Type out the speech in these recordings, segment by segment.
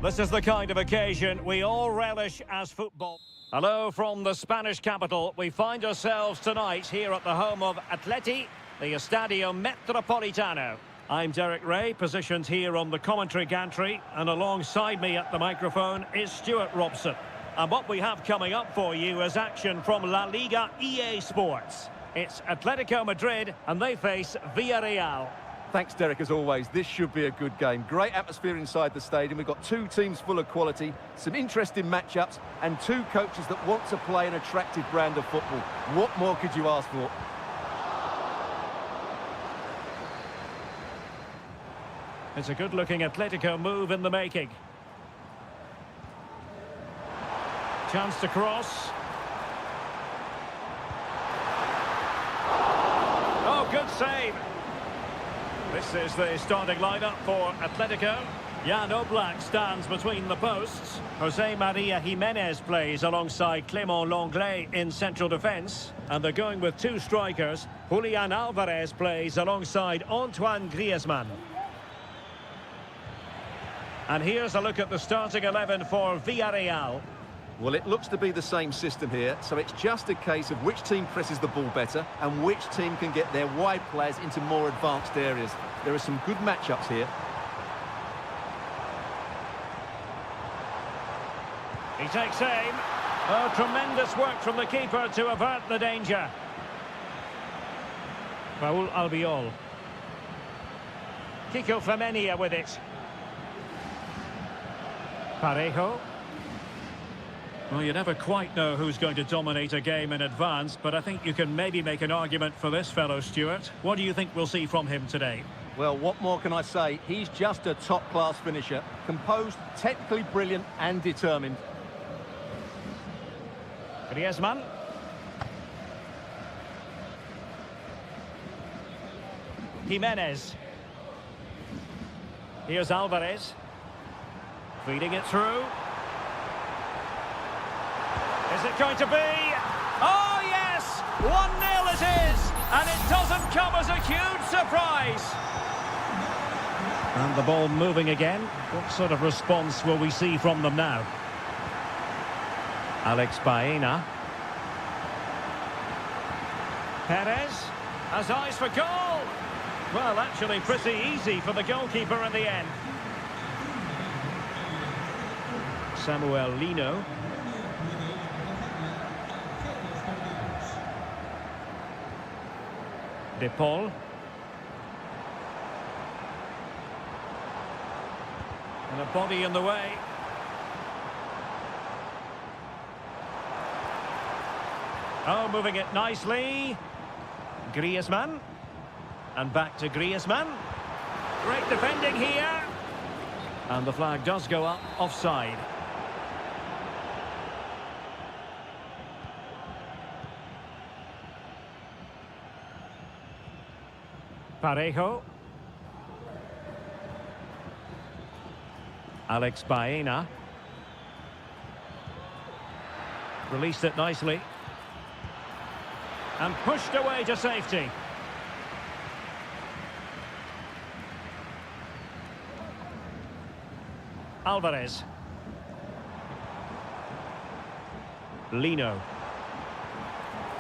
This is the kind of occasion we all relish as football. Hello from the Spanish capital. We find ourselves tonight here at the home of Atleti, the Estadio Metropolitano. I'm Derek Ray, positioned here on the commentary gantry, and alongside me at the microphone is Stuart Robson. And what we have coming up for you is action from La Liga EA Sports. It's Atletico Madrid, and they face Villarreal. Thanks, Derek, as always. This should be a good game. Great atmosphere inside the stadium. We've got two teams full of quality, some interesting matchups, and two coaches that want to play an attractive brand of football. What more could you ask for? It's a good-looking Atletico move in the making. Chance to cross. Oh, good save. This is the starting lineup for Atletico. Jan Oblak stands between the posts. Jose Maria Jimenez plays alongside Clément Lenglet in central defence. And they're going with two strikers. Julian Alvarez plays alongside Antoine Griezmann. And here's a look at the starting 11 for Villarreal. Well, it looks to be the same system here, so it's just a case of which team presses the ball better and which team can get their wide players into more advanced areas. There are some good matchups here. He takes aim. Oh, tremendous work from the keeper to avert the danger. Raúl Albiol. Kiko Femenia with it. Parejo. Well, you never quite know who's going to dominate a game in advance, but I think you can maybe make an argument for this fellow, Stuart. What do you think we'll see from him today? Well, what more can I say? He's just a top-class finisher. Composed, technically brilliant and determined. Griezmann. Jimenez. Here's Alvarez. Feeding it through. Is it going to be? Oh, yes! 1-0 it is! And it doesn't come as a huge surprise. And the ball moving again. What sort of response will we see from them now? Alex Baena. Perez has eyes for goal. Well, actually pretty easy for the goalkeeper in the end. Samuel Lino. De Paul. And a body in the way. Oh, moving it nicely. Griezmann. And back to Griezmann. Great defending here. And the flag does go up offside. Parejo. Alex Baena. Released it nicely. And pushed away to safety. Alvarez. Lino.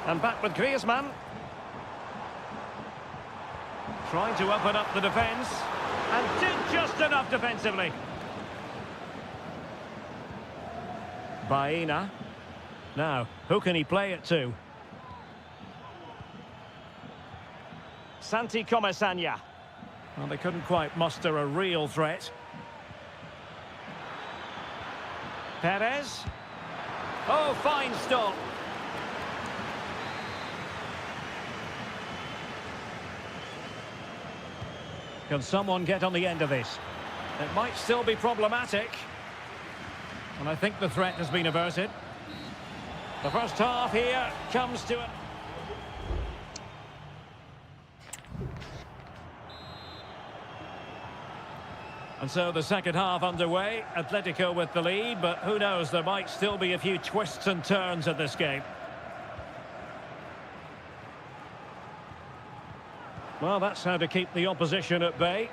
And back with Griezmann. Trying to open up the defence, and did just enough defensively. Baena. Now, who can he play it to? Santi Comesaña. Well, they couldn't quite muster a real threat. Perez. Oh, fine stop. Can someone get on the end of this? It might still be problematic. And I think the threat has been averted. The first half here comes to it. And so the second half underway. Atletico with the lead, but who knows, there might still be a few twists and turns in this game. Well, that's how to keep the opposition at bay.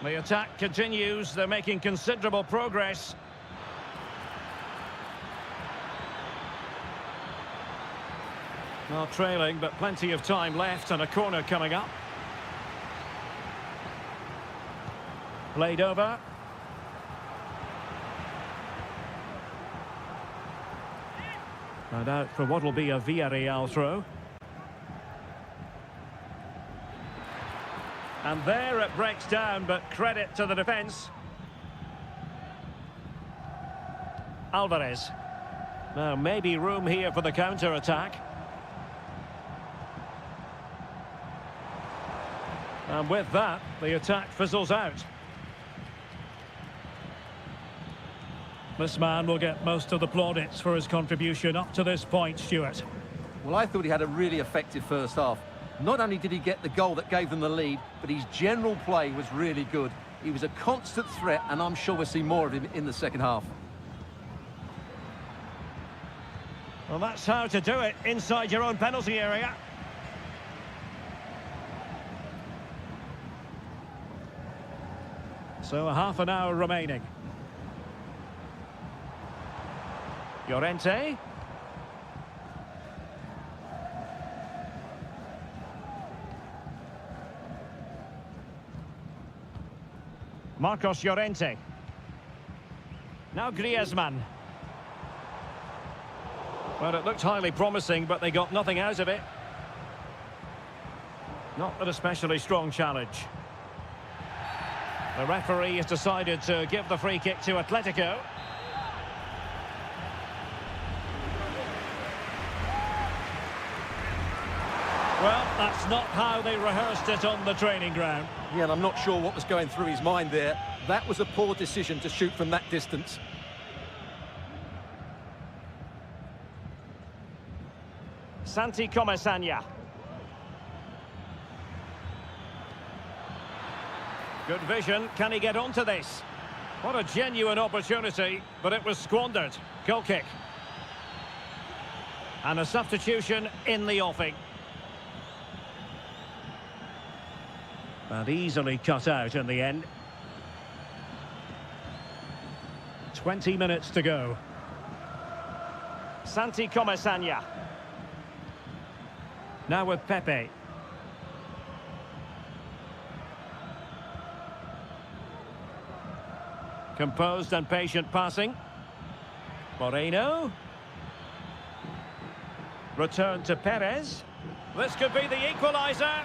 The attack continues. They're making considerable progress. Not trailing, but plenty of time left and a corner coming up. Played over. And out for what will be a Villarreal throw. And there it breaks down, but credit to the defence. Alvarez. Now maybe room here for the counter-attack. And with that, the attack fizzles out. This man will get most of the plaudits for his contribution up to this point, Stuart. Well, I thought he had a really effective first half. Not only did he get the goal that gave them the lead, but his general play was really good. He was a constant threat, and I'm sure we'll see more of him in the second half. Well, that's how to do it inside your own penalty area. So a half an hour remaining. Llorente. Marcos Llorente. Now Griezmann. Well, it looked highly promising, but they got nothing out of it. Not an especially strong challenge. The referee has decided to give the free kick to Atletico. Well, that's not how they rehearsed it on the training ground. Yeah, and I'm not sure what was going through his mind there. That was a poor decision to shoot from that distance. Santi Comesaña. Good vision. Can he get onto this? What a genuine opportunity, but it was squandered. Goal kick. And a substitution in the offing. And easily cut out in the end. 20 minutes to go. Santi Comesaña. Now with Pepe. Composed and patient passing. Moreno. Return to Perez. This could be the equaliser.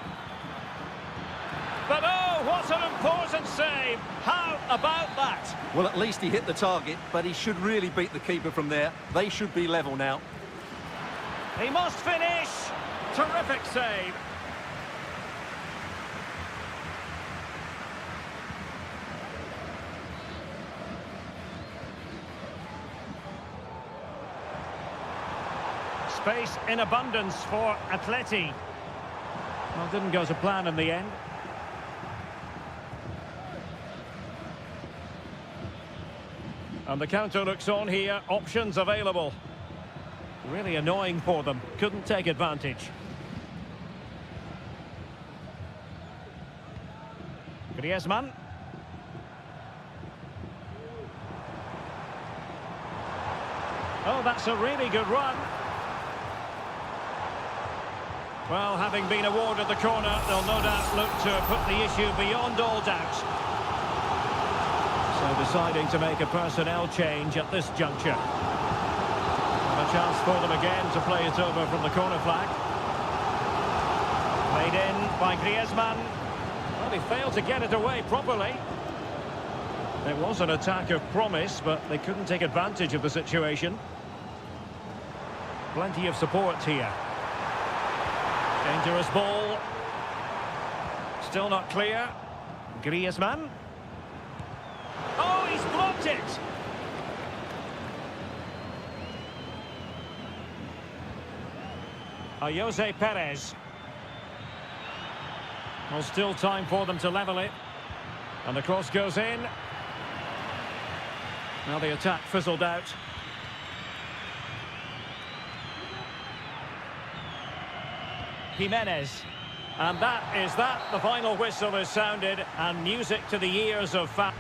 But oh, what an important save. How about that? Well, at least he hit the target, but he should really beat the keeper from there. They should be level now. He must finish. Terrific save. Space in abundance for Atleti. Well, didn't go to plan in the end. And the counter looks on here. Options available. Really annoying for them. Couldn't take advantage. Griezmann. Oh, that's a really good run. Well, having been awarded the corner, they'll no doubt look to put the issue beyond all doubt. So deciding to make a personnel change at this juncture. And a chance for them again to play it over from the corner flag. Played in by Griezmann. Well, he failed to get it away properly. It was an attack of promise, but they couldn't take advantage of the situation. Plenty of support here. Dangerous ball. Still not clear. Griezmann. Oh, he's blocked it! Jose Perez. Well, still time for them to level it. And the cross goes in. Now the attack fizzled out. Jimenez. And that. The final whistle is sounded, and music to the ears of fans.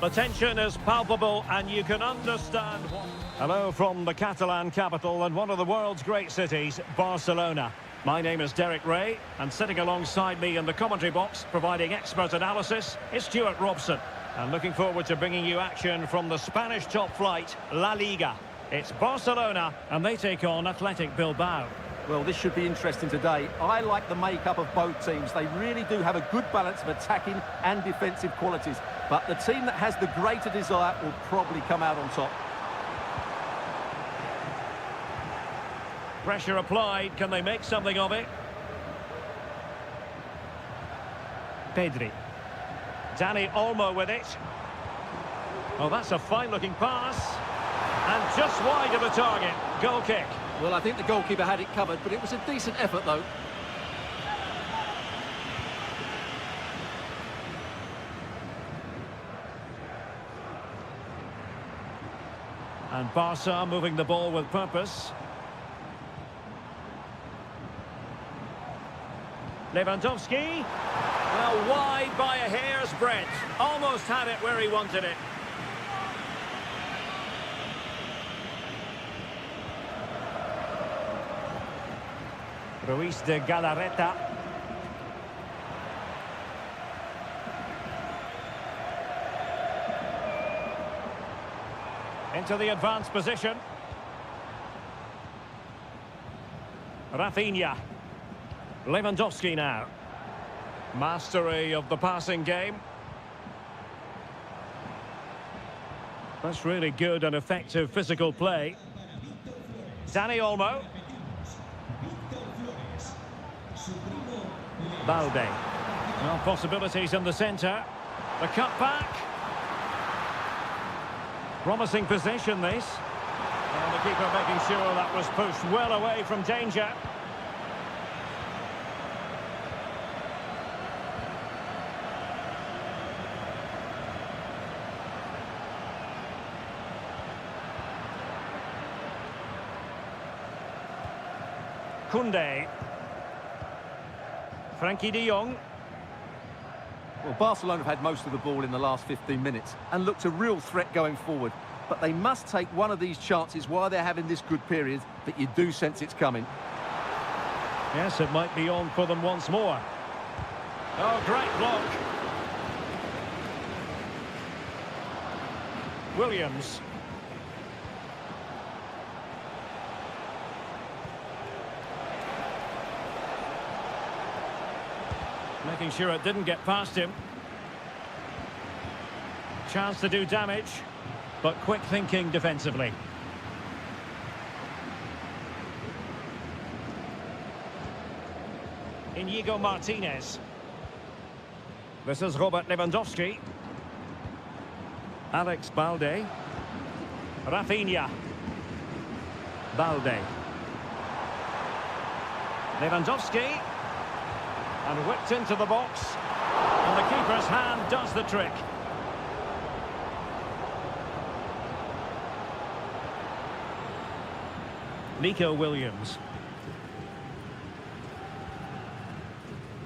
The tension is palpable, and you can understand what... Hello from the Catalan capital and one of the world's great cities, Barcelona. My name is Derek Ray, and sitting alongside me in the commentary box, providing expert analysis, is Stuart Robson. And looking forward to bringing you action from the Spanish top flight, La Liga. It's Barcelona, and they take on Athletic Bilbao. Well, this should be interesting today. I like the makeup of both teams. They really do have a good balance of attacking and defensive qualities. But the team that has the greater desire will probably come out on top. Pressure applied. Can they make something of it? Pedri. Dani Olmo with it. Oh, that's a fine-looking pass. And just wide of the target. Goal kick. Well, I think the goalkeeper had it covered, but it was a decent effort, though. And Barca moving the ball with purpose. Lewandowski. Well, wide by a hair's breadth. Almost had it where he wanted it. Ruiz de Galarreta. Into the advanced position. Rafinha. Lewandowski now. Mastery of the passing game. That's really good and effective physical play. Dani Olmo. Balde. Well, possibilities in the centre. The cut back. Promising possession, this. And the keeper making sure that was pushed well away from danger. Koundé. Frankie de Jong. Well, Barcelona have had most of the ball in the last 15 minutes and looked a real threat going forward. But they must take one of these chances while they're having this good period, but you do sense it's coming. Yes, it might be on for them once more. Oh, great block. Williams. making sure it didn't get past him. Chance to do damage, but quick thinking defensively. Inigo Martinez. This is Robert Lewandowski. Alex Balde. Rafinha. Balde. Lewandowski. And whipped into the box. And the keeper's hand does the trick. Nico Williams.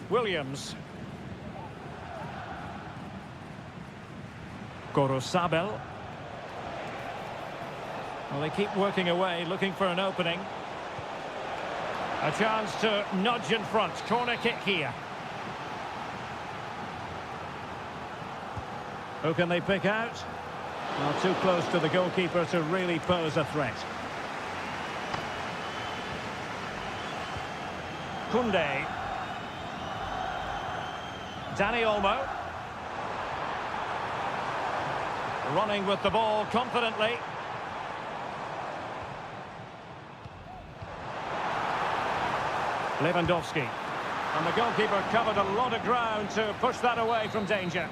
Williams. Gorosabel. Well, they keep working away, looking for an opening. A chance to nudge in front. Corner kick here. Who can they pick out? Well, too close to the goalkeeper to really pose a threat. Koundé. Dani Olmo. Running with the ball confidently. Lewandowski. And the goalkeeper covered a lot of ground to push that away from danger.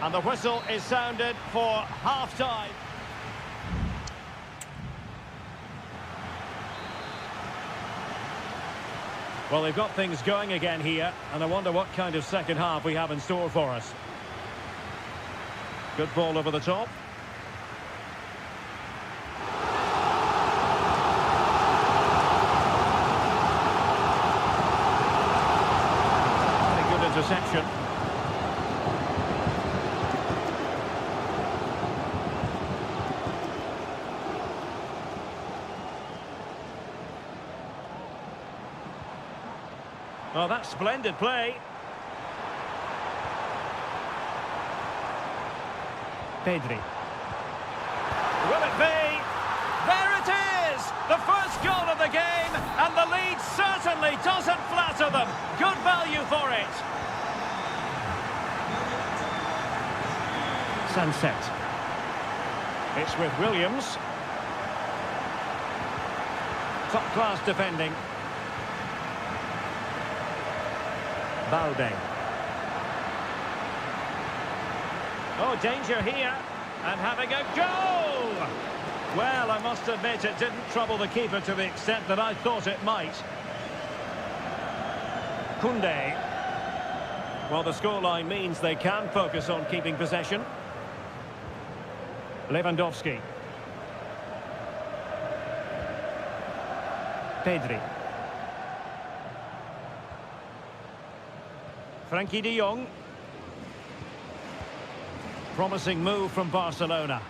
And the whistle is sounded for half-time. Well, they've got things going again here, and I wonder what kind of second half we have in store for us. Good ball over the top. Very good interception. Well, that's splendid play. Pedri. Will it be? There it is! The first goal of the game, and the lead certainly doesn't flatter them. Good value for it. Sunset. It's with Williams. Top-class defending. Balde. Oh, danger here, and having a goal! Well, I must admit it didn't trouble the keeper to the extent that I thought it might. Koundé. Well, the scoreline means they can focus on keeping possession. Lewandowski. Pedri. Frankie de Jong. Promising move from Barcelona.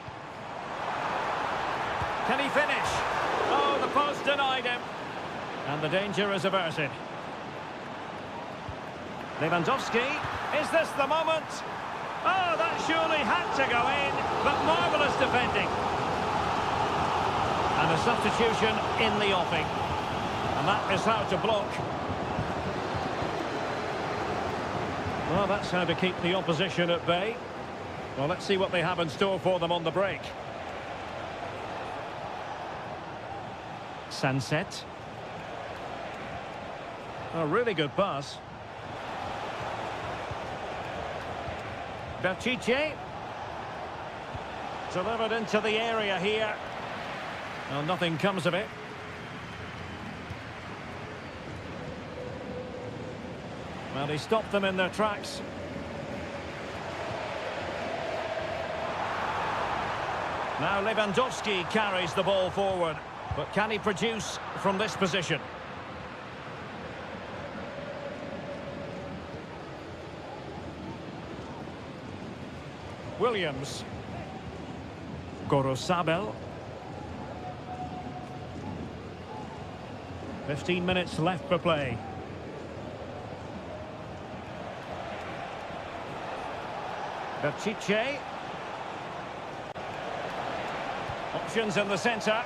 Can he finish? Oh, the post denied him. And the danger is averted. Lewandowski. Is this the moment? Oh, that surely had to go in, but marvellous defending. And a substitution in the offing. And that is how to block. Well, that's how to keep the opposition at bay. Well, let's see what they have in store for them on the break. Sunset. A really good pass. Pishit. Delivered into the area here. Well, nothing comes of it. Well, he stopped them in their tracks. Now Lewandowski carries the ball forward. But can he produce from this position? Williams. Gorosabel. 15 minutes left for play. Pishit. Options in the centre.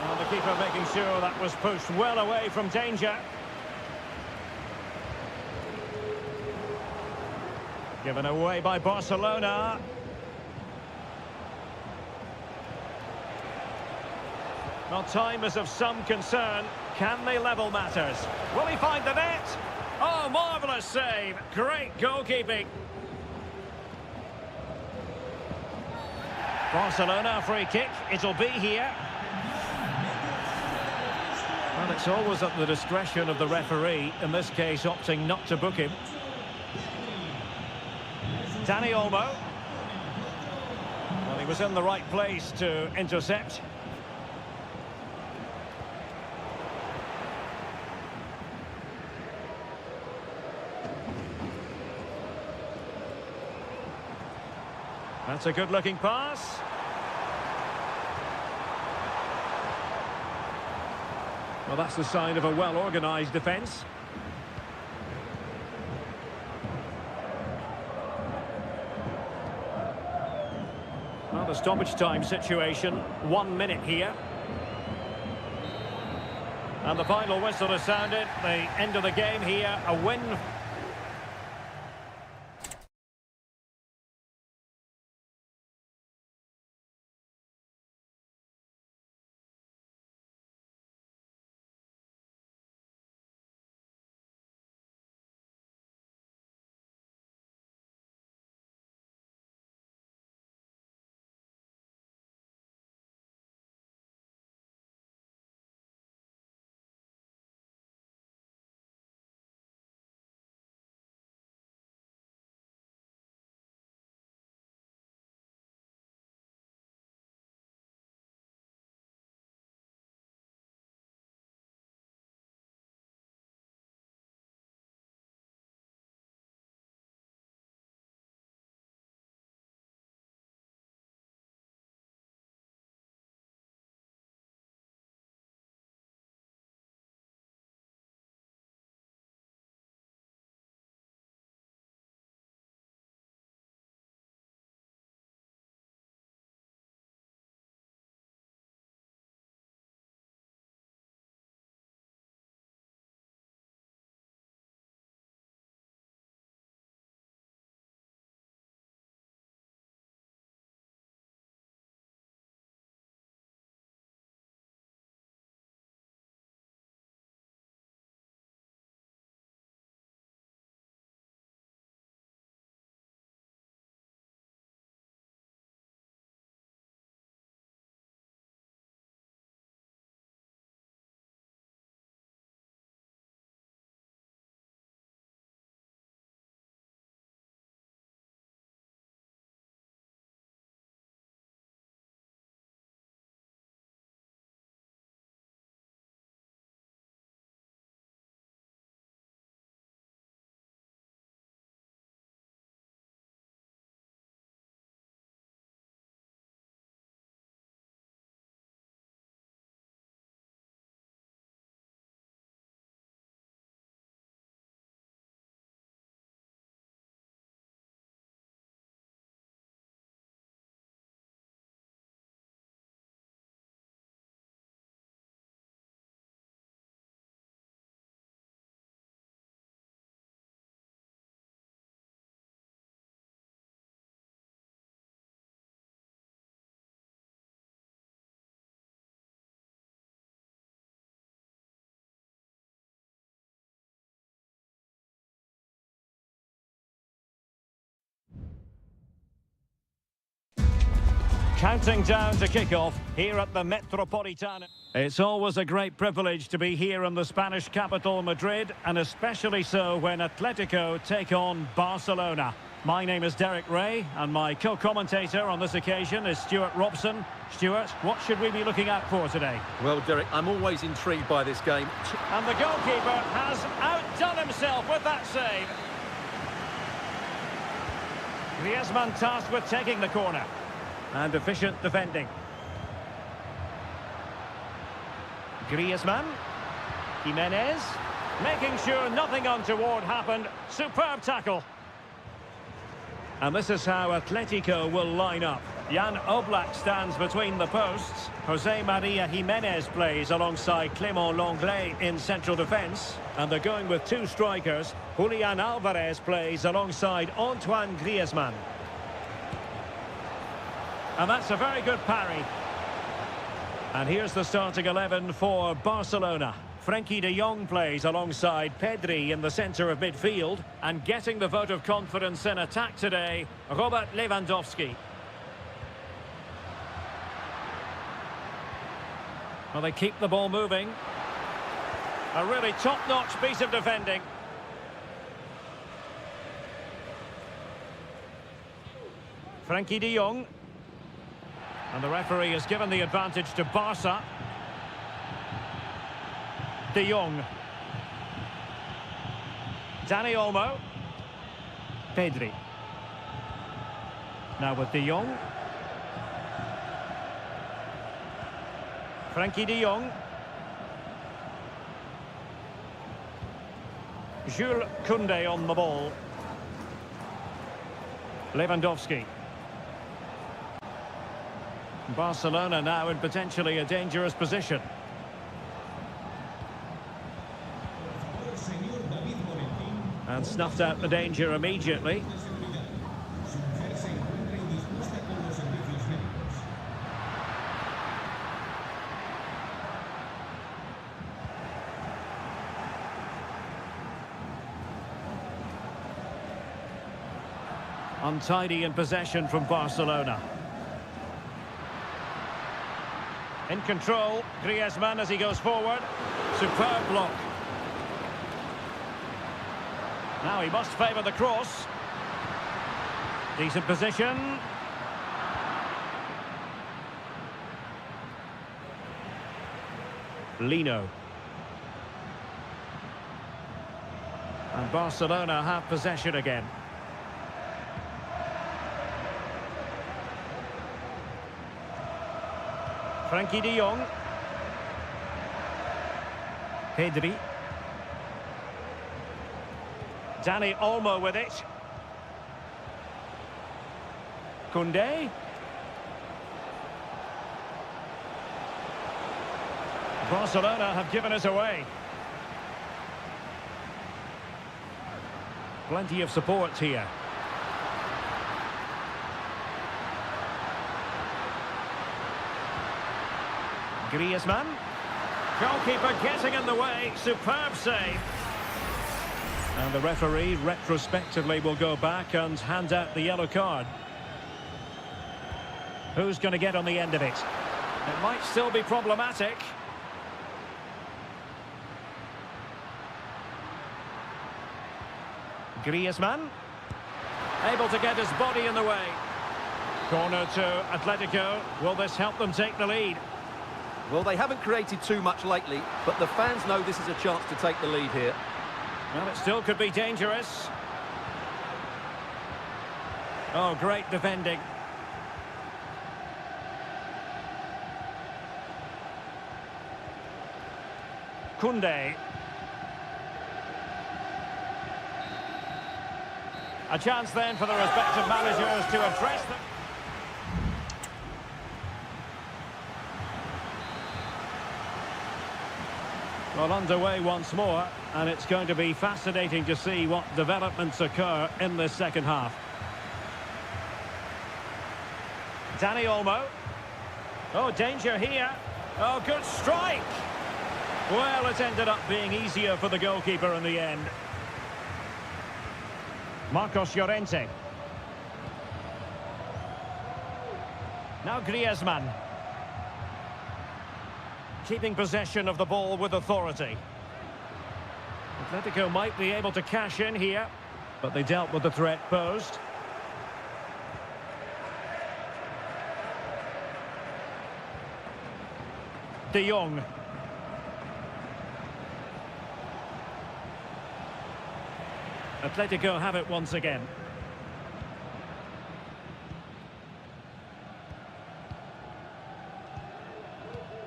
And the keeper making sure that was pushed well away from danger. Given away by Barcelona. Well, time is of some concern. Can they level matters? Will he find the net? Oh, marvellous save. Great goalkeeping. Barcelona free kick. It'll be here. Well, it's always at the discretion of the referee, in this case opting not to book him. Danny Olmo. Well, he was in the right place to intercept. That's a good-looking pass. Well, that's the sign of a well-organised defence. Well, the stoppage time situation, 1 minute here. And the final whistle has sounded. The end of the game here, a win. Counting down to kick-off here at the Metropolitano. It's always a great privilege to be here in the Spanish capital, Madrid, and especially so when Atletico take on Barcelona. My name is Derek Ray, and my co-commentator on this occasion is Stuart Robson. Stuart, what should we be looking out for today? Well, Derek, I'm always intrigued by this game. And the goalkeeper has outdone himself with that save. Griezmann tasked with taking the corner. And efficient defending. Griezmann. Jimenez. Making sure nothing untoward happened. Superb tackle. And this is how Atletico will line up. Jan Oblak stands between the posts. Jose Maria Jimenez plays alongside Clément Lenglet in central defence. And they're going with two strikers. Julian Alvarez plays alongside Antoine Griezmann. And that's a very good parry. And here's the starting 11 for Barcelona. Frenkie de Jong plays alongside Pedri in the centre of midfield. And getting the vote of confidence in attack today, Robert Lewandowski. Well, they keep the ball moving. A really top-notch piece of defending. Frenkie de Jong. And the referee has given the advantage to Barca. De Jong. Dani Olmo. Pedri. Now with De Jong. Frenkie de Jong. Jules Koundé on the ball. Lewandowski. Barcelona now in potentially a dangerous position. And snuffed out the danger immediately. Untidy in possession from Barcelona. In control, Griezmann as he goes forward. Superb block. Now he must favour the cross. Decent position. Lino. And Barcelona have possession again. Frenkie de Jong. Pedri. Dani Olmo with it. Koundé. Barcelona have given us away. Plenty of support here. Griezmann. Goalkeeper getting in the way. Superb save. And the referee retrospectively will go back and hand out the yellow card. Who's going to get on the end of it? It might still be problematic. Griezmann. Able to get his body in the way. Corner to Atletico. Will this help them take the lead? Well, they haven't created too much lately, but the fans know this is a chance to take the lead here. Well, it still could be dangerous. Oh, great defending. Koundé. A chance then for the respective managers to address them. Well, underway once more, and it's going to be fascinating to see what developments occur in this second half. Dani Olmo. Oh, danger here. Oh, good strike. Well, it ended up being easier for the goalkeeper in the end. Marcos Llorente. Now Griezmann. Keeping possession of the ball with authority. Atletico might be able to cash in here, but they dealt with the threat posed. De Jong. Atletico have it once again.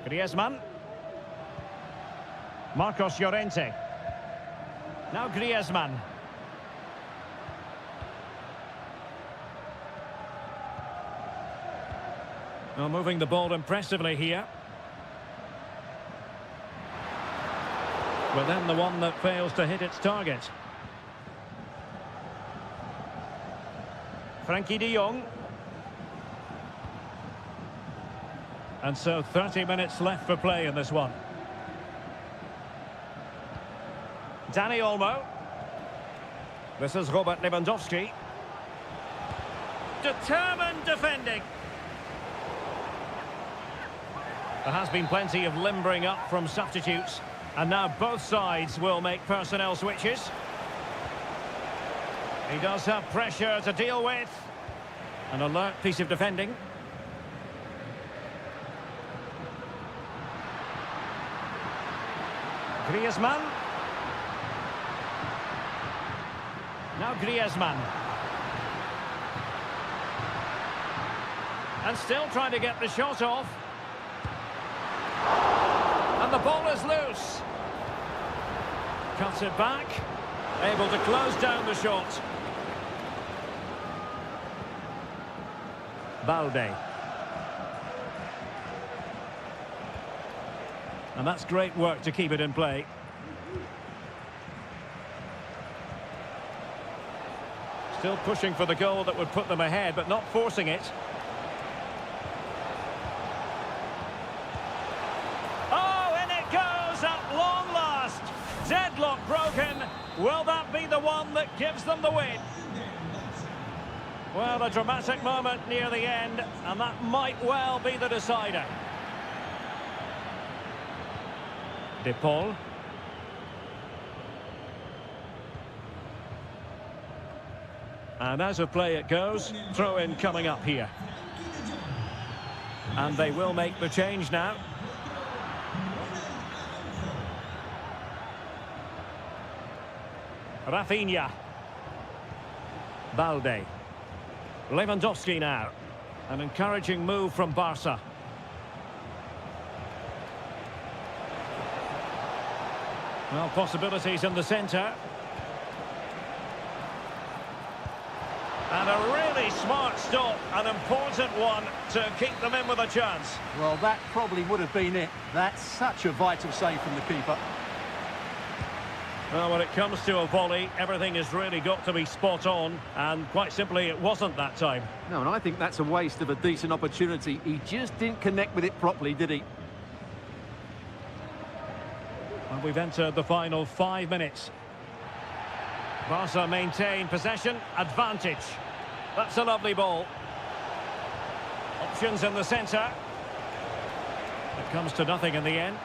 Griezmann. Marcos Llorente. Now Griezmann. Well, moving the ball impressively here. But then the one that fails to hit its target. Frankie de Jong. And so 30 minutes left for play in this one. Dani Olmo. This is Robert Lewandowski. Determined defending. There has been plenty of limbering up from substitutes. And now both sides will make personnel switches. He does have pressure to deal with. An alert piece of defending. Griezmann. Now Griezmann. And still trying to get the shot off. And the ball is loose. Cuts it back. Able to close down the shot. Balde. And that's great work to keep it in play. Still pushing for the goal that would put them ahead, but not forcing it. Oh, and it goes at long last. Deadlock broken. Will that be the one that gives them the win? Well, a dramatic moment near the end, and that might well be the decider. De Paul. And as of play it goes, throw-in coming up here. And they will make the change now. Rafinha. Balde. Lewandowski now. An encouraging move from Barca. Well, possibilities in the centre. And a really smart stop, an important one to keep them in with a chance. Well, that probably would have been it. That's such a vital save from the keeper. Well, when it comes to a volley, everything has really got to be spot on, and quite simply, it wasn't that time. No, and I think that's a waste of a decent opportunity. He just didn't connect with it properly, did he? And we've entered the final 5 minutes. Barca maintain possession, advantage. That's a lovely ball. Options in the centre. It comes to nothing in the end.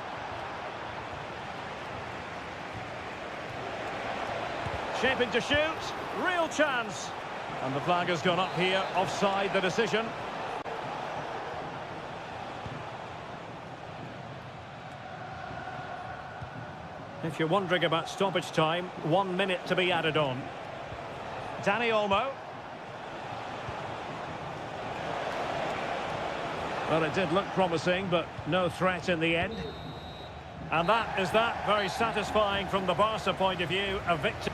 Shaping to shoot, real chance. And the flag has gone up here, offside the decision. If you're wondering about stoppage time, 1 minute to be added on. Dani Olmo. Well, it did look promising, but no threat in the end. And that is that, very satisfying from the Barca point of view, a victory.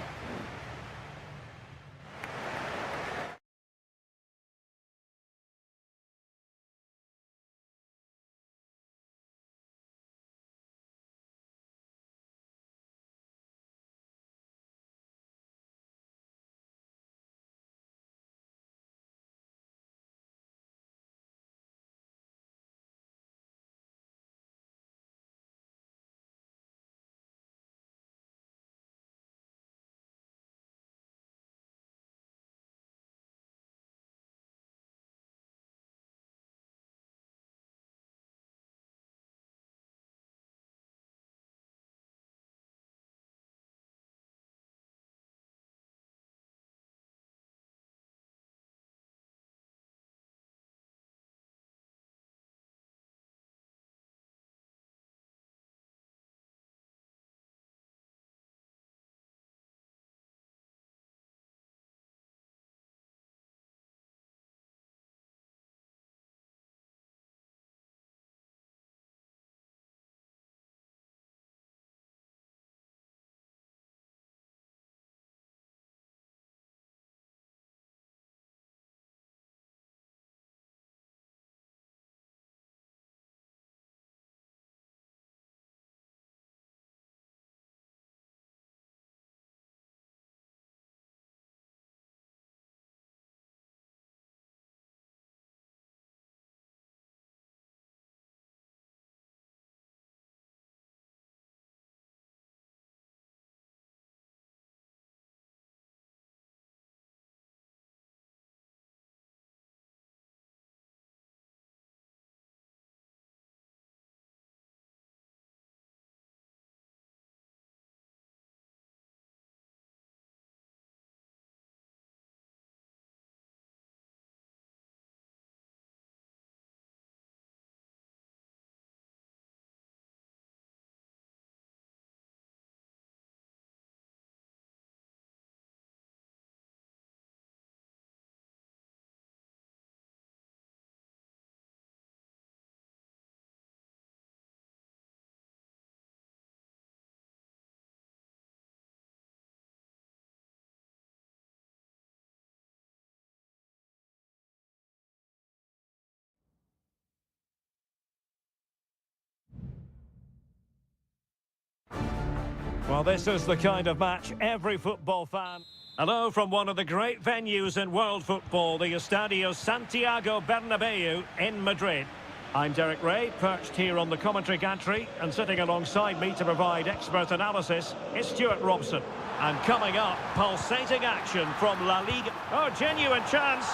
Well, this is the kind of match every football fan... Hello from one of the great venues in world football, the Estadio Santiago Bernabeu in Madrid. I'm Derek Ray, perched here on the commentary gantry, and sitting alongside me to provide expert analysis is Stuart Robson. And coming up, pulsating action from La Liga. Oh, genuine chance.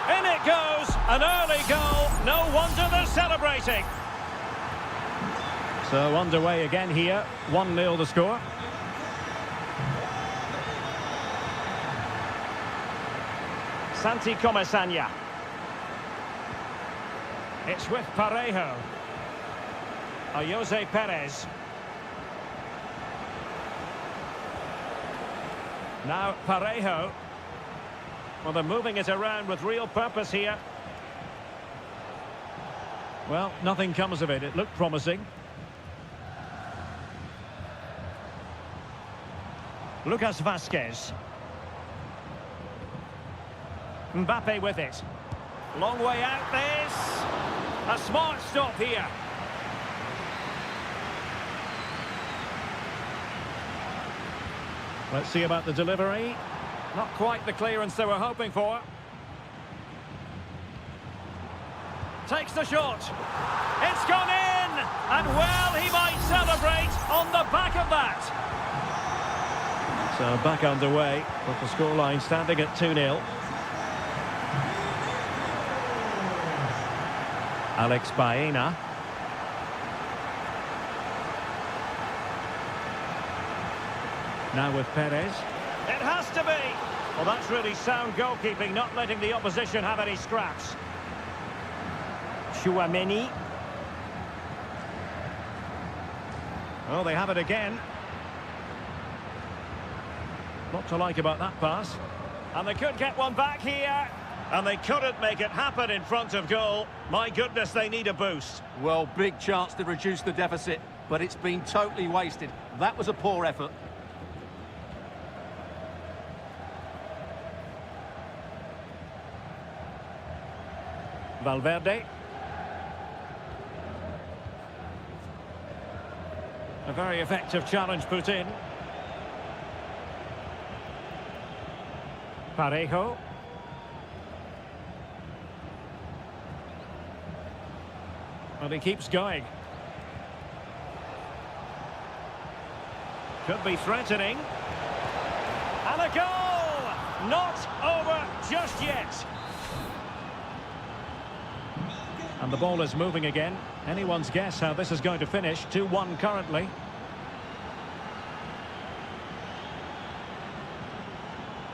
In it goes, an early goal. No wonder they're celebrating. So underway again here, 1-0 the score. Santi Comesaña. It's with Parejo. Jose Perez. Now Parejo. Well, they're moving it around with real purpose here. Well, nothing comes of it. It looked promising. Lucas Vazquez. Mbappe with it. Long way out this. A smart stop here. Let's see about the delivery. Not quite the clearance they were hoping for. Takes the shot. It's gone in! And well, he might celebrate on the back of that. So back underway, with the scoreline standing at 2-0. Alex Baena. Now with Perez. It has to be! Well, that's really sound goalkeeping, not letting the opposition have any scraps. Chouameni. Oh, they have it again. Not to like about that pass. And they could get one back here. And they couldn't make it happen in front of goal. My goodness, they need a boost. Well, big chance to reduce the deficit, but it's been totally wasted. That was a poor effort. Valverde. A very effective challenge put in. Parejo. And he keeps going. Could be threatening. And a goal! Not over just yet. And the ball is moving again. Anyone's guess how this is going to finish. 2-1 currently.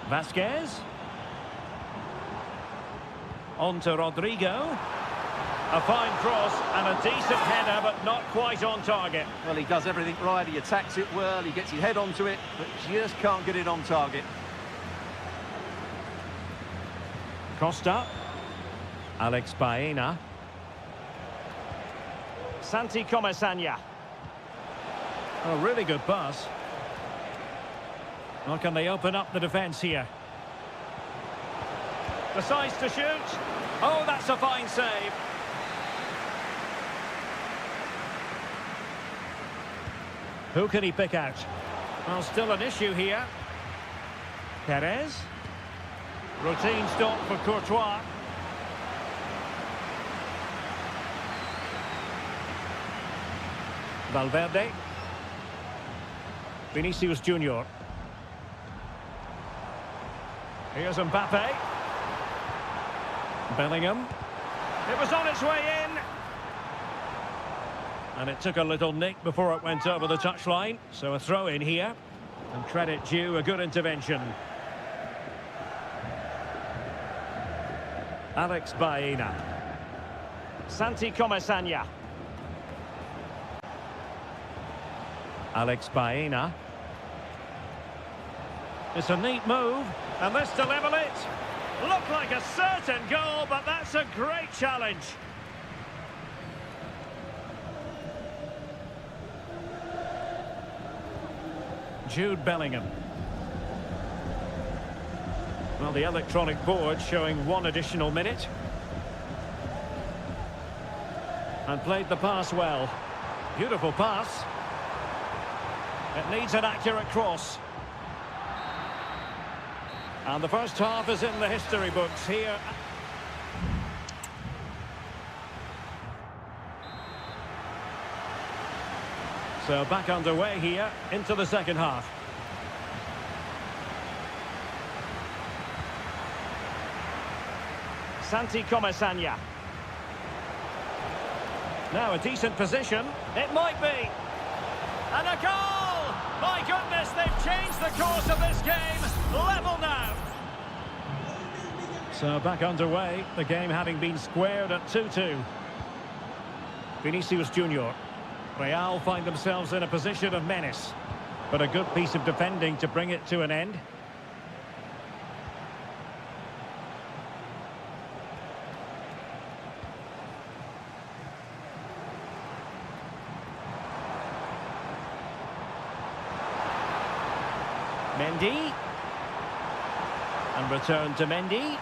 Vazquez. On to Rodrigo. A fine cross and a decent header, but not quite on target. Well, he does everything right. He attacks it well. He gets his head onto it, but just can't get it on target. Costa. Alex Baena. Santi Comesaña. A really good pass. Well, can they open up the defence here? Decides to shoot. Oh, that's a fine save. Who can he pick out? Well, still an issue here. Perez. Routine stop for Courtois. Valverde. Vinicius Junior. Here's Mbappe. Bellingham. It was on its way in. And it took a little nick before it went over the touchline. So a throw in here. And credit due, a good intervention. Alex Baena. Santi Comesaña. Alex Baena. It's a neat move. And this to level it. Looked like a certain goal, but that's a great challenge. Jude Bellingham. Well, the electronic board showing 1 additional minute. And played the pass well. Beautiful pass. It needs an accurate cross. And the first half is in the history books here. So back underway here into the second half. Santi Comasagna. Now a decent position. It might be. And a goal! My goodness, they've changed the course of this game. Level now. So back underway, the game having been squared at 2-2. Vinicius Junior. Real find themselves in a position of menace, but a good piece of defending to bring it to an end. Mendy. And return to Mendy.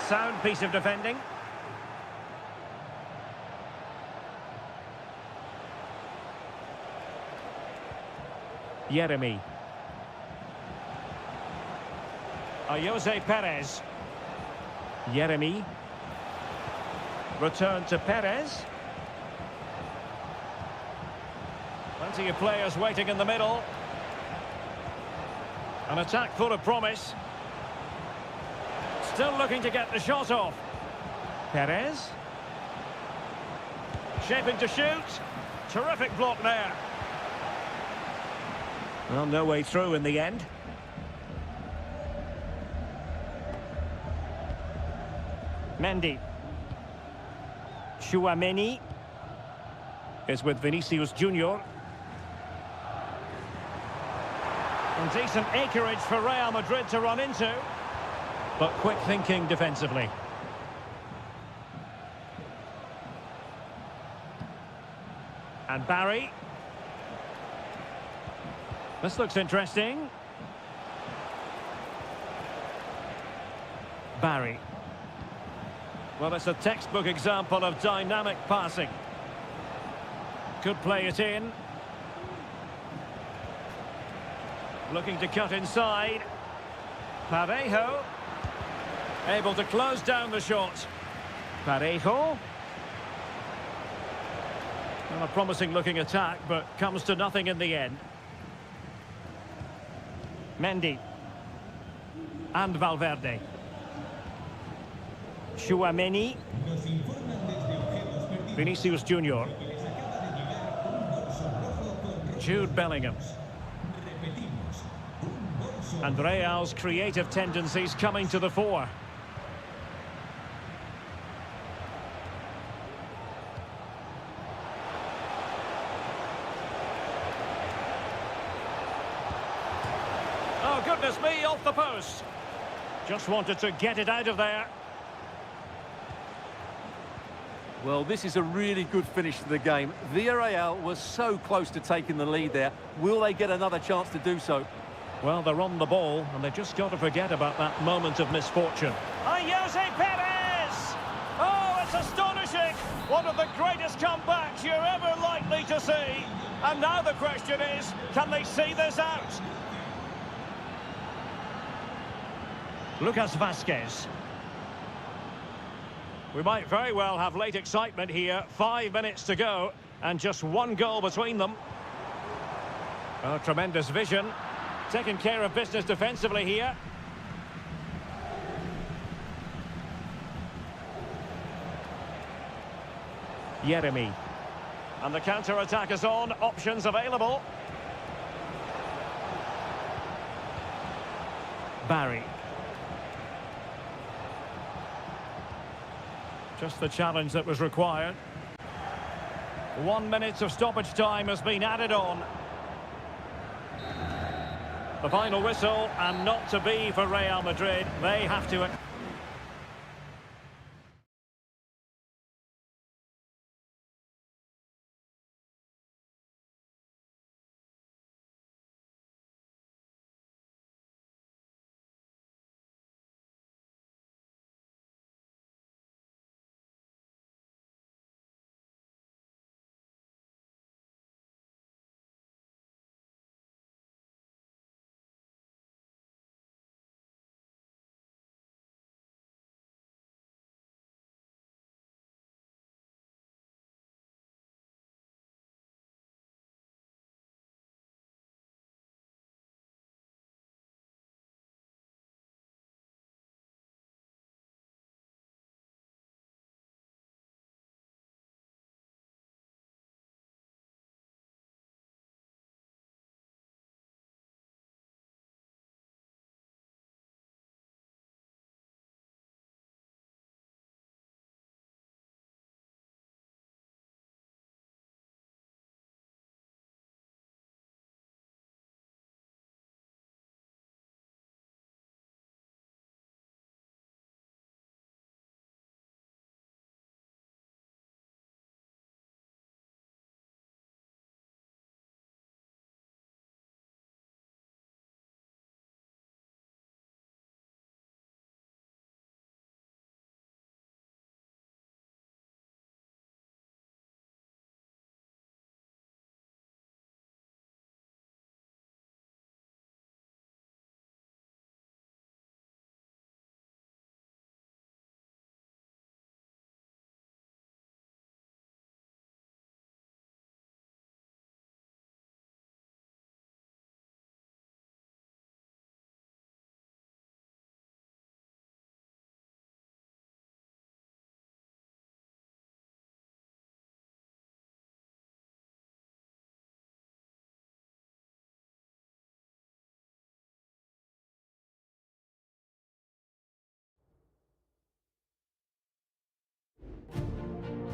Sound piece of defending. Jeremy. Jose Perez. Jeremy. Return to Perez. Plenty of players waiting in the middle. An attack full of promise. Still looking to get the shot off. Perez. Shaping to shoot. Terrific block there. Well, no way through in the end. Mendy. Tchouaméni is with Vinicius Junior. And decent acreage for Real Madrid to run into. But quick thinking defensively. And Barry. This looks interesting. Barry. Well, it's a textbook example of dynamic passing. Could play it in. Looking to cut inside. Parejo. Able to close down the shot. Parejo. Well, a promising looking attack, but comes to nothing in the end. Mendy. And Valverde. Tchouaméni. Vinicius Junior. Jude Bellingham. And Real's creative tendencies coming to the fore. Oh, goodness me, off the post. Just wanted to get it out of there. Well, this is a really good finish to the game. Villarreal was so close to taking the lead there. Will they get another chance to do so? Well, they're on the ball, and they've just got to forget about that moment of misfortune. Jose Perez! Oh, it's astonishing! One of the greatest comebacks you're ever likely to see. And now the question is, can they see this out? Lucas Vazquez. We might very well have late excitement here. 5 minutes to go, and just one goal between them. Oh, tremendous vision. Taking care of business defensively here. Jeremy. And the counter-attack is on. Options available. Barry. Just the challenge that was required. 1 minute of stoppage time has been added on. The final whistle, and not to be for Real Madrid. They have to...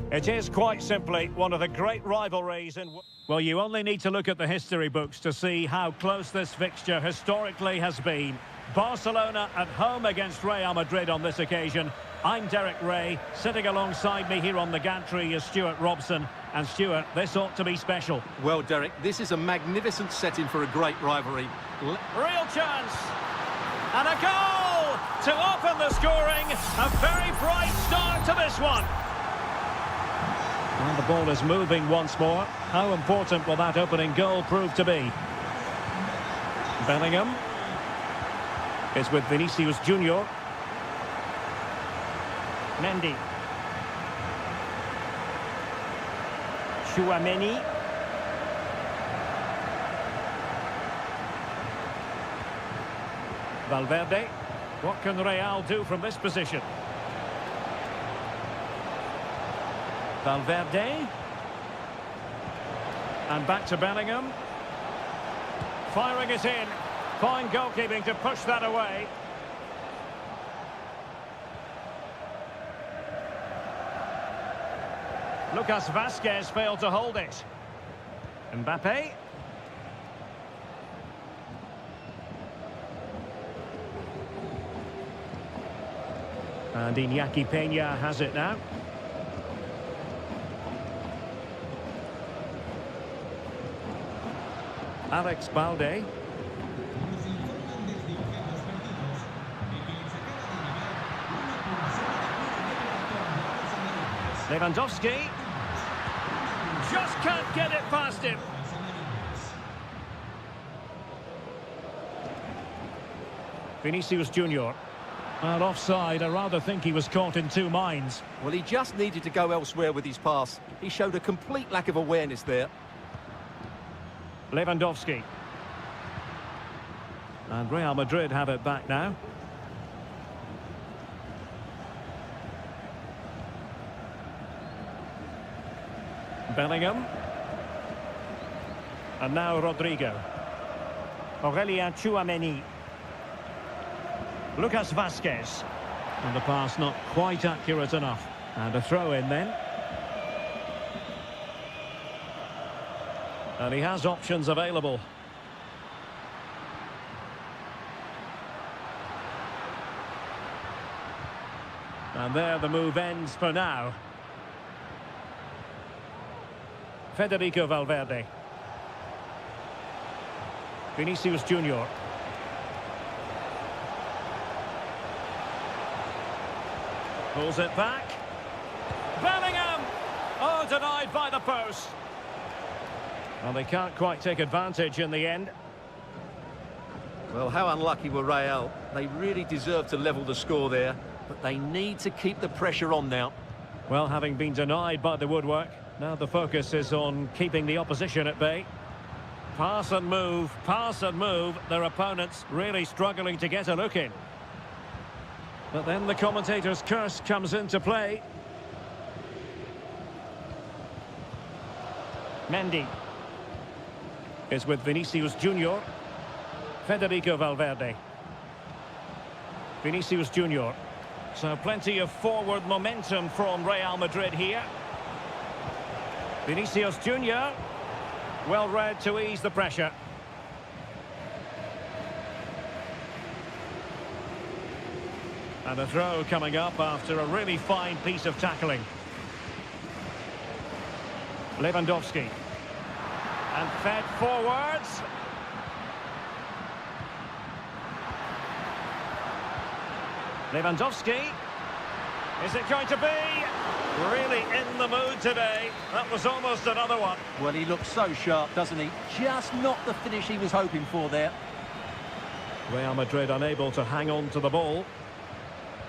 It is quite simply one of the great rivalries in... Well, you only need to look at the history books to see how close this fixture historically has been. Barcelona at home against Real Madrid on this occasion. I'm Derek Ray. Sitting alongside me here on the gantry is Stuart Robson. And Stuart, this ought to be special. Well, Derek, this is a magnificent setting for a great rivalry. Real chance. And a goal to open the scoring. A very bright start to this one. And the ball is moving once more. How important will that opening goal prove to be? Bellingham is with Vinicius Junior. Mendy. Chouameni. Valverde. What can Real do from this position? Valverde. And back to Bellingham. Firing it in. Fine goalkeeping to push that away. Lucas Vazquez failed to hold it. Mbappe. And Iñaki Peña has it now. Alex Balde. Lewandowski. Just can't get it past him. Vinicius Junior. And offside, I rather think he was caught in two minds. Well, he just needed to go elsewhere with his pass. He showed a complete lack of awareness there. Lewandowski. And Real Madrid have it back now. Bellingham. And now Rodrigo. Aurelien Chouameni. Lucas Vazquez. And the pass not quite accurate enough. And a throw in then. And he has options available. And there the move ends for now. Federico Valverde. Vinicius Junior. Pulls it back. Bellingham! Oh, denied by the post. Well, they can't quite take advantage in the end. Well, how unlucky were Real. They really deserved to level the score there, but they need to keep the pressure on now. Well, having been denied by the woodwork, now the focus is on keeping the opposition at bay. Pass and move, their opponents really struggling to get a look in. But then the commentator's curse comes into play. Mendy is with Vinicius Junior. Federico Valverde. Vinicius Junior. So plenty of forward momentum from Real Madrid here. Vinicius Junior. Well read to ease the pressure. And a throw coming up after a really fine piece of tackling. Lewandowski. And fed forwards. Lewandowski. Is it going to be? Really in the mood today. That was almost another one. Well, he looks so sharp, doesn't he? Just not the finish he was hoping for there. Real Madrid unable to hang on to the ball.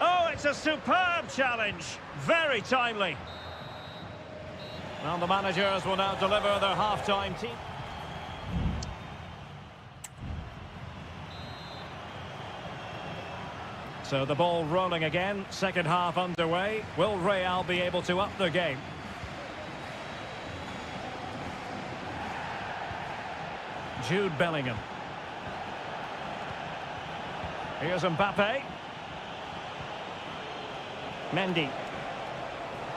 Oh, it's a superb challenge. Very timely. Well, the managers will now deliver their half-time team. So the ball rolling again, second half underway. Will Real be able to up their game? Jude Bellingham. Here's Mbappe. Mendy.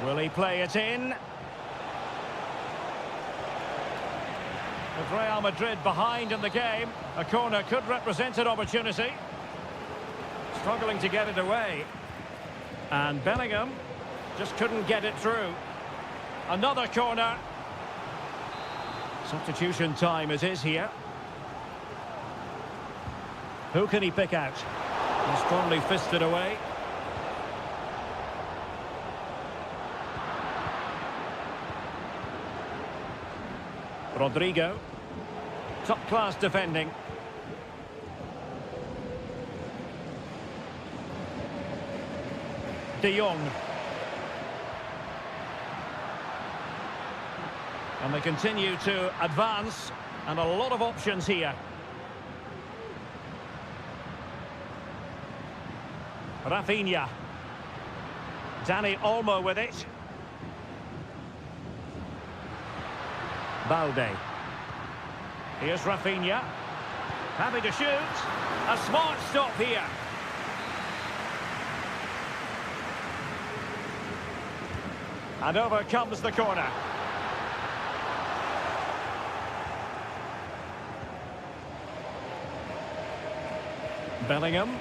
Will he play it in? With Real Madrid behind in the game, a corner could represent an opportunity. Struggling to get it away. And Bellingham just couldn't get it through. Another corner. Substitution time it is here. Who can he pick out? He's strongly fisted away. Rodrigo. Top-class defending. De Jong. And they continue to advance, and a lot of options here. Rafinha. Dani Olmo with it. Balde. Here's Rafinha. Happy to shoot. A smart stop here. And over comes the corner. Bellingham.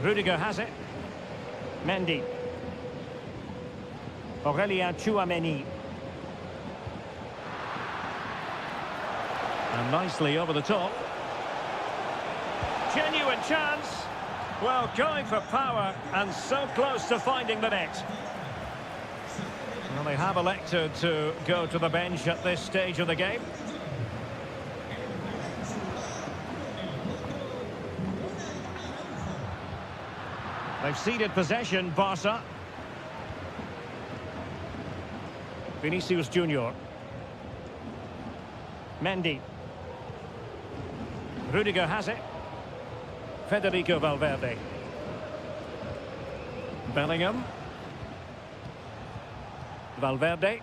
Rudiger has it. Mendy. Aurelien Tchouameni. And nicely over the top. Genuine chance. Well, going for power and so close to finding the net. Well, they have elected to go to the bench at this stage of the game. They've ceded possession, Barca. Vinicius Junior. Mendy. Rudiger has it. Federico Valverde. Bellingham. Valverde.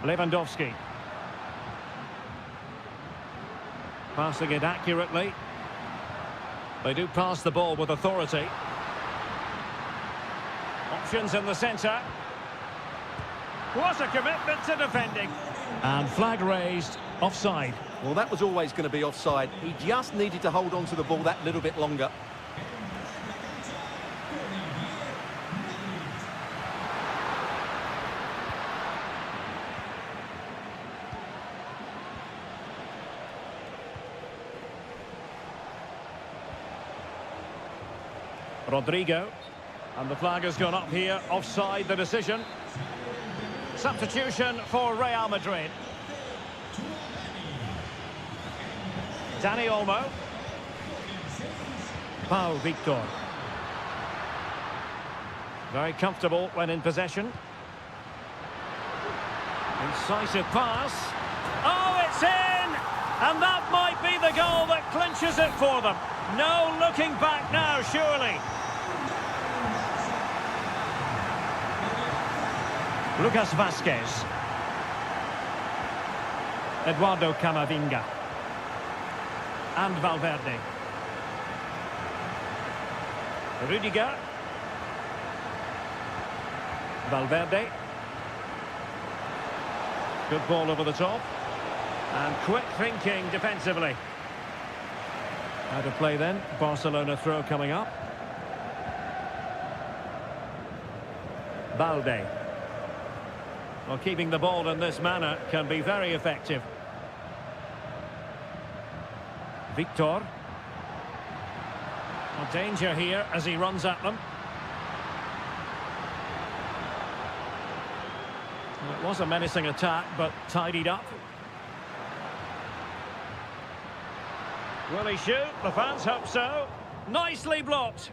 Lewandowski. Passing it accurately. They do pass the ball with authority. Options in the centre. What a commitment to defending. And flag raised, offside. Well, that was always going to be offside. He just needed to hold on to the ball that little bit longer. Rodrigo. And the flag has gone up here, offside the decision. Substitution for Real Madrid. Dani Olmo. Pau Victor. Very comfortable when in possession. Incisive pass. Oh, it's in! And that might be the goal that clinches it for them. No looking back now, surely. Lucas Vazquez. Eduardo Camavinga. And Valverde. Rudiger. Valverde. Good ball over the top. And quick thinking defensively. How to play then. Barcelona throw coming up. Balde. Well, keeping the ball in this manner can be very effective. Victor. Well, danger here as he runs at them. Well, it was a menacing attack, but tidied up. Will he shoot? The fans hope so. Nicely blocked.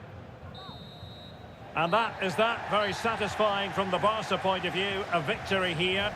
And that is that. Very satisfying from the Barca point of view. A victory here.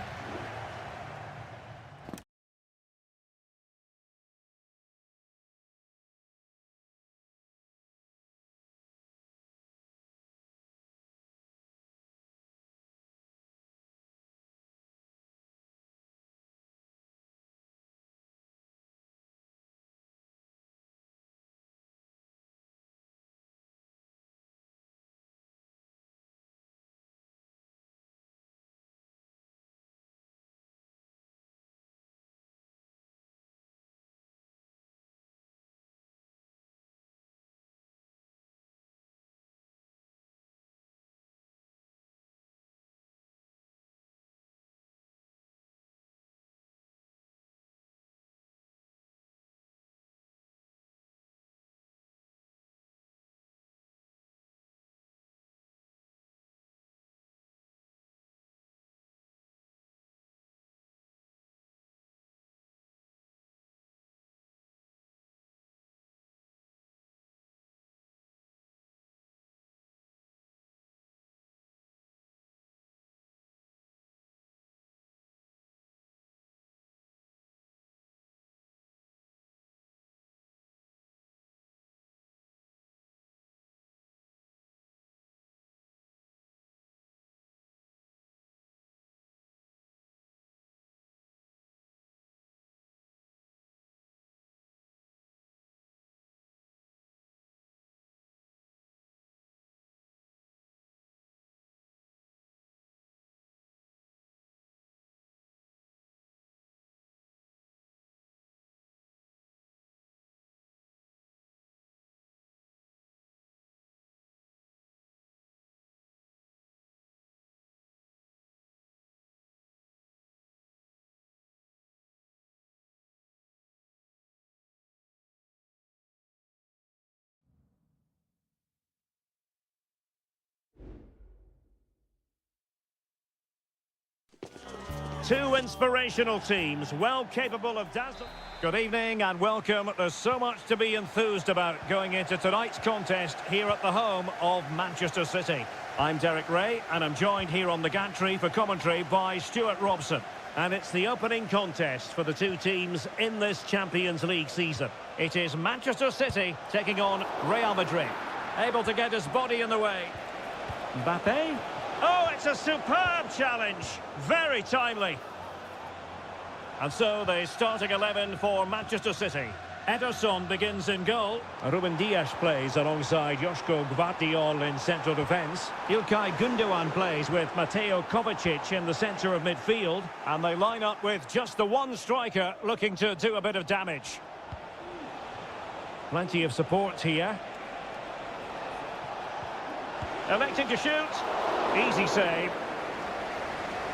Two inspirational teams, well capable of dazzling. Good evening and welcome. There's so much to be enthused about going into tonight's contest here at the home of Manchester City. I'm Derek Ray and I'm joined here on the gantry for commentary by Stuart Robson. And it's the opening contest for the two teams in this Champions League season. It is Manchester City taking on Real Madrid. Able to get his body in the way. Mbappe. Oh, it's a superb challenge. Very timely. And so the starting 11 for Manchester City. Ederson begins in goal. Ruben Dias plays alongside Joško Gvardiol in central defence. Ilkay Gundogan plays with Mateo Kovacic in the centre of midfield. And they line up with just the one striker looking to do a bit of damage. Plenty of support here. Electing to shoot. Easy save.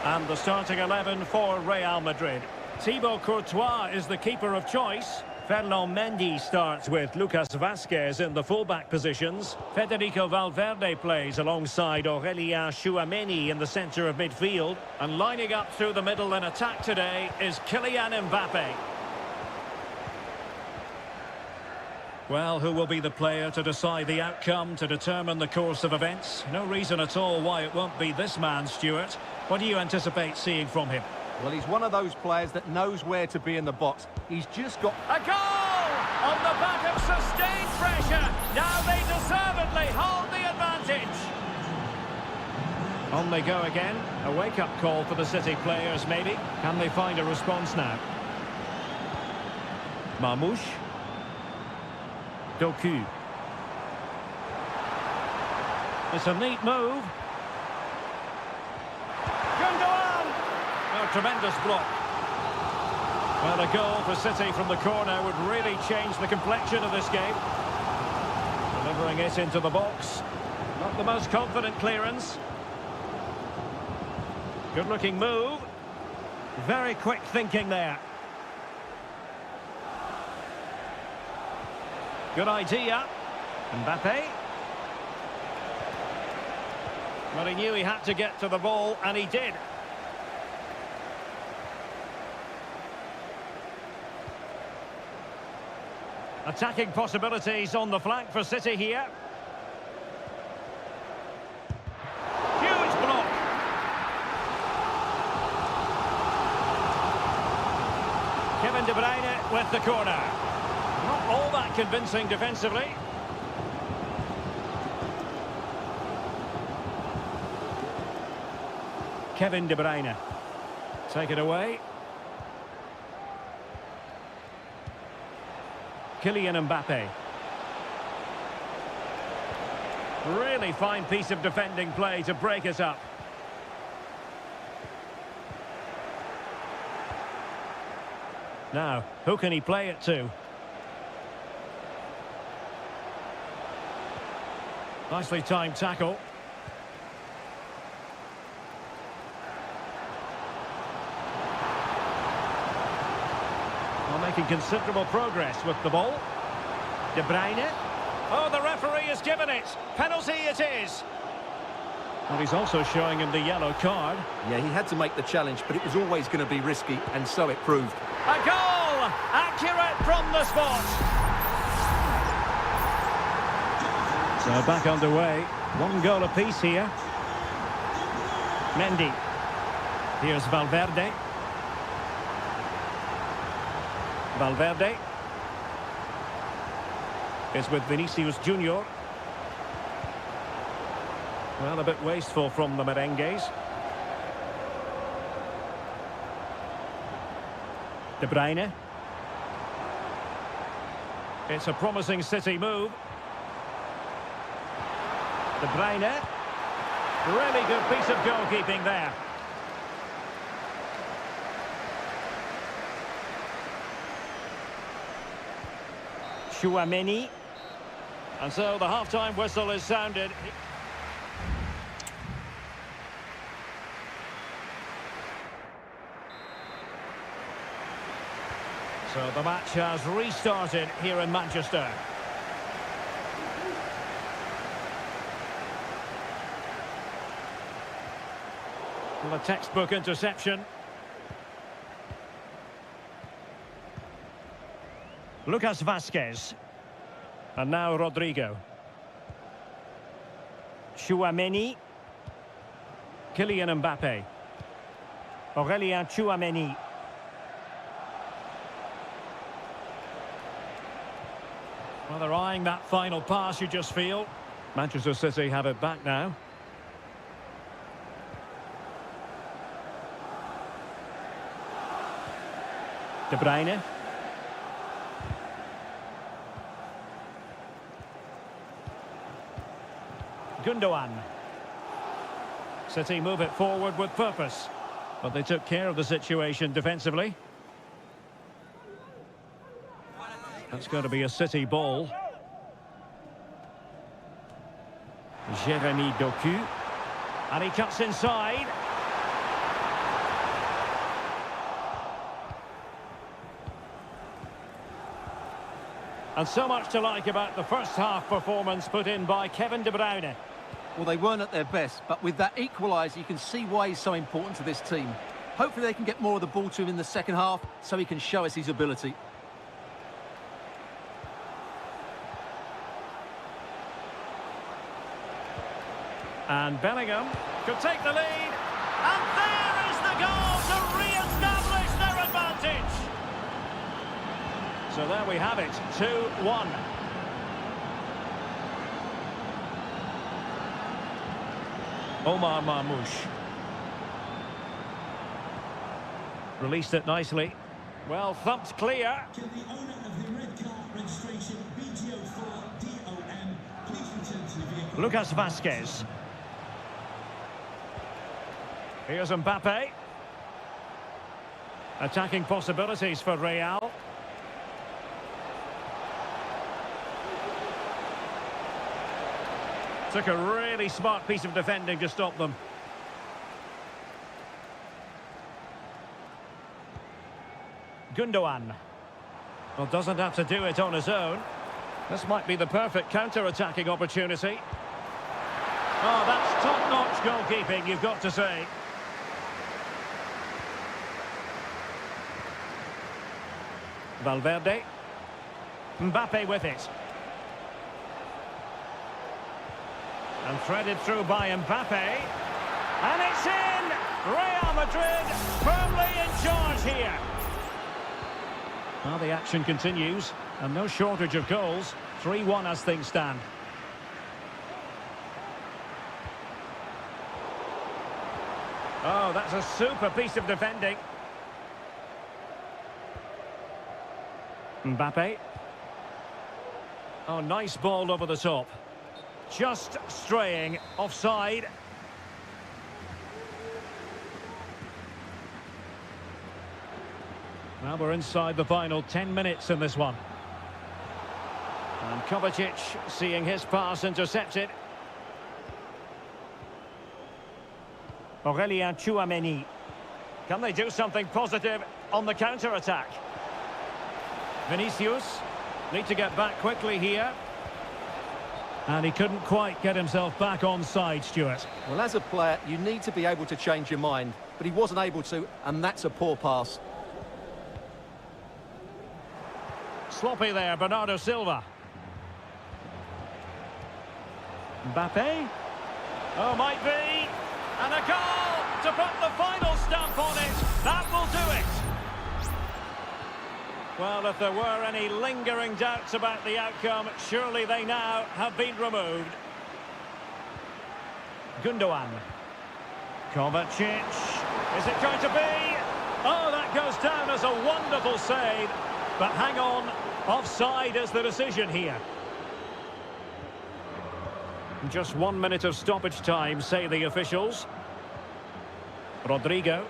And the starting 11 for Real Madrid. Thibaut Courtois is the keeper of choice. Ferland Mendy starts with Lucas Vazquez in the fullback positions. Federico Valverde plays alongside Aurélien Tchouameni in the centre of midfield. And lining up through the middle in attack today is Kylian Mbappe. Well, who will be the player to decide the outcome, to determine the course of events? No reason at all why it won't be this man, Stuart. What do you anticipate seeing from him? Well, he's one of those players that knows where to be in the box. He's just got... A goal! On the back of sustained pressure. Now they deservedly hold the advantage. On they go again. A wake-up call for the City players, maybe. Can they find a response now? Marmoush. Doku. It's a neat move. Gundogan! A tremendous block. Well, a goal for City from the corner would really change the complexion of this game. Delivering it into the box. Not the most confident clearance. Good-looking move. Very quick thinking there. Good idea. Mbappe. Well, he knew he had to get to the ball, and he did. Attacking possibilities on the flank for City here. Huge block. Kevin De Bruyne with the corner. Not all that convincing defensively. Kevin De Bruyne. Take it away. Kylian Mbappe. Really fine piece of defending play to break it up. Now, who can he play it to? Nicely timed tackle. Well, making considerable progress with the ball. De Bruyne. Oh, the referee has given it. Penalty it is. And he's also showing him the yellow card. Yeah, he had to make the challenge, but it was always going to be risky, and so it proved. A goal! Accurate from the spot. So back underway. One goal apiece here. Mendy. Here's Valverde. Valverde. It's with Vinicius Junior. Well, a bit wasteful from the merengues. De Bruyne. It's a promising City move. De Bruyne. Really good piece of goalkeeping there. Tchouameni. And so the half-time whistle is sounded. So the match has restarted here in Manchester. Well, a textbook interception. Lucas Vasquez. And now Rodrigo. Tchouaméni. Kylian Mbappe. Aurélien Tchouaméni. Well, they're eyeing that final pass, you just feel. Manchester City have it back now. De Bruyne. Gundogan. City move it forward with purpose. But they took care of the situation defensively. That's going to be a City ball. Jérémy Doku. And he cuts inside. And so much to like about the first half performance put in by Kevin De Bruyne. Well, they weren't at their best, but with that equaliser, you can see why he's so important to this team. Hopefully they can get more of the ball to him in the second half so he can show us his ability. And Bellingham could take the lead. And there is the goal to re-establish their advantage. So there we have it, 2-1. Omar Marmoush. Released it nicely. Well, thumped clear. Can the owner of the red car registration BGO4DOM please return to the vehicle? Lucas Vasquez. Here's Mbappe. Attacking possibilities for Real. Took a really smart piece of defending to stop them. Gundogan. Well, doesn't have to do it on his own. This might be the perfect counter-attacking opportunity. Oh, that's top-notch goalkeeping, you've got to say. Valverde. Mbappe with it. And threaded through by Mbappe. And it's in! Real Madrid firmly in charge here. Well, the action continues, and no shortage of goals. 3-1 as things stand. Oh, that's a super piece of defending. Mbappe. Oh, nice ball over the top. Just straying offside. Well, we're inside the final 10 minutes in this one. And Kovacic seeing his pass intercepted. Aurélien Tchouaméni. Can they do something positive on the counter-attack? Vinicius. Need to get back quickly here. And he couldn't quite get himself back on side, Stuart. Well, as a player, you need to be able to change your mind, but he wasn't able to, and that's a poor pass. Sloppy there, Bernardo Silva. Mbappe. Oh, might be. And a goal to put the final stamp on it. That will do it. Well, if there were any lingering doubts about the outcome, surely they now have been removed. Gundogan. Kovacic. Is it going to be? Oh, that goes down as a wonderful save. But hang on, offside is the decision here. Just 1 minute of stoppage time, say the officials. Rodrigo.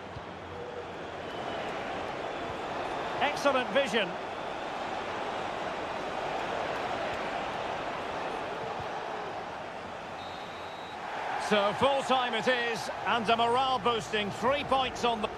Excellent vision. So full time it is, and a morale boosting 3 points on the...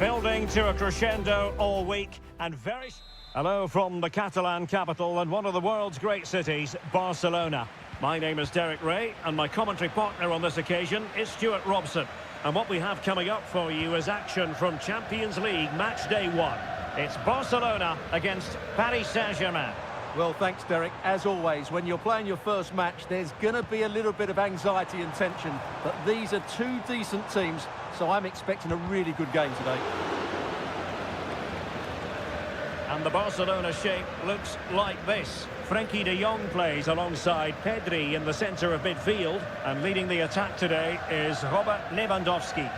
Building to a crescendo all week and very... Hello from the Catalan capital and one of the world's great cities, Barcelona. My name is Derek Ray and my commentary partner on this occasion is Stuart Robson. And what we have coming up for you is action from Champions League match day 1. It's Barcelona against Paris Saint-Germain. Well, thanks, Derek. As always, when you're playing your first match, there's going to be a little bit of anxiety and tension. But these are two decent teams, so I'm expecting a really good game today. And the Barcelona shape looks like this. Frenkie de Jong plays alongside Pedri in the centre of midfield. And leading the attack today is Robert Lewandowski.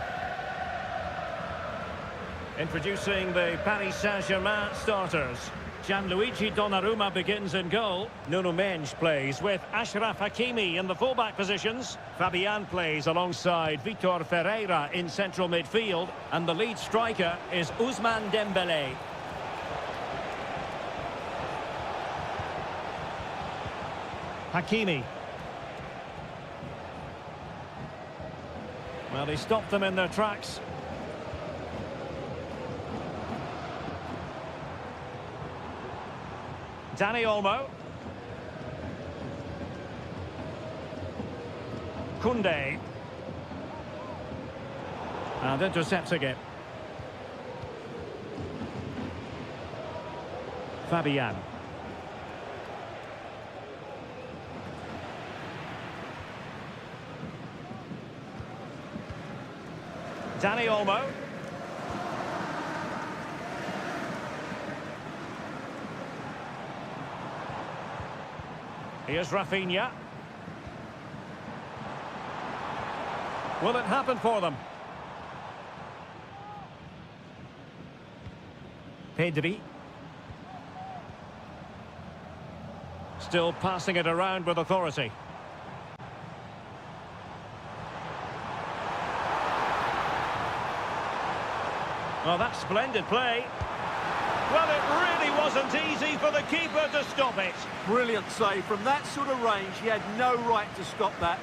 Introducing the Paris Saint-Germain starters. Gianluigi Donnarumma begins in goal. Nuno Mendes plays with Achraf Hakimi in the fullback positions. Fabian plays alongside Vitor Ferreira in central midfield. And the lead striker is Ousmane Dembélé. Hakimi. Well, he stopped them in their tracks. Dani Olmo. Koundé. And intercepting it. Fabian. Dani Olmo. Here's Rafinha. Will it happen for them? Pedri. Still passing it around with authority. Well, that's splendid play. Well, it really wasn't easy for the keeper to stop it. Brilliant save. From that sort of range, he had no right to stop that.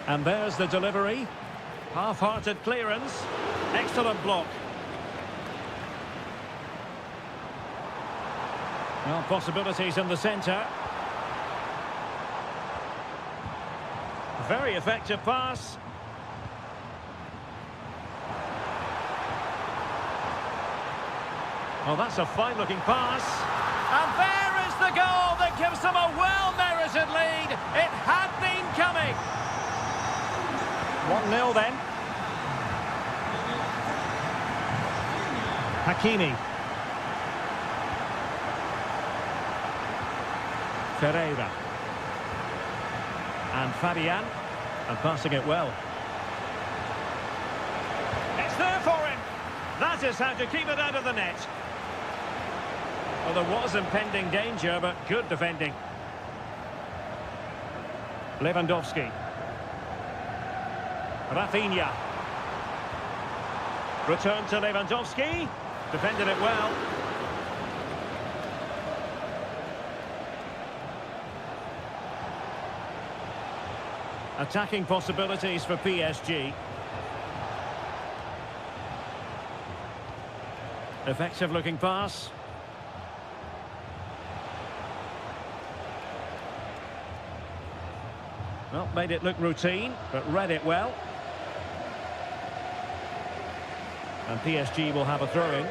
And there's the delivery. Half-hearted clearance. Excellent block. Well, possibilities in the centre. Very effective pass. Well, that's a fine-looking pass. And there is the goal that gives them a well-merited lead. It had been coming. 1-0 then. Hakimi. Ferreira. And Fabian. And passing it well. It's there for him. That is how to keep it out of the net. Well, there was impending danger, but good defending. Lewandowski. Rafinha. Return to Lewandowski. Defended it well. Attacking possibilities for PSG. Effective looking pass. Well, made it look routine, but read it well. And PSG will have a throw-in.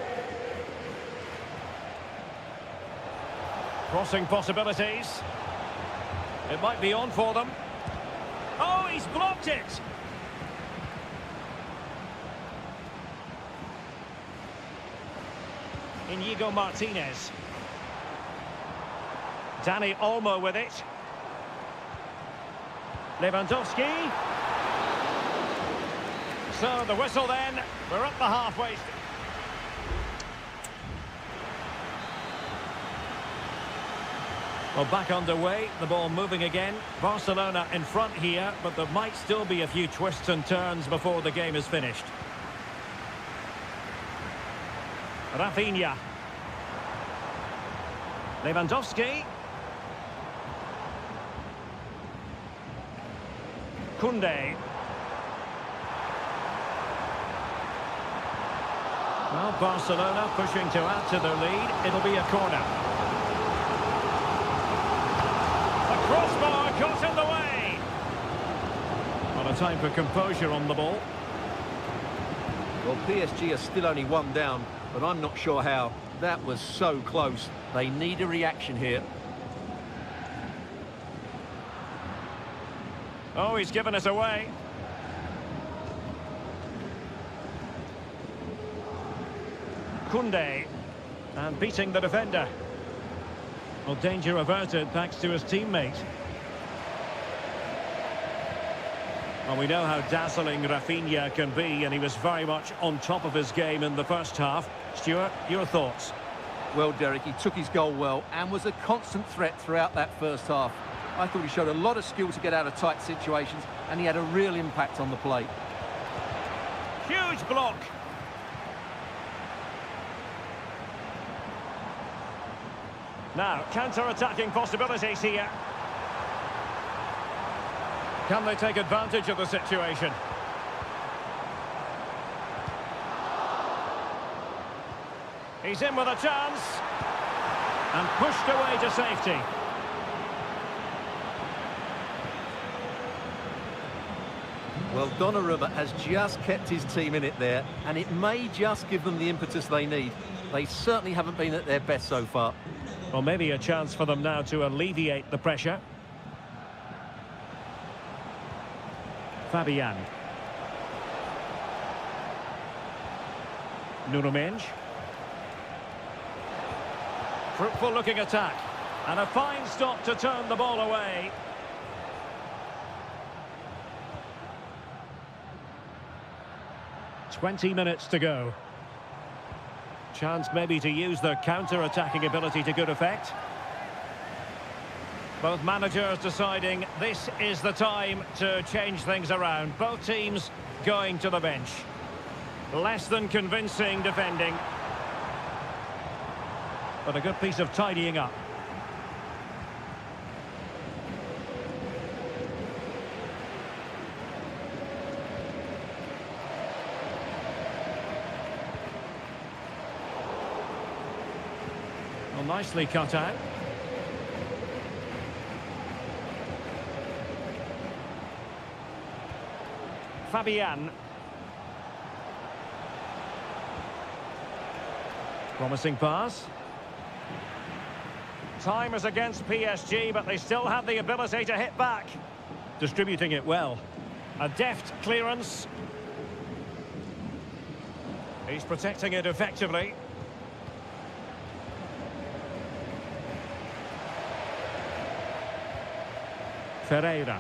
Crossing possibilities. It might be on for them. Oh, he's blocked it! Inigo Martinez. Dani Olmo with it. Lewandowski. So the whistle then. We're up the halfway. Well, back underway. The ball moving again. Barcelona in front here, but there might still be a few twists and turns before the game is finished. Rafinha. Lewandowski. Koundé. Well, Barcelona pushing to add to their lead. It'll be a corner. The crossbar got in the way. Well, a time for composure on the ball. Well, PSG are still only one down, but I'm not sure how. That was so close. They need a reaction here. Oh, he's given us away. Koundé, and beating the defender. Well, danger averted thanks to his teammate. Well, we know how dazzling Rafinha can be, and he was very much on top of his game in the first half. Stuart, your thoughts? Well, Derek, he took his goal well and was a constant threat throughout that first half. I thought he showed a lot of skill to get out of tight situations, and he had a real impact on the play. Huge block. Now, counter-attacking possibilities here. Can they take advantage of the situation? He's in with a chance. And pushed away to safety. Well, Donnarumma has just kept his team in it there, and it may just give them the impetus they need. They certainly haven't been at their best so far. Well, maybe a chance for them now to alleviate the pressure. Fabian. Nuno Mendes. Fruitful looking attack. And a fine stop to turn the ball away. "20 minutes to go. Chance maybe to use their counter-attacking ability to good effect. Both managers deciding this is the time to change things around. Both teams going to the bench. Less than convincing defending. But a good piece of tidying up. Well, nicely cut out. Fabian. Promising pass. Time is against PSG, but they still have the ability to hit back. Distributing it well. A deft clearance. He's protecting it effectively. Ferreira.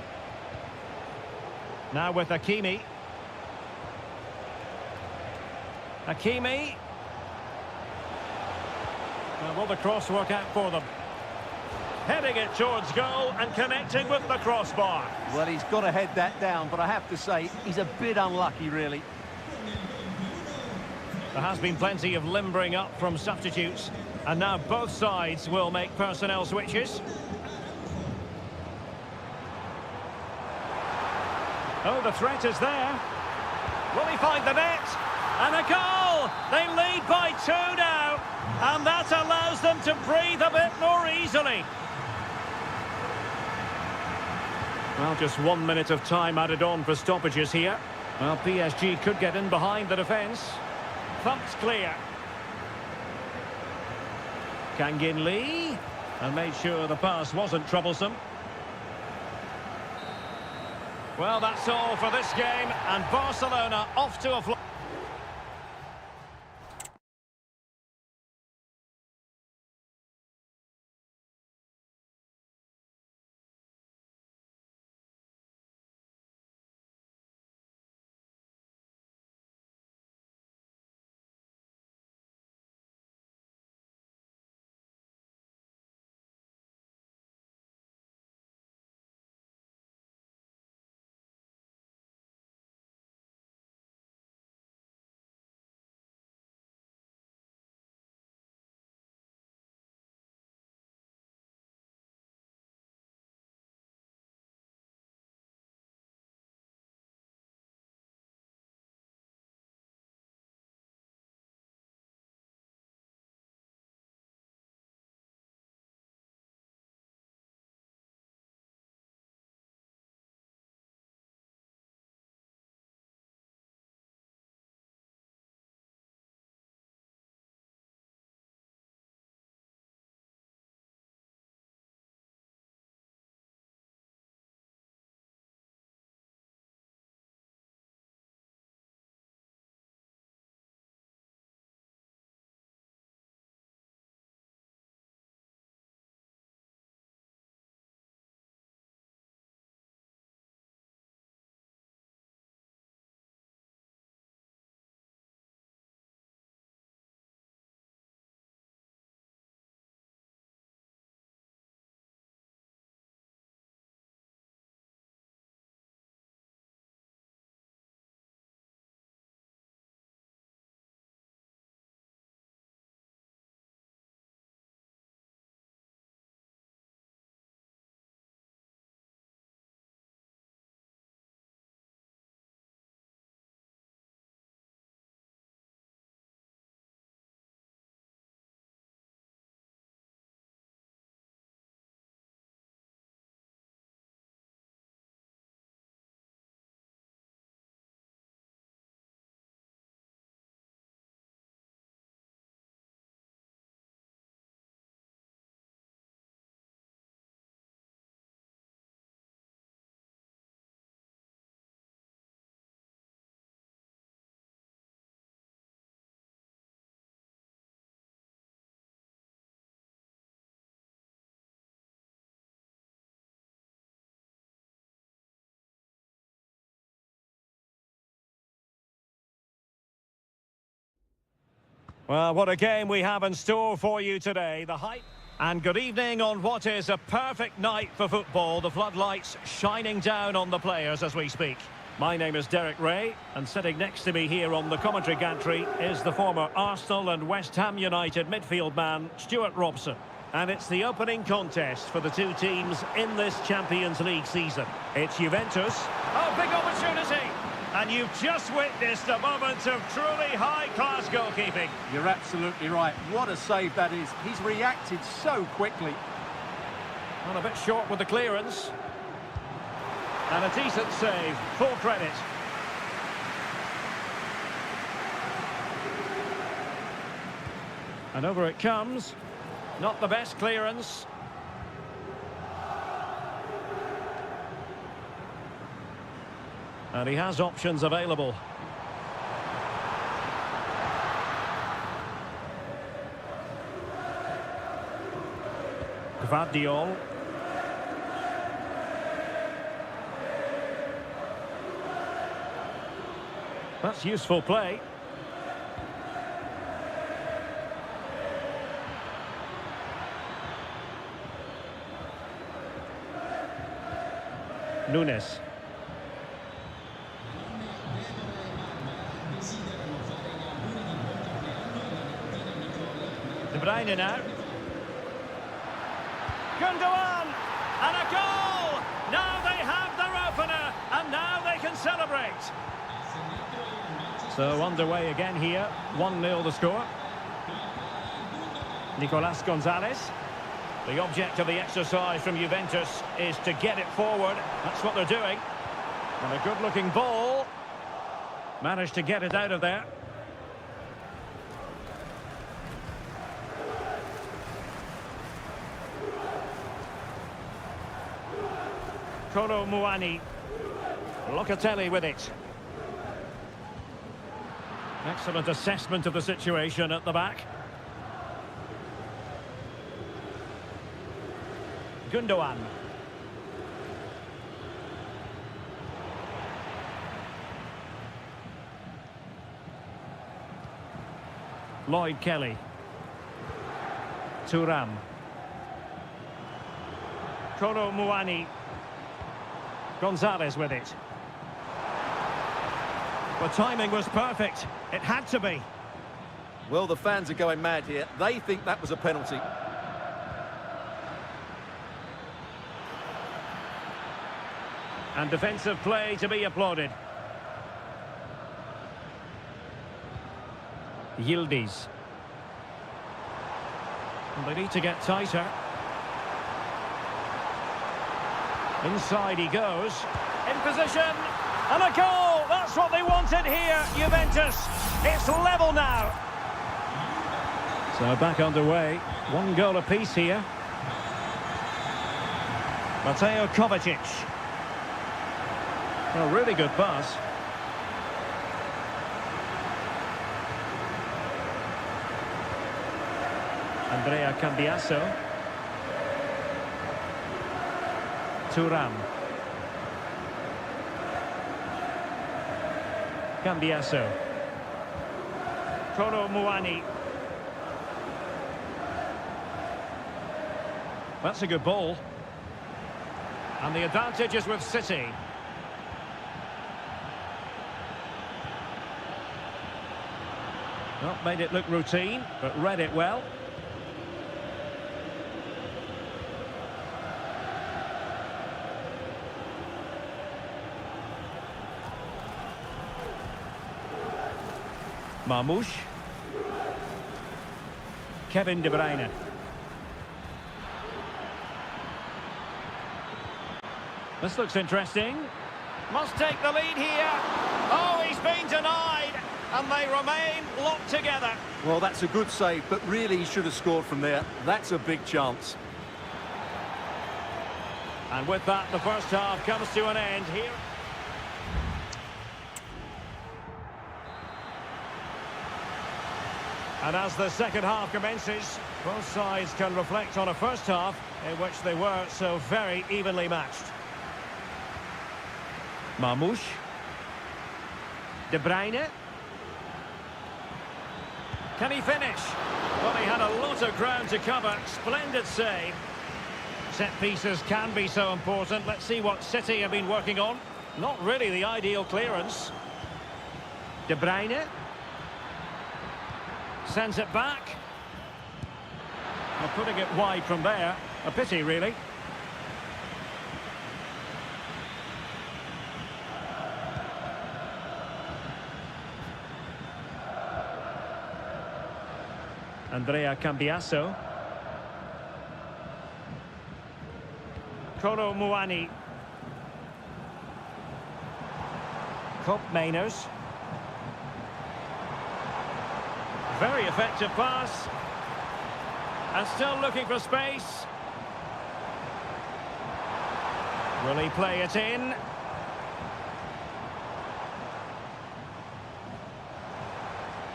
Now with Hakimi. Hakimi. Well, will the cross work out for them? Heading it towards goal and connecting with the crossbar. Well, he's got to head that down, but I have to say, he's a bit unlucky, really. There has been plenty of limbering up from substitutes, and now both sides will make personnel switches. Oh, the threat is there. Will he find the net? And a goal! They lead by 2 now, and that allows them to breathe a bit more easily. Well, just 1 minute of time added on for stoppages here. Well, PSG could get in behind the defence. Thumped clear. Kangin Lee, and made sure the pass wasn't troublesome. Well, that's all for this game, and Barcelona off to a fly. Well, what a game we have in store for you today. The hype. And good evening on what is a perfect night for football. The floodlights shining down on the players as we speak. My name is Derek Ray, and sitting next to me here on the commentary gantry is the former Arsenal and West Ham United midfield man, Stuart Robson. And it's the opening contest for the two teams in this Champions League season. It's Juventus. Oh, big opportunity! And you've just witnessed a moment of truly high-class goalkeeping. You're absolutely right. What a save that is. He's reacted so quickly. And a bit short with the clearance. And a decent save. Full credit. And over it comes. Not the best clearance. And he has options available. Gvardiol. That's useful play. Nunes. De Bruyne now. Gundogan! And a goal! Now they have their opener, and now they can celebrate. So underway again here. 1-0 the score. Nicolas Gonzalez. The object of the exercise from Juventus is to get it forward. That's what they're doing. And a good-looking ball. Managed to get it out of there. Kolo Muani. Locatelli with it. Excellent assessment of the situation at the back. Gundogan. Lloyd Kelly. Thuram. Kolo Muani. Gonzalez with it. The timing was perfect. It had to be. Well, the fans are going mad here. They think that was a penalty. And defensive play to be applauded. Yildiz. And they need to get tighter. Inside he goes. In position. And a goal! That's what they wanted here, Juventus. It's level now. So back underway. 1 goal apiece here. Mateo Kovacic. A really good pass. Andrea Cambiaso. Thuram. Cambiaso. Kolo Muani. That's a good ball. And the advantage is with City. Well, made it look routine, but read it well. Marmoush. Kevin De Bruyne. This looks interesting. Must take the lead here. Oh, he's been denied. And they remain locked together. Well, that's a good save, but really he should have scored from there. That's a big chance. And with that, the first half comes to an end here. And as the second half commences, both sides can reflect on a first half in which they were so very evenly matched. Marmoush. De Bruyne. Can he finish? Well, he had a lot of ground to cover. Splendid save. Set pieces can be so important. Let's see what City have been working on. Not really the ideal clearance. De Bruyne. Sends it back. Well, putting it wide from there. A pity, really. Andrea Cambiasso. Kolo Muani. Kopp Mainers. Very effective pass. And still looking for space. Will he play it in?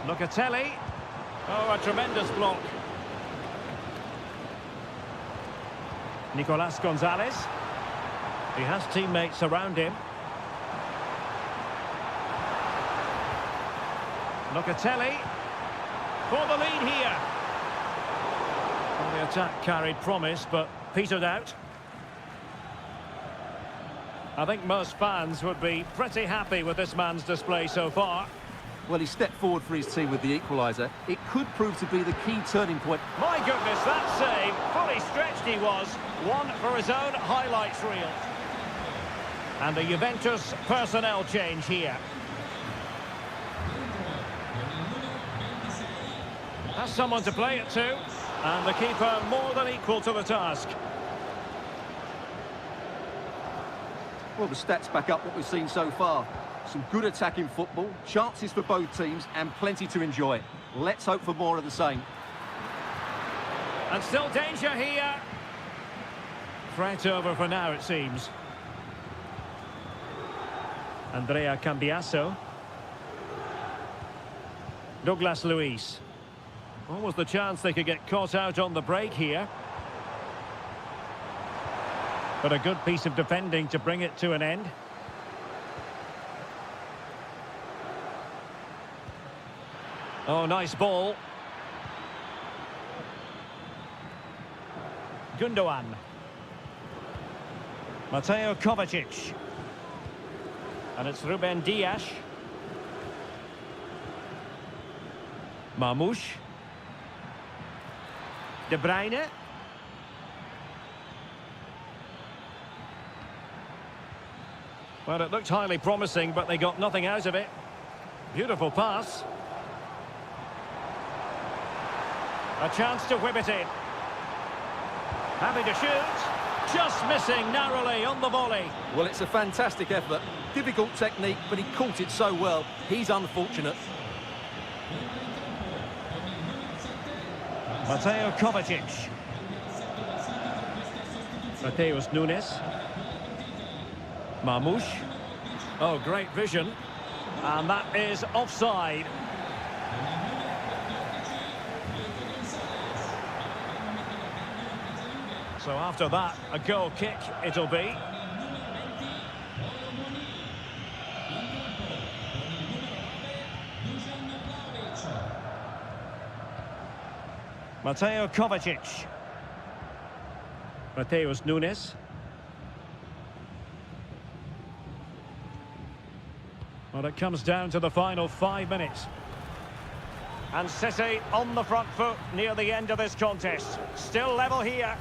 Locatelli. Oh, a tremendous block. Nicolas Gonzalez. He has teammates around him. Locatelli. For the lead here. Well, the attack carried promise, but petered out. I think most fans would be pretty happy with this man's display so far. Well, he stepped forward for his team with the equaliser. It could prove to be the key turning point. My goodness, that save. Fully stretched he was. One for his own highlights reel. And the Juventus personnel change here. Has someone to play it to. And the keeper more than equal to the task. Well, the stats back up what we've seen so far. Some good attacking football, chances for both teams, and plenty to enjoy. Let's hope for more of the same. And still danger here. Threat over for now, it seems. Andrea Cambiasso. Douglas Luiz. What was the chance they could get caught out on the break here? But a good piece of defending to bring it to an end. Oh, nice ball. Gundogan. Mateo Kovacic. And it's Ruben Dias. Marmoush. De Bruyne. Well, it looked highly promising, but they got nothing out of it. Beautiful pass. A chance to whip it in. Happy to shoot. Just missing narrowly on the volley. Well, it's a fantastic effort. Difficult technique, but he caught it so well. He's unfortunate. Mateo Kovacic. Mateus Nunes. Marmoush. Oh, great vision. And that is offside. So after that, a goal kick it'll be. Mateo Kovacic. Mateus Nunes. Well, it comes down to the final 5 minutes. And City on the front foot near the end of this contest. Still level here.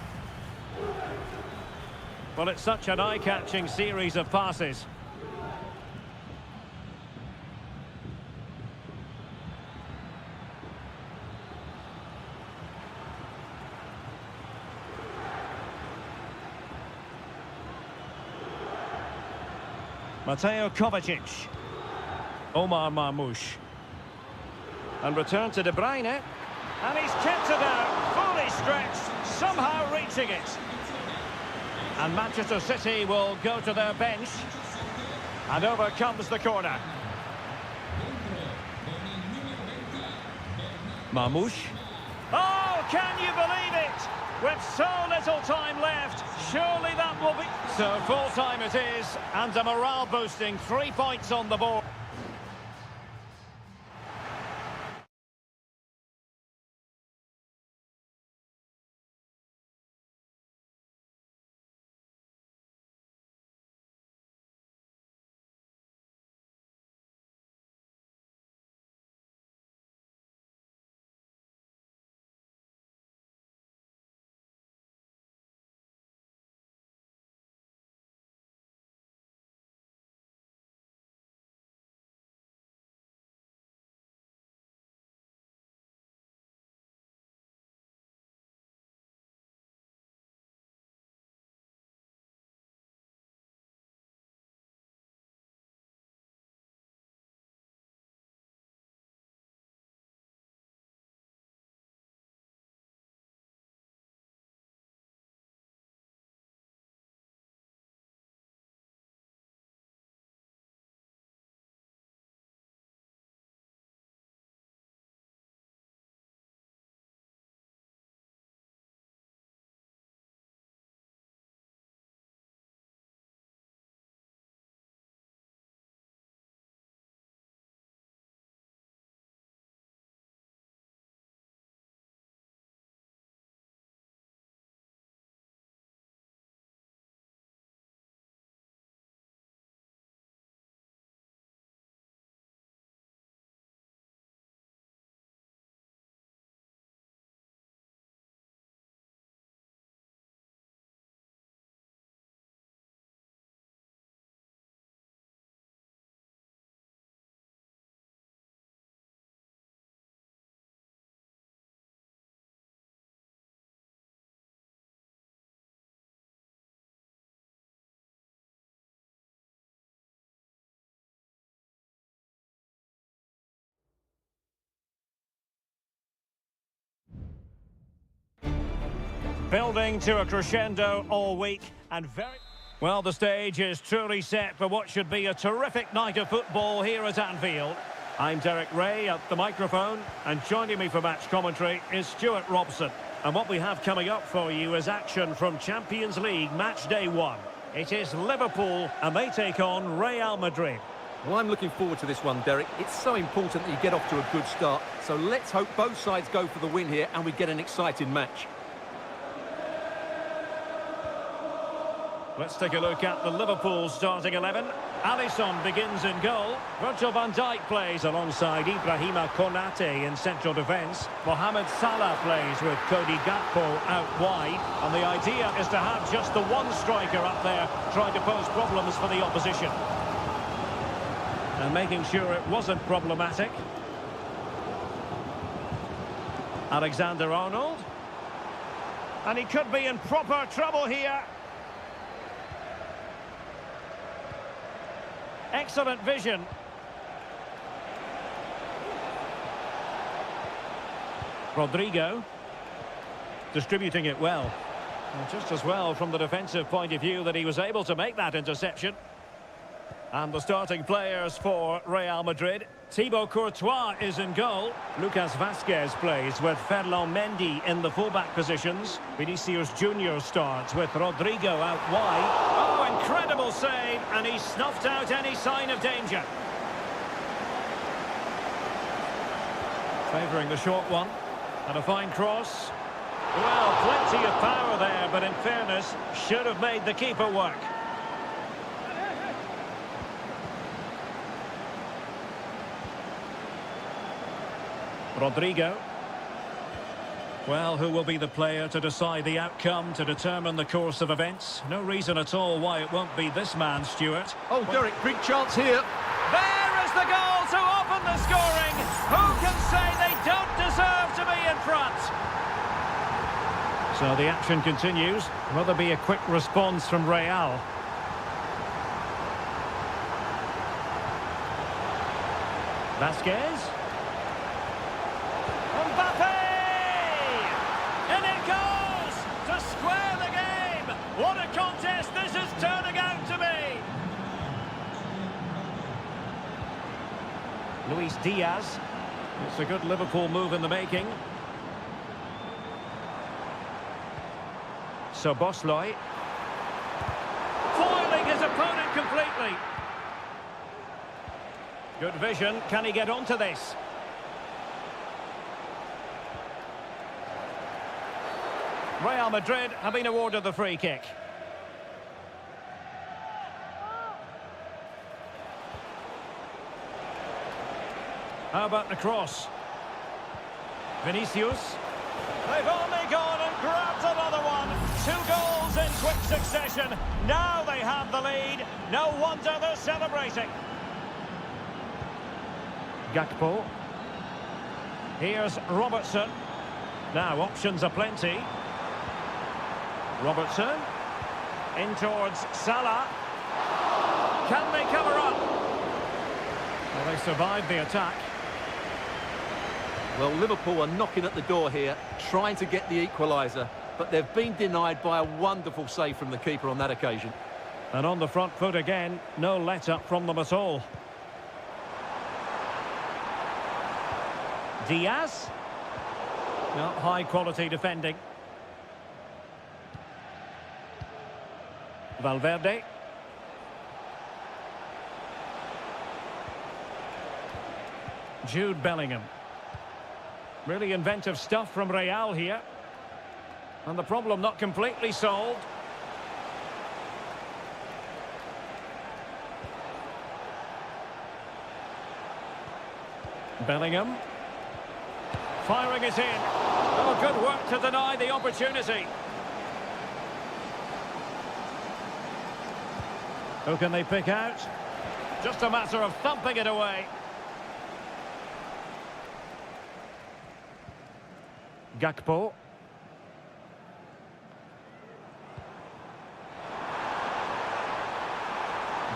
Well, it's such an eye-catching series of passes. Mateo Kovacic. Omar Marmoush. And return to De Bruyne. And he's kept it out, fully stretched, somehow reaching it. And Manchester City will go to their bench. And over comes the corner. Marmoush. Oh, can you believe it? With so little time left, surely that will be... So full-time it is, and a morale-boosting 3 points on the board. Building to a crescendo all week and very... Well, the stage is truly set for what should be a terrific night of football here at Anfield. I'm Derek Ray at the microphone, and joining me for match commentary is Stuart Robson. And what we have coming up for you is action from Champions League match day 1. It is Liverpool, and they take on Real Madrid. Well, I'm looking forward to this one, Derek. It's so important that you get off to a good start. So let's hope both sides go for the win here and we get an exciting match. Let's take a look at the Liverpool starting 11. Alisson begins in goal. Virgil van Dijk plays alongside Ibrahima Konate in central defence. Mohamed Salah plays with Cody Gakpo out wide. And the idea is to have just the one striker up there trying to pose problems for the opposition. And making sure it wasn't problematic. Alexander-Arnold. And he could be in proper trouble here. Excellent vision. Rodrigo. Distributing it well. And just as well from the defensive point of view that he was able to make that interception. And the starting players for Real Madrid. Thibaut Courtois is in goal. Lucas Vazquez plays with Ferland Mendy in the fullback positions. Vinicius Junior starts with Rodrigo out wide. Oh, incredible save, and he snuffed out any sign of danger. Favouring the short one. And a fine cross. Well, plenty of power there, but in fairness, should have made the keeper work. Rodrigo. Well, who will be the player to decide the outcome, to determine the course of events? No reason at all why it won't be this man, Stuart. Oh, Derek, big chance here. There is the goal to open the scoring. Who can say they don't deserve to be in front? So the action continues. Will there be a quick response from Real? Vazquez. And it goes to square the game. What a contest this is turning out to be. Luis Diaz. It's a good Liverpool move in the making. Szoboszlai. Foiling his opponent completely. Good vision. Can he get onto this? Real Madrid have been awarded the free kick. How about the cross? Vinicius. They've only gone and grabbed another one. 2 goals in quick succession. Now they have the lead. No wonder they're celebrating. Gakpo. Here's Robertson. Now options are plenty. Robertson, in towards Salah. Can they cover up? Well, they survived the attack. Well, Liverpool are knocking at the door here, trying to get the equaliser, but they've been denied by a wonderful save from the keeper on that occasion. And on the front foot again, no let-up from them at all. Diaz. Well, high-quality defending. Valverde. Jude Bellingham. Really inventive stuff from Real here. And the problem not completely solved. Bellingham. Firing it in. Oh, good work to deny the opportunity. Who can they pick out? Just a matter of thumping it away. Gakpo.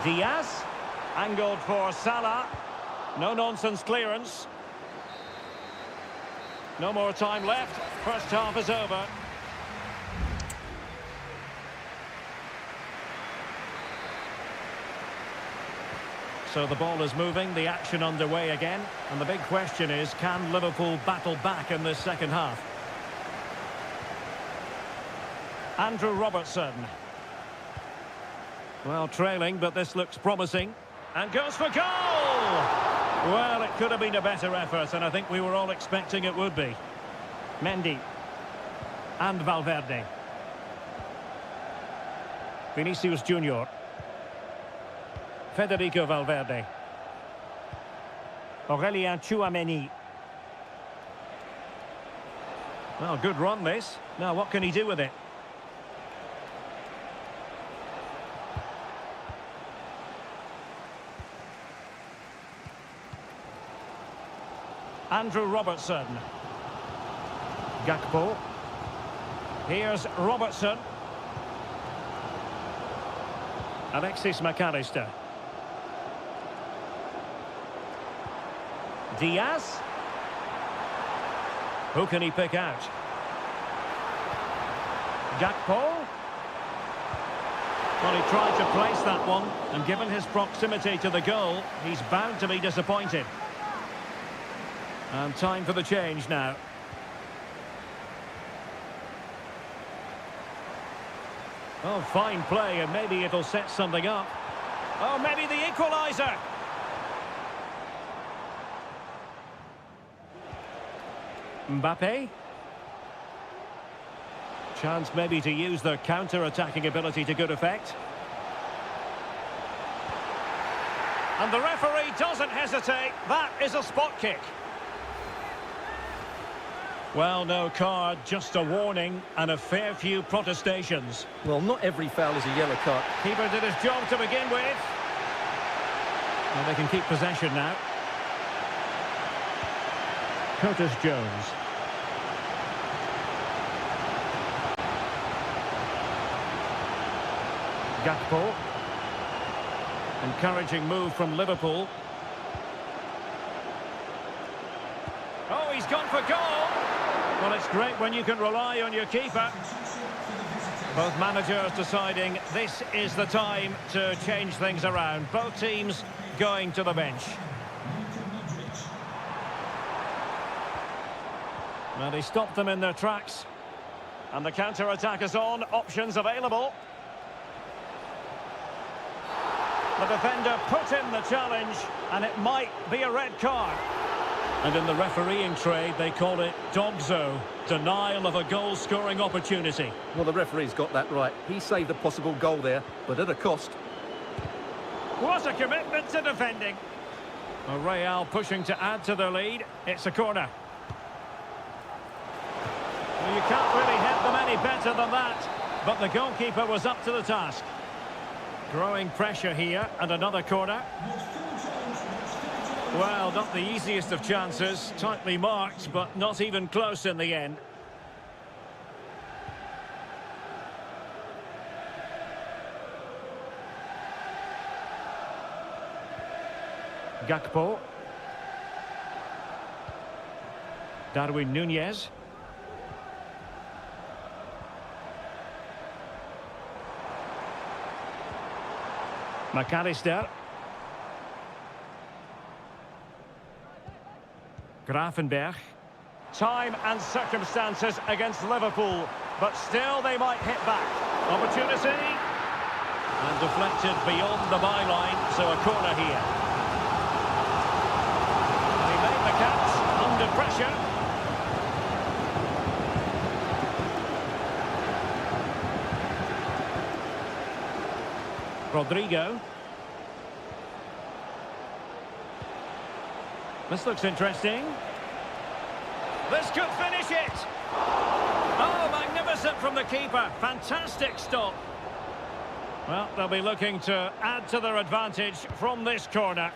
Diaz. Angled for Salah. No-nonsense clearance. No more time left. First half is over. So the ball is moving, the action underway again. And the big question is, can Liverpool battle back in this second half? Andrew Robertson. Well, trailing, but this looks promising. And goes for goal! Well, it could have been a better effort, and I think we were all expecting it would be. Mendy. And Valverde. Vinicius Junior. Federico Valverde. Aurelien Tchouameni. Well, good run this. Now, what can he do with it? Andrew Robertson. Gakpo. Here's Robertson. Alexis McAllister. Diaz. Who can he pick out? Gakpo. Well, he tried to place that one, and given his proximity to the goal, he's bound to be disappointed. And time for the change now. Oh, fine play, and maybe it'll set something up. Oh, maybe the equaliser. Mbappe. Chance maybe to use their counter-attacking ability to good effect. And the referee doesn't hesitate. That is a spot kick. Well, no card, just a warning and a fair few protestations. Well, not every foul is a yellow card. Keeper did his job to begin with. Well, they can keep possession now. Curtis Jones. Gakpo. Encouraging move from Liverpool. Oh, he's gone for goal. Well, it's great when you can rely on your keeper. Both managers deciding this is the time to change things around. Both teams going to the bench. Well, he stopped them in their tracks. And the counter-attack is on. Options available. The defender put in the challenge, and it might be a red card. And in the refereeing trade, they call it dogzo, denial of a goal-scoring opportunity. Well, the referee's got that right. He saved a possible goal there, but at a cost. What a commitment to defending. Well, Real pushing to add to their lead. It's a corner. Well, you can't really hit them any better than that, but the goalkeeper was up to the task. Growing pressure here, and another corner. Well, not the easiest of chances, tightly marked, but not even close in the end. Gakpo. Darwin Núñez. McAllister. Gravenberch. Time and circumstances against Liverpool, but still they might hit back. Opportunity. And deflected beyond the byline, so a corner here. He made the catch under pressure. Rodrigo. This looks interesting. This could finish it. Oh, magnificent from the keeper. Fantastic stop. Well, they'll be looking to add to their advantage from this corner.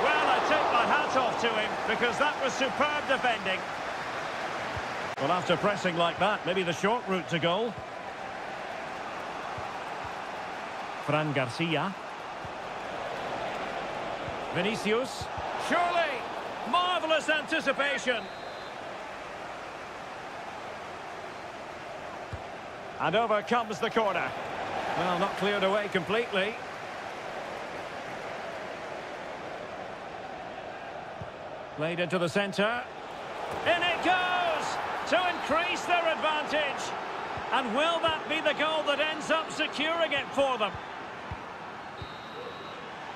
Well, I take my hat off to him because that was superb defending. Well, after pressing like that, maybe the short route to goal. Fran Garcia. Vinicius. Surely. Marvellous anticipation. And over comes the corner. Well, not cleared away completely. Played into the centre. In it goes! To increase their advantage. And will that be the goal that ends up securing it for them?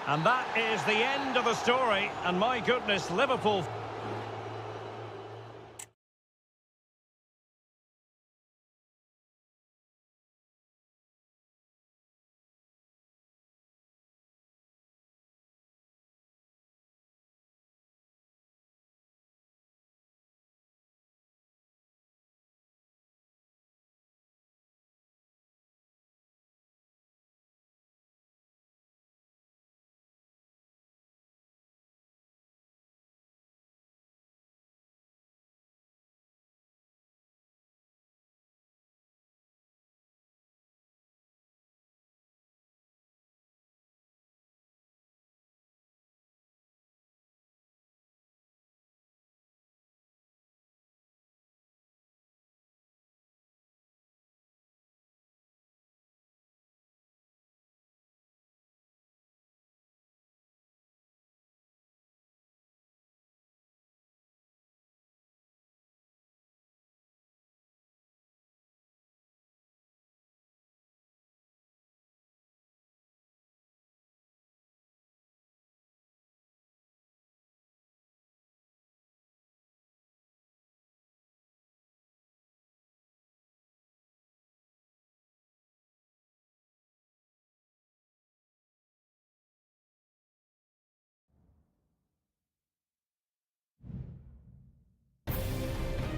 And that is the end of the story. And my goodness, Liverpool...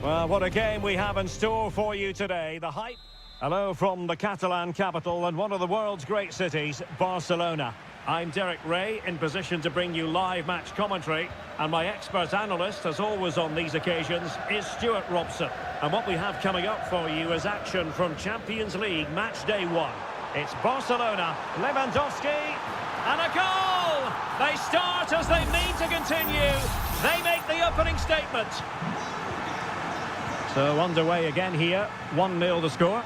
Well, what a game we have in store for you today. The hype. Hello from the Catalan capital and one of the world's great cities, Barcelona. I'm Derek Ray, in position to bring you live match commentary. And my expert analyst, as always on these occasions, is Stuart Robson. And what we have coming up for you is action from Champions League match day 1. It's Barcelona, Lewandowski, and a goal! They start as they mean to continue. They make the opening statement. So underway again here, 1-0 the score.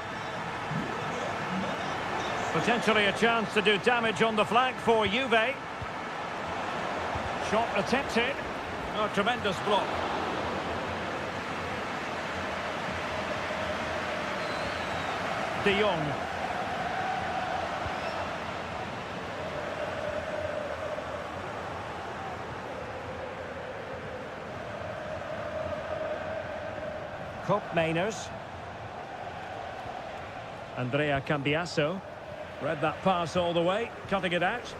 Potentially a chance to do damage on the flank for Juve. Shot attempted. Oh, tremendous block. De Jong. Mainers. Andrea Cambiasso read that pass all the way, cutting it out.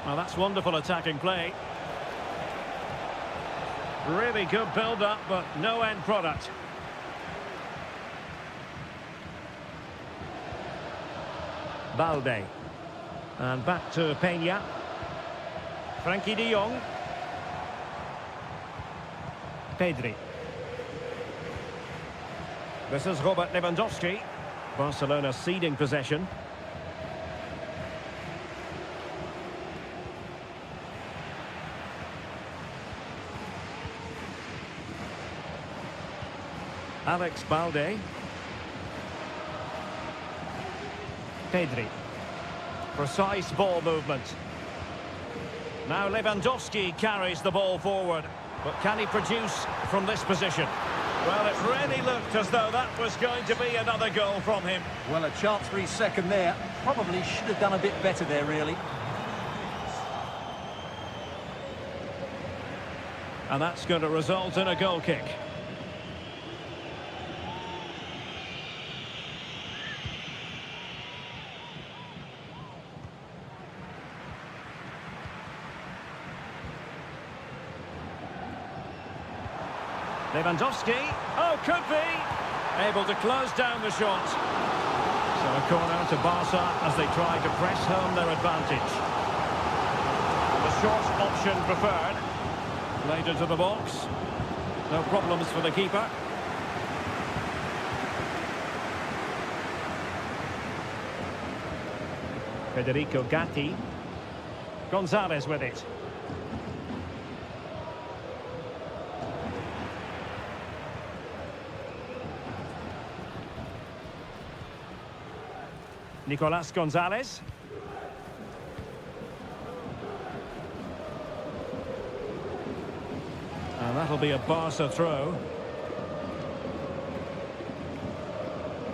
Well, that's wonderful attacking play. Really good build-up, but no end product. Balde. And back to Peña. Frankie de Jong. Pedri. This is Robert Lewandowski. Barcelona ceding possession. Alex Balde. Pedri. Precise ball movement. Now Lewandowski carries the ball forward. But can he produce from this position? Well, it really looked as though that was going to be another goal from him. Well, a chance for his second there. Probably should have done a bit better there, really. And that's going to result in a goal kick. Lewandowski, oh, could be, able to close down the shot. So a corner to Barca as they try to press home their advantage. The short option preferred. Played into the box. No problems for the keeper. Federico Gatti. Gonzalez with it. Nicolas Gonzalez. And that'll be a Barca throw.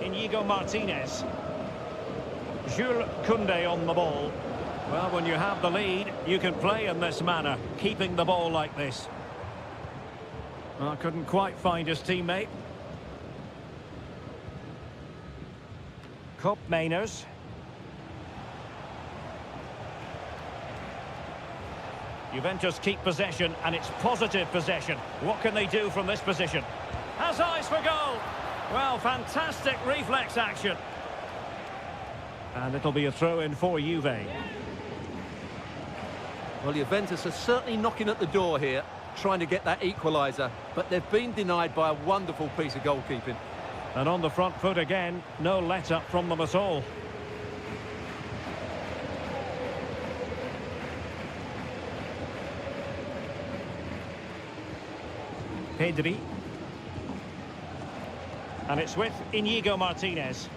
Inigo Martinez. Jules Koundé on the ball. Well, when you have the lead, you can play in this manner, keeping the ball like this. Well, couldn't quite find his teammate. Cup Mainers. Juventus keep possession, and it's positive possession. What can they do from this position? Has eyes for goal. Well, fantastic reflex action. And it'll be a throw-in for Juve. Well, Juventus are certainly knocking at the door here, trying to get that equaliser, but they've been denied by a wonderful piece of goalkeeping. And on the front foot again, no let-up from them at all. Pedri. And it's with Inigo Martinez.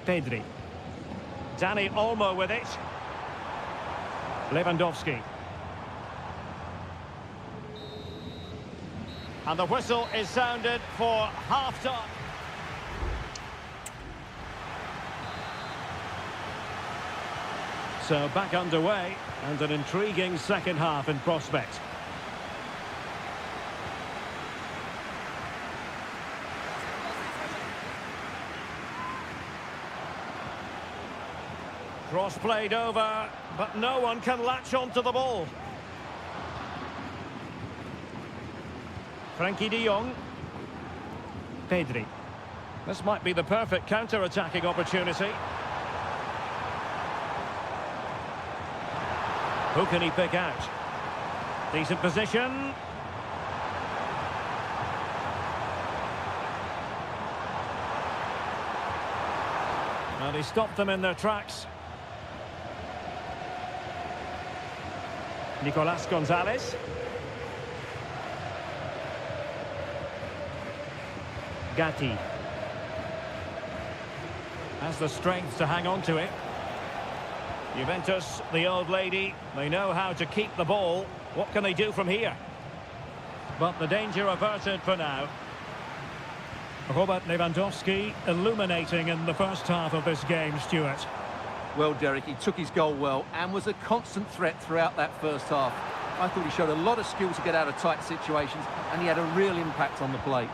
Pedri. Dani Olmo with it. Lewandowski. And the whistle is sounded for half-time. So back underway, and an intriguing second half in prospect. Cross played over, but no one can latch onto the ball. Frankie de Jong. Pedri. This might be the perfect counter-attacking opportunity. Who can he pick out? Decent position. And he stopped them in their tracks. Nicolas Gonzalez. Gatti. Has the strength to hang on to it. Juventus, the old lady, they know how to keep the ball. What can they do from here? But the danger averted for now. Robert Lewandowski illuminating in the first half of this game, Stuart. Well, Derek, he took his goal well and was a constant threat throughout that first half. I thought he showed a lot of skill to get out of tight situations, and he had a real impact on the play.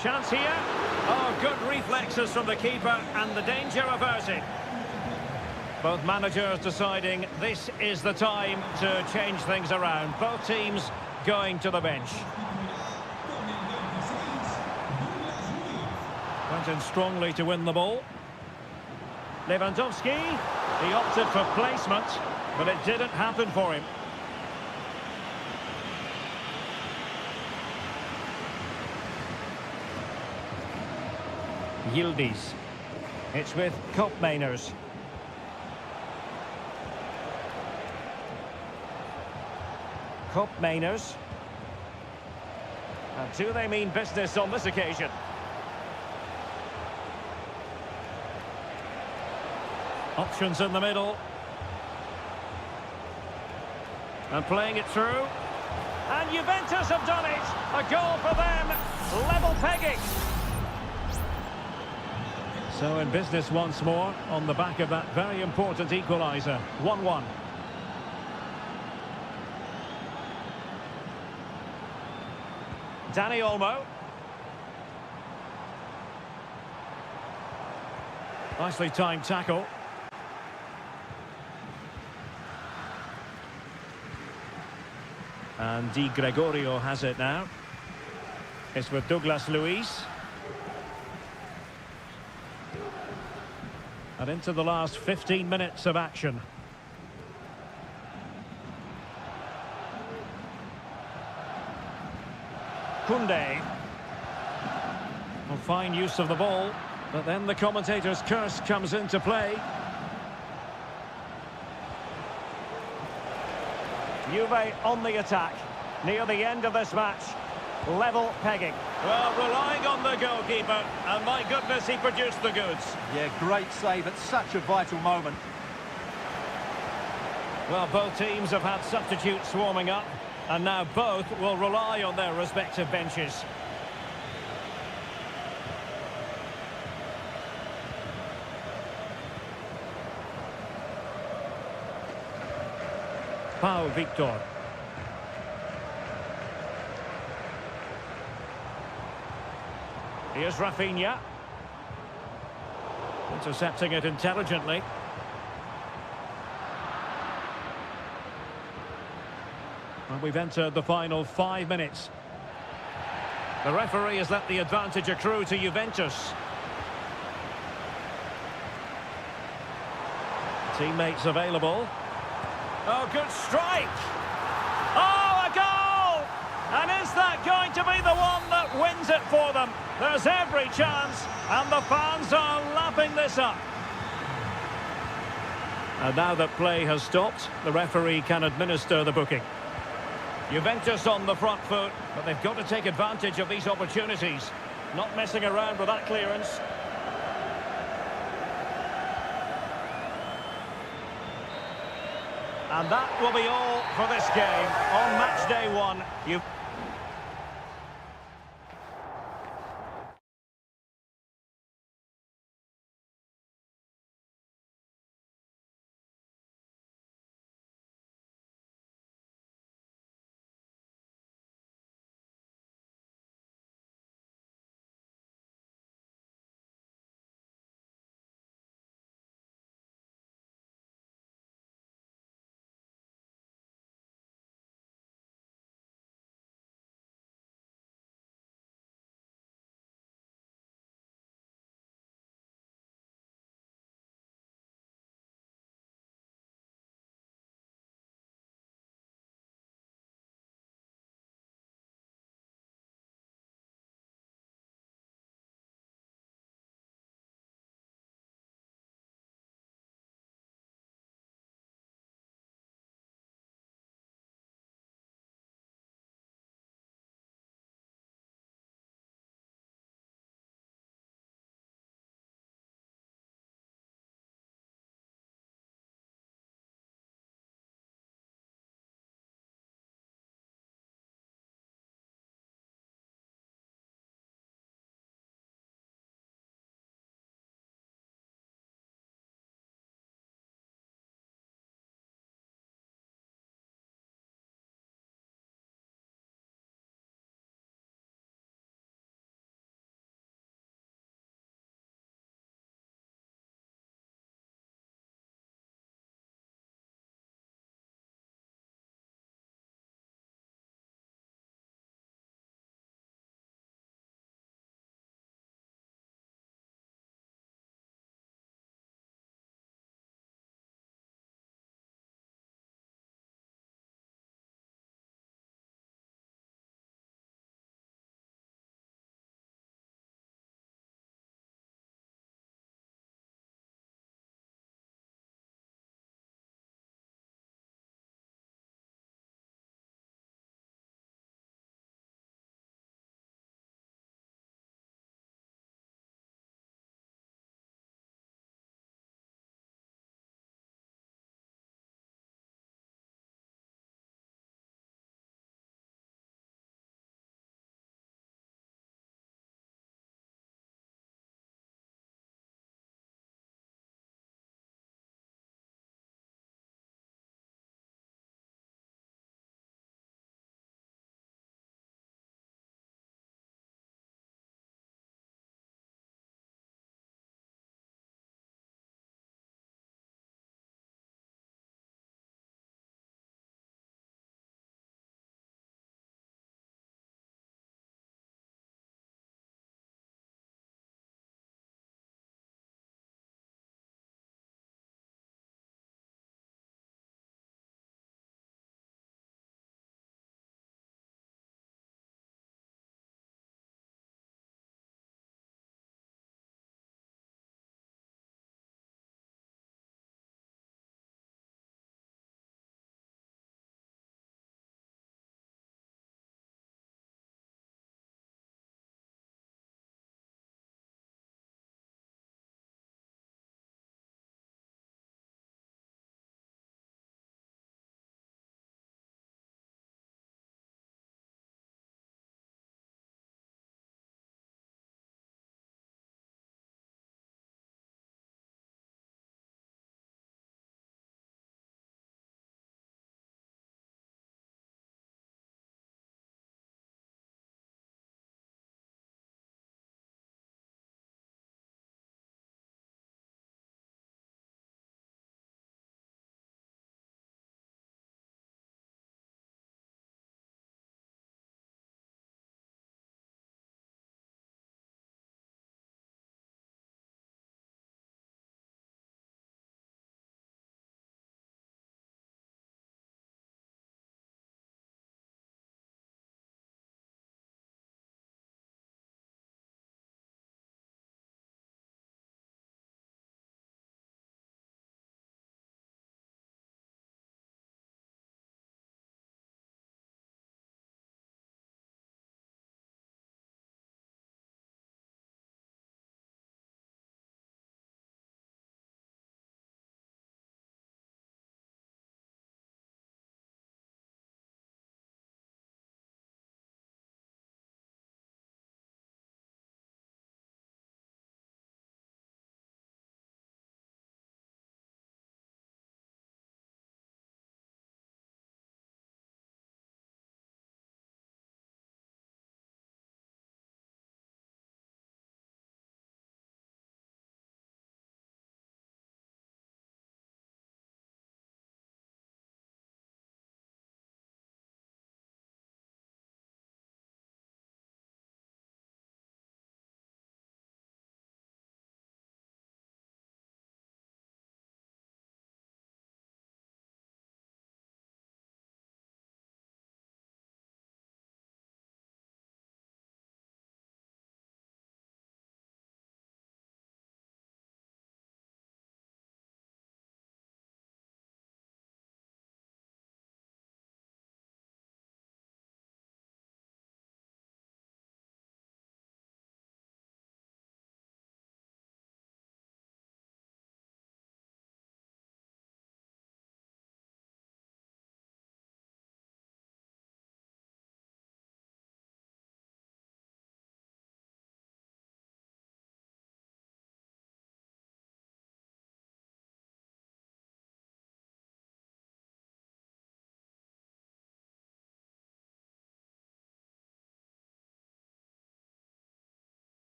Chance here. Oh, good reflexes from the keeper, and the danger averted. Both managers deciding this is the time to change things around. Both teams going to the bench. Went in strongly to win the ball. Lewandowski, he opted for placement, but it didn't happen for him. Yildiz. It's with Cup Mainers. Cup Mainers. And do they mean business on this occasion? Options in the middle. And playing it through. And Juventus have done it. A goal for them. Level pegging. So in business once more on the back of that very important equaliser. 1-1. Dani Olmo. Nicely timed tackle. And Di Gregorio has it now. It's with Douglas Luiz. And into the last 15 minutes of action. Koundé. Well, fine use of the ball, but then the commentator's curse comes into play. Juve on the attack, near the end of this match. Level pegging. Well, relying on the goalkeeper, and my goodness, he produced the goods. Yeah, great save at such a vital moment. Well, both teams have had substitutes warming up, and now both will rely on their respective benches. Pau Victor. Here's Rafinha. Intercepting it intelligently. And we've entered the final 5 minutes. The referee has let the advantage accrue to Juventus. Teammates available. Oh, good strike! Oh, a goal! And is that going to be the one that wins it for them? There's every chance, and the fans are lapping this up. And now that play has stopped, the referee can administer the booking. Juventus on the front foot, but they've got to take advantage of these opportunities. Not messing around with that clearance. And that will be all for this game. On match day 1,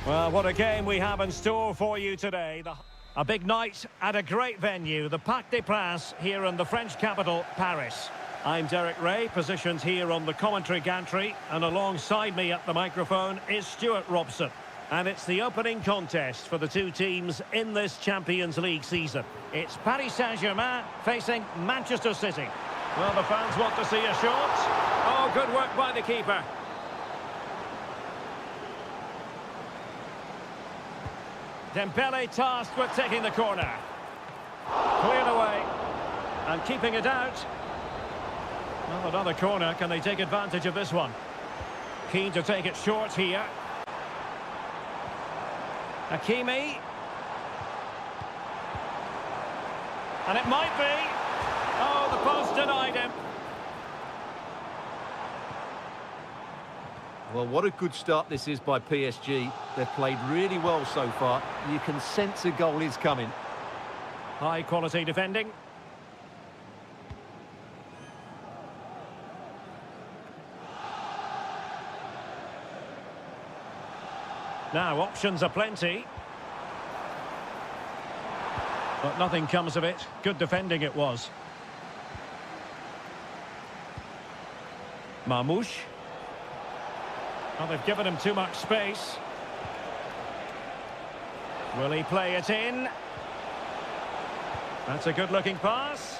Well, what a game we have in store for you today. A big night at a great venue, the Parc des Princes here in the French capital, Paris. I'm Derek Ray, positioned here on the commentary gantry, and alongside me at the microphone is Stuart Robson. And it's the opening contest for the two teams in this Champions League season. It's Paris Saint-Germain facing Manchester City. Well, the fans want to see a shot. Oh, good work by the keeper. Dembele tasked with taking the corner. Cleared away. And keeping it out. Well, another corner. Can they take advantage of this one? Keen to take it short here. Hakimi. And it might be. Oh, the post denied him. Well, what a good start this is by PSG. They've played really well so far. You can sense a goal is coming. High quality defending. Now, options are plenty. But nothing comes of it. Good defending it was. Marmoush. Well, they've given him too much space. Will he play it in? That's a good-looking pass.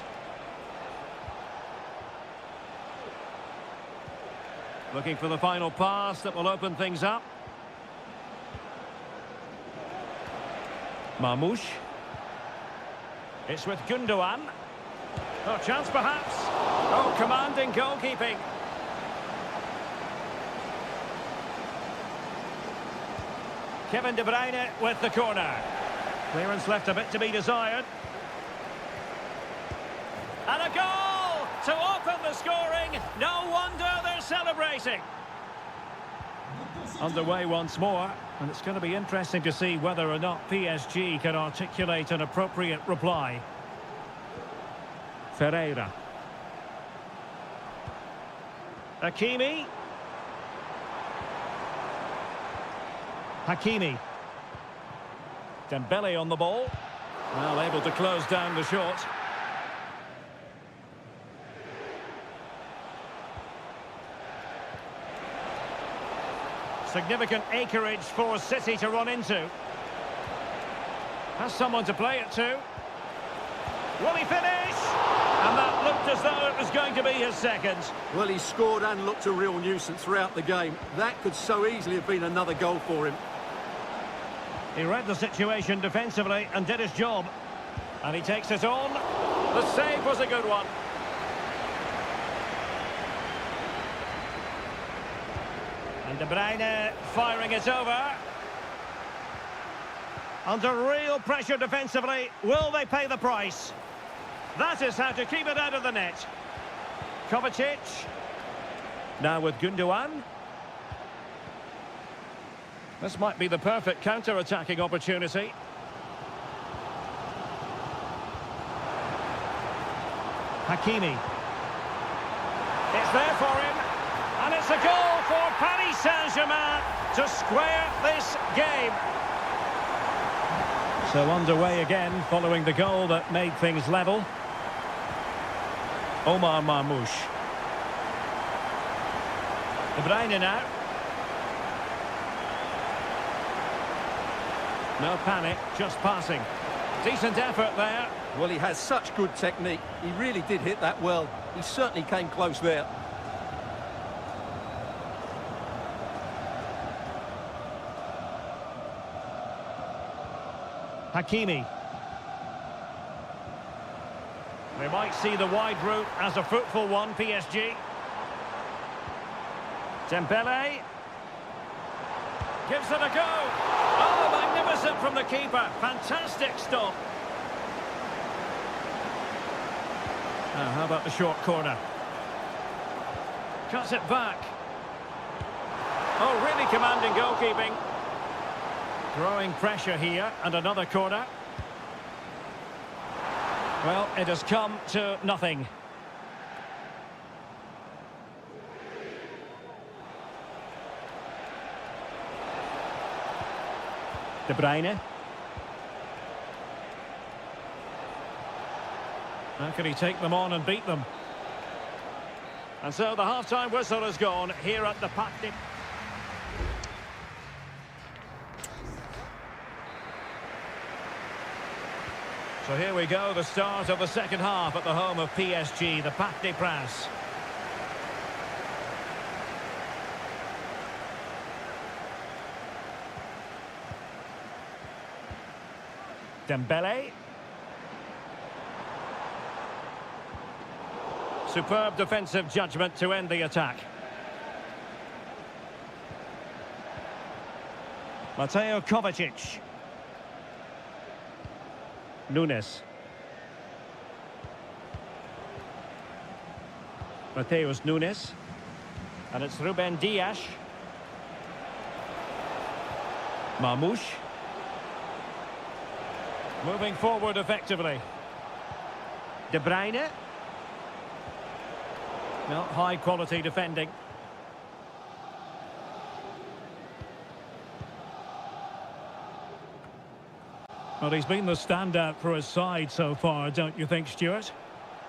Looking for the final pass that will open things up. Marmoush. It's with Gundogan. Oh, chance perhaps. Oh, commanding goalkeeping. Kevin De Bruyne with the corner. Clearance left a bit to be desired. And a goal to open the scoring. No wonder they're celebrating. Underway once more, and it's going to be interesting to see whether or not PSG can articulate an appropriate reply. Ferreira. Hakimi. Hakimi. Dembele on the ball. Well, able to close down the shot. Significant acreage for City to run into. Has someone to play it to. Will he finish? And that looked as though it was going to be his second. Well, he scored and looked a real nuisance throughout the game. That could so easily have been another goal for him. He read the situation defensively and did his job. And he takes it on. The save was a good one. And De Bruyne firing it over. Under real pressure defensively. Will they pay the price? That is how to keep it out of the net. Kovacic. Now with Gundogan. This might be the perfect counter-attacking opportunity. Hakimi. It's there for him. And it's a goal for Paris Saint-Germain to square this game. So underway again following the goal that made things level. Omar Marmoush. De Bruyne now. No panic, just passing. Decent effort there. Well, he has such good technique. He really did hit that well. He certainly came close there. Hakimi. They might see the wide route as a fruitful one, PSG. Dembele. Gives it a go. Oh, magnificent from the keeper. Fantastic stop. Now, how about the short corner? Cuts it back. Oh, really commanding goalkeeping. Growing pressure here, and another corner. Well, it has come to nothing. De Bruyne. How can he take them on and beat them? And so the half-time whistle has gone here at the Parc des... So here we go, the start of the second half at the home of PSG, the Parc des Princes. Dembele. Superb defensive judgment to end the attack. Mateo Kovacic. Nunes. Mateus Nunes. And it's Ruben Dias. Marmoush. Moving forward effectively. De Bruyne. No, high quality defending. Well, he's been the standout for his side so far, don't you think, Stuart?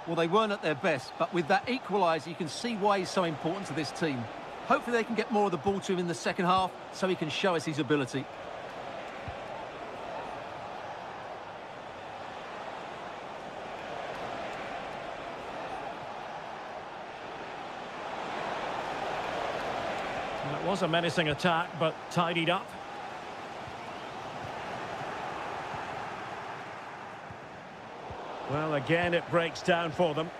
Well, they weren't at their best, but with that equaliser, you can see why he's so important to this team. Hopefully they can get more of the ball to him in the second half so he can show us his ability. Well, it was a menacing attack, but tidied up. Well, again, it breaks down for them.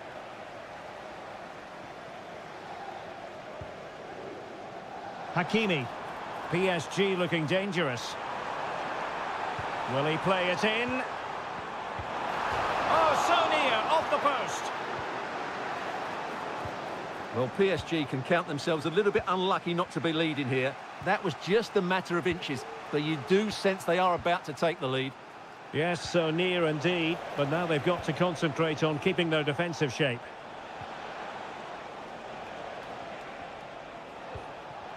Hakimi. PSG looking dangerous. Will he play it in? Oh, so near, off the post. Well, PSG can count themselves a little bit unlucky not to be leading here. That was just a matter of inches, but you do sense they are about to take the lead. Yes, so near indeed, but now they've got to concentrate on keeping their defensive shape.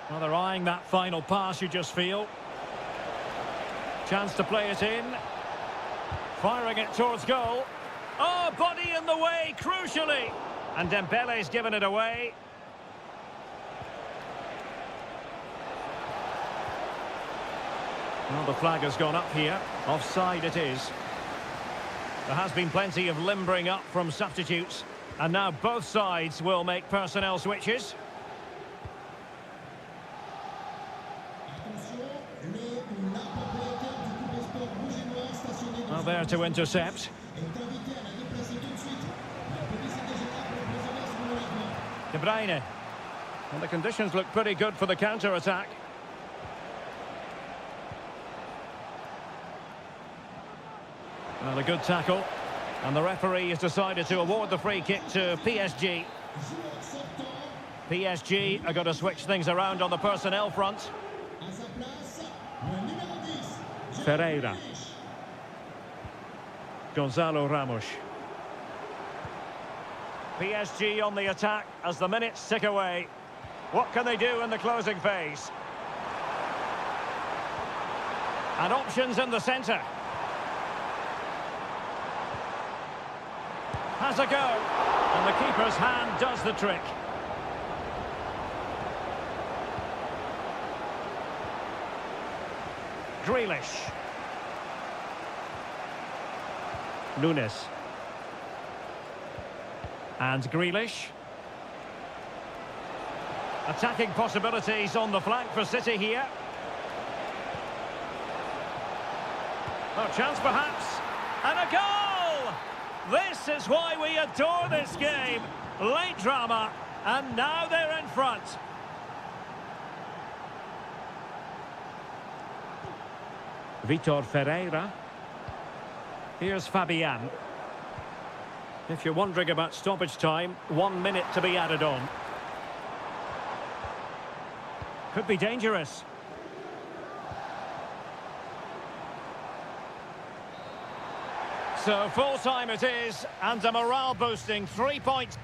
Well, they're eyeing that final pass, you just feel. Chance to play it in. Firing it towards goal. Oh, body in the way, crucially. And Dembele's given it away. Well, the flag has gone up here. Offside it is. There has been plenty of limbering up from substitutes. And now both sides will make personnel switches. Well, there to intercept. De Bruyne. And the conditions look pretty good for the counter-attack. Well, a good tackle. And the referee has decided to award the free kick to PSG. PSG are going to switch things around on the personnel front. Ferreira. Gonzalo Ramos. PSG on the attack as the minutes tick away. What can they do in the closing phase? And options in the centre. Has a go. And the keeper's hand does the trick. Grealish. Nunes. And Grealish. Attacking possibilities on the flank for City here. Oh, chance perhaps. And a goal! This is why we adore this game. Late drama, and now they're in front. Vitor Ferreira. Here's Fabian. If you're wondering about stoppage time, 1 minute to be added on. Could be dangerous. So full time it is, and a morale-boosting 3 points.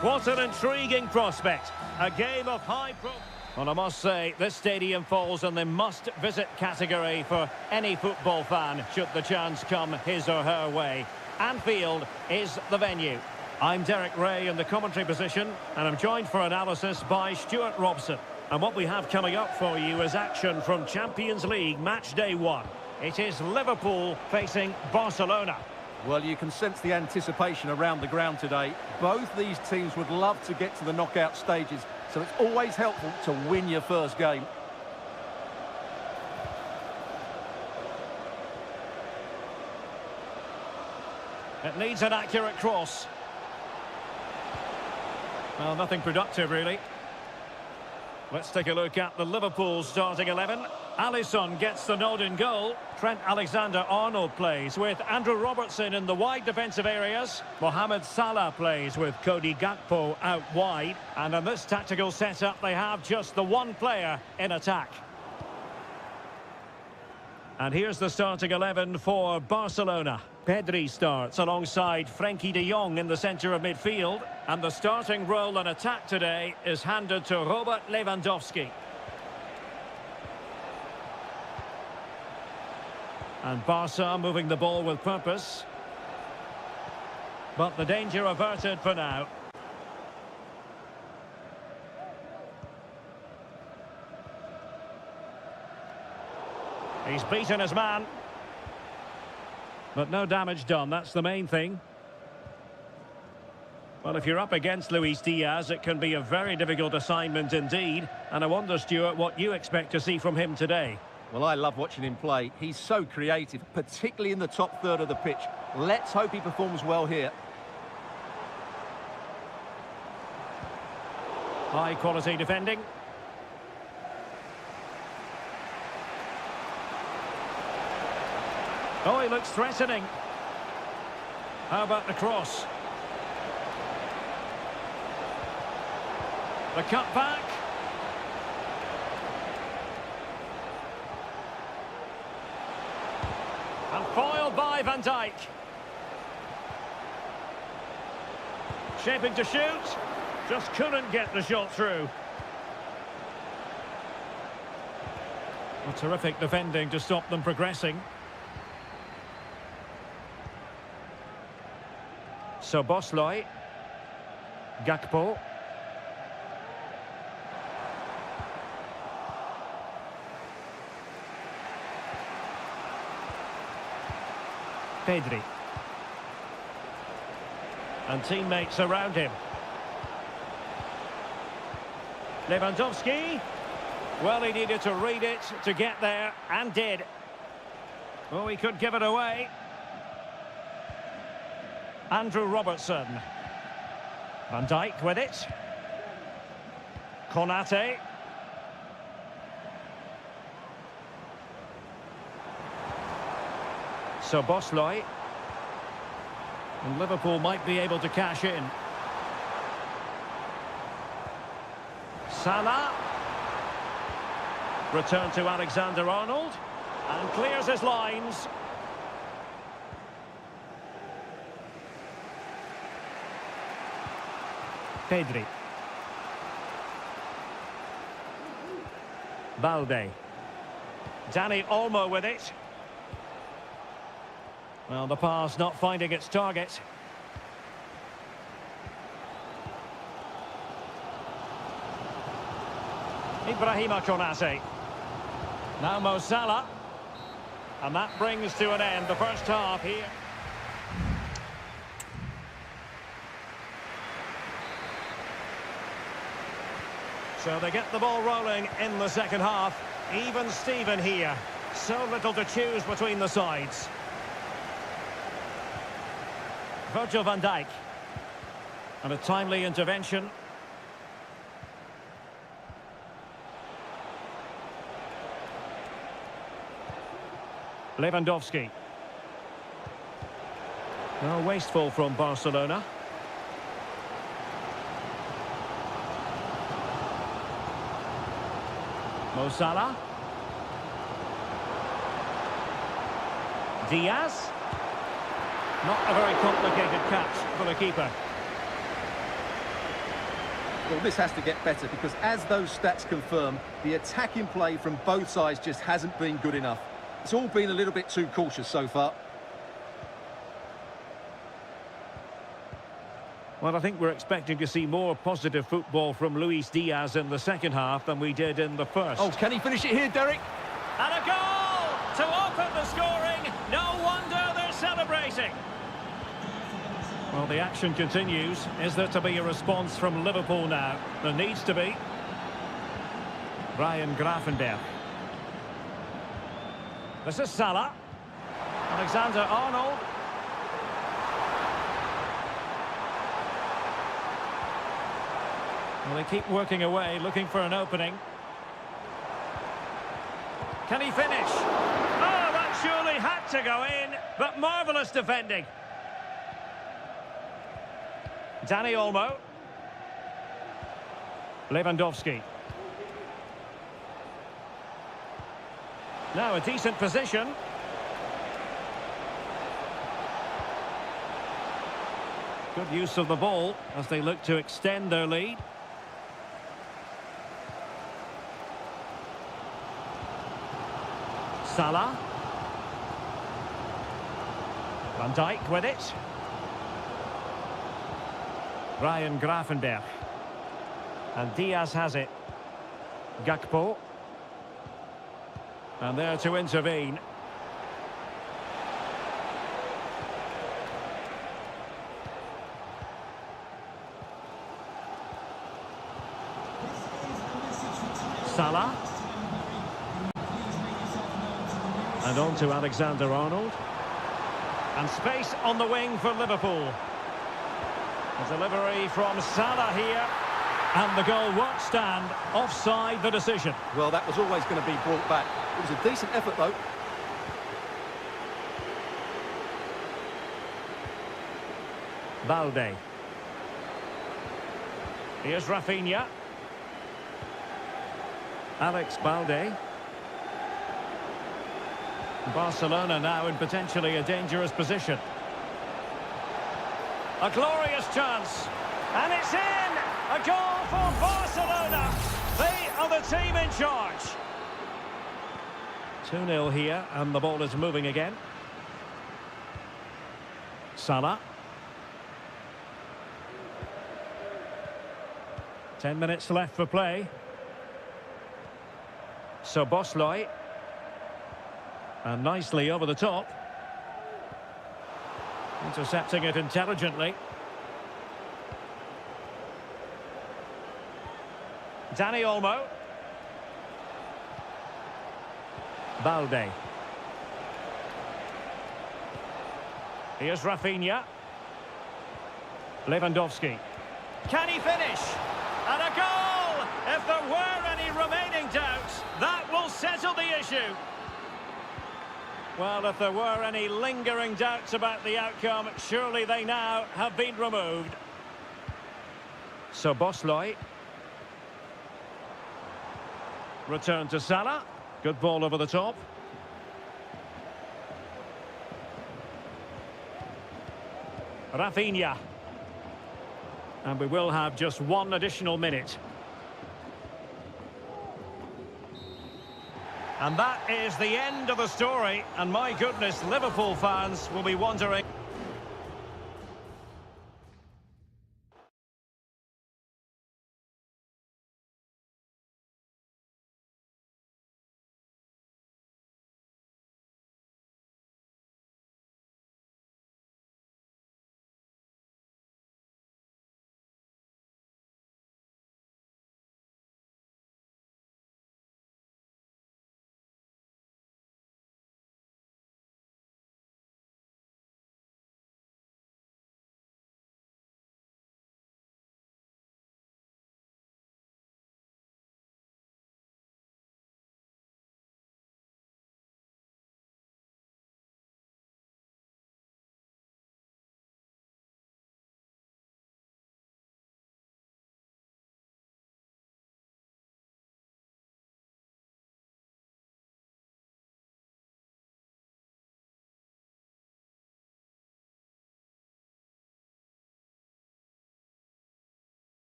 What an intriguing prospect. A game of high profile. Well, I must say, this stadium falls in the must-visit category for any football fan, should the chance come his or her way. Anfield is the venue. I'm Derek Ray in the commentary position, and I'm joined for analysis by Stuart Robson. And what we have coming up for you is action from Champions League match day 1. It is Liverpool facing Barcelona. Well, you can sense the anticipation around the ground today. Both these teams would love to get to the knockout stages, so it's always helpful to win your first game. It needs an accurate cross. Well, nothing productive, really. Let's take a look at the Liverpool starting 11. Alisson gets the nod in goal. Trent Alexander-Arnold plays with Andrew Robertson in the wide defensive areas. Mohamed Salah plays with Cody Gakpo out wide. And in this tactical setup, they have just the one player in attack. And here's the starting 11 for Barcelona. Pedri starts alongside Frenkie de Jong in the centre of midfield. And the starting role in attack today is handed to Robert Lewandowski. And Barca moving the ball with purpose. But the danger averted for now. He's beaten his man. But no damage done, that's the main thing. Well, if you're up against Luis Diaz, it can be a very difficult assignment indeed. And I wonder, Stuart, what you expect to see from him today. Well, I love watching him play. He's so creative, particularly in the top third of the pitch. Let's hope he performs well here. High quality defending. Oh, he looks threatening. How about the cross? The cut back. And foiled by Van Dijk. Shaping to shoot. Just couldn't get the shot through. Well, terrific defending to stop them progressing. So Bosley, Gakpo. Pedri. And teammates around him. Lewandowski. Well, he needed to read it to get there, and did. Oh, he could give it away. Andrew Robertson. Van Dijk with it. Konate. So Bosley. And Liverpool might be able to cash in. Salah. Return to Alexander-Arnold. And clears his lines. Pedri. Balde. Dani Olmo with it. Well, the pass not finding its target. Ibrahima Konate. Now Mo Salah. And that brings to an end the first half here. So they get the ball rolling in the second half. Even Steven here. So little to choose between the sides. Virgil van Dijk. And a timely intervention. Lewandowski. No, wasteful from Barcelona. Mo Salah. Diaz. Not a very complicated catch for the keeper. Well, this has to get better because as those stats confirm, the attacking play from both sides just hasn't been good enough. It's all been a little bit too cautious so far. Well, I think we're expecting to see more positive football from Luis Diaz in the second half than we did in the first. Oh, can he finish it here, Derek? And a goal to open the scoring. No wonder they're celebrating. Well, the action continues. Is there to be a response from Liverpool now? There needs to be. Ryan Gravenberch. This is Salah. Alexander-Arnold. Well, they keep working away, looking for an opening. Can he finish? Oh, that surely had to go in, but marvellous defending. Dani Olmo. Lewandowski. Now a decent position. Good use of the ball as they look to extend their lead. Salah. Van Dijk with it. Ryan Gravenberch. And Diaz has it. Gakpo. And there to intervene. Salah. And on to Alexander-Arnold. And space on the wing for Liverpool. A delivery from Salah here. And the goal won't stand. Offside the decision. Well, that was always going to be brought back. It was a decent effort, though. Balde. Here's Rafinha. Alex Balde. Barcelona now in potentially a dangerous position. A glorious chance. And it's in! A goal for Barcelona. They are the team in charge. 2-0 here, and the ball is moving again. Salah. 10 minutes left for play. So Bosley. And nicely over the top. Intercepting it intelligently. Dani Olmo. Balde. Here's Rafinha. Lewandowski. Can he finish? And a goal! If there were any remaining doubts, that will settle the issue. Well, if there were any lingering doubts about the outcome, surely they now have been removed. So Bosley. Return to Salah. Good ball over the top. Rafinha. And we will have just one additional minute. And that is the end of the story. And my goodness, Liverpool fans will be wondering...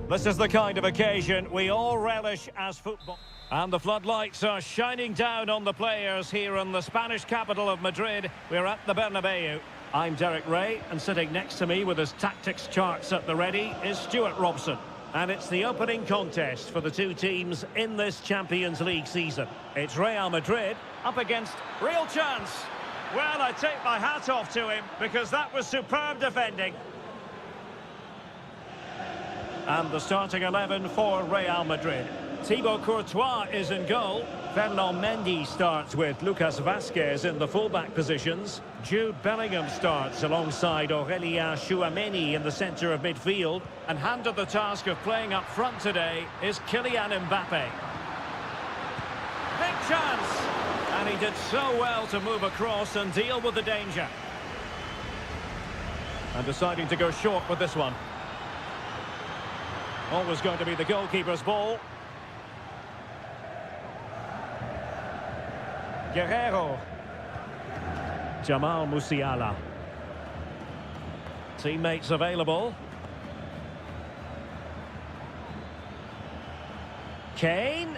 This is the kind of occasion we all relish as football. And the floodlights are shining down on the players here in the Spanish capital of Madrid. We're at the Bernabeu. I'm Derek Ray, and sitting next to me with his tactics charts at the ready is Stuart Robson. And it's the opening contest for the two teams in this Champions League season. It's Real Madrid up against Real Chance. Well, I take my hat off to him because that was superb defending. And the starting 11 for Real Madrid. Thibaut Courtois is in goal. Ferland Mendy starts with Lucas Vazquez in the fullback positions. Jude Bellingham starts alongside Aurélien Tchouameni in the centre of midfield. And handed the task of playing up front today is Kylian Mbappe. Big chance! And he did so well to move across and deal with the danger. And deciding to go short with this one. Always going to be the goalkeeper's ball. Guerrero. Jamal Musiala. Teammates available. Kane.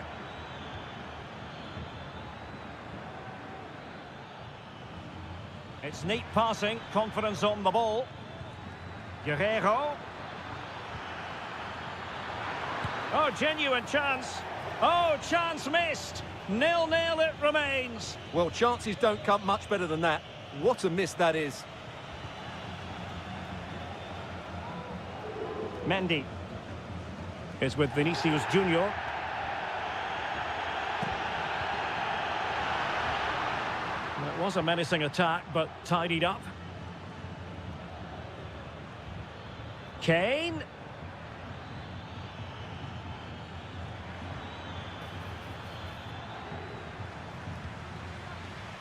It's neat passing, confidence on the ball. Guerrero. Oh, genuine chance. Oh, chance missed. 0-0 it remains. Well, chances don't come much better than that. What a miss that is. Mendy is with Vinicius Junior. It was a menacing attack, but tidied up. Kane.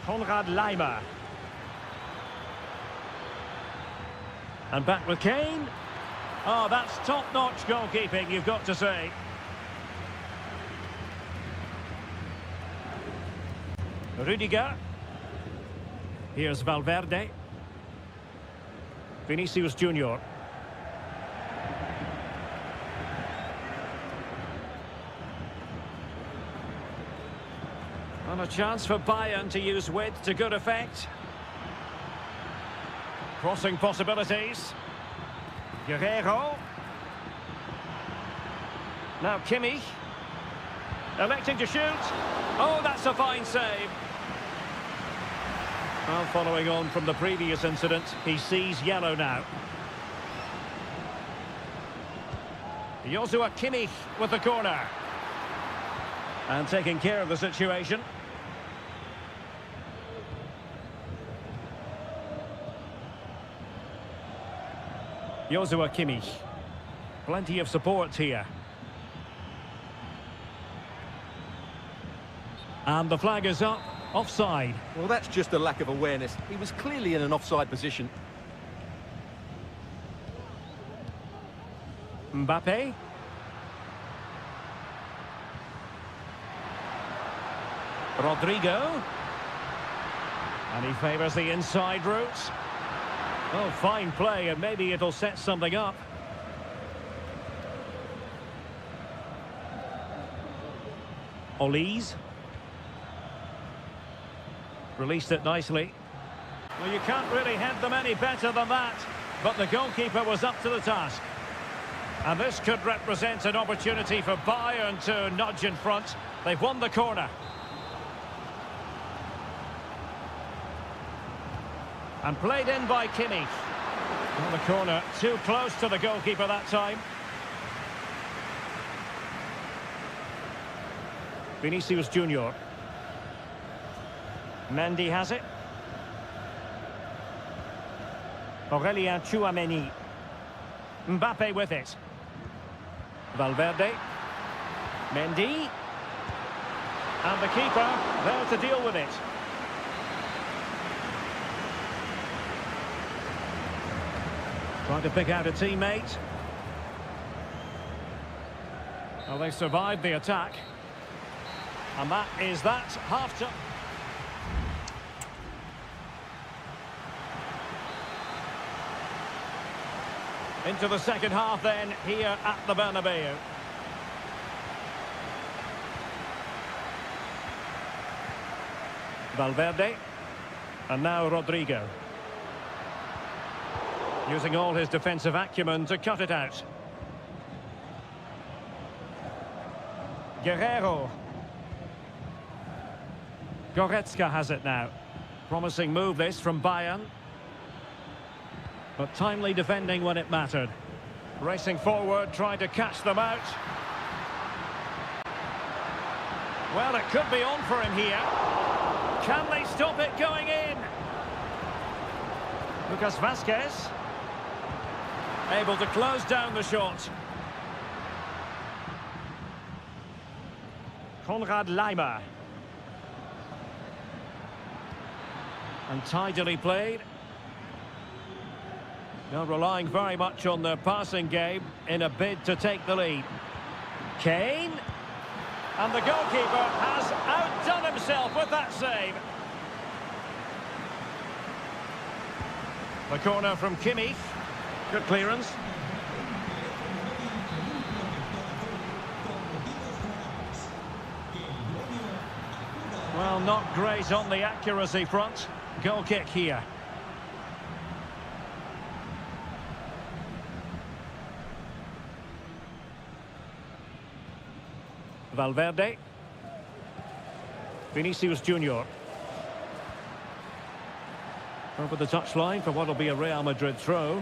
Konrad Laimer. And back with Kane. Oh, that's top-notch goalkeeping, you've got to say. Rudiger. Here's Valverde. Vinicius Junior. And a chance for Bayern to use width to good effect. Crossing possibilities. Guerrero. Now Kimmich. Electing to shoot. Oh, that's a fine save. Well, following on from the previous incident, he sees yellow now. Joshua Kimmich with the corner. And taking care of the situation. Joshua Kimmich. Plenty of support here. And the flag is up. Offside. Well, that's just a lack of awareness. He was clearly in an offside position. Mbappe. Rodrigo. And he favours the inside route. Oh, fine play, and maybe it'll set something up. Olise. Released it nicely. Well, you can't really head them any better than that. But the goalkeeper was up to the task. And this could represent an opportunity for Bayern to nudge in front. They've won the corner. And played in by Kimmich. On the corner, too close to the goalkeeper that time. Vinicius Junior. Mendy has it. Aurélien Tchouameni. Mbappe with it. Valverde. Mendy. And the keeper there to deal with it. Trying to pick out a teammate. Well, they survived the attack. And that is that. Half-time. Into the second half then, here at the Bernabeu. Valverde. And now Rodrigo. Using all his defensive acumen to cut it out. Guerrero. Goretzka has it now. Promising move this from Bayern. But timely defending when it mattered. Racing forward, trying to catch them out. Well, it could be on for him here. Can they stop it going in? Lucas Vazquez. Able to close down the shot. Konrad Laimer. And tidily played. Now relying very much on their passing game in a bid to take the lead. Kane. And the goalkeeper has outdone himself with that save. The corner from Kimmich. Good clearance. Well, not great on the accuracy front. Goal kick here. Valverde. Vinicius Junior. Over the touchline for what will be a Real Madrid throw.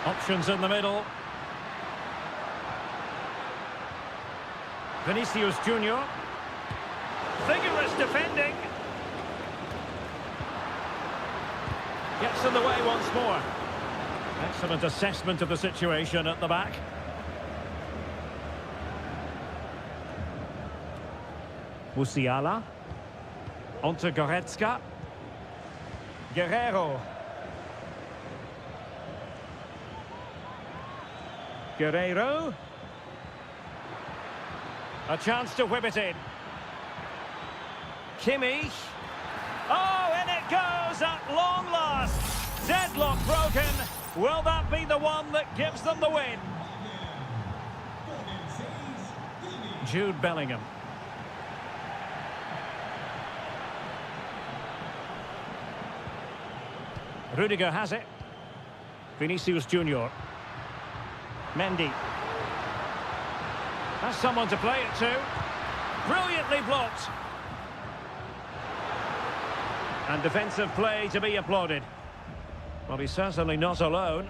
Options in the middle. Vinicius Junior. Vigorous defending. Gets in the way once more. Excellent assessment of the situation at the back. Musiala. Onto Goretzka. Guerrero. Guerrero. A chance to whip it in. Kimmich. Oh, in it goes at long last. Deadlock broken. Will that be the one that gives them the win? Jude Bellingham. Rudiger has it. Vinicius Junior. Mendy. That's someone to play it to. Brilliantly blocked. And defensive play to be applauded. Well, he's certainly not alone.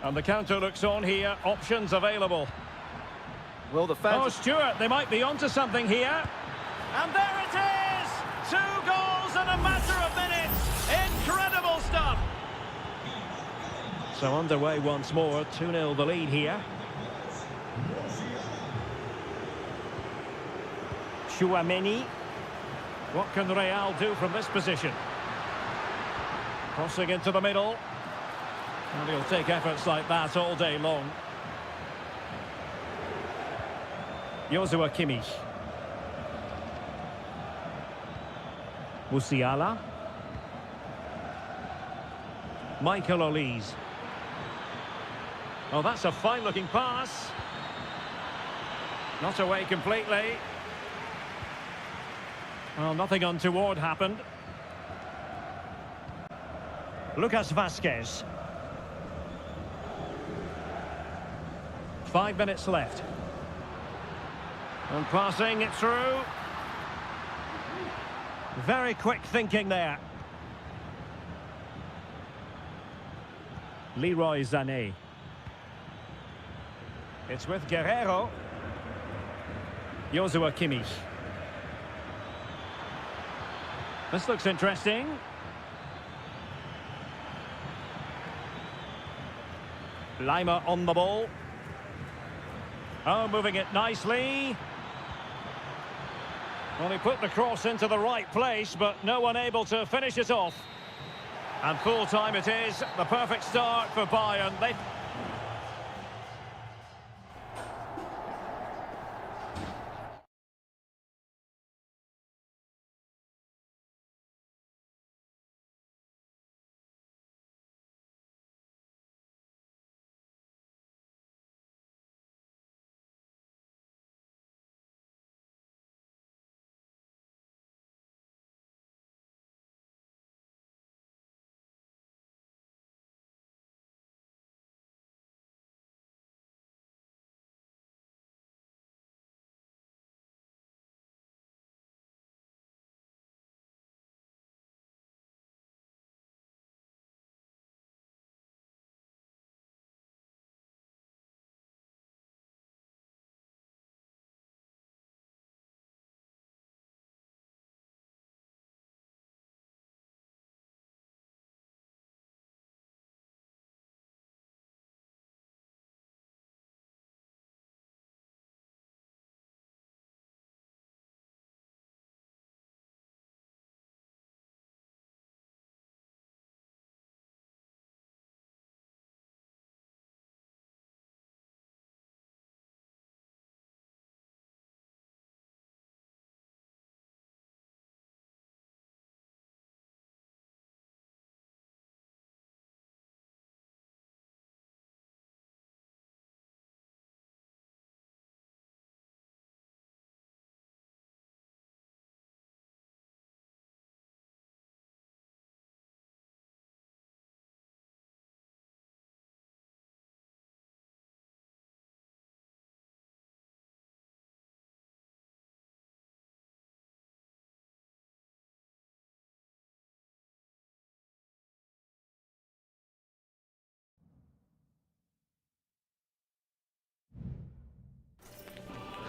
And the counter looks on here. Options available. Well, the fans... Oh, Stuart, they might be onto something here. And there it is! 2 goals in a matter of minutes. Incredible stuff. So underway once more. 2-0 the lead here. Chouameni. What can Real do from this position? Crossing into the middle. And he'll take efforts like that all day long. Joshua Kimmich. Musiala. Michael Olise. Oh, that's a fine-looking pass. Not away completely. Well, nothing untoward happened. Lucas Vazquez. 5 minutes left. And passing it through. Very quick thinking there. Leroy Sané. It's with Guerrero. Joshua Kimmich. This looks interesting. Laimer on the ball. Oh, moving it nicely. Well, he put the cross into the right place, but no one able to finish it off. And full time it is. The perfect start for Bayern.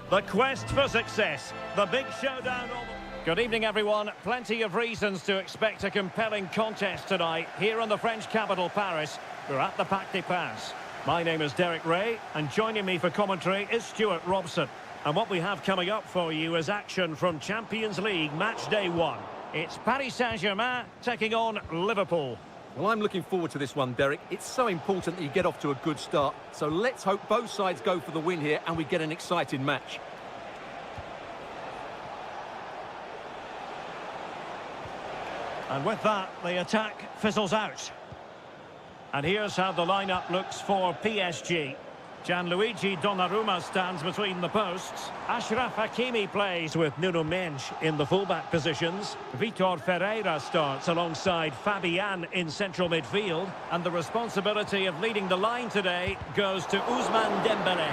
The quest for success. The big showdown. Good evening, everyone. Plenty of reasons to expect a compelling contest tonight here in the French capital, Paris. We're at the Parc des Princes. My name is Derek Ray, and joining me for commentary is Stuart Robson. And what we have coming up for you is action from Champions League Match Day 1. It's Paris Saint-Germain taking on Liverpool. Well, I'm looking forward to this one, Derek. It's so important that you get off to a good start. So let's hope both sides go for the win here and we get an exciting match. And with that, the attack fizzles out. And here's how the lineup looks for PSG. Gianluigi Donnarumma stands between the posts. Achraf Hakimi plays with Nuno Mendes in the fullback positions. Vitor Ferreira starts alongside Fabian in central midfield. And the responsibility of leading the line today goes to Ousmane Dembélé.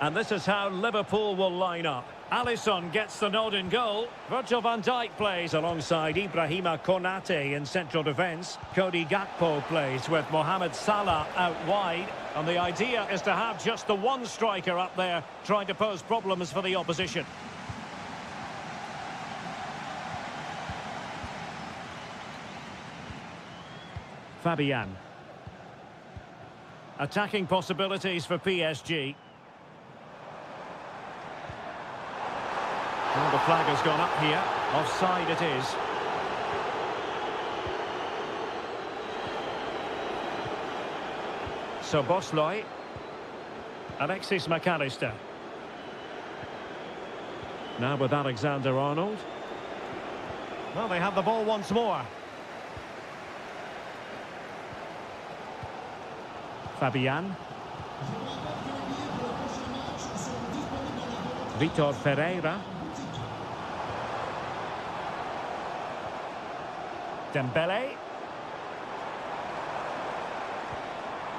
And this is how Liverpool will line up. Alisson gets the nod in goal. Virgil van Dijk plays alongside Ibrahima Konate in central defence. Cody Gakpo plays with Mohamed Salah out wide. And the idea is to have just the one striker up there trying to pose problems for the opposition. Fabian. Attacking possibilities for PSG. Well, the flag has gone up here. Offside it is. So Bosley. Alexis McAllister. Now with Alexander-Arnold. Well, they have the ball once more. Fabian. Vitor Ferreira. Dembélé.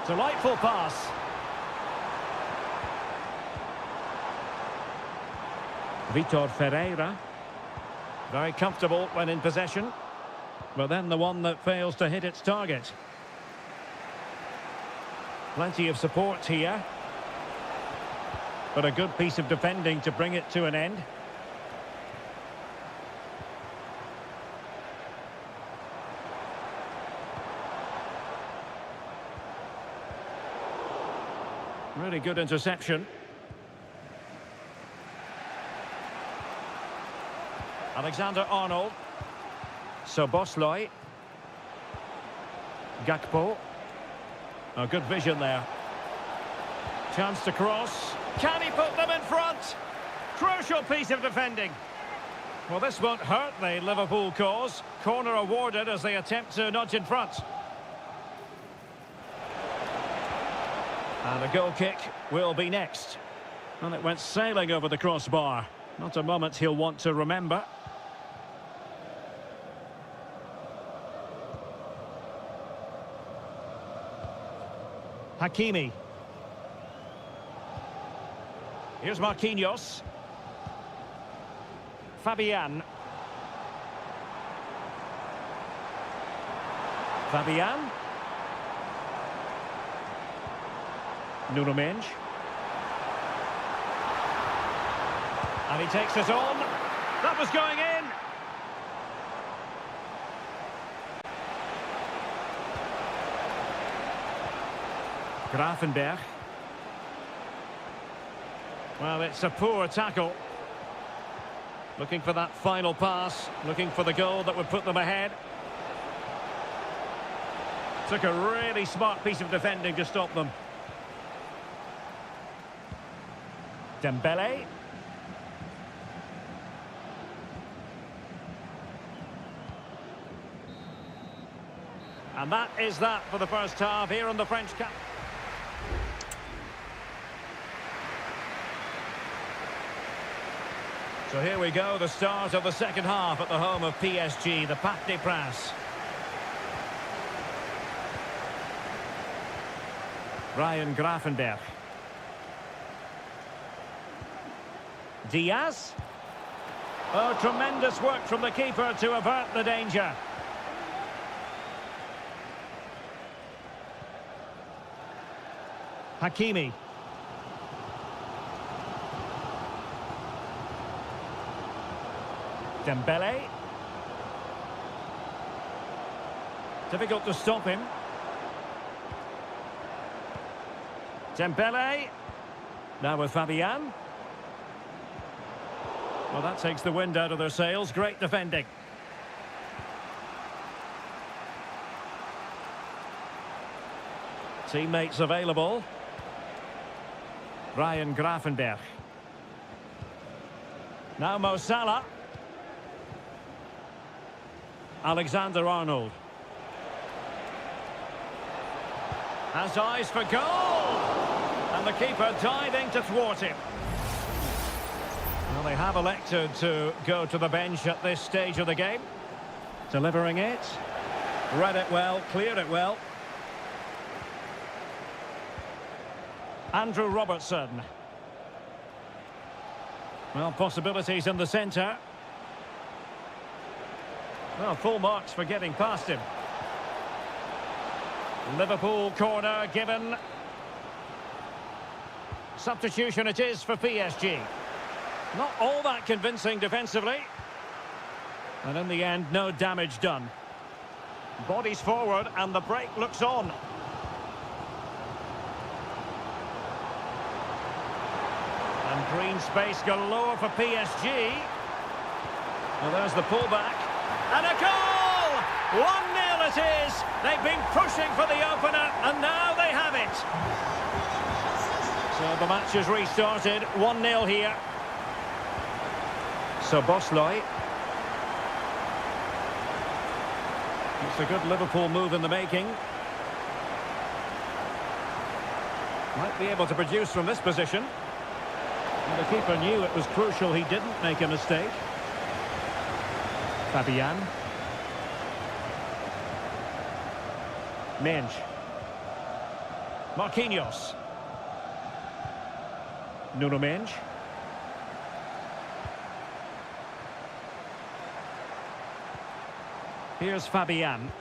Delightful pass. Vitor Ferreira. Very comfortable when in possession. But then the one that fails to hit its target. Plenty of support here. But a good piece of defending to bring it to an end. Really good interception. Alexander-Arnold. So Bosley. Gakpo. A good vision there. Chance to cross. Can he put them in front? Crucial piece of defending. Well, this won't hurt the Liverpool cause. Corner awarded as they attempt to nudge in front. And a goal kick will be next. And it went sailing over the crossbar. Not a moment he'll want to remember. Hakimi. Here's Marquinhos. Fabian. Fabian. Nuno Mendes. And he takes it on. That was going in. Gravenberch. Well, it's a poor tackle. Looking for that final pass. Looking for the goal that would put them ahead. Took a really smart piece of defending to stop them. Dembélé. And that is that for the first half here on the French Cup. So here we go, the start of the second half at the home of PSG, the Parc des Princes. Ryan Gravenberch. Diaz. Oh, tremendous work from the keeper to avert the danger. Hakimi. Dembele. Difficult to stop him. Dembele. Now with Fabian. Well, that takes the wind out of their sails. Great defending. Teammates available. Ryan Gravenberch. Now Mo Salah. Alexander-Arnold. Has eyes for goal! And the keeper diving to thwart him. Well, they have elected to go to the bench at this stage of the game. Delivering it. Read it well, cleared it well. Andrew Robertson. Well, possibilities in the centre. Well, full marks for getting past him. Liverpool corner given. Substitution it is for PSG. Not all that convincing defensively. And in the end, no damage done. Bodies forward and the break looks on. And green space galore for PSG. Well, there's the pullback. And a goal! 1-0 it is. They've been pushing for the opener, and now they have it. So the match has restarted. 1-0 here. So Bosloy. It's a good Liverpool move in the making. Might be able to produce from this position. And the keeper knew it was crucial he didn't make a mistake. Fabian. Mensch. Marquinhos. Nuno Mensch. Here's Fabian.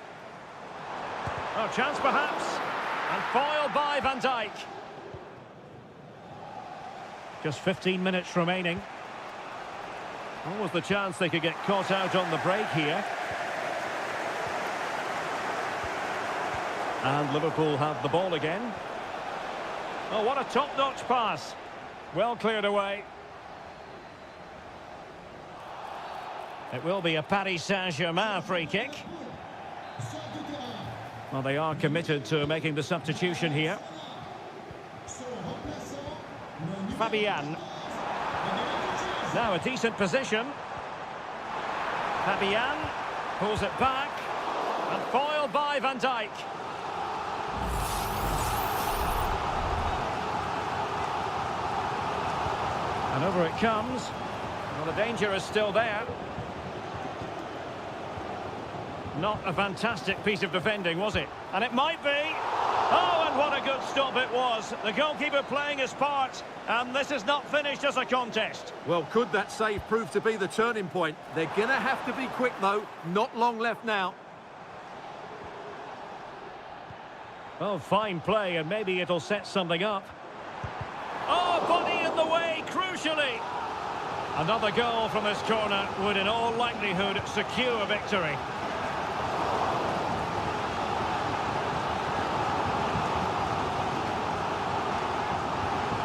Oh, chance perhaps. And foiled by Van Dijk. Just 15 minutes remaining. Almost the chance they could get caught out on the break here. And Liverpool have the ball again. Oh, what a top-notch pass. Well cleared away. It will be a Paris Saint-Germain free kick. Well, they are committed to making the substitution here. Fabian. Now a decent position. Fabian pulls it back. And foiled by Van Dijk. And over it comes. Well, the danger is still there. Not a fantastic piece of defending, was it? And it might be. Oh, and what a good stop it was. The goalkeeper playing his part. And this is not finished as a contest. Well, could that save prove to be the turning point? They're going to have to be quick, though. Not long left now. Oh, fine play, and maybe it'll set something up. Oh, body in the way, crucially. Another goal from this corner would in all likelihood secure victory.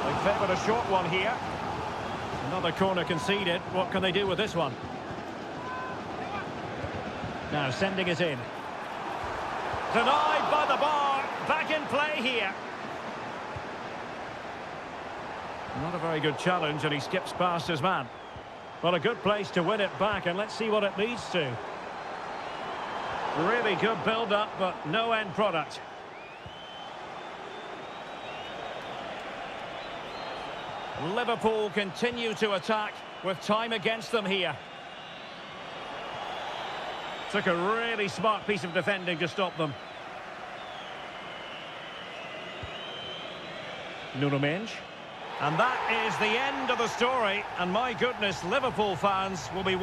They favoured a short one here. Another corner conceded. What can they do with this one? Now sending it in. Denied by the bar. Back in play here. Not a very good challenge, and he skips past his man. Well, a good place to win it back, and let's see what it leads to. Really good build-up, but no end product. Liverpool continue to attack with time against them here. Took a really smart piece of defending to stop them. Nuno Mensch. And that is the end of the story. And my goodness, Liverpool fans will be...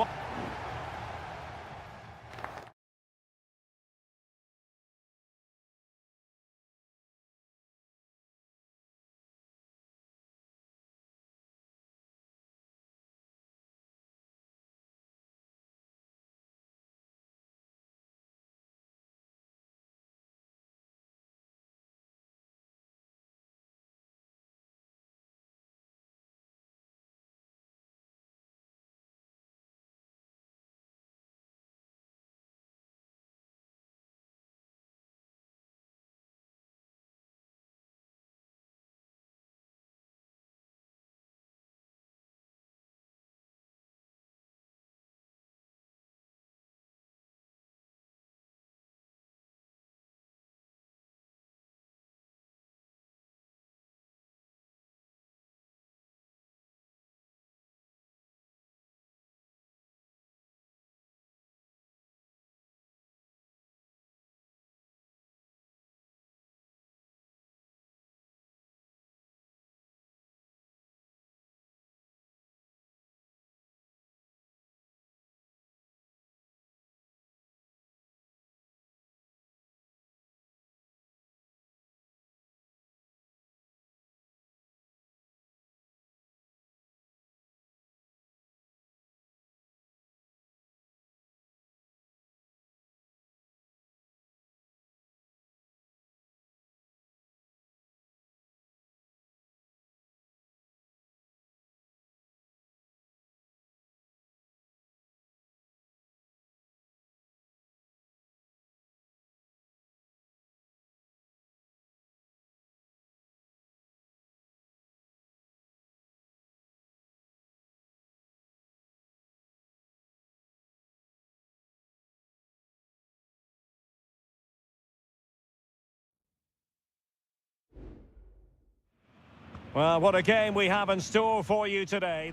Well, what a game we have in store for you today.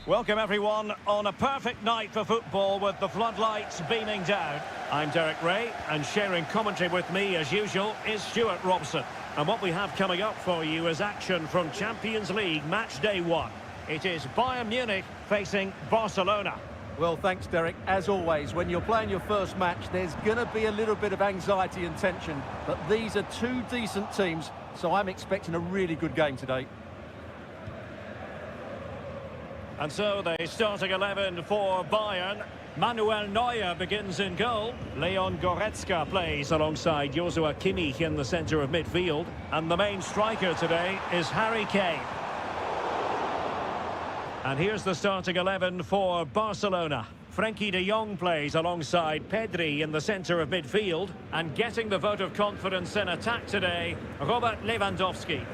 Welcome everyone on a perfect night for football with the floodlights beaming down. I'm Derek Ray, and sharing commentary with me as usual is Stuart Robson. And what we have coming up for you is action from Champions League match day 1. It is Bayern Munich facing Barcelona. Well, thanks, Derek. As always, when you're playing your first match, there's going to be a little bit of anxiety and tension. But these are two decent teams, so I'm expecting a really good game today. And so the starting 11 for Bayern. Manuel Neuer begins in goal. Leon Goretzka plays alongside Joshua Kimmich in the centre of midfield. And the main striker today is Harry Kane. And here's the starting 11 for Barcelona. Frenkie de Jong plays alongside Pedri in the centre of midfield. And getting the vote of confidence in attack today, Robert Lewandowski.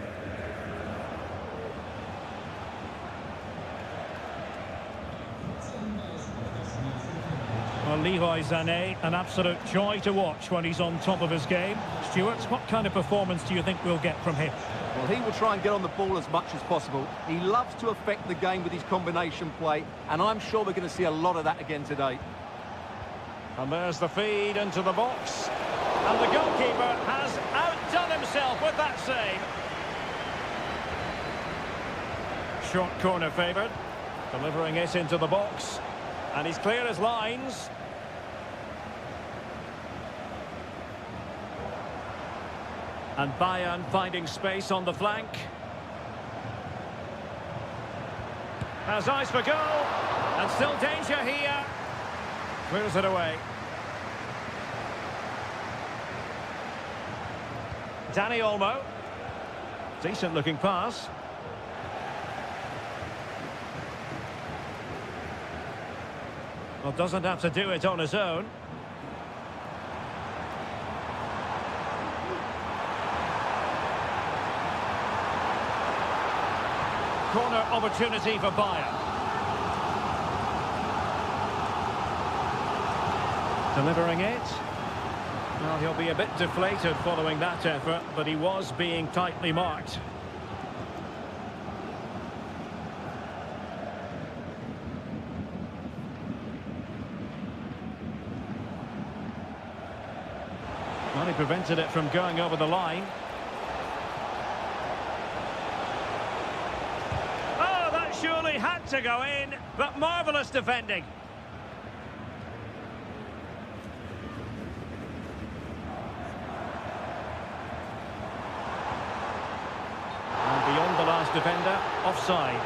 Well, Leroy Sané, an absolute joy to watch when he's on top of his game. Stuart, what kind of performance do you think we'll get from him? Well, he will try and get on the ball as much as possible. He loves to affect the game with his combination play, and I'm sure we're going to see a lot of that again today. And there's the feed into the box. And the goalkeeper has outdone himself with that save. Short corner favoured. Delivering it into the box. And he's clear as lines. And Bayern finding space on the flank. Has eyes for goal. And still danger here. Clears it away. Dani Olmo. Decent looking pass. Well, doesn't have to do it on his own. Corner opportunity for Bayern. Delivering it. Well, he'll be a bit deflated following that effort, but he was being tightly marked. Well, he prevented it from going over the line. Oh, that surely had to go in, but marvellous defending. And beyond the last defender, offside.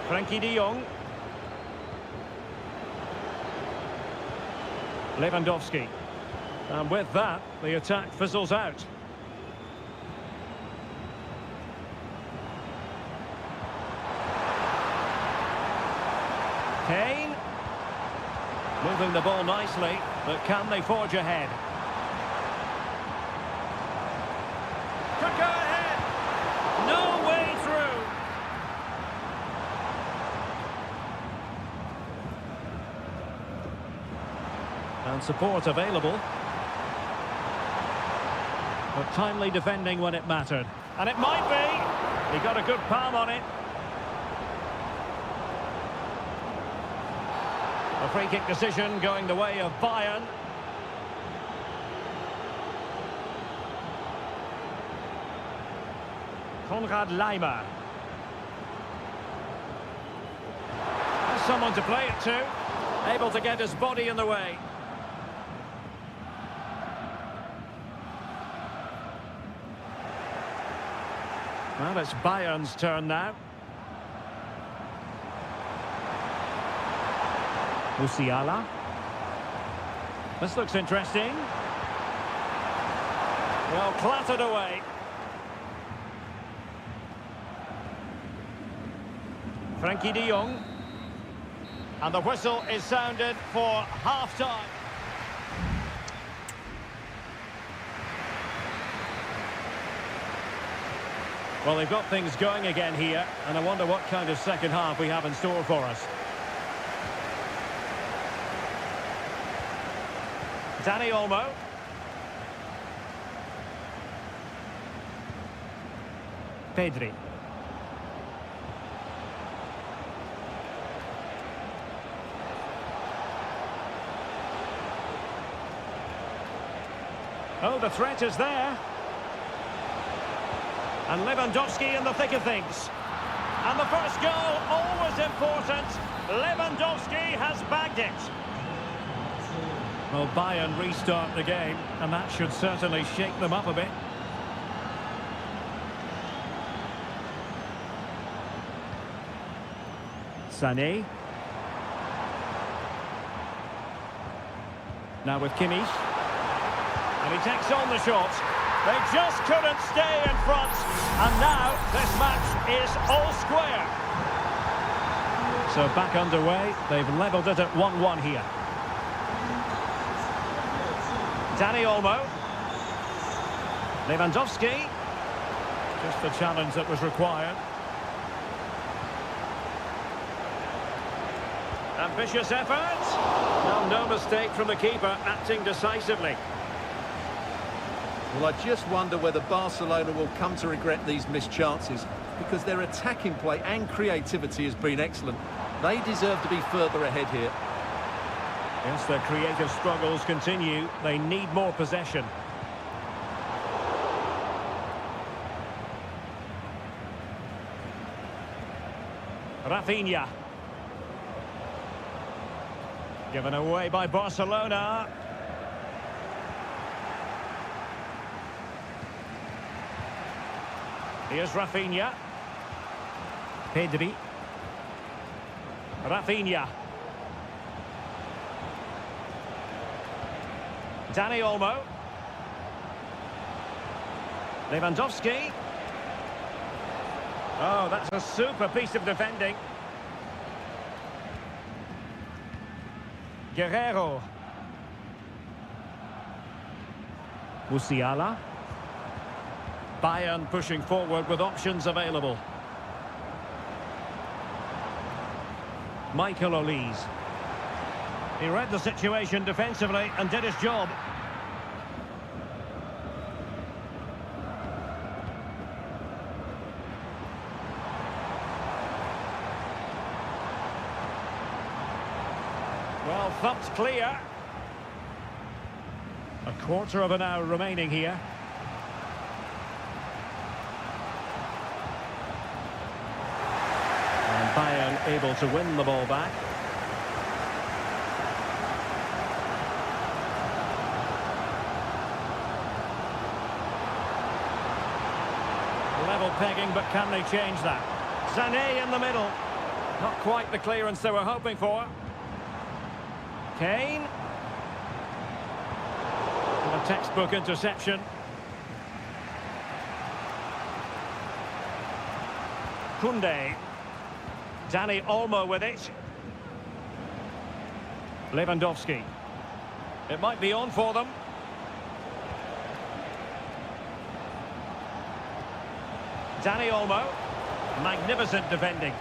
Frenkie de Jong. Lewandowski. And with that, the attack fizzles out. Kane. Moving the ball nicely, but can they forge ahead? Could go ahead. No way through. And support available. But timely defending when it mattered. And it might be. He got a good palm on it. A free kick decision going the way of Bayern. Konrad Laimer. Has someone to play it to. Able to get his body in the way. Well, it's Bayern's turn now. Musiala. This looks interesting. Well, clattered away. Frenkie de Jong. And the whistle is sounded for half-time. Well, they've got things going again here, and I wonder what kind of second half we have in store for us. Dani Olmo. Pedri. Oh, the threat is there. And Lewandowski in the thick of things. And the first goal, always important. Lewandowski has bagged it. Well, Bayern restart the game, and that should certainly shake them up a bit. Sané. Now with Kimmich. And he takes on the shot. They just couldn't stay in front. And now this match is all square. So back underway. They've levelled it at 1-1 here. Dani Olmo. Lewandowski. Just the challenge that was required. Ambitious effort. No mistake from the keeper, acting decisively. Well, I just wonder whether Barcelona will come to regret these missed chances, because their attacking play and creativity has been excellent. They deserve to be further ahead here. Yes, their creative struggles continue. They need more possession. Rafinha. Given away by Barcelona. Here's Rafinha. Pedri. Rafinha. Dani Olmo. Lewandowski. Oh, that's a super piece of defending. Guerrero. Musiala. Bayern pushing forward with options available. Michael Olise. He read the situation defensively and did his job. Well, thumped clear. A quarter of an hour remaining here. And Bayern able to win the ball back. Level pegging, but can they change that? Sané in the middle. Not quite the clearance they were hoping for. Kane. And a textbook interception. Koundé. Dani Olmo with it. Lewandowski. It might be on for them. Dani Olmo. Magnificent defending.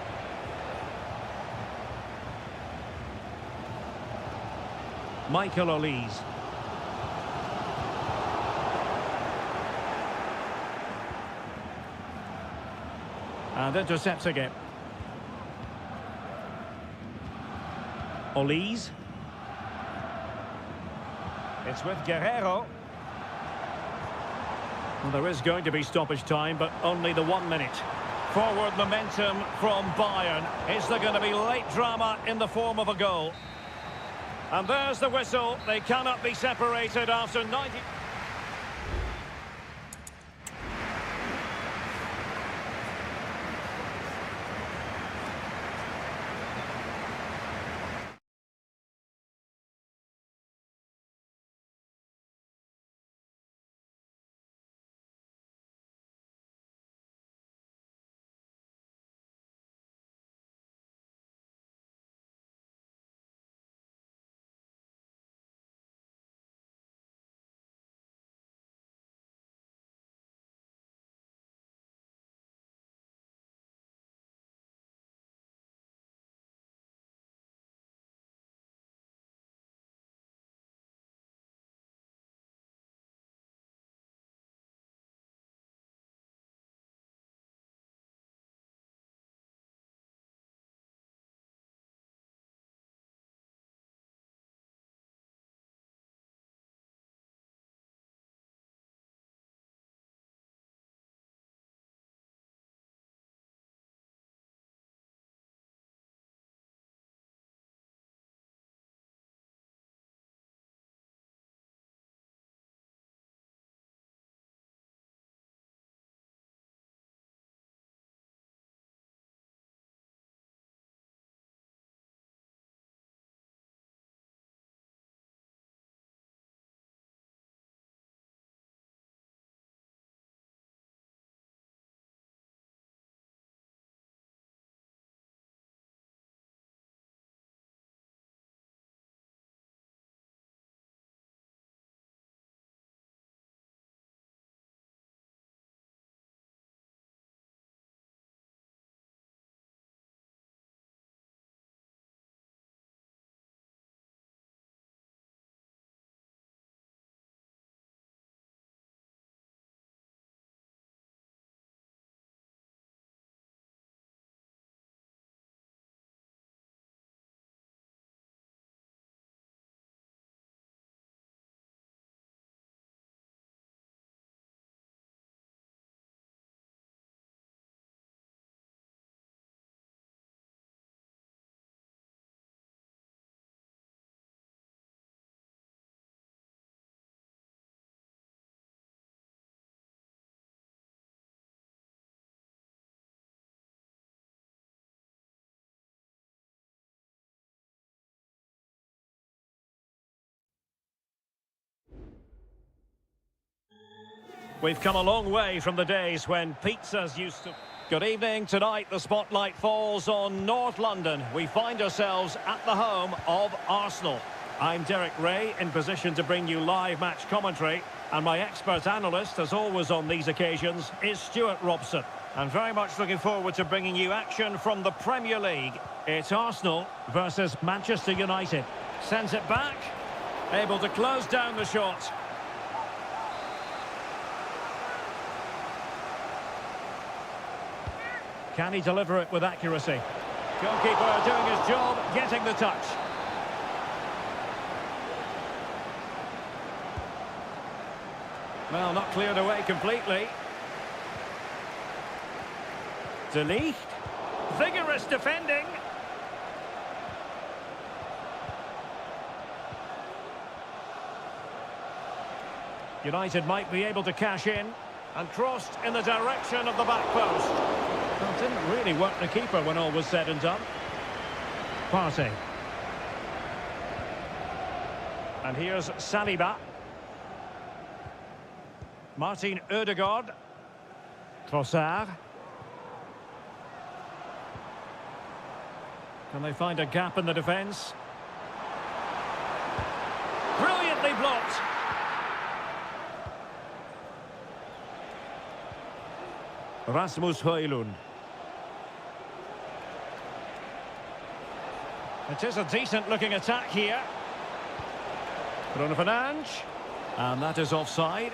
Michael Olise. And intercepts again. Olise. It's with Guerrero. Well, there is going to be stoppage time, but only the 1 minute. Forward momentum from Bayern. Is there going to be late drama in the form of a goal? And there's the whistle. They cannot be separated after 90... We've come a long way from the days when pizzas used to... Good evening. Tonight the spotlight falls on North London. We find ourselves at the home of Arsenal. I'm Derek Ray, in position to bring you live match commentary. And my expert analyst, as always on these occasions, is Stuart Robson. And very much looking forward to bringing you action from the Premier League. It's Arsenal versus Manchester United. Sends it back. Able to close down the shot. Can he deliver it with accuracy? Goalkeeper doing his job, getting the touch. Well, not cleared away completely. De Ligt. Vigorous defending. United might be able to cash in. And crossed in the direction of the back post. Well, didn't really work the keeper when all was said and done. Partey. And here's Saliba. Martin Ødegaard. Trossard. Can they find a gap in the defence? Brilliantly blocked. Rasmus Højlund. It is a decent-looking attack here. Bruno Fernandes. And that is offside.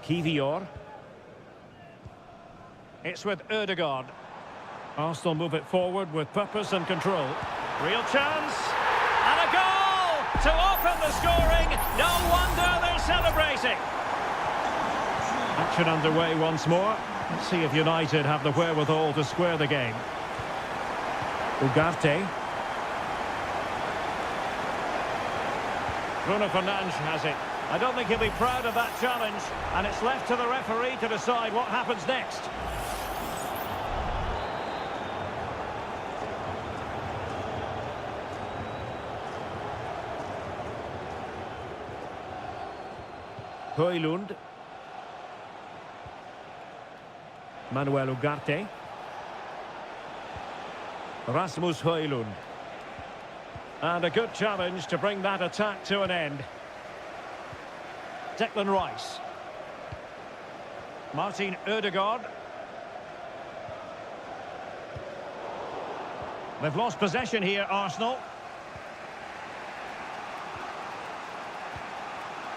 Kivior. It's with Ødegaard. Arsenal move it forward with purpose and control. Real chance, and a goal to open the scoring. No wonder they're celebrating. Action underway once more. Let's see if United have the wherewithal to square the game. Ugarte. Bruno Fernandes has it. I don't think he'll be proud of that challenge, and it's left to the referee to decide what happens next. Højlund. Manuel Ugarte. Rasmus Højlund. And a good challenge to bring that attack to an end. Declan Rice. Martin Ødegaard. They've lost possession here, Arsenal.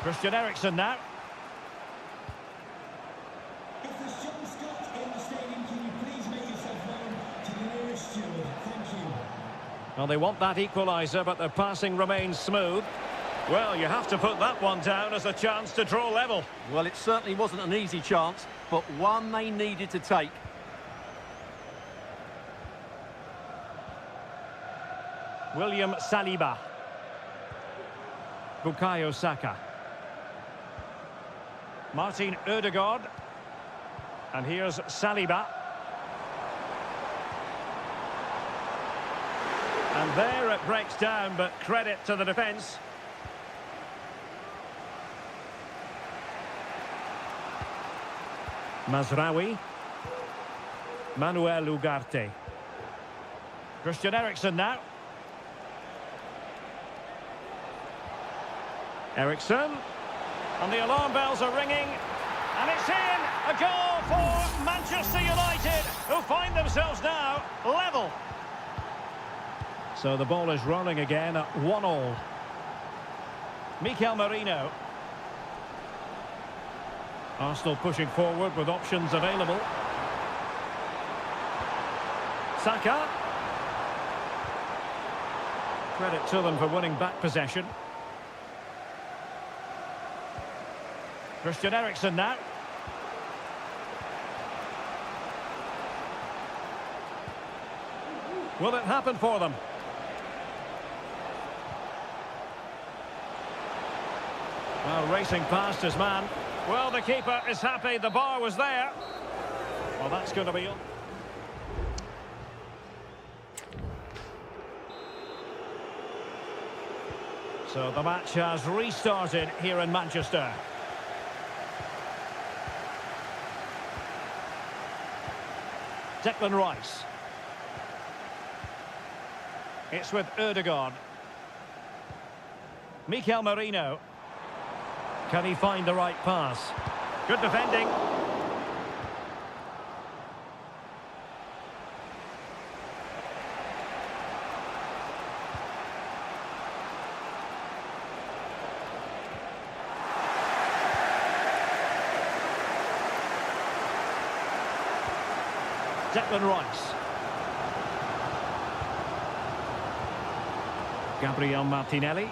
Christian Eriksen now. If there's John Scott in the stadium, can you please make yourself known to the nearest steward? Thank you. Well, they want that equaliser, but their passing remains smooth. Well, you have to put that one down as a chance to draw level. Well, it certainly wasn't an easy chance, but one they needed to take. William Saliba. Bukayo Saka. Martin Ødegaard. And here's Saliba. And there it breaks down, but credit to the defence. Mazraoui. Manuel Ugarte. Christian Eriksen now. Eriksen. And the alarm bells are ringing. And it's in! A goal for Manchester United, who find themselves now level. So the ball is rolling again at 1-1. Mikel Merino. Arsenal pushing forward with options available. Saka. Credit to them for winning back possession. Christian Eriksen now. Will it happen for them? Well, racing past his man. Well, the keeper is happy. The bar was there. Well, that's going to be... So the match has restarted here in Manchester. Declan Rice. It's with Ødegaard. Mikel Merino. Can he find the right pass? Good defending. Declan Rice. Gabriel Martinelli.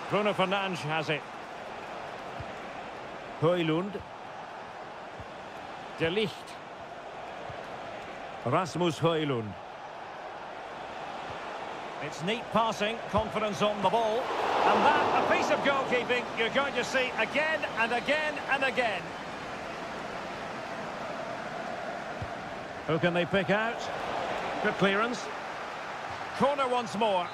Bruno Fernandes has it. Højlund. De Ligt. Rasmus Højlund. It's neat passing, confidence on the ball. And that, a piece of goalkeeping you're going to see again and again and again. Who can they pick out? Good clearance. Corner once more.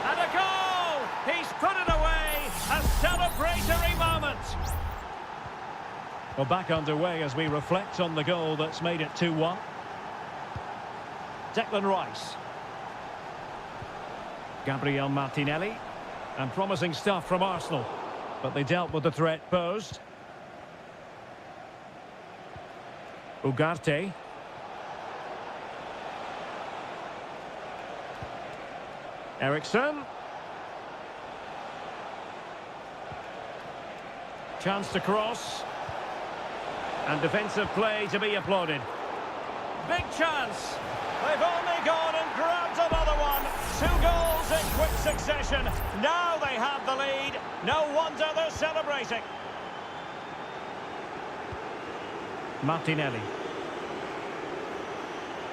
And a goal! He's put it away! A celebratory moment! Well, back underway as we reflect on the goal that's made it 2-1. Declan Rice. Gabriel Martinelli. And promising stuff from Arsenal. But they dealt with the threat posed. Ugarte. Eriksson. Chance to cross. And defensive play to be applauded. Big chance. They've only gone and grabbed another one. 2 goals in quick succession. Now they have the lead. No wonder they're celebrating. Martinelli.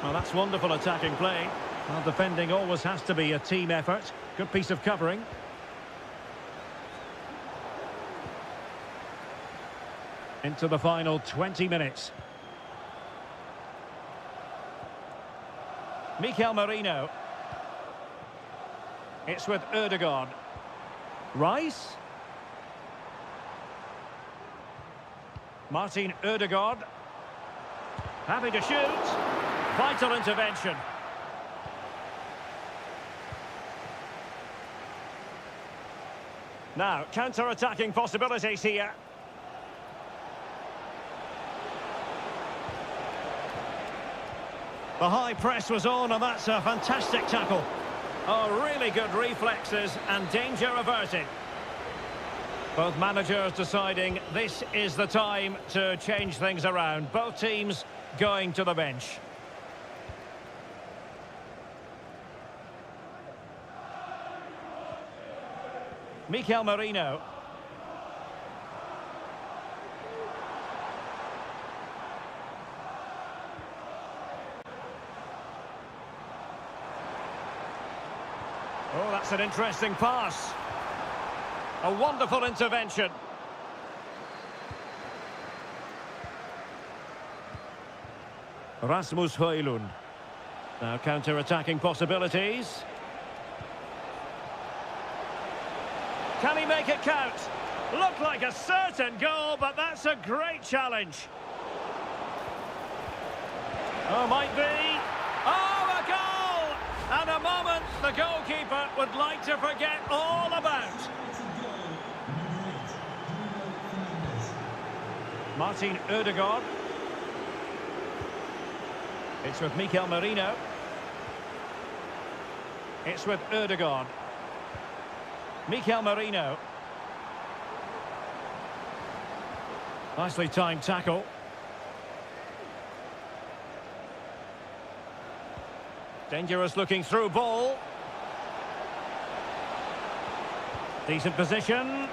Well, that's wonderful attacking play. Well, defending always has to be a team effort. Good piece of covering. Into the final 20 minutes. Mikel Merino. It's with Ødegaard. Rice. Martin Ødegaard. Happy to shoot. Vital intervention. Now, counter-attacking possibilities here. The high press was on, and that's a fantastic tackle. Oh, really good reflexes and danger averted. Both managers deciding this is the time to change things around. Both teams going to the bench. Mikel Merino. Oh, that's an interesting pass. A wonderful intervention. Rasmus Højlund. Now counter-attacking possibilities. Can he make it count? Looked like a certain goal, but that's a great challenge. Oh, might be. Oh, a goal! And a moment the goalkeeper would like to forget all about. Martin Ødegaard. It's with Mikel Merino. It's with Ødegaard. Mikel Merino. Nicely timed tackle. Dangerous looking through ball. Decent position.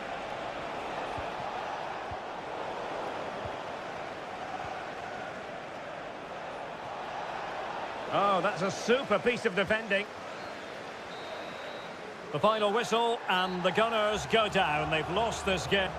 Oh, that's a super piece of defending. The final whistle and the Gunners go down. They've lost this game.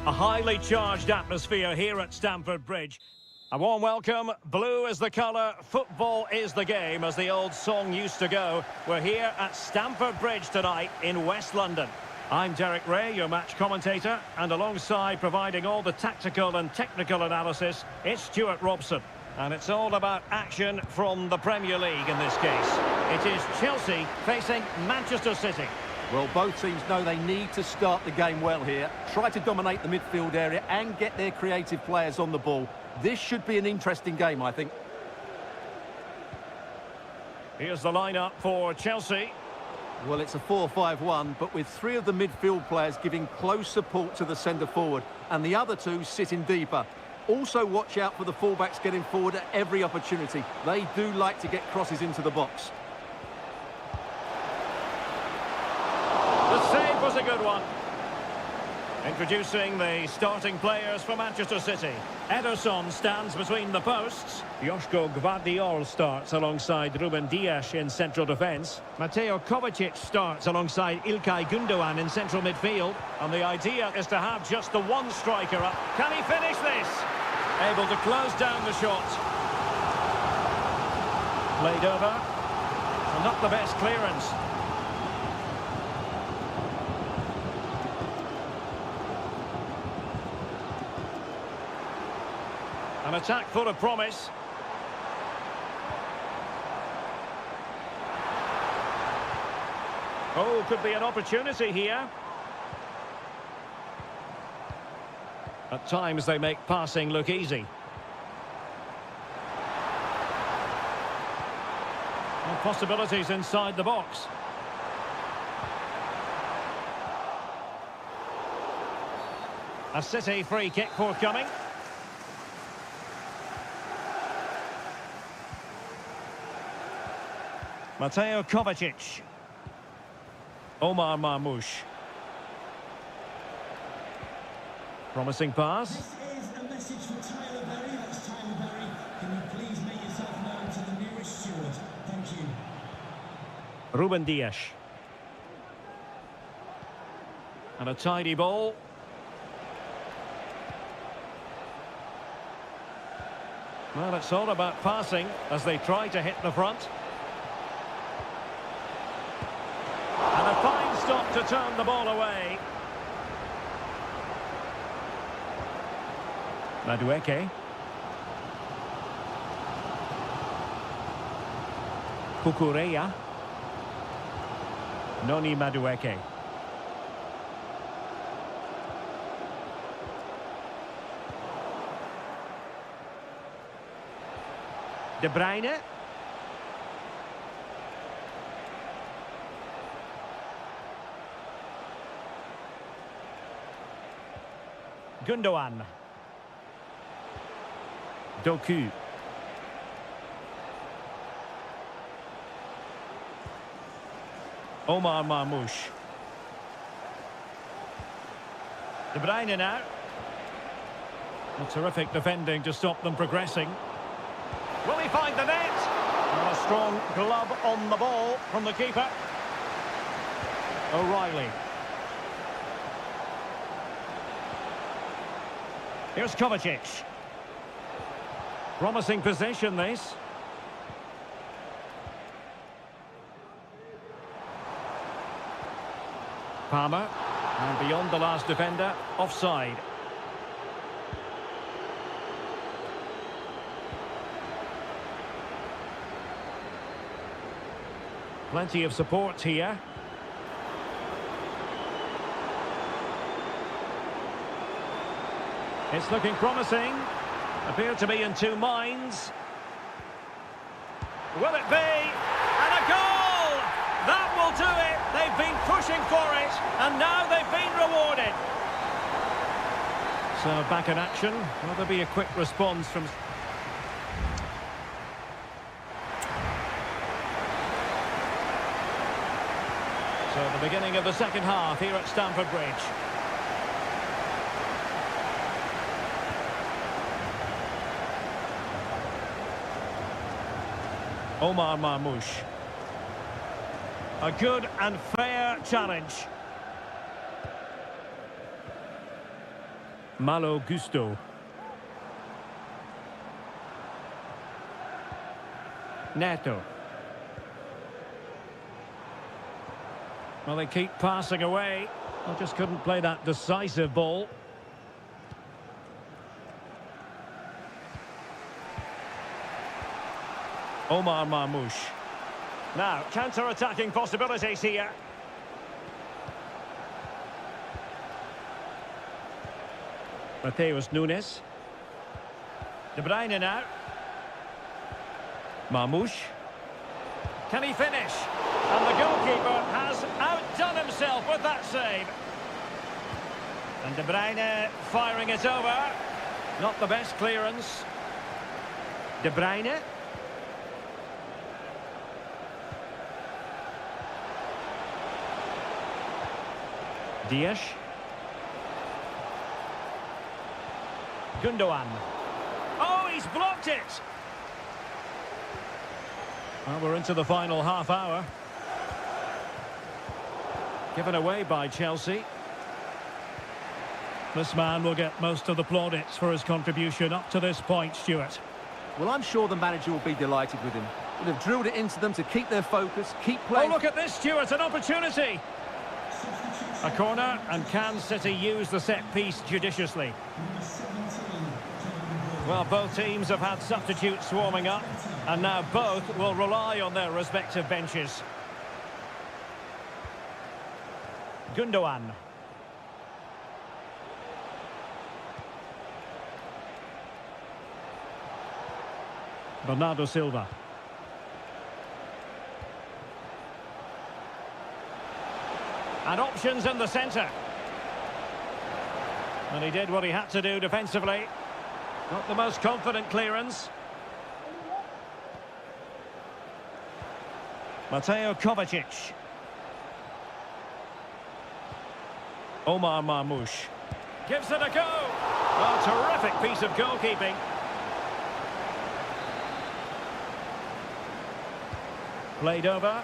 A highly charged atmosphere here at Stamford Bridge. A warm welcome. Blue is the colour, football is the game, as the old song used to go. We're here at Stamford Bridge tonight in West London. I'm Derek Ray, your match commentator, and alongside providing all the tactical and technical analysis, it's Stuart Robson. And it's all about action from the Premier League in this case. It is Chelsea facing Manchester City. Well, both teams know they need to start the game well here, try to dominate the midfield area and get their creative players on the ball. This should be an interesting game, I think. Here's the lineup for Chelsea. Well, it's a 4-5-1, but with three of the midfield players giving close support to the centre-forward and the other two sitting deeper. Also watch out for the fullbacks getting forward at every opportunity. They do like to get crosses into the box. The save was a good one. Introducing the starting players for Manchester City. Ederson stands between the posts. Joško Gvardiol starts alongside Ruben Dias in central defence. Mateo Kovacic starts alongside Ilkay Gundogan in central midfield. And the idea is to have just the one striker up. Can he finish this? Able to close down the shot. Played over. And not the best clearance. An attack full of promise. Oh, could be an opportunity here. At times they make passing look easy. And possibilities inside the box. A City free kick forthcoming. Mateo Kovacic. Omar Marmoush. Promising pass. This is a message for Tyler Berry. That's Tyler Berry. Can you please make yourself known to the nearest steward? Thank you. Ruben Dias. And a tidy ball. Well, it's all about passing as they try to hit the front. And a fine stop to turn the ball away. Madueke. Kukureya. Noni Madueke. De Bruyne. Gundogan. Doku. Omar Marmoush. De Bruyne now. A terrific defending to stop them progressing. Will he find the net? And a strong glove on the ball from the keeper. O'Reilly. Here's Kovacic. Promising possession, this. Palmer. And beyond the last defender, offside. Plenty of support here. It's looking promising. Appear to be in two minds. Will it be? And a goal! That will do it. They've been pushing for it, and now they've been rewarded. So back in action. Will there be a quick response from... So the beginning of the second half here at Stamford Bridge. Omar Marmoush. A good and fair challenge. Malo Gusto. Neto. Well, they keep passing away. They just couldn't play that decisive ball. Omar Marmoush. Now, counter-attacking possibilities here. Mateus Nunes. De Bruyne now. Marmoush. Can he finish? And the goalkeeper has outdone himself with that save. And De Bruyne firing it over. Not the best clearance. De Bruyne. Dias. Gundogan. Oh, he's blocked it! Well, we're into the final half hour. Given away by Chelsea. This man will get most of the plaudits for his contribution up to this point, Stuart. Well, I'm sure the manager will be delighted with him. He'll have drilled it into them to keep their focus, keep playing... Oh, look at this, Stuart, an opportunity! A corner, and can City use the set piece judiciously? Well, both teams have had substitutes warming up, and now both will rely on their respective benches. Gundogan. Bernardo Silva. And options in the centre. And he did what he had to do defensively. Not the most confident clearance. Mateo Kovacic. Omar Marmoush. Gives it a go. A terrific piece of goalkeeping. Played over.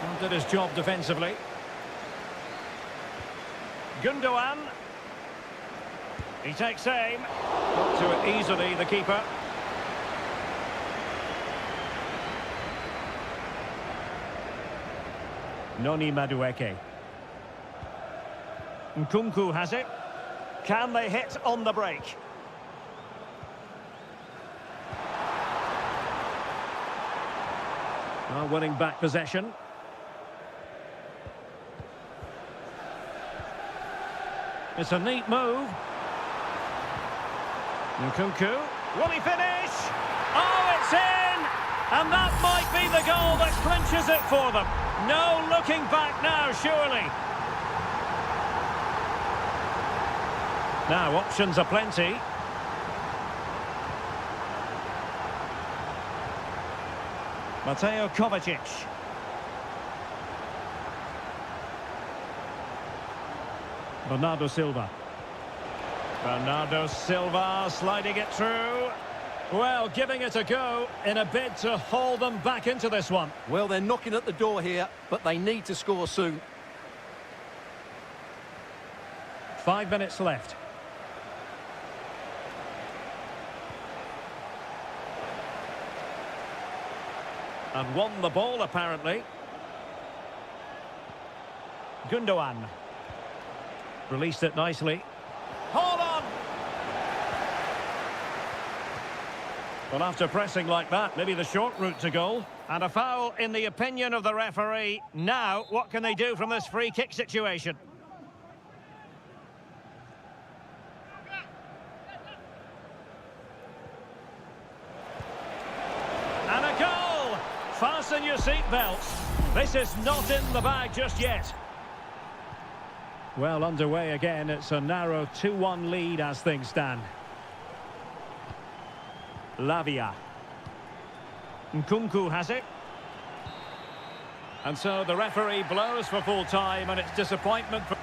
And did his job defensively. Gundogan. He takes aim. Got to it easily, the keeper. Noni Madueke. Nkunku has it. Can they hit on the break? Well, winning back possession. It's a neat move. Nkunku. Will he finish? Oh, it's in! And that might be the goal that clinches it for them. No looking back now, surely. Now, options are plenty. Mateo Kovacic. Bernardo Silva. Bernardo Silva sliding it through. Well, giving it a go in a bid to haul them back into this one. Well, they're knocking at the door here, but they need to score soon. 5 minutes left. And won the ball, apparently. Gundogan. Released it nicely. Hold on! Well, after pressing like that, maybe the short route to goal. And a foul in the opinion of the referee. Now, what can they do from this free kick situation? And a goal! Fasten your seatbelts. This is not in the bag just yet. Well, underway again. It's a narrow 2-1 lead as things stand. Lavia. Nkunku has it. And so the referee blows for full time, and it's disappointment for...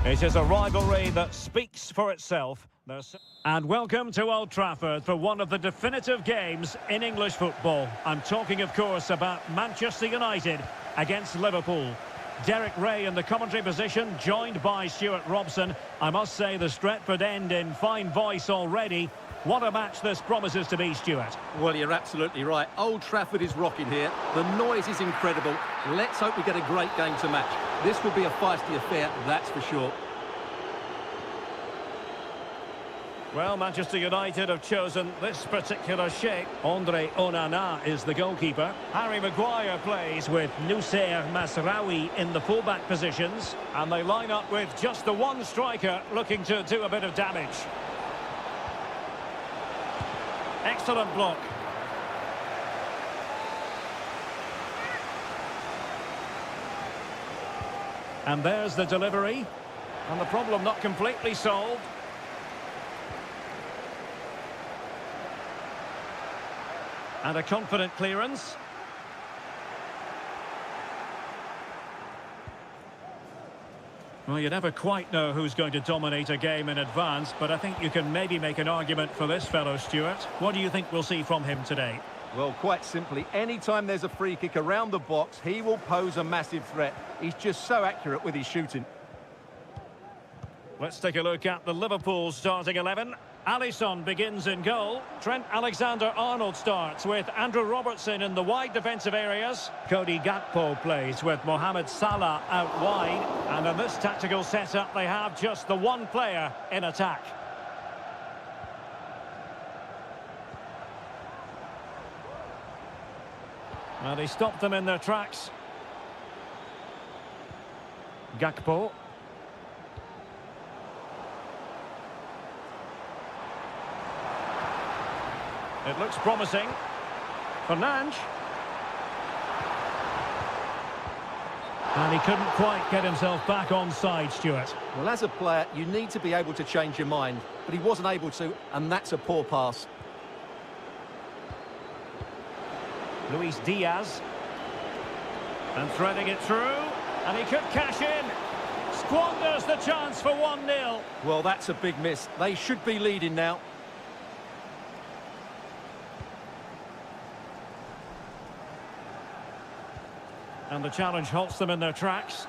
It is a rivalry that speaks for itself. And welcome to Old Trafford for one of the definitive games in English football. I'm talking, of course, about Manchester United against Liverpool. Derek Ray in the commentary position, joined by Stuart Robson. I must say the Stretford end in fine voice already. What a match this promises to be, Stuart. Well, you're absolutely right. Old Trafford is rocking here. The noise is incredible. Let's hope we get a great game to match. This will be a feisty affair, that's for sure. Well, Manchester United have chosen this particular shape. Andre Onana is the goalkeeper. Harry Maguire plays with Noussair Masraoui in the fullback positions. And they line up with just the one striker looking to do a bit of damage. Excellent block. And there's the delivery. And the problem not completely solved. And a confident clearance. Well, you never quite know who's going to dominate a game in advance, but I think you can maybe make an argument for this fellow, Stuart. What do you think we'll see from him today? Well, quite simply, anytime there's a free kick around the box, he will pose a massive threat. He's just so accurate with his shooting. Let's take a look at the Liverpool starting 11. Alisson begins in goal. Trent Alexander-Arnold starts with Andrew Robertson in the wide defensive areas. Cody Gakpo plays with Mohamed Salah out wide. And in this tactical setup, they have just the one player in attack. And he stopped them in their tracks. Gakpo. It looks promising. Fernandes. And he couldn't quite get himself back on side, Stuart. Well, as a player, you need to be able to change your mind, but he wasn't able to, and that's a poor pass. Luis Diaz. And threading it through. And he could cash in. Squanders the chance for 1-0. Well, that's a big miss. They should be leading now. And the challenge halts them in their tracks.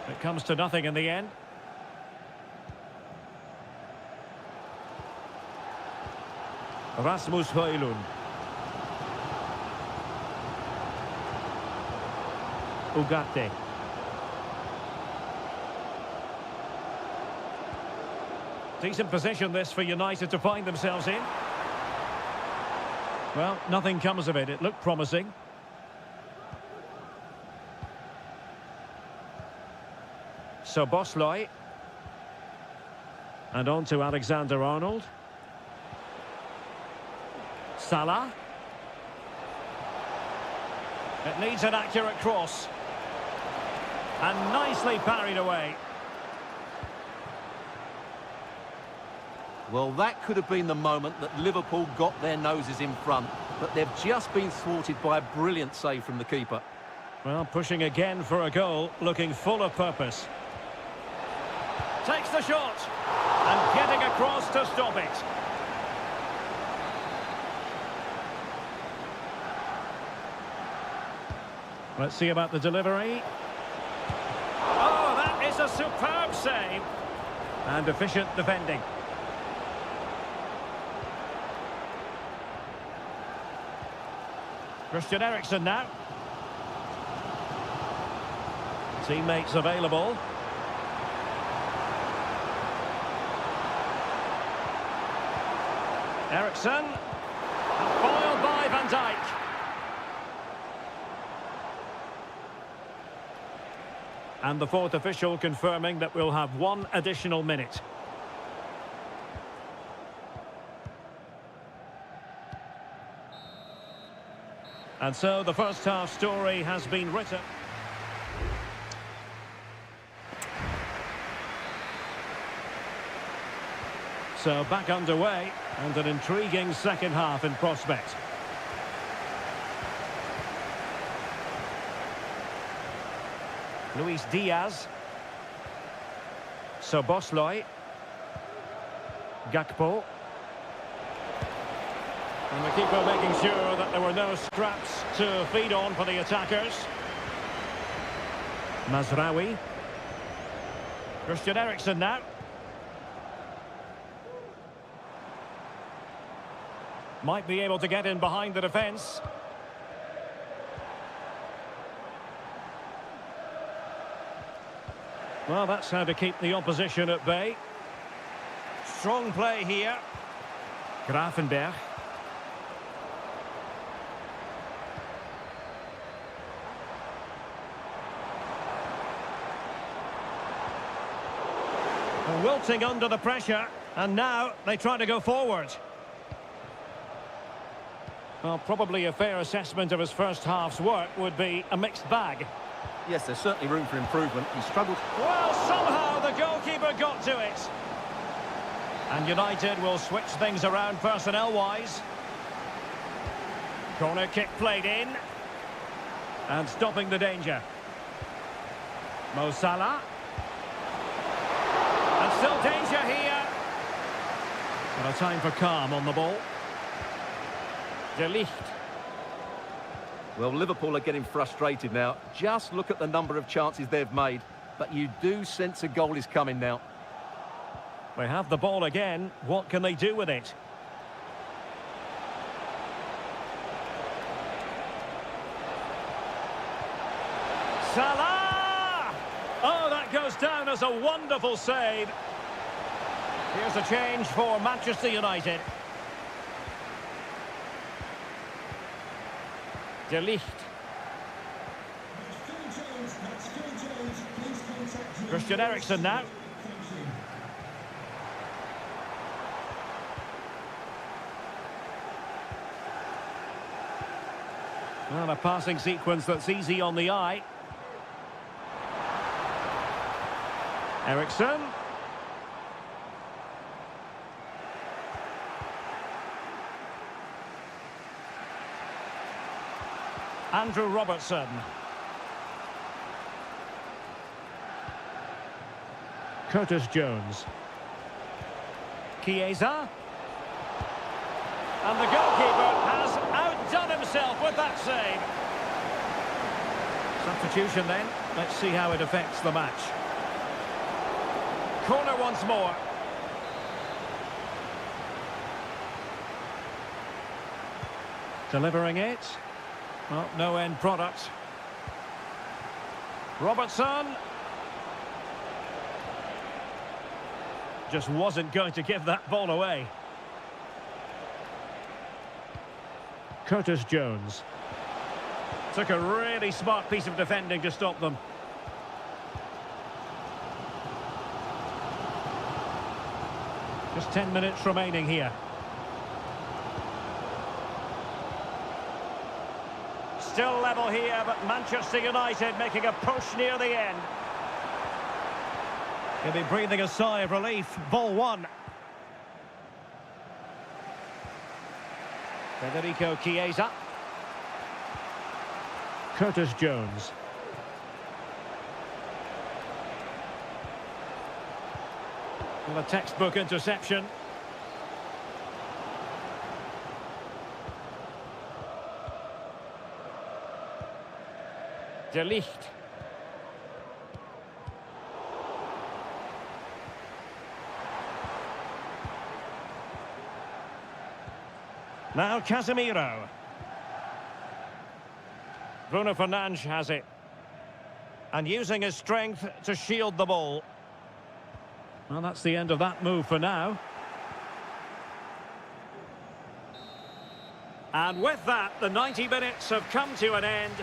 It comes to nothing in the end. Rasmus Højlund. Ugarte. Decent position this for United to find themselves in. Well, nothing comes of it. It looked promising. So Bosley. And on to Alexander-Arnold. Salah. It needs an accurate cross. And nicely parried away. Well, that could have been the moment that Liverpool got their noses in front, but they've just been thwarted by a brilliant save from the keeper. Well, pushing again for a goal, looking full of purpose. Takes the shot, and getting across to stop it. Let's see about the delivery. Oh, that is a superb save. And efficient defending. Christian Eriksen now. Teammates available. Eriksen. And foiled by Van Dijk. And the fourth official confirming that we'll have one additional minute. And so the first half story has been written. So back underway, and an intriguing second half in prospect. Luis Diaz. So Bosley. Gakpo. And the keeper making sure that there were no scraps to feed on for the attackers. Mazraoui. Christian Eriksen now. Might be able to get in behind the defence. Well, that's how to keep the opposition at bay. Strong play here. Gravenberch. Wilting under the pressure, and now they try to go forward. Well, probably a fair assessment of his first half's work would be a mixed bag. Yes, there's certainly room for improvement. He struggled. Well, somehow the goalkeeper got to it. And United will switch things around personnel-wise. Corner kick played in. And stopping the danger. Mo Salah. And still danger here. But a time for calm on the ball. De Ligt. Well, Liverpool are getting frustrated now. Just look at the number of chances they've made. But you do sense a goal is coming now. They have the ball again. What can they do with it? Salah! Oh, that goes down as a wonderful save. Here's a change for Manchester United. De Ligt. Christian Eriksen now. Well, a passing sequence that's easy on the eye. Eriksen. Andrew Robertson. Curtis Jones. Chiesa. And the goalkeeper has outdone himself with that save. Substitution then. Let's see how it affects the match. Corner once more. Delivering it. Well, no end product. Robertson. Just wasn't going to give that ball away. Curtis Jones. Took a really smart piece of defending to stop them. Just 10 minutes remaining here. Still level here, but Manchester United making a push near the end. He'll be breathing a sigh of relief. Ball one. Federico Chiesa. Curtis Jones. Well, a textbook interception. De Ligt. Now Casemiro. Bruno Fernandes has it. And using his strength to shield the ball. Well, that's the end of that move for now. And with that, the 90 minutes have come to an end.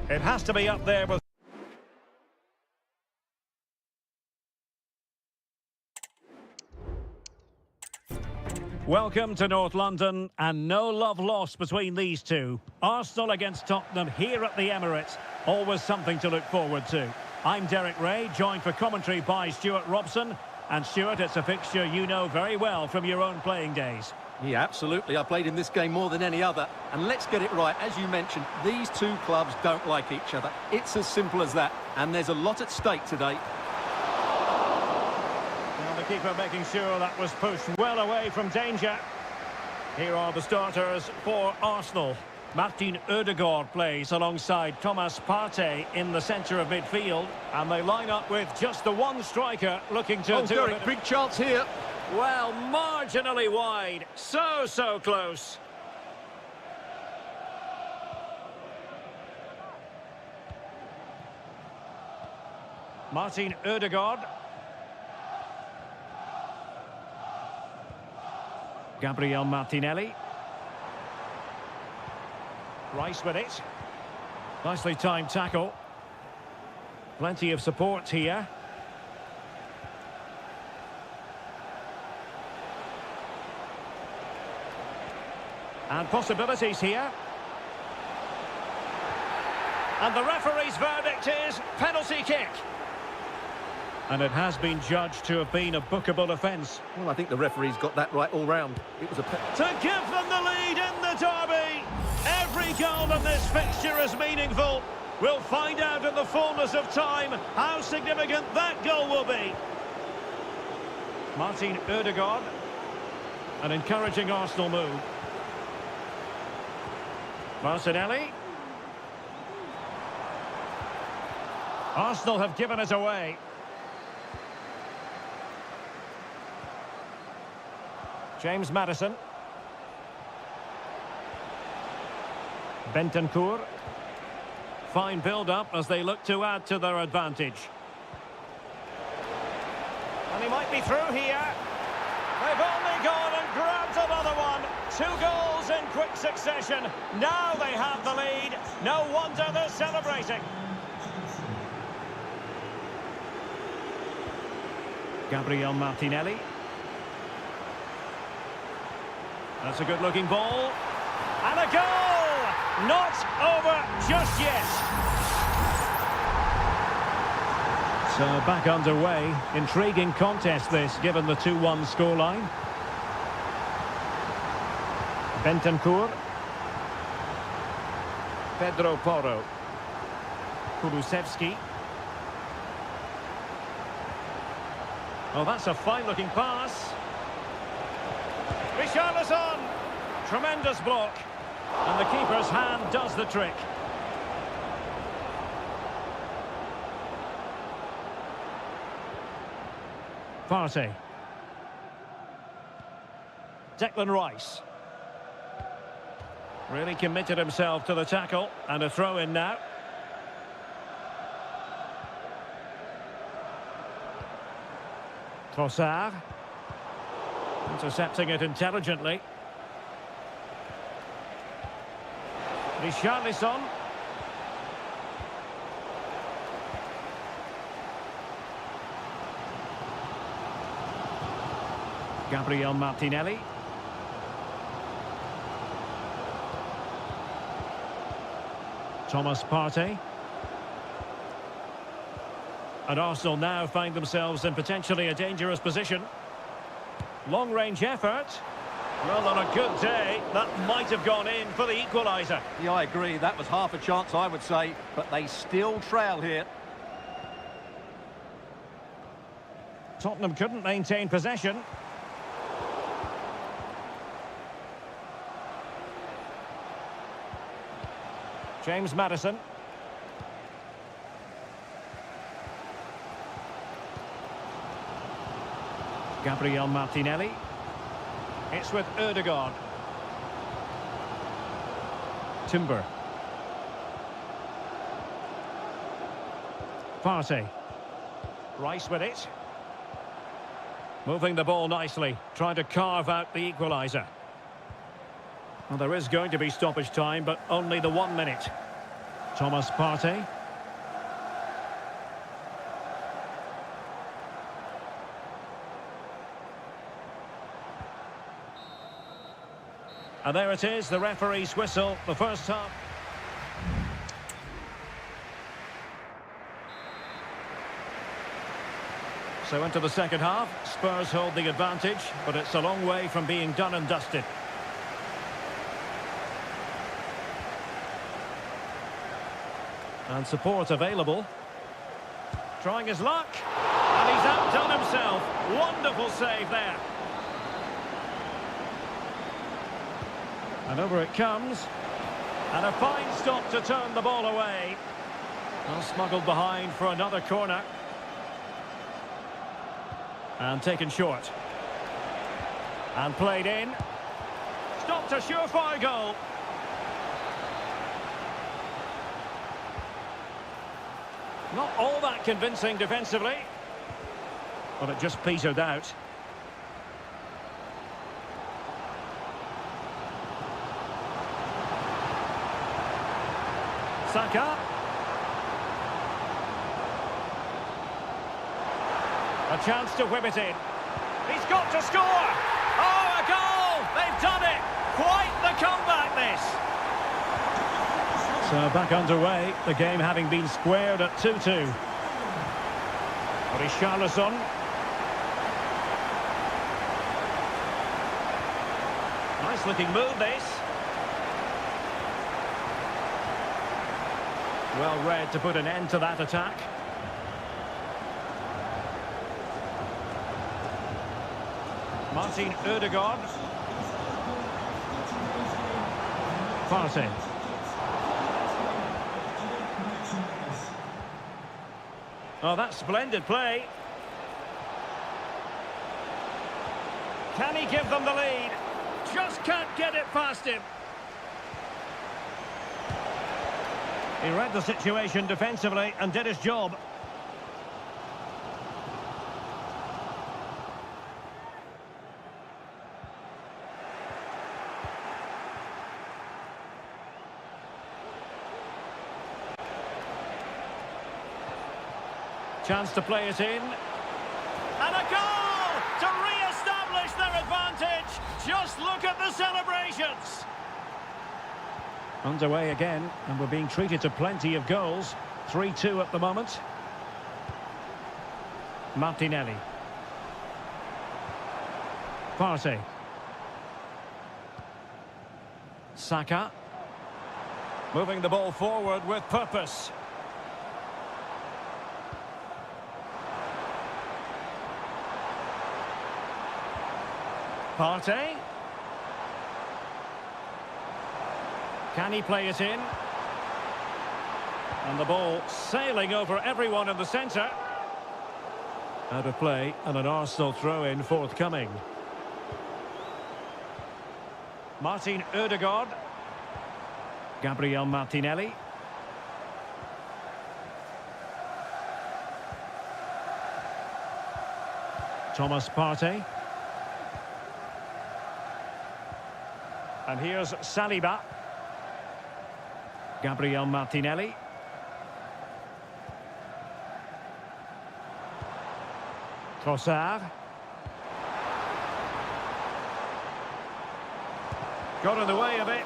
It has to be up there with... Welcome to North London, and no love lost between these two. Arsenal against Tottenham here at the Emirates. Always something to look forward to. I'm Derek Ray, joined for commentary by Stuart Robson. And Stuart, it's a fixture you know very well from your own playing days. Yeah, absolutely. I played in this game more than any other. And let's get it right. As you mentioned, these two clubs don't like each other. It's as simple as that. And there's a lot at stake today. Now the keeper making sure that was pushed well away from danger. Here are the starters for Arsenal. Martin Ødegaard plays alongside Thomas Partey in the centre of midfield. And they line up with just the one striker looking to do Derek, big chance here. Well, marginally wide. So close. Martin Ødegaard. Gabriel Martinelli. Rice with it. Nicely timed tackle. Plenty of support here. And possibilities here. And the referee's verdict is penalty kick. And it has been judged to have been a bookable offence. Well, I think the referee's got that right all round. It was a... To give them the lead in the derby. Every goal in this fixture is meaningful. We'll find out in the fullness of time how significant that goal will be. Martin Ødegaard. An encouraging Arsenal move. Martinelli. Arsenal have given it away. James Maddison. Bentancur. Fine build-up as they look to add to their advantage. And he might be through here. They've only gone and grabbed another one. 2 goals in quick succession. Now they have the lead. No wonder they're celebrating. Gabriel Martinelli. That's a good-looking ball. And a goal! Not over just yet. So back underway. Intriguing contest this, given the 2-1 scoreline. Bentancur. Pedro Porro. Kulusevski. Oh, that's a fine-looking pass. Richarlison. Tremendous block. And the keeper's hand does the trick. Partey. Declan Rice. Really committed himself to the tackle. And a throw-in now. Trossard. Intercepting it intelligently. Richarlison. Gabriel Martinelli. Thomas Partey. And Arsenal now find themselves in potentially a dangerous position. Long-range effort. Well, on a good day, that might have gone in for the equaliser. Yeah, I agree. That was half a chance, I would say. But they still trail here. Tottenham couldn't maintain possession. James Maddison. Gabriel Martinelli. It's with Ødegaard. Timber. Partey. Rice with it. Moving the ball nicely, trying to carve out the equaliser. Well, there is going to be stoppage time, but only the 1 minute. Thomas Partey. And there it is, the referee's whistle, the first half. So into the second half, Spurs hold the advantage, but it's a long way from being done and dusted. And support available. Trying his luck, and he's outdone himself. Wonderful save there. And over it comes. And a fine stop to turn the ball away. Well, smuggled behind for another corner. And taken short. And played in. Stopped a surefire goal. Not all that convincing defensively. But it just petered out. Saka. A chance to whip it in. He's got to score! Oh, a goal! They've done it! Quite the comeback, this! So back underway, the game having been squared at 2-2. Richarlison. Nice looking move, this. Well read to put an end to that attack. Martin Ødegaard. Partey. Oh, that's splendid play. Can he give them the lead? Just can't get it past him. He read the situation defensively and did his job. Chance to play it in. And a goal to re-establish their advantage. Just look at the celebrations. Underway again, and we're being treated to plenty of goals. 3-2 at the moment. Martinelli. Partey. Saka. Moving the ball forward with purpose. Partey. Can he play it in? And the ball sailing over everyone in the centre. Out of play and an Arsenal throw-in forthcoming. Martin Ødegaard. Gabriel Martinelli. Thomas Partey. And here's Saliba. Gabriel Martinelli. Trossard. Got in the way of it.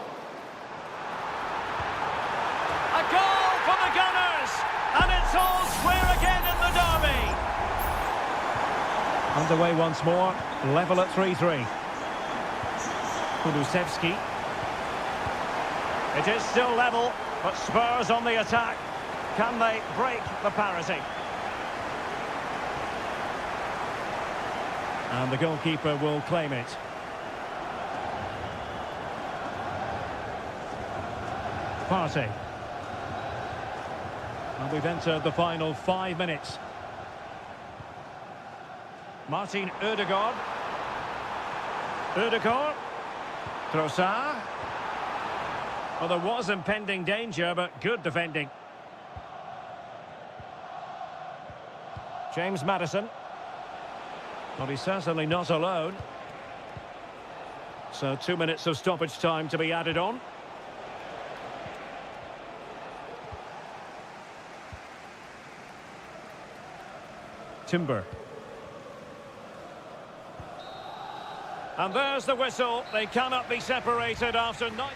A goal for the Gunners! And it's all square again in the derby. Underway once more. Level at 3-3. Kulusevski. It is still level, but Spurs on the attack. Can they break the parity? And the goalkeeper will claim it. Partey. And we've entered the final 5 minutes. Martin Ødegaard. Ødegaard. Trossard. Well, there was impending danger, but good defending. James Maddison. Well, he's certainly not alone. So 2 minutes of stoppage time to be added on. Timber. And there's the whistle. They cannot be separated after 9.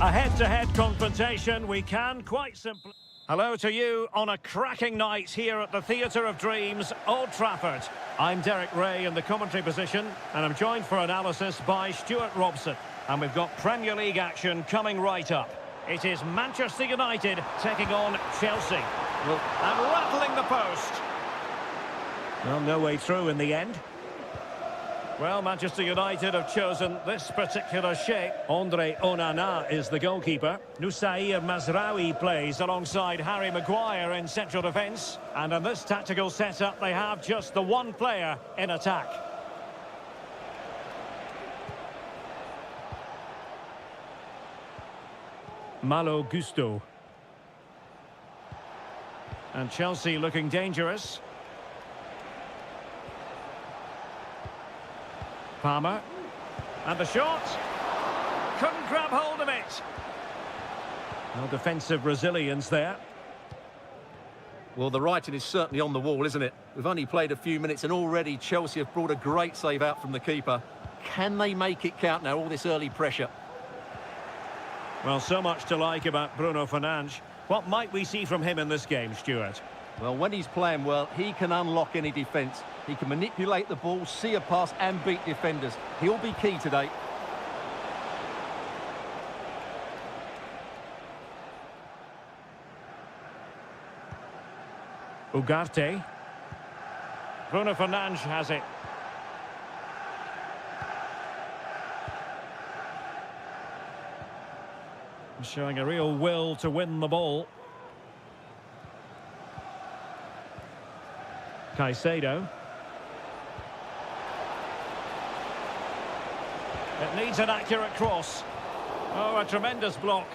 A head-to-head confrontation, we can quite simply... Hello to you on a cracking night here at the Theatre of Dreams, Old Trafford. I'm Derek Ray in the commentary position, and I'm joined for analysis by Stuart Robson. And we've got Premier League action coming right up. It is Manchester United taking on Chelsea. And rattling the post. Well, no way through in the end. Well, Manchester United have chosen this particular shape. Andre Onana is the goalkeeper. Nusair Mazraoui plays alongside Harry Maguire in central defence. And in this tactical setup, they have just the one player in attack. Malo Gusto. And Chelsea looking dangerous. Palmer. And the shot. Couldn't grab hold of it. No defensive resilience there. Well, the writing is certainly on the wall, isn't it? We've only played a few minutes and already Chelsea have brought a great save out from the keeper. Can they make it count now, all this early pressure? Well, so much to like about Bruno Fernandes. What might we see from him in this game, Stuart? Well, when he's playing well, he can unlock any defence. He can manipulate the ball, see a pass and beat defenders. He'll be key today. Ugarte. Bruno Fernandes has it. Showing a real will to win the ball. Caicedo. It needs an accurate cross. Oh, a tremendous block.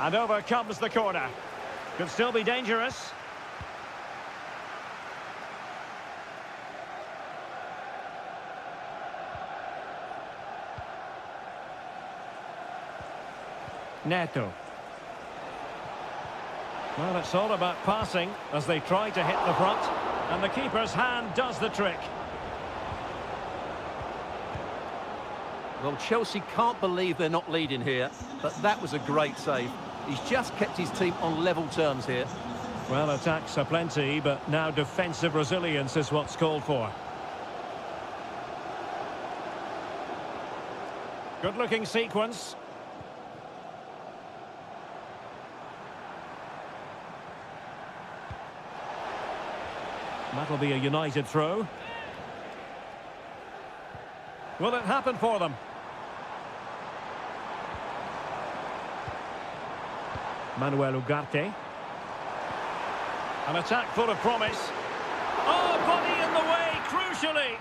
And over comes the corner. Could still be dangerous. Neto. Well, it's all about passing as they try to hit the front. And the keeper's hand does the trick. Well, Chelsea can't believe they're not leading here, but that was a great save. He's just kept his team on level terms here. Well, attacks are plenty, but now defensive resilience is what's called for. Good-looking sequence. That'll be a United throw. Will it happen for them? Manuel Ugarte. An attack full of promise. Oh, body in the way, crucially.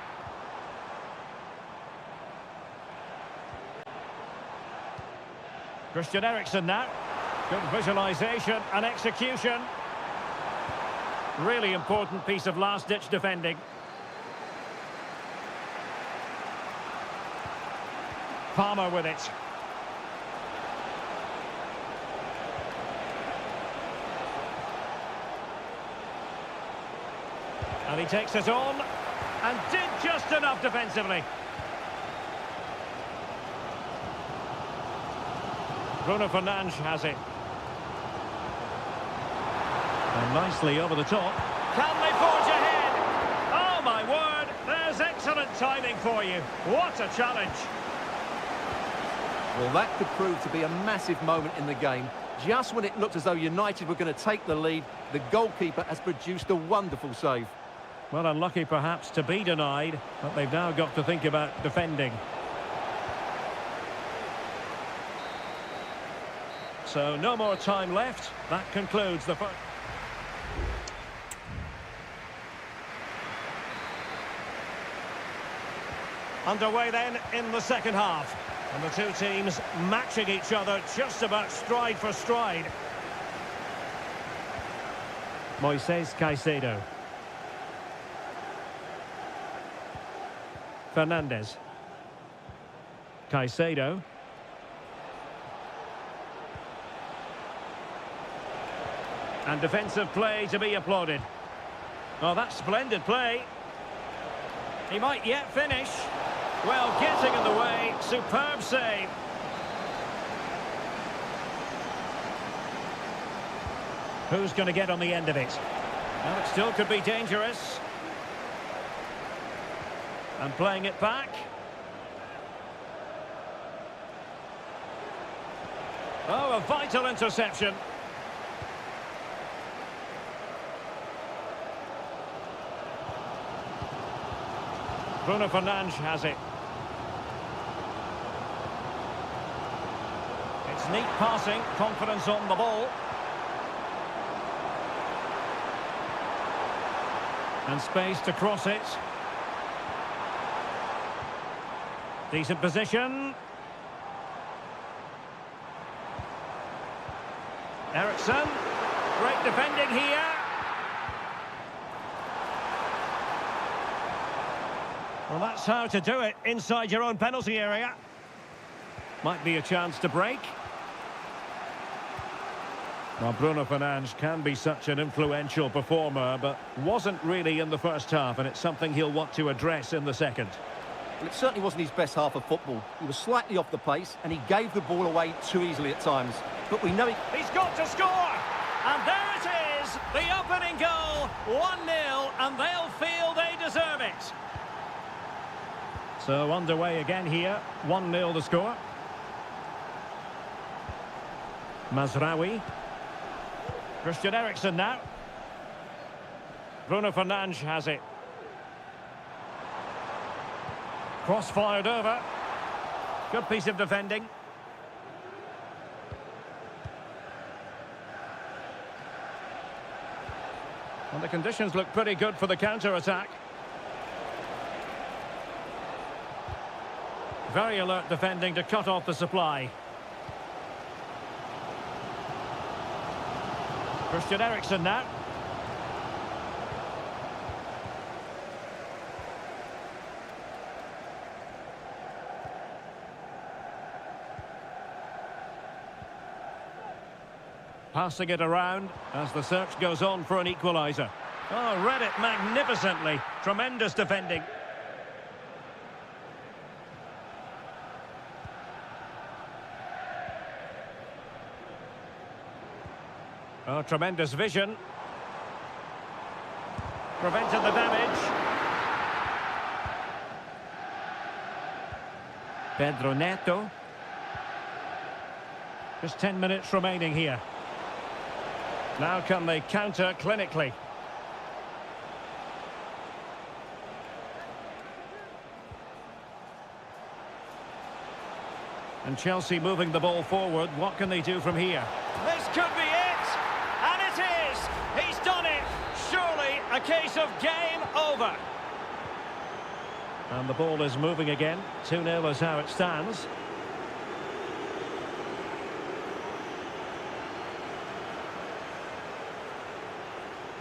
Christian Eriksen now. Good visualisation and execution. Really important piece of last-ditch defending. Palmer with it. And he takes it on and did just enough defensively. Bruno Fernandes has it. And nicely over the top. Can they forge ahead? Oh my word, there's excellent timing for you. What a challenge. Well, that could prove to be a massive moment in the game. Just when it looked as though United were going to take the lead, the goalkeeper has produced a wonderful save. Well, unlucky perhaps to be denied, but they've now got to think about defending. So no more time left. That concludes the first. Underway then in the second half. And the two teams matching each other just about stride for stride. Moises Caicedo. Fernandes. Caicedo. And defensive play to be applauded. Oh, that's splendid play. He might yet finish. Well, getting in the way, superb save. Who's going to get on the end of it? Well, it still could be dangerous. And playing it back. Oh, a vital interception. Bruno Fernandes has it. It's neat passing, confidence on the ball. And space to cross it. Decent position. Eriksen. Great defending here. Well, that's how to do it inside your own penalty area. Might be a chance to break. Well, Bruno Fernandes can be such an influential performer, but wasn't really in the first half, and it's something he'll want to address in the second. Well, it certainly wasn't his best half of football. He was slightly off the pace, and he gave the ball away too easily at times. But we know He's got to score! And there it is! The opening goal, 1-0, and they'll feel they deserve it. So underway again here, 1-0 the score. Mazraoui. Christian Eriksen now. Bruno Fernandes has it. Cross fired over. Good piece of defending. And the conditions look pretty good for the counter-attack. Very alert defending to cut off the supply. Christian Eriksen now. Passing it around as the search goes on for an equaliser. Oh, read it magnificently. Tremendous defending. Oh, tremendous vision. Prevented the damage. Pedro Neto. Just 10 minutes remaining here. Now can they counter clinically? And Chelsea moving the ball forward. What can they do from here? This could be it. A case of game over. And the ball is moving again. 2-0 is how it stands.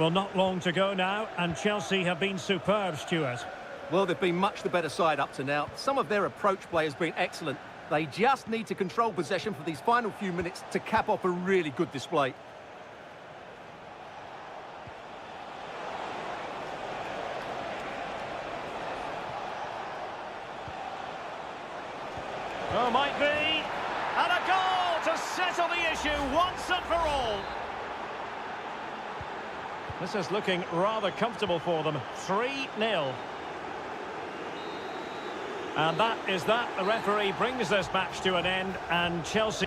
Well, not long to go now, and Chelsea have been superb, Stuart. Well, they've been much the better side up to now. Some of their approach play has been excellent. They just need to control possession for these final few minutes to cap off a really good display. Oh, might be. And a goal to settle the issue once and for all. This is looking rather comfortable for them. 3-0. And that is that. The referee brings this match to an end, and Chelsea...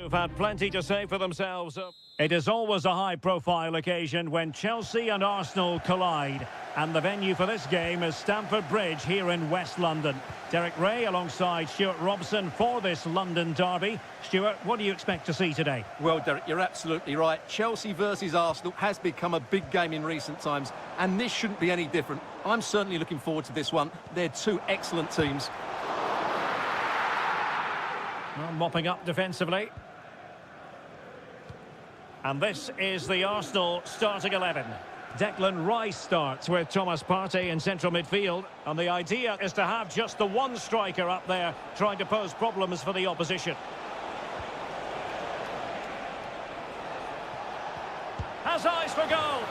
Who've had plenty to say for themselves. It is always a high-profile occasion when Chelsea and Arsenal collide. And the venue for this game is Stamford Bridge here in West London. Derek Ray alongside Stuart Robson for this London derby. Stuart, what do you expect to see today? Well, Derek, you're absolutely right. Chelsea versus Arsenal has become a big game in recent times, and this shouldn't be any different. I'm certainly looking forward to this one. They're two excellent teams. Well, mopping up defensively. And this is the Arsenal starting 11. Declan Rice starts with Thomas Partey in central midfield. And the idea is to have just the one striker up there trying to pose problems for the opposition. Has eyes for goal.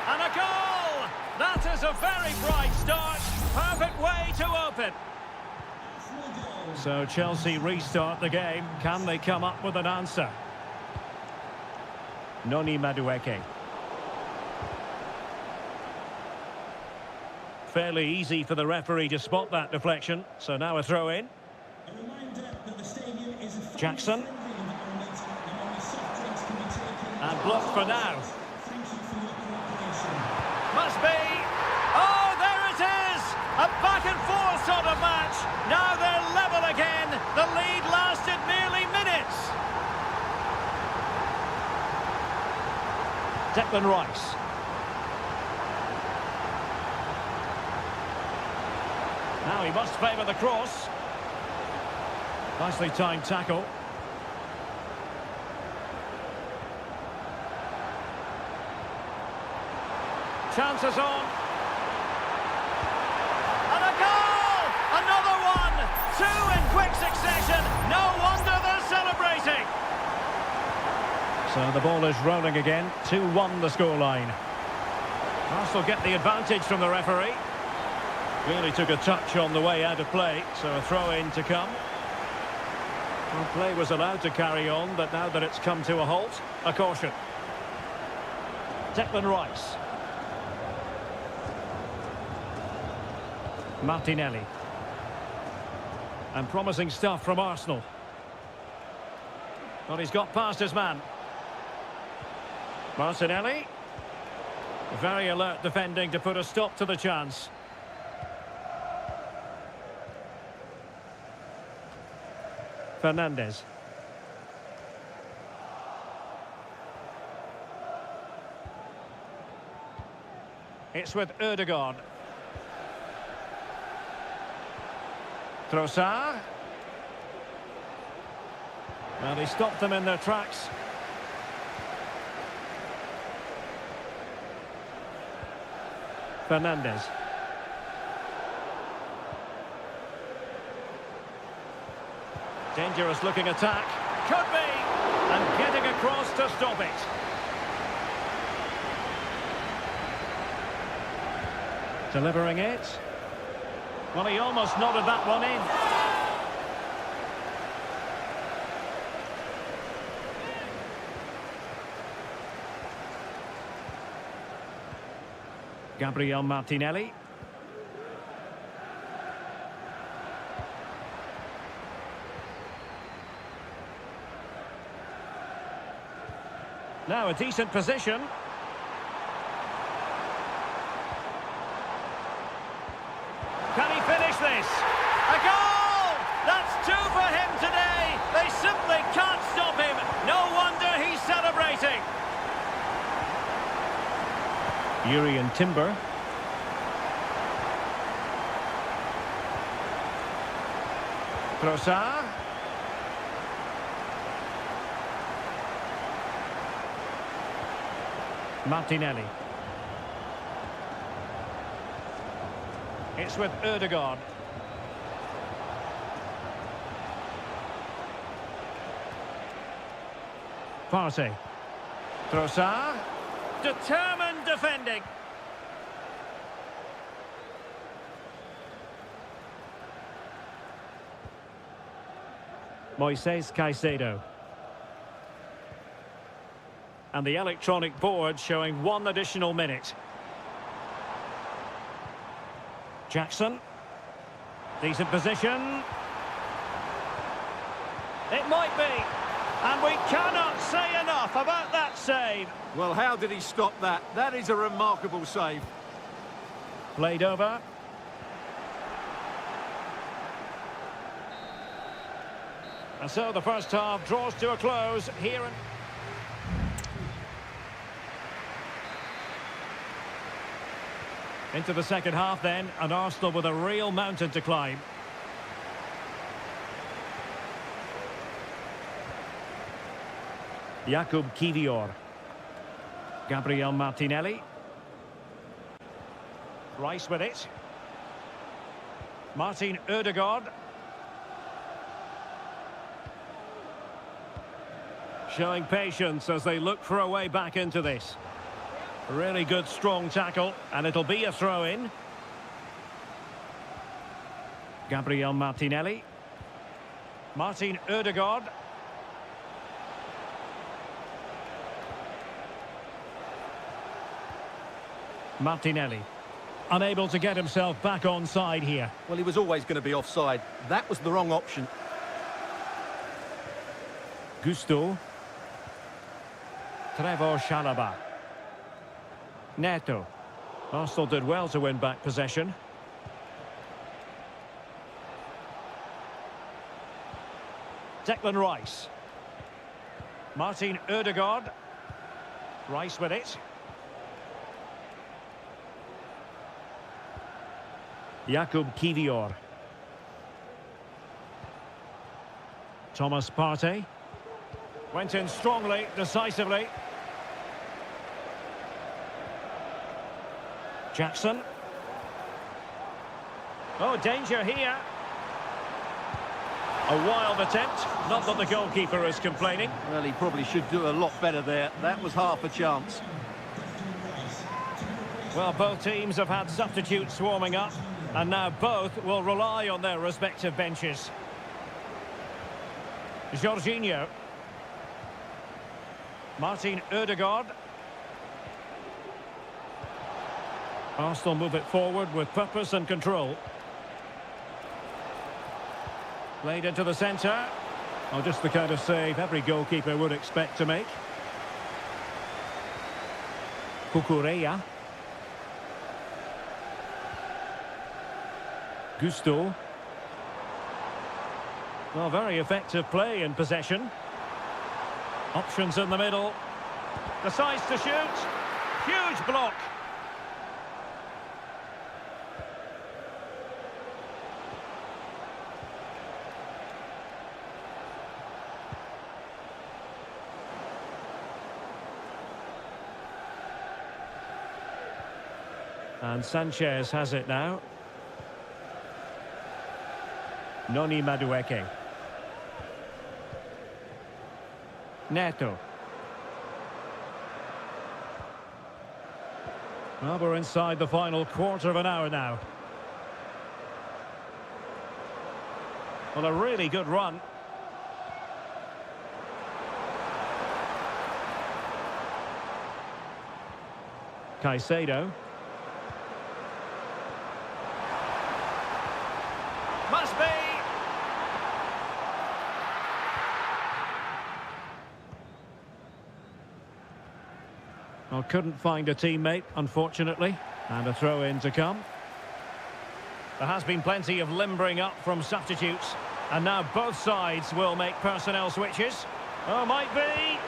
And a goal! That is a very bright start. Perfect way to open. So Chelsea restart the game. Can they come up with an answer? Noni Madueke. Fairly easy for the referee to spot that deflection. So now a throw in. Jackson. And blocked for now. Must be. Oh, there it is! A back and forth sort of match. Now they're level again. The lead lasted merely minutes. Declan Rice. Now he must favour the cross. Nicely timed tackle. Chances on. And a goal! Another one! Two in quick succession. No wonder they're celebrating. So the ball is rolling again. 2-1 the scoreline. Arsenal get the advantage from the referee. Really took a touch on the way out of play, so a throw-in to come. Well, play was allowed to carry on, but now that it's come to a halt, a caution. Declan Rice. Martinelli. And promising stuff from Arsenal. Well, he's got past his man. Martinelli. Very alert defending to put a stop to the chance. Fernandez. It's with Ødegaard. Trossard. Well, he stopped them in their tracks. Fernandez. Dangerous looking attack. Could be! And getting across to stop it. Delivering it. Well, he almost nodded that one in. Gabriel Martinelli. Now a decent position. Can he finish this? A goal! That's two for him today. They simply can't stop him. No wonder he's celebrating. Urian Timber. Trossard. Martinelli. It's with Ødegaard. Partey. Trossard. Determined defending. Moises Caicedo. And the electronic board showing one additional minute. Jackson. Decent position. It might be. And we cannot say enough about that save. Well, how did he stop that? That is a remarkable save. Played over. And so the first half draws to a close here. Into the second half then, and Arsenal with a real mountain to climb. Jakub Kiwior. Gabriel Martinelli. Rice with it. Martin Ødegaard. Showing patience as they look for a way back into this. Really good, strong tackle, and it'll be a throw-in. Gabriel Martinelli. Martin Ødegaard. Martinelli. Unable to get himself back on side here. Well, he was always going to be offside. That was the wrong option. Gusto. Trevor Chalobah. Neto. Arsenal did well to win back possession. Declan Rice. Martin Ødegaard. Rice with it. Jakub Kiwior. Thomas Partey. Went in strongly, decisively. Jackson. Oh, danger here. A wild attempt. Not that the goalkeeper is complaining. Well, he probably should do a lot better there. That was half a chance. Well, both teams have had substitutes warming up, and now both will rely on their respective benches. Jorginho. Martin Ødegaard. Arsenal move it forward with purpose and control. Played into the centre. Oh, just the kind of save every goalkeeper would expect to make. Kukureya. Gusto. Well, very effective play in possession. Options in the middle. Decides to shoot. Huge block. And Sanchez has it now. Noni Madueke. Neto. Well, we're inside the final quarter of an hour now. Well, a really good run. Caicedo. Must be. Well, couldn't find a teammate, unfortunately. And a throw-in to come. There has been plenty of limbering up from substitutes. And now both sides will make personnel switches. Oh, might be.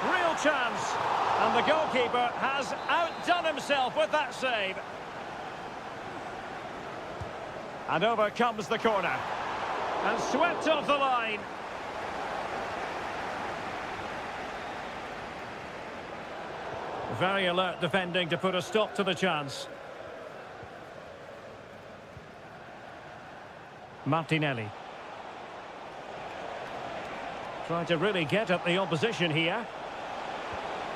Real chance. And the goalkeeper has outdone himself with that save. And over comes the corner. And swept off the line. Very alert defending to put a stop to the chance. Martinelli. Trying to really get at the opposition here.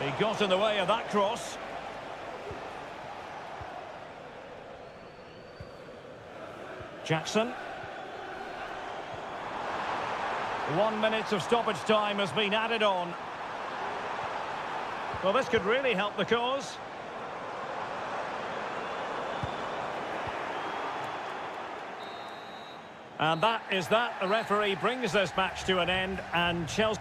He got in the way of that cross. Jackson. 1 minute of stoppage time has been added on. Well, this could really help the cause. And that is that. The referee brings this match to an end, and Chelsea...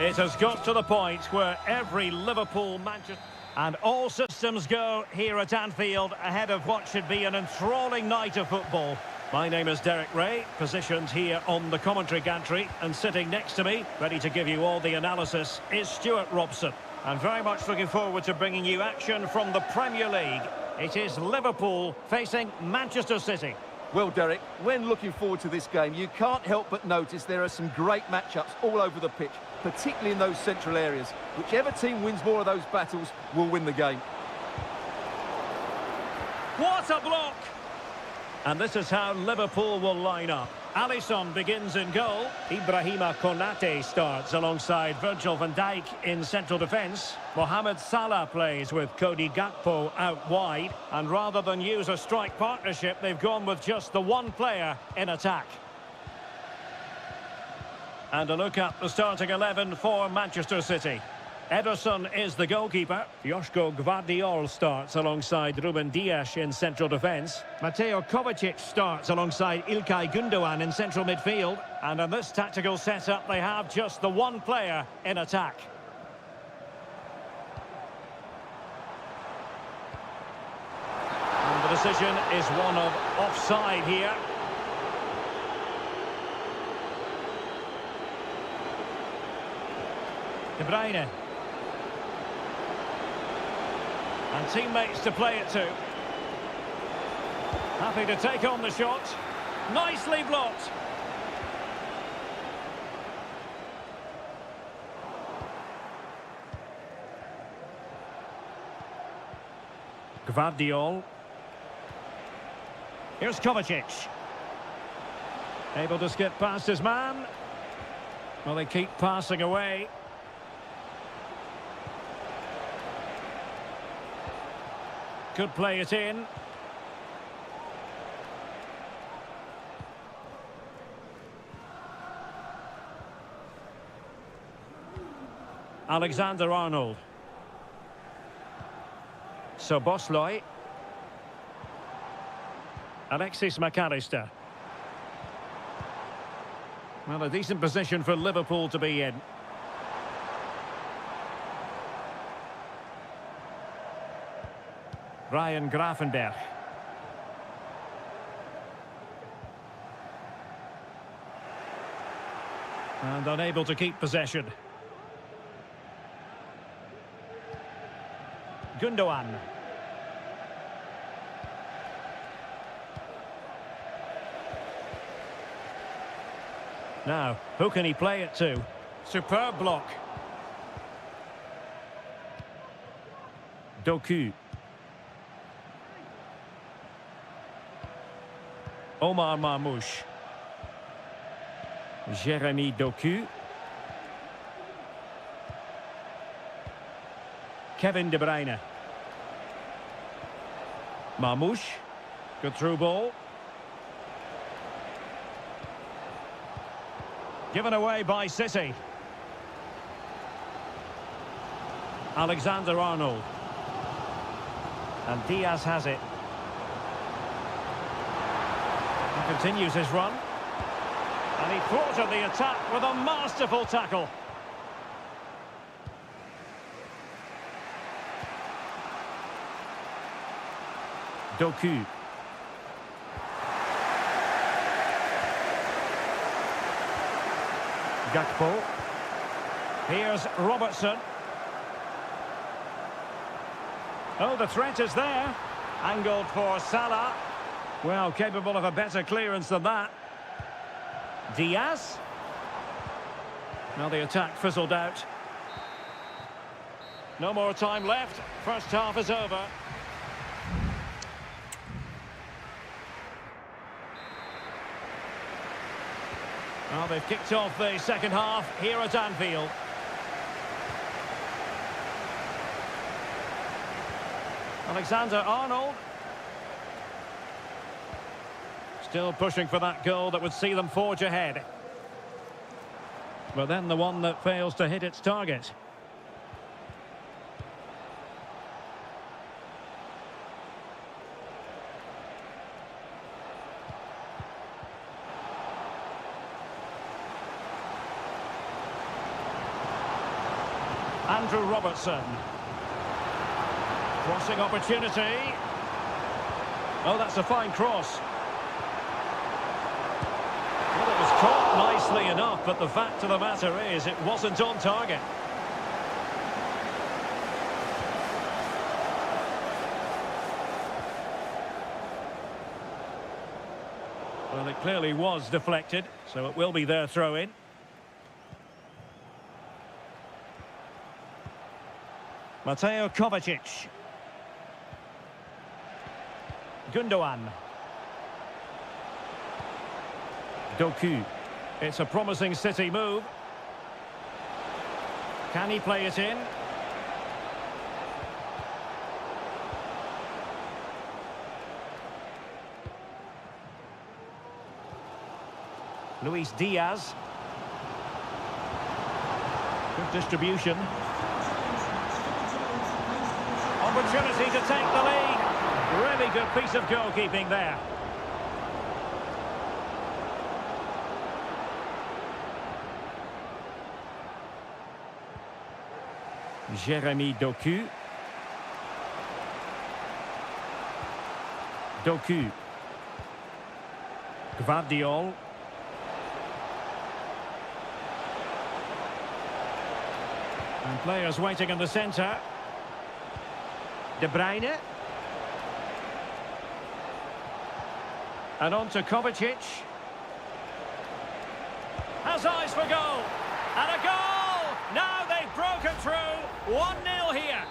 It has got to the point where every Liverpool, Manchester... And all systems go here at Anfield ahead of what should be an enthralling night of football. My name is Derek Ray, positioned here on the commentary gantry, and sitting next to me, ready to give you all the analysis, is Stuart Robson. I'm very much looking forward to bringing you action from the Premier League. It is Liverpool facing Manchester City. Well, Derek, when looking forward to this game, you can't help but notice there are some great matchups all over the pitch, particularly in those central areas. Whichever team wins more of those battles will win the game. What a block! And this is how Liverpool will line up. Alisson begins in goal. Ibrahima Konate starts alongside Virgil van Dijk in central defence. Mohamed Salah plays with Cody Gakpo out wide. And rather than use a strike partnership, they've gone with just the one player in attack. And a look at the starting 11 for Manchester City. Ederson is the goalkeeper. Joško Gvardiol starts alongside Ruben Dias in central defence. Mateo Kovacic starts alongside Ilkay Gundogan in central midfield. And in this tactical setup, they have just the one player in attack. And the decision is one of offside here. De Bruyne. And teammates to play it to. Happy to take on the shot. Nicely blocked. Gvardiol. Here's Kovacic. Able to skip past his man. Well, they keep passing away. Could play it in. Alexander-Arnold. Szoboszlai. Alexis McAllister. Well, a decent position for Liverpool to be in. Ryan Gravenberch. And unable to keep possession. Gundogan. Now, who can he play it to? Superb block. Doku. Omar Marmoush. Jeremy Doku. Kevin De Bruyne. Marmoush. Good through ball. Given away by City. Alexander-Arnold. And Diaz has it. He continues his run. And he thwarted the attack with a masterful tackle. Doku. Gakpo. Here's Robertson. Oh, the threat is there. Angled for Salah. Well, capable of a better clearance than that. Diaz. Now the attack fizzled out. No more time left. First half is over. Well, they've kicked off the second half here at Anfield. Alexander-Arnold. Still pushing for that goal that would see them forge ahead. But then the one that fails to hit its target. Andrew Robertson. Crossing opportunity. Oh, that's a fine cross. Well, it was caught nicely enough, but the fact of the matter is it wasn't on target. Well, it clearly was deflected, so it will be their throw-in. Mateo Kovacic. Gundogan. Doku. It's a promising City move. Can he play it in? Luis Diaz. Good distribution. Opportunity to take the lead. Really good piece of goalkeeping there. Jeremy Doku. Doku. Gvardiol. And players waiting in the centre. De Bruyne. And on to Kovacic. Has eyes for goal. And a goal! Now they've broken through. 1-0 here.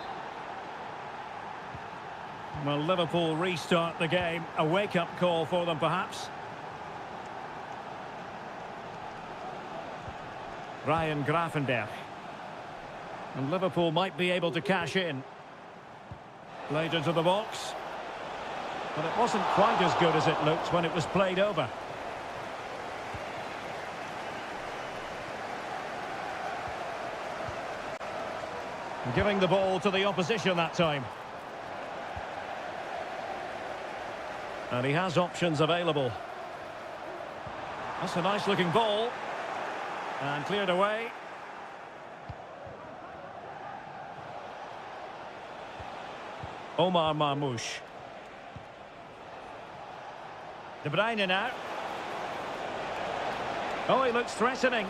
Well, Liverpool restart the game. A wake-up call for them, perhaps. Ryan Gravenberch. And Liverpool might be able to cash in. Played into the box. But it wasn't quite as good as it looked when it was played over. Giving the ball to the opposition that time. And he has options available. That's a nice looking ball. And cleared away. Omar Marmoush. De Bruyne now. Oh, he looks threatening.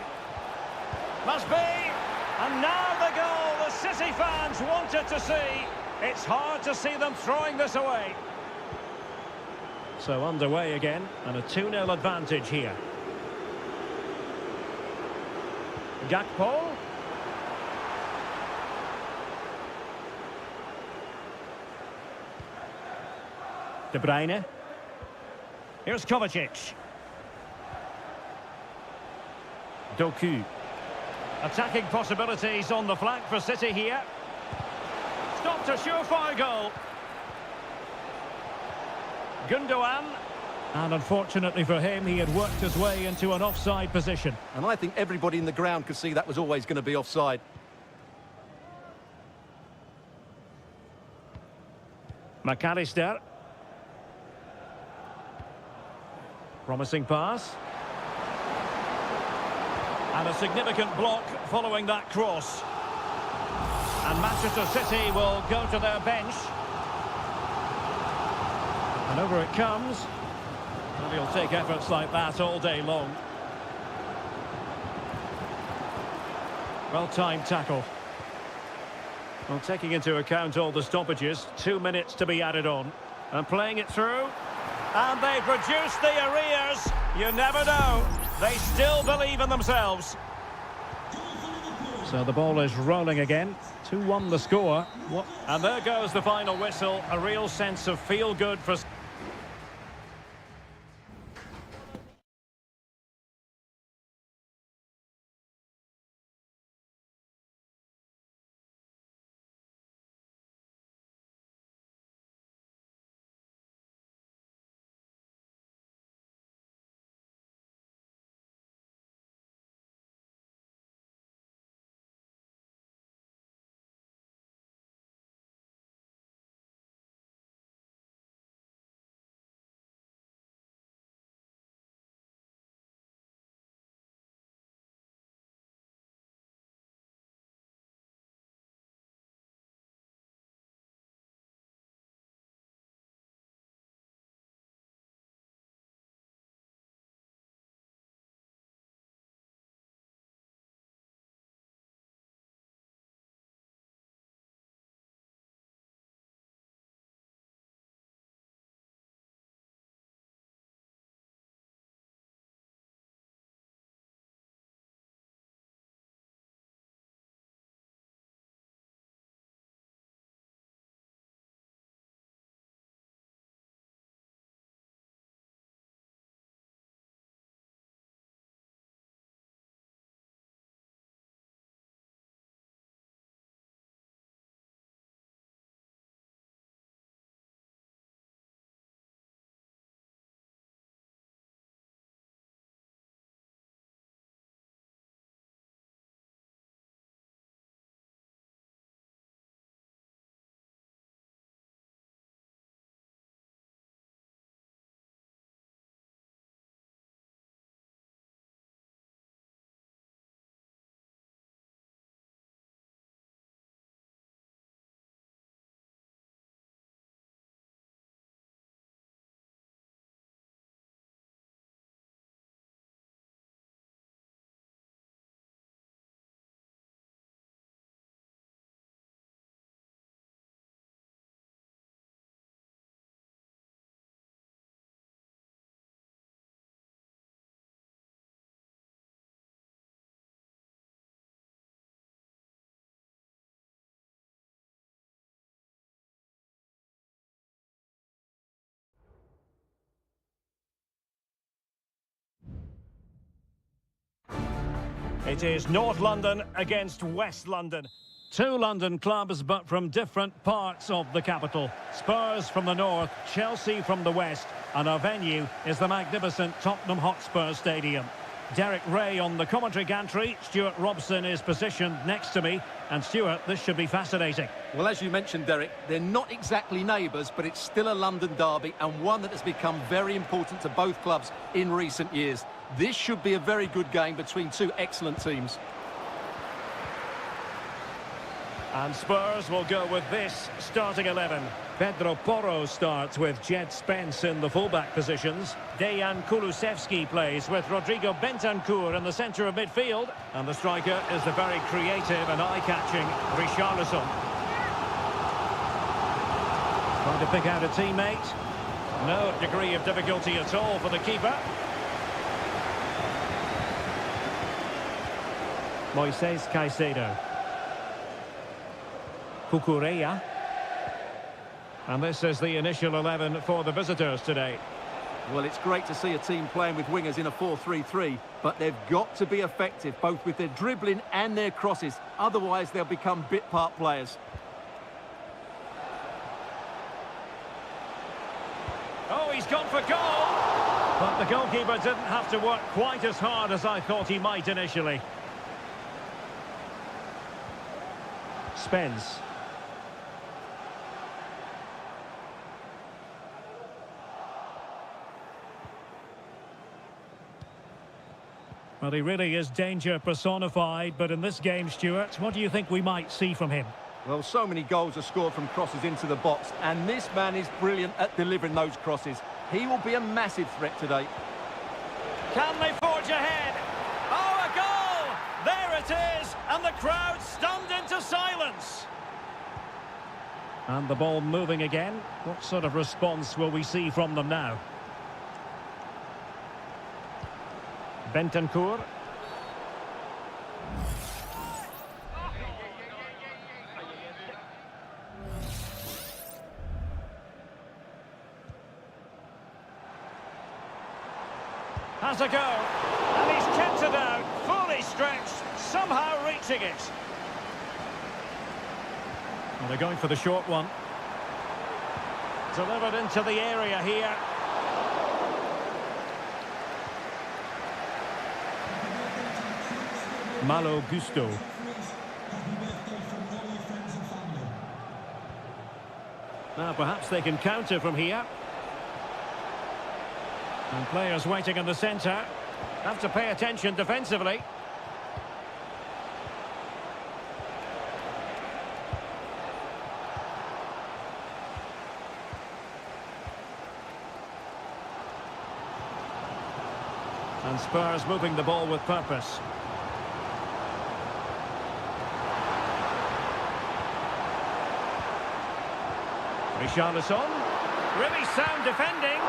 Must be. And now the goal the City fans wanted to see. It's hard to see them throwing this away. So underway again, and a 2-0 advantage here. Gakpo. De Bruyne. Here's Kovacic. Doku. Attacking possibilities on the flank for City here. Stopped a surefire goal. Gundogan. And unfortunately for him, he had worked his way into an offside position. And I think everybody in the ground could see that was always going to be offside. McAllister. Promising pass. And a significant block following that cross. And Manchester City will go to their bench. And over it comes. And he'll take efforts like that all day long. Well-timed tackle. Well, taking into account all the stoppages, 2 minutes to be added on. And playing it through. And they've reduced the arrears. You never know. They still believe in themselves. So the ball is rolling again. 2-1 the score. And there goes the final whistle. A real sense of feel-good for... It is North London against West London. Two London clubs, but from different parts of the capital. Spurs from the north, Chelsea from the west, and our venue is the magnificent Tottenham Hotspur Stadium. Derek Ray on the commentary gantry. Stuart Robson is positioned next to me. And Stuart, this should be fascinating. Well, as you mentioned, Derek, they're not exactly neighbours, but it's still a London derby and one that has become very important to both clubs in recent years. This should be a very good game between two excellent teams. And Spurs will go with this starting 11. Pedro Porro starts with Jed Spence in the fullback positions. Dejan Kulusevski plays with Rodrigo Bentancur in the centre of midfield. And the striker is the very creative and eye-catching Richarlison. Trying to pick out a teammate. No degree of difficulty at all for the keeper. Moises Caicedo. Cucurella. And this is the initial 11 for the visitors today. Well, it's great to see a team playing with wingers in a 4-3-3, but they've got to be effective, both with their dribbling and their crosses. Otherwise, they'll become bit-part players. Oh, he's gone for goal! But the goalkeeper didn't have to work quite as hard as I thought he might initially. Spence. Well, he really is danger personified, but in this game, Stuart, what do you think we might see from him? Well, so many goals are scored from crosses into the box, and this man is brilliant at delivering those crosses. He will be a massive threat today. Can they forge ahead? Oh, a goal! There it is, and the crowd stunned into silence. And the ball moving again. What sort of response will we see from them now? Bentancur. Has a go, and he's kept it out, fully stretched, somehow reaching it. Well, they're going for the short one. Delivered into the area here. Malo Gusto. Now perhaps they can counter from here. And players waiting in the centre. Have to pay attention defensively. And Spurs moving the ball with purpose. Richarlison. Really sound defending.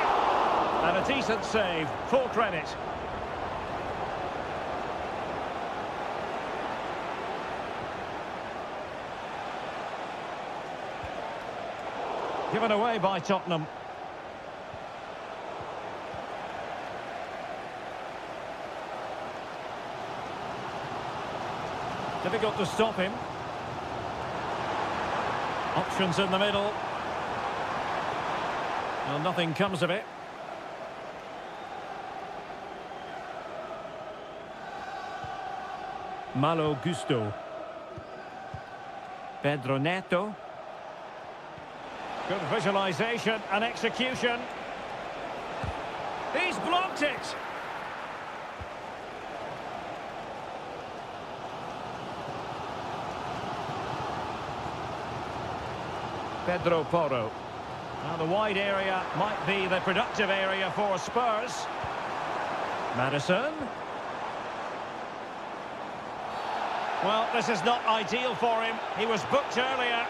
And a decent save. Full credit. Given away by Tottenham. Difficult to stop him. Options in the middle. Well, nothing comes of it. Malo Gusto. Pedro Neto. Good visualisation and execution. He's blocked it. Pedro Porro. Now the wide area might be the productive area for Spurs. Maddison. Well, this is not ideal for him. He was booked earlier.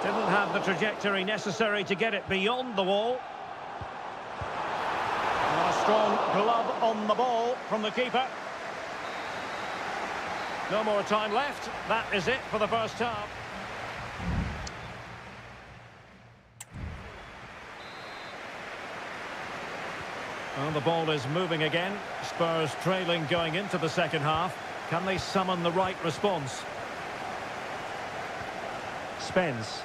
Didn't have the trajectory necessary to get it beyond the wall. And a strong glove on the ball from the keeper. No more time left. That is it for the first half. Well, the ball is moving again. Spurs trailing going into the second half. Can they summon the right response? Spence.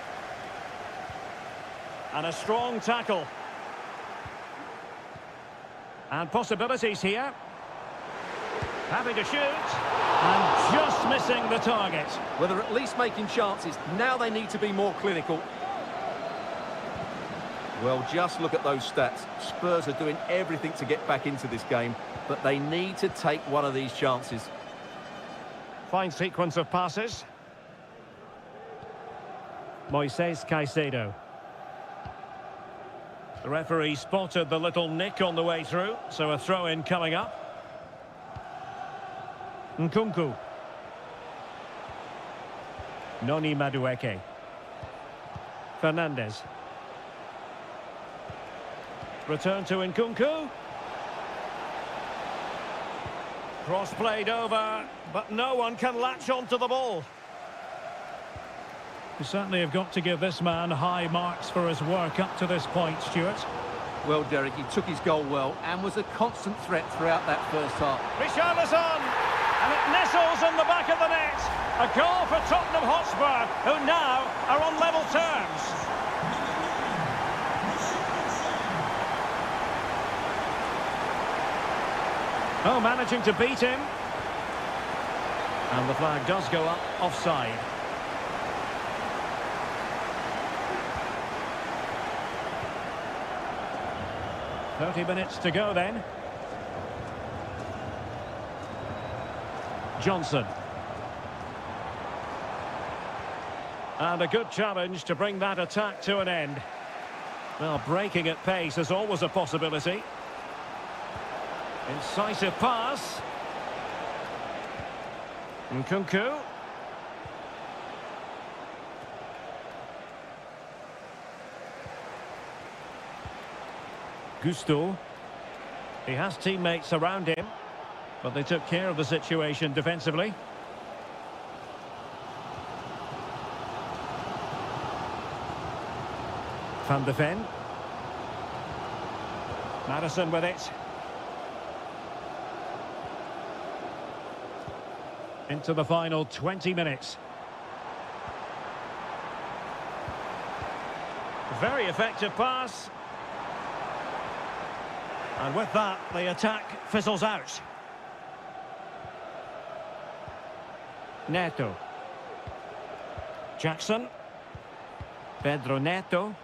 And a strong tackle. And possibilities here. Happy to shoot. And just missing the target. Well, they're at least making chances. Now they need to be more clinical. Well, just look at those stats. Spurs are doing everything to get back into this game, but they need to take one of these chances. Fine sequence of passes. Moises Caicedo. The referee spotted the little nick on the way through, so a throw-in coming up. Nkunku. Noni Madueke. Fernandez. Return to Nkunku. Cross played over, but no one can latch onto the ball. You certainly have got to give this man high marks for his work up to this point, Stuart. Well, Derek, he took his goal well and was a constant threat throughout that first half. Richarlison! And it nestles in the back of the net. A goal for Tottenham Hotspur, who now are on level terms. Oh, managing to beat him. And the flag does go up offside. "30 minutes to go then." Johnson. And a good challenge to bring that attack to an end. Well, breaking at pace is always a possibility. Incisive pass. Nkunku. Gusto. He has teammates around him, but they took care of the situation defensively. Van de Ven. Madison with it. Into the final 20 minutes. Very effective pass. And with that, the attack fizzles out. Neto. Jackson. Pedro Neto.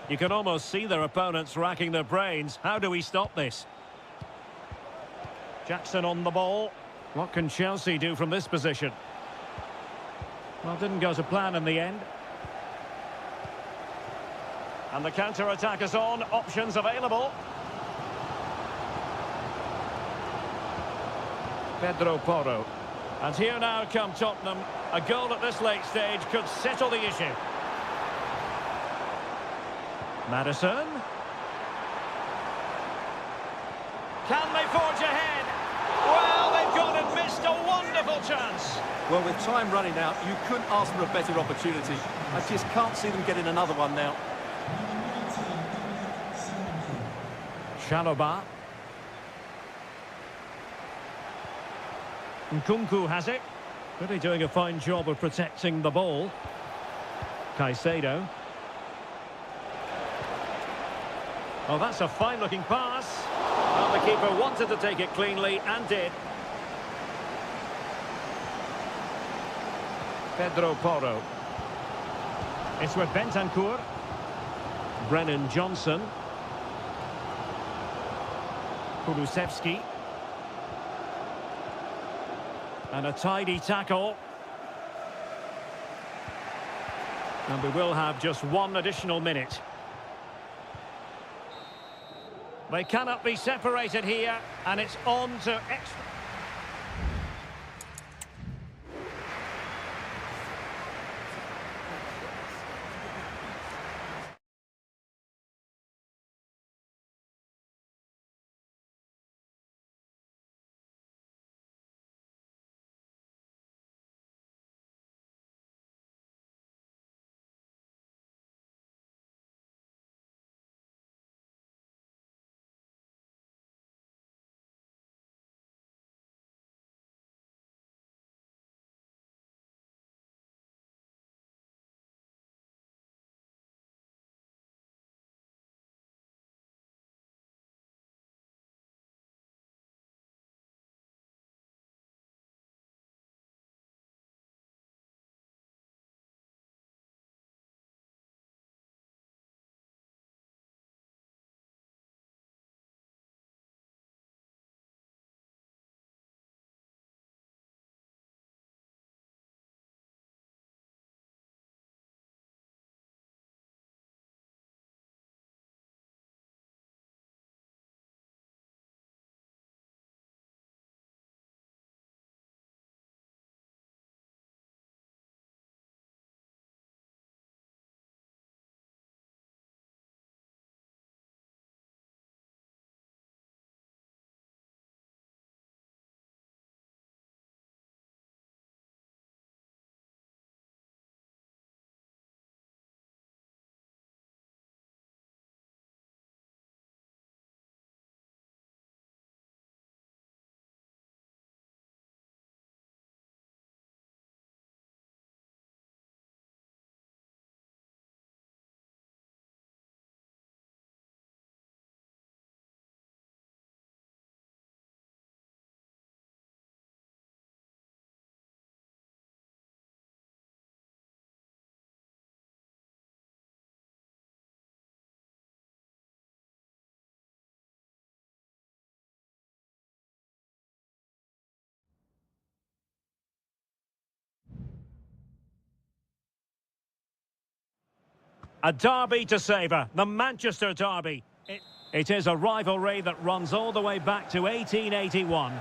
You can almost see their opponents racking their brains. How do we stop this? Jackson on the ball. What can Chelsea do from this position? Well, didn't go to plan in the end. And the counter-attack is on. Options available. Pedro Porro. And here now come Tottenham. A goal at this late stage could settle the issue. Madison. Can they forge ahead? Well, they've gone and missed a wonderful chance. Well, with time running out, you couldn't ask for a better opportunity. I just can't see them getting another one now. Chalobah. Nkunku has it. Really doing a fine job of protecting the ball. Caicedo. Oh, that's a fine-looking pass. Well, the keeper wanted to take it cleanly and did. Pedro Porro. It's with Bentancur. Brennan Johnson. Kulusevski. And a tidy tackle. And we will have just one additional minute. They cannot be separated here, and it's on to extra. A derby to savour, the Manchester derby. It is a rivalry that runs all the way back to 1881.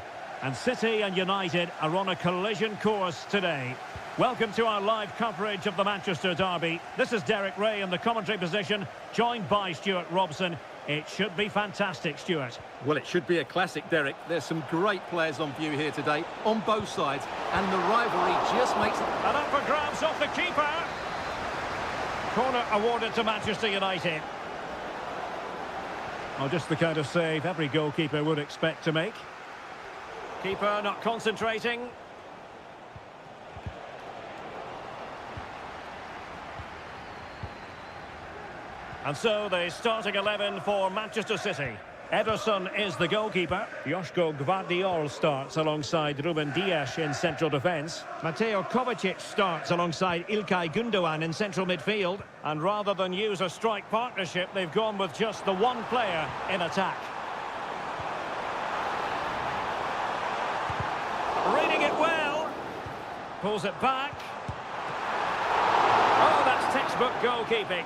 And City and United are on a collision course today. Welcome to our live coverage of the Manchester derby. This is Derek Ray in the commentary position, joined by Stuart Robson. It should be fantastic, Stuart. Well, it should be a classic, Derek. There's some great players on view here today, on both sides, and the rivalry just makes it... And up for grabs off the keeper. Corner awarded to Manchester United. Oh, just the kind of save every goalkeeper would expect to make. Keeper not concentrating. And so the starting 11 for Manchester City. Ederson is the goalkeeper. Joško Gvardiol starts alongside Ruben Dias in central defence. Mateo Kovacic starts alongside Ilkay Gundogan in central midfield. And rather than use a strike partnership, they've gone with just the one player in attack. Reading it well. Pulls it back. Oh, that's textbook goalkeeping.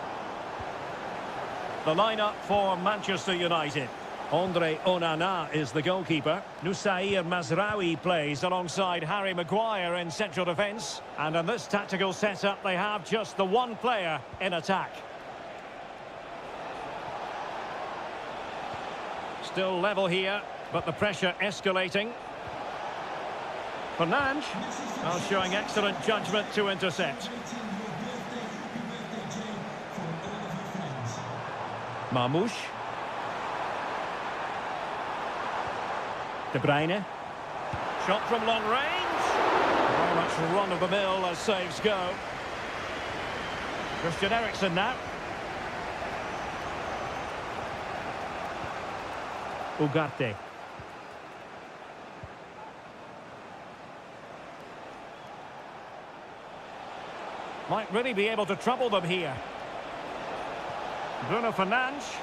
The lineup for Manchester United. Andre Onana is the goalkeeper. Nusair Mazraoui plays alongside Harry Maguire in central defence. And in this tactical setup, they have just the one player in attack. Still level here, but the pressure escalating. Fernandes, well, showing excellent judgment to intercept. Marmoush. De Bruyne. Shot from long range. Very much run-of-the-mill as saves go. Christian Eriksen now. Ugarte. Might really be able to trouble them here. Bruno Fernandes.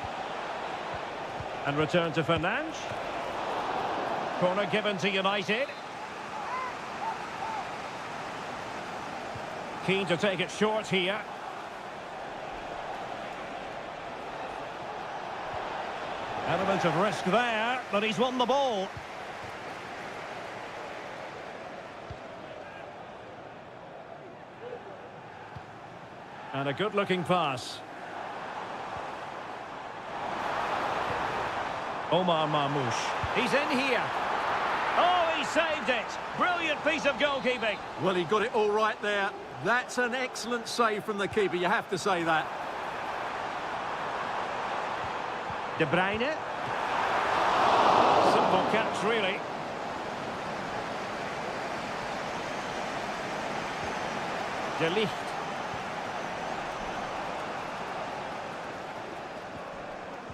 And return to Fernandes. Corner given to United. Keen to take it short here. Element of risk there, but he's won the ball. And a good-looking pass. Omar Marmoush. He's in here. Oh, he saved it. Brilliant piece of goalkeeping. Well, he got it all right there. That's an excellent save from the keeper, you have to say that. De Bruyne. Simple catch, really. De Ligt.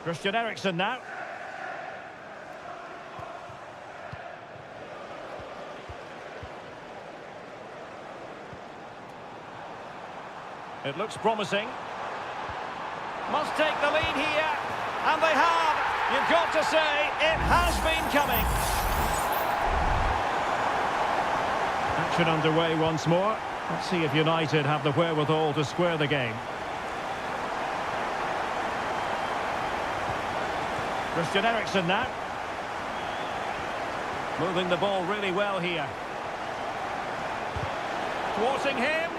Christian Eriksen now. It looks promising. Must take the lead here. And they have. You've got to say, it has been coming. Action underway once more. Let's see if United have the wherewithal to square the game. Christian Eriksen now. Moving the ball really well here. Thwarting him.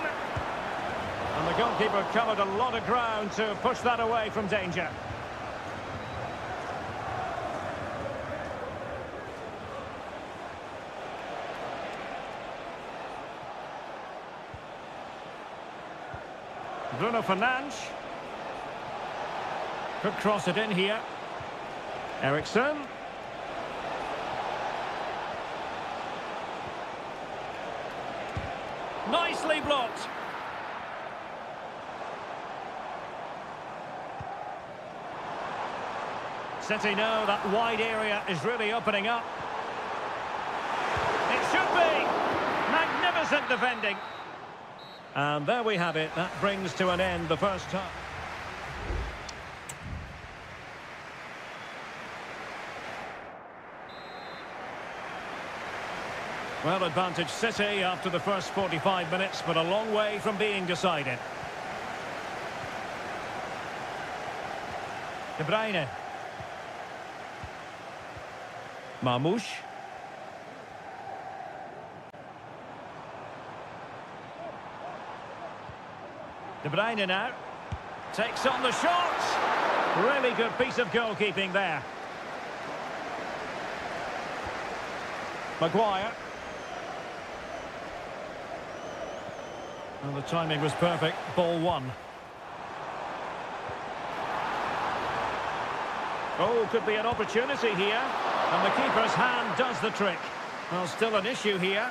And the goalkeeper covered a lot of ground to push that away from danger. Bruno Fernandes. Could cross it in here. Eriksen. Nicely blocked. City know that wide area is really opening up. It should be. Magnificent defending. And there we have it. That brings to an end the first half. Well, advantage City after the first 45 minutes, but a long way from being decided. De Bruyne. Marmoush. De Bruyne now. Takes on the shot. Really good piece of goalkeeping there. Maguire. Well, the timing was perfect. Ball one. Oh, could be an opportunity here. And the keeper's hand does the trick. Well, still an issue here.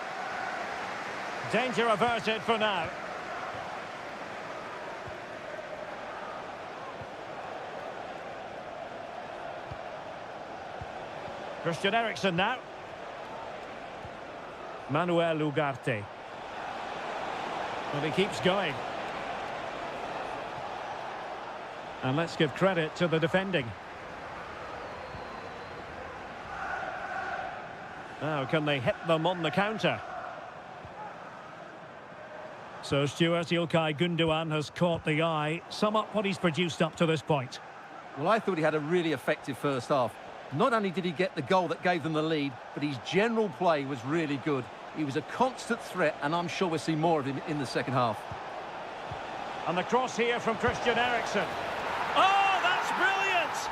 Danger averted for now. Christian Eriksen now. Manuel Ugarte. And he keeps going. And let's give credit to the defending. Now, can they hit them on the counter? So Stuart Ilkay Gundogan has caught the eye. Sum up what he's produced up to this point. Well, I thought he had a really effective first half. Not only did he get the goal that gave them the lead, but his general play was really good. He was a constant threat, and I'm sure we'll see more of him in the second half. And the cross here from Christian Eriksen. Oh, that's brilliant!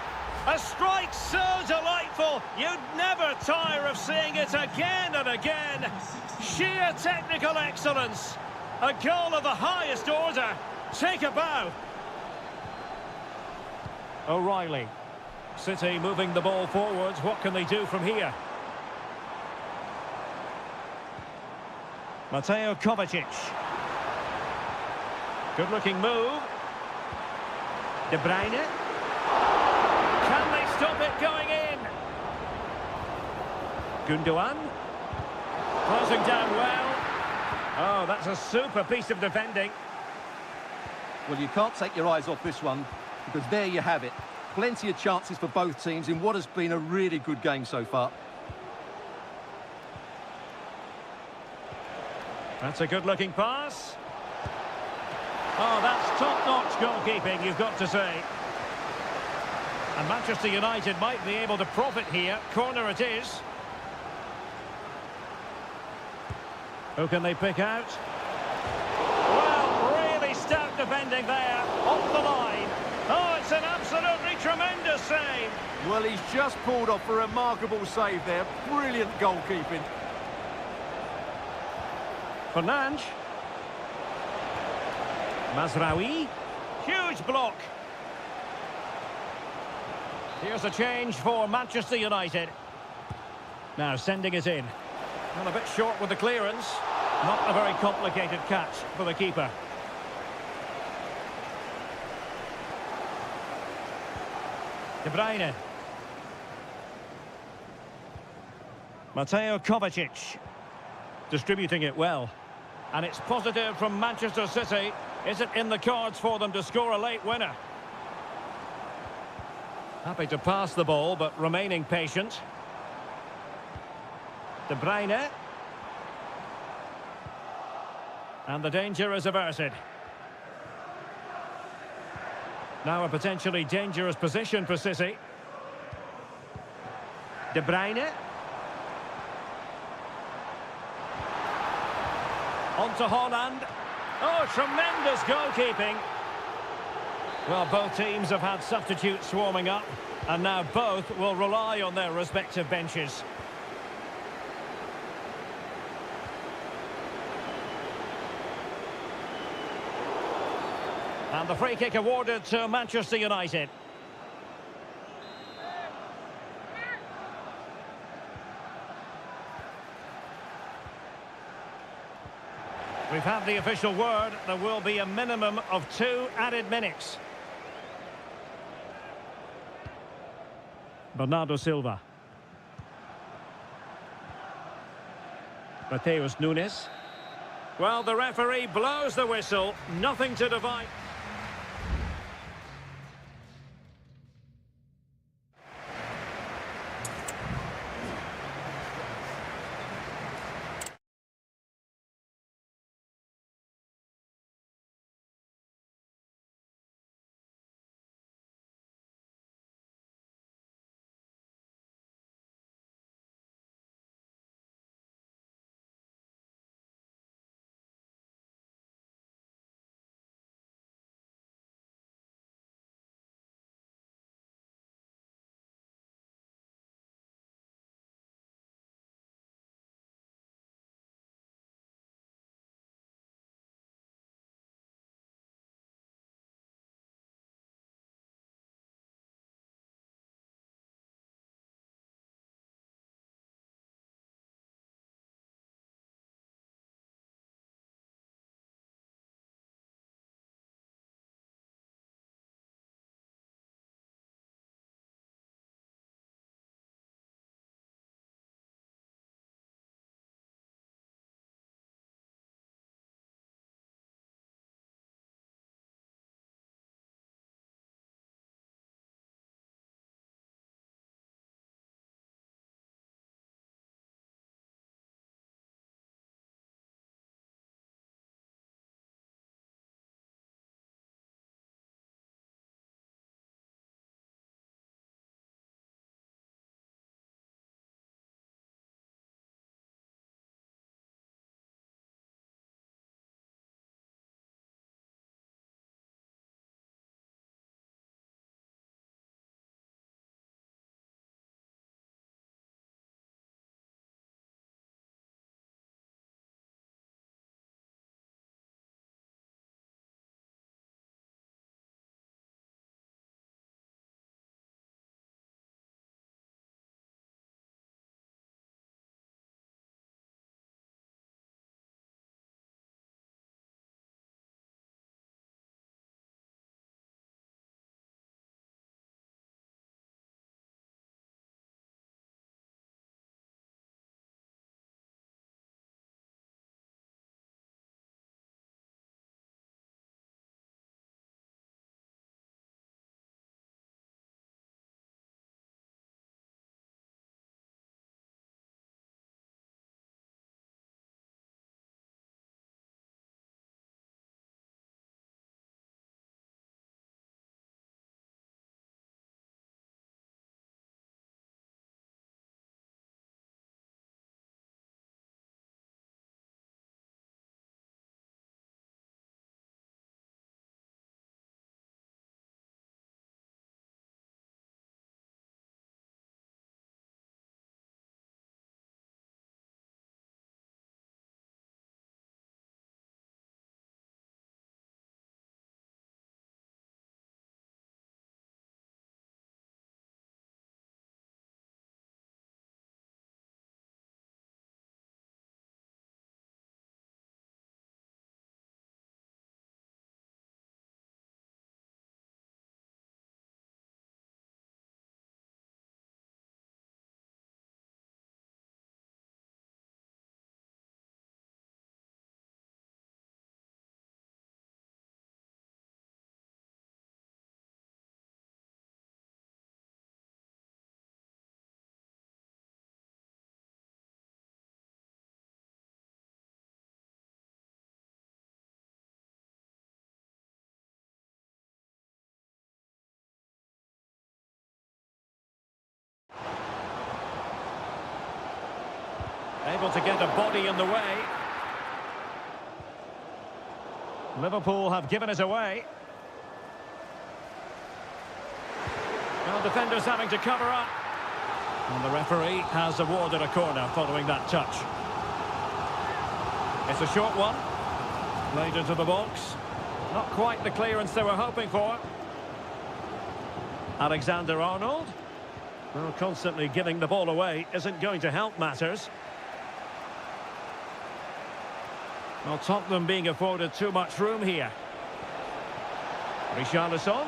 A strike so delightful, you'd never tire of seeing it again and again. Sheer technical excellence. A goal of the highest order. Take a bow. O'Reilly. City moving the ball forwards. What can they do from here? Mateo Kovacic. Good looking move. De Bruyne. Can they stop it going in? Gundogan. Closing down well. Oh, that's a super piece of defending. Well, you can't take your eyes off this one, because there you have it. Plenty of chances for both teams in what has been a really good game so far. That's a good-looking pass. Oh, that's top-notch goalkeeping, you've got to say. And Manchester United might be able to profit here. Corner it is. Who can they pick out? Well, really stout defending there. Off the line. Oh, it's an absolutely tremendous save. Well, he's just pulled off a remarkable save there. Brilliant goalkeeping. Fernandes. Mazraoui. Huge block. Here's a change for Manchester United. Now sending it in. Well, a bit short with the clearance. Not a very complicated catch for the keeper. De Bruyne. Mateo Kovacic. Distributing it well. And it's positive from Manchester City. Is it in the cards for them to score a late winner? Happy to pass the ball, but remaining patient. De Bruyne. And the danger is averted. Now a potentially dangerous position for City. De Bruyne. On to Holland. Oh, tremendous goalkeeping. Well, both teams have had substitutes swarming up, and now both will rely on their respective benches. And the free kick awarded to Manchester United. We've had the official word. There will be a minimum of 2 added minutes. Bernardo Silva. Mateus Nunes. Well, the referee blows the whistle. Nothing to divide. Able to get a body in the way. Liverpool have given it away. Well, defenders having to cover up. And the referee has awarded a corner following that touch. It's a short one. Played into the box. Not quite the clearance they were hoping for. Alexander-Arnold. Well, constantly giving the ball away isn't going to help matters. Well, Tottenham being afforded too much room here. Richarlison.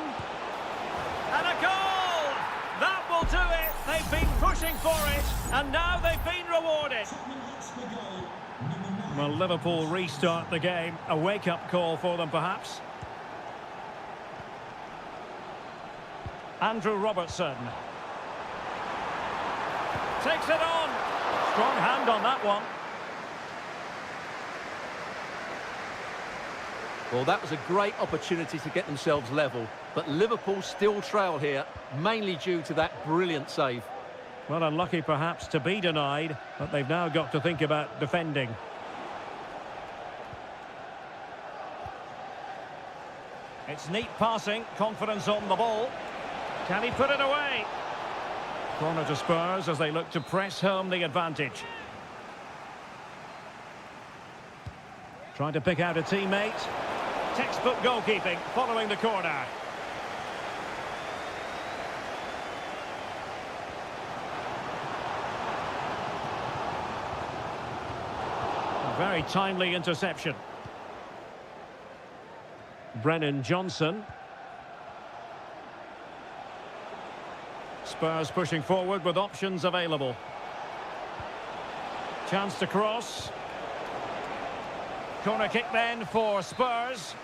And a goal! That will do it! They've been pushing for it, and now they've been rewarded. Well, Liverpool restart the game. A wake-up call for them, perhaps. Andrew Robertson. Takes it on. Strong hand on that one. Well, that was a great opportunity to get themselves level, but Liverpool still trail here, mainly due to that brilliant save. Well, unlucky perhaps to be denied, but they've now got to think about defending. It's neat passing, confidence on the ball. Can he put it away? Corner to Spurs as they look to press home the advantage. Trying to pick out a teammate. Textbook goalkeeping following the corner. A very timely interception. Brennan Johnson. Spurs pushing forward with options available. Chance to cross. Corner kick then for Spurs.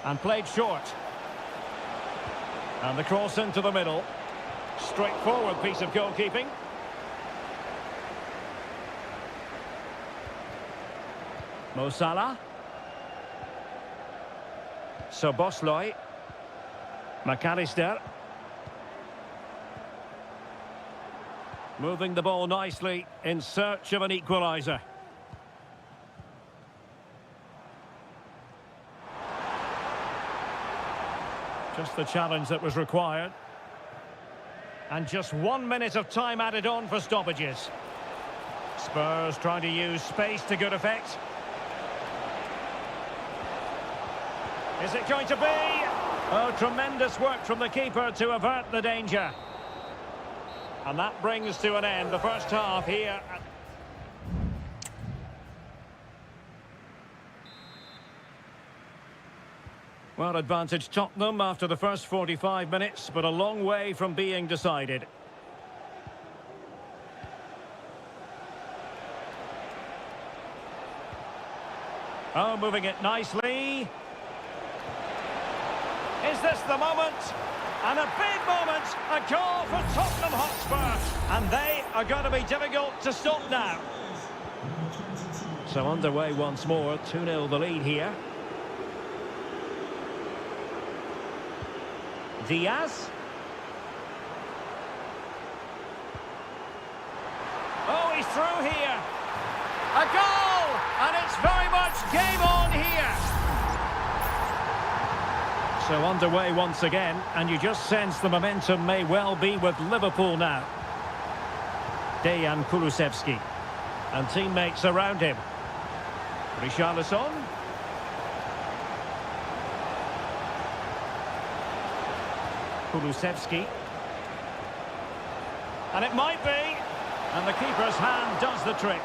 And played short. And the cross into the middle. Straightforward piece of goalkeeping. Mo Salah. Szoboszlai. McAllister. Moving the ball nicely in search of an equaliser. Just the challenge that was required. And just 1 minute of time added on for stoppages. Spurs trying to use space to good effect. Is it going to be? Oh, tremendous work from the keeper to avert the danger. And that brings to an end the first half here. Well, advantage Tottenham after the first 45 minutes, but a long way from being decided. Oh, moving it nicely. Is this the moment? And a big moment, a goal for Tottenham Hotspur. And they are going to be difficult to stop now. So underway once more, 2-0 the lead here. Diaz. Oh, he's through here. A goal! And it's very much game on here. So underway once again, and you just sense the momentum may well be with Liverpool now. Dejan Kulusevski. And teammates around him. Richarlison. Kulusevski. And it might be. And the keeper's hand does the trick.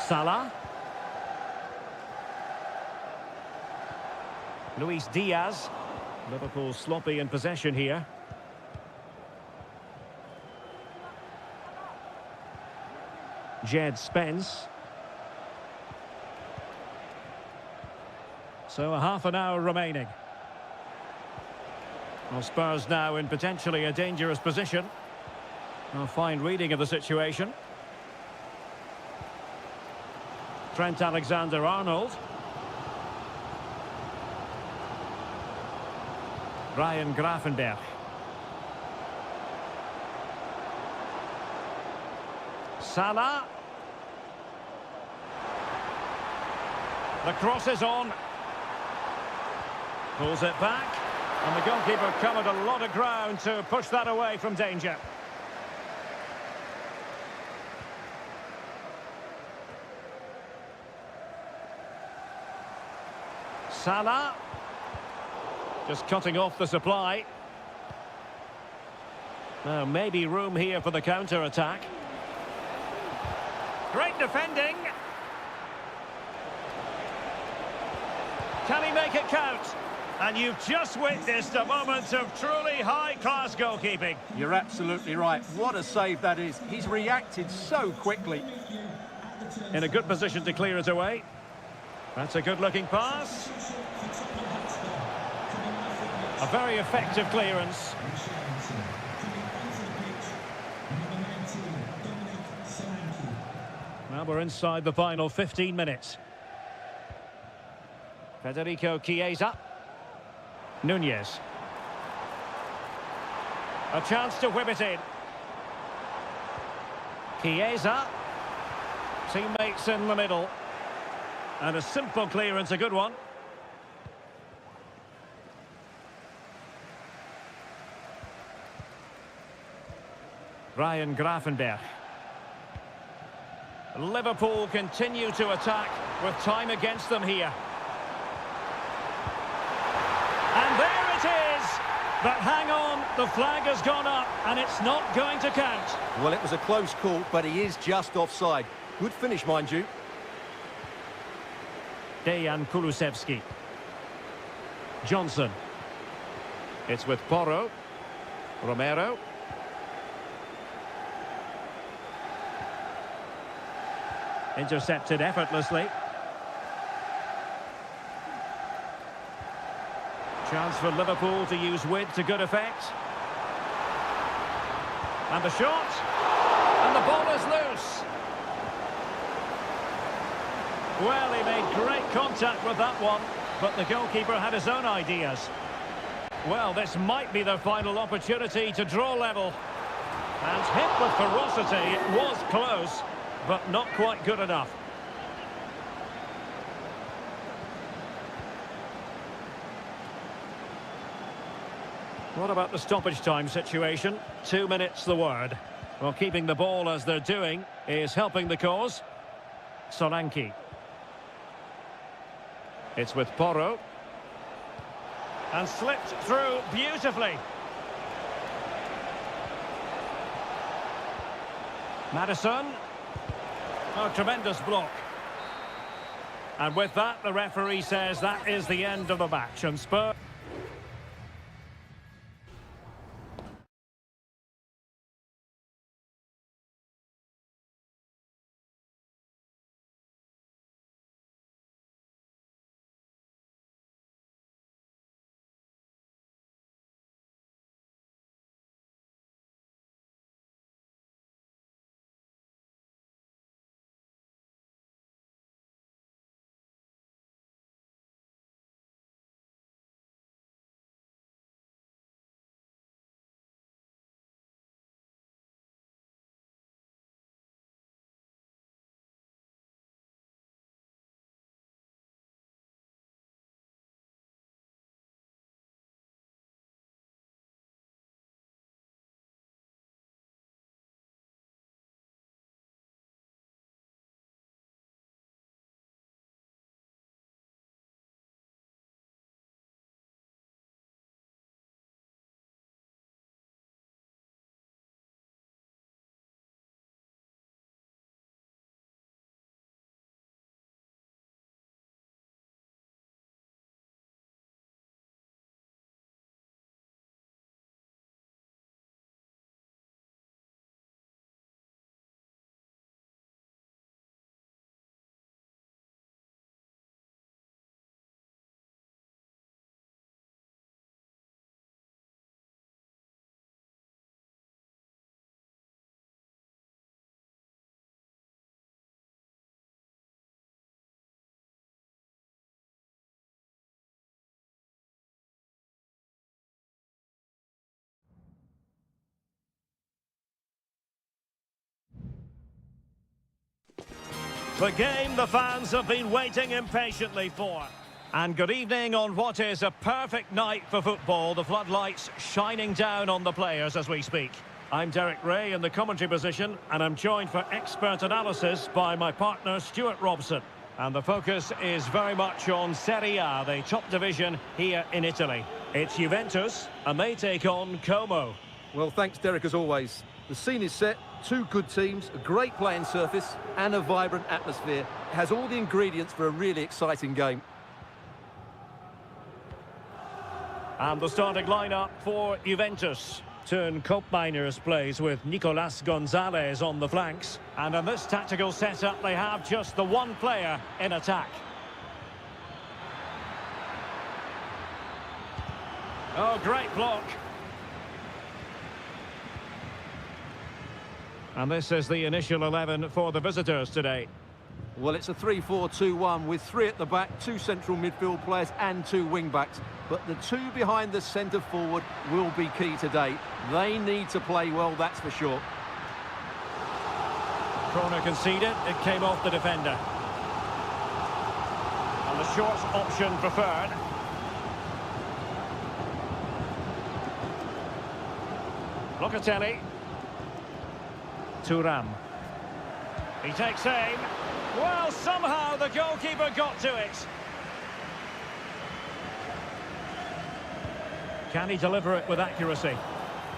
Salah. Luis Diaz. Liverpool sloppy in possession here. Jed Spence. So a half an hour remaining. Well, Spurs now in potentially a dangerous position. A fine reading of the situation. Trent Alexander-Arnold. Ryan Gravenberch. Salah. The cross is on. Pulls it back. And the goalkeeper covered a lot of ground to push that away from danger. Salah. Just cutting off the supply. Now, maybe room here for the counter-attack. Great defending. Can he make it count? And you've just witnessed a moment of truly high-class goalkeeping. You're absolutely right. What a save that is. He's reacted so quickly. In a good position to clear it away. That's a good-looking pass. A very effective clearance. Now we're inside the final 15 minutes. Federico Chiesa. Nunez. A chance to whip it in. Chiesa. Teammates in the middle. And a simple clearance, a good one. Ryan Gravenberch. Liverpool continue to attack with time against them here. And there it is! But hang on, the flag has gone up and it's not going to count. Well, it was a close call, but he is just offside. Good finish, mind you. Dejan Kulusevski. Johnson. It's with Porro. Romero. Intercepted effortlessly. Chance for Liverpool to use width to good effect. And the shot. And the ball is loose. Well, he made great contact with that one, but the goalkeeper had his own ideas. Well, this might be their final opportunity to draw level. And hit with ferocity, it was close, but not quite good enough. What about the stoppage time situation? 2 minutes the word. Well, keeping the ball as they're doing is helping the cause. Solanke. It's with Porro. And slipped through beautifully. Maddison. Oh, tremendous block. And with that, the referee says that is the end of the match. And Spurs... The game the fans have been waiting impatiently for. And good evening on what is a perfect night for football. The floodlights shining down on the players as we speak. I'm Derek Ray in the commentary position, and I'm joined for expert analysis by my partner Stuart Robson. And the focus is very much on Seria, the top division here in Italy. It's Juventus, and they take on Como. Well, thanks, Derek, as always. The scene is set, two good teams, a great playing surface, and a vibrant atmosphere. It has all the ingredients for a really exciting game. And the starting lineup for Juventus. Turn Miners plays with Nicolas Gonzalez on the flanks. And in this tactical setup, they have just the one player in attack. Oh, great block. And this is the initial 11 for the visitors today. Well, it's a 3-4-2-1 with three at the back, two central midfield players and two wing-backs. But the two behind the centre-forward will be key today. They need to play well, that's for sure. Corner conceded, it came off the defender. And the short option preferred. Locatelli. Thuram. He takes aim. Well, somehow the goalkeeper got to it. Can he deliver it with accuracy?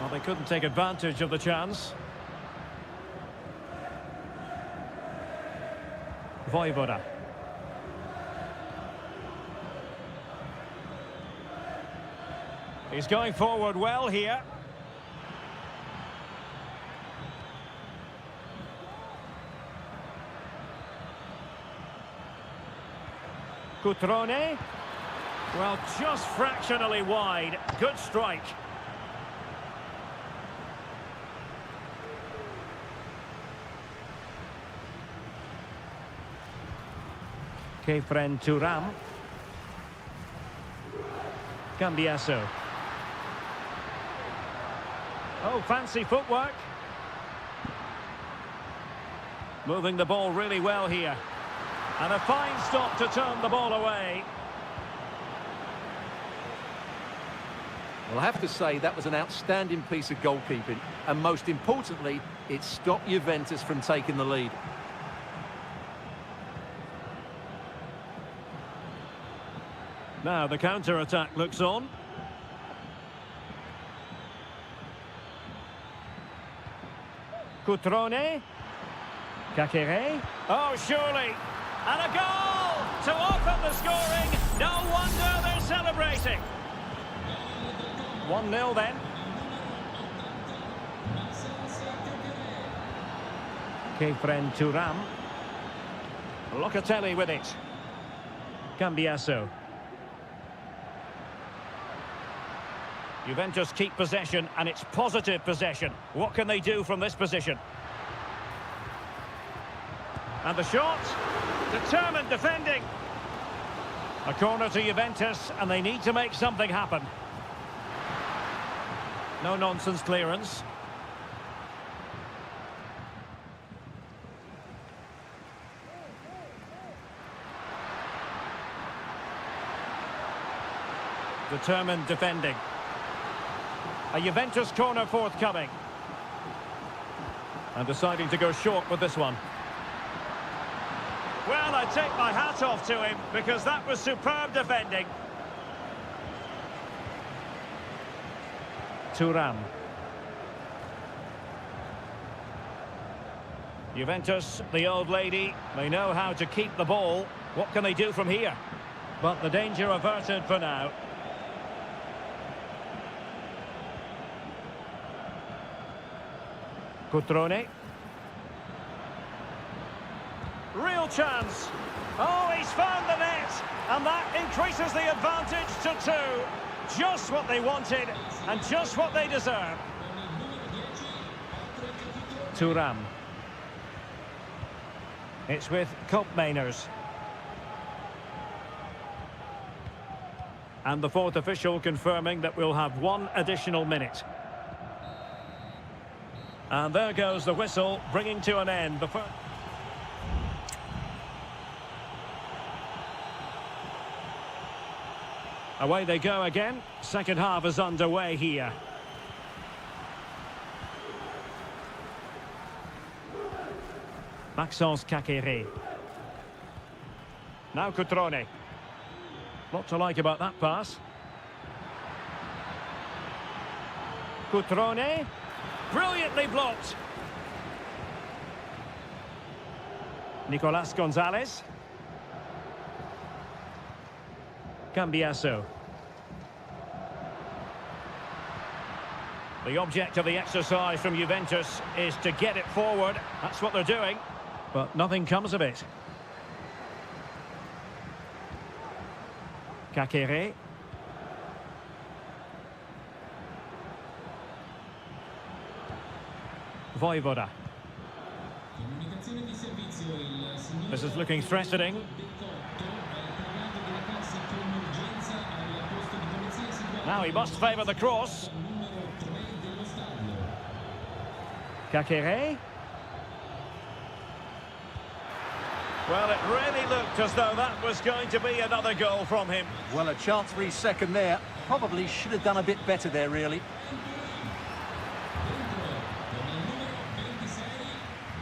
Well, they couldn't take advantage of the chance. Voivoda. He's going forward well here. Cutrone. Well, just fractionally wide. Good strike. Kefren Thuram. Cambiasso. Oh, fancy footwork. Moving the ball really well here. And a fine stop to turn the ball away. Well, I have to say that was an outstanding piece of goalkeeping. And most importantly, it stopped Juventus from taking the lead. Now the counter-attack looks on. Cutrone. Kakere. Oh, surely. And a goal to open the scoring. No wonder they're celebrating. 1-0 then. Kefren Thuram. Locatelli with it. Cambiasso. Juventus keep possession, and it's positive possession. What can they do from this position? And the shot. Determined defending. A corner to Juventus, and they need to make something happen. No nonsense clearance. Determined defending. A Juventus corner forthcoming. And deciding to go short with this one. Well, I take my hat off to him because that was superb defending. Thuram. Juventus, the old lady, they know how to keep the ball. What can they do from here? But the danger averted for now. Cutrone. Real chance. Oh, he's found the net. And that increases the advantage to 2. Just what they wanted and just what they deserve. Thuram. It's with Miners. And the fourth official confirming that we'll have one additional minute. And there goes the whistle, bringing to an end the first. Away they go again. Second half is underway here. Maxence Caqueret. Now Cutrone. Lot to like about that pass. Cutrone. Brilliantly blocked. Nicolas Gonzalez. Cambiasso. The object of the exercise from Juventus is to get it forward. That's what they're doing. But nothing comes of it. Caqueret. Voivoda. Comunicazione di servizio, il signor This is looking threatening. Beccotto è informato di recarsi con urgenza al posto di polizia situato Now he must favour the cross. al numero 3 dello stadio. Caqueret. Well, it really looked as though that was going to be another goal from him. Well, a chance for his second there. Probably should have done a bit better there, really. Con il numero 26,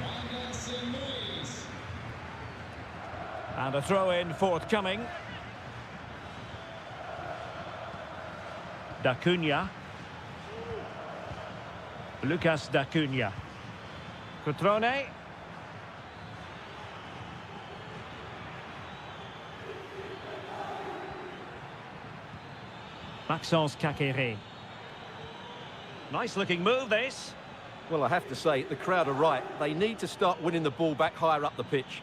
Vargas Luis. And a throw-in forthcoming. Da Cunha. Lucas Da Cunha. Cutrone. Maxence Caqueret. Nice looking move, this. Well, I have to say, the crowd are right. They need to start winning the ball back higher up the pitch.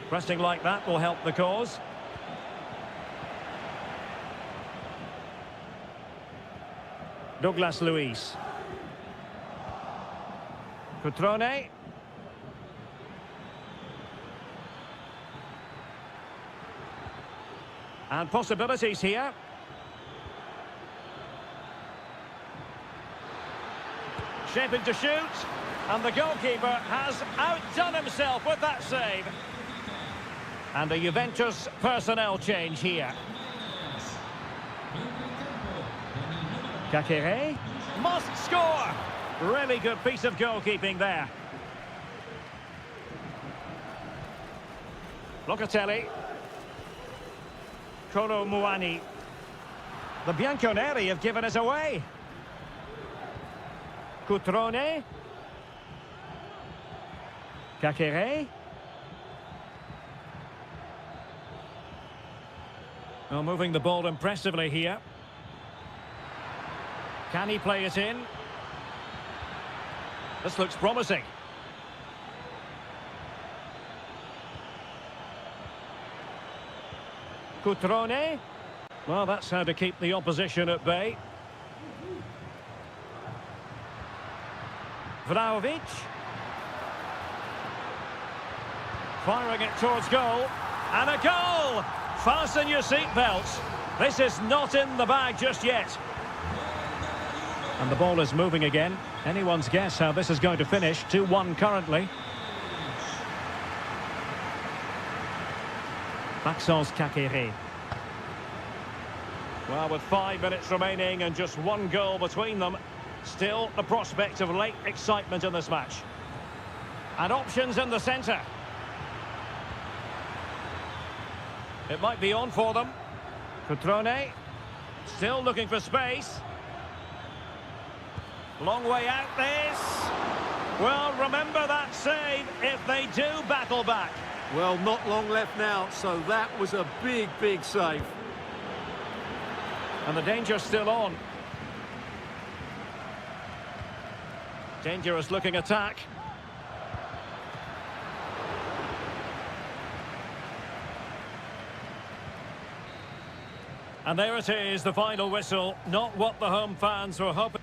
Pressing like that will help the cause. Douglas Luiz. Cutrone. And possibilities here. Shaping to shoot. And the goalkeeper has outdone himself with that save. And a Juventus personnel change here. Caqueret must score. Really good piece of goalkeeping there. Locatelli. Kolo Muani. The Bianconeri have given us away. Cutrone. Caqueret. Well, moving the ball impressively here. Can he play it in? This looks promising. Cutrone. Well, that's how to keep the opposition at bay. Vlahovic. Firing it towards goal. And a goal! Fasten your seatbelts. This is not in the bag just yet. And the ball is moving again. Anyone's guess how this is going to finish. 2-1 currently. Maxence Caqueret. Well, with 5 minutes remaining and just one goal between them, still the prospect of late excitement in this match. And options in the centre. It might be on for them. Cutrone. Still looking for space. Long way out this. Well, remember that save if they do battle back. Well, not long left now, so that was a big, big save. And the danger's still on. Dangerous looking attack. And there it is, the final whistle. Not what the home fans were hoping.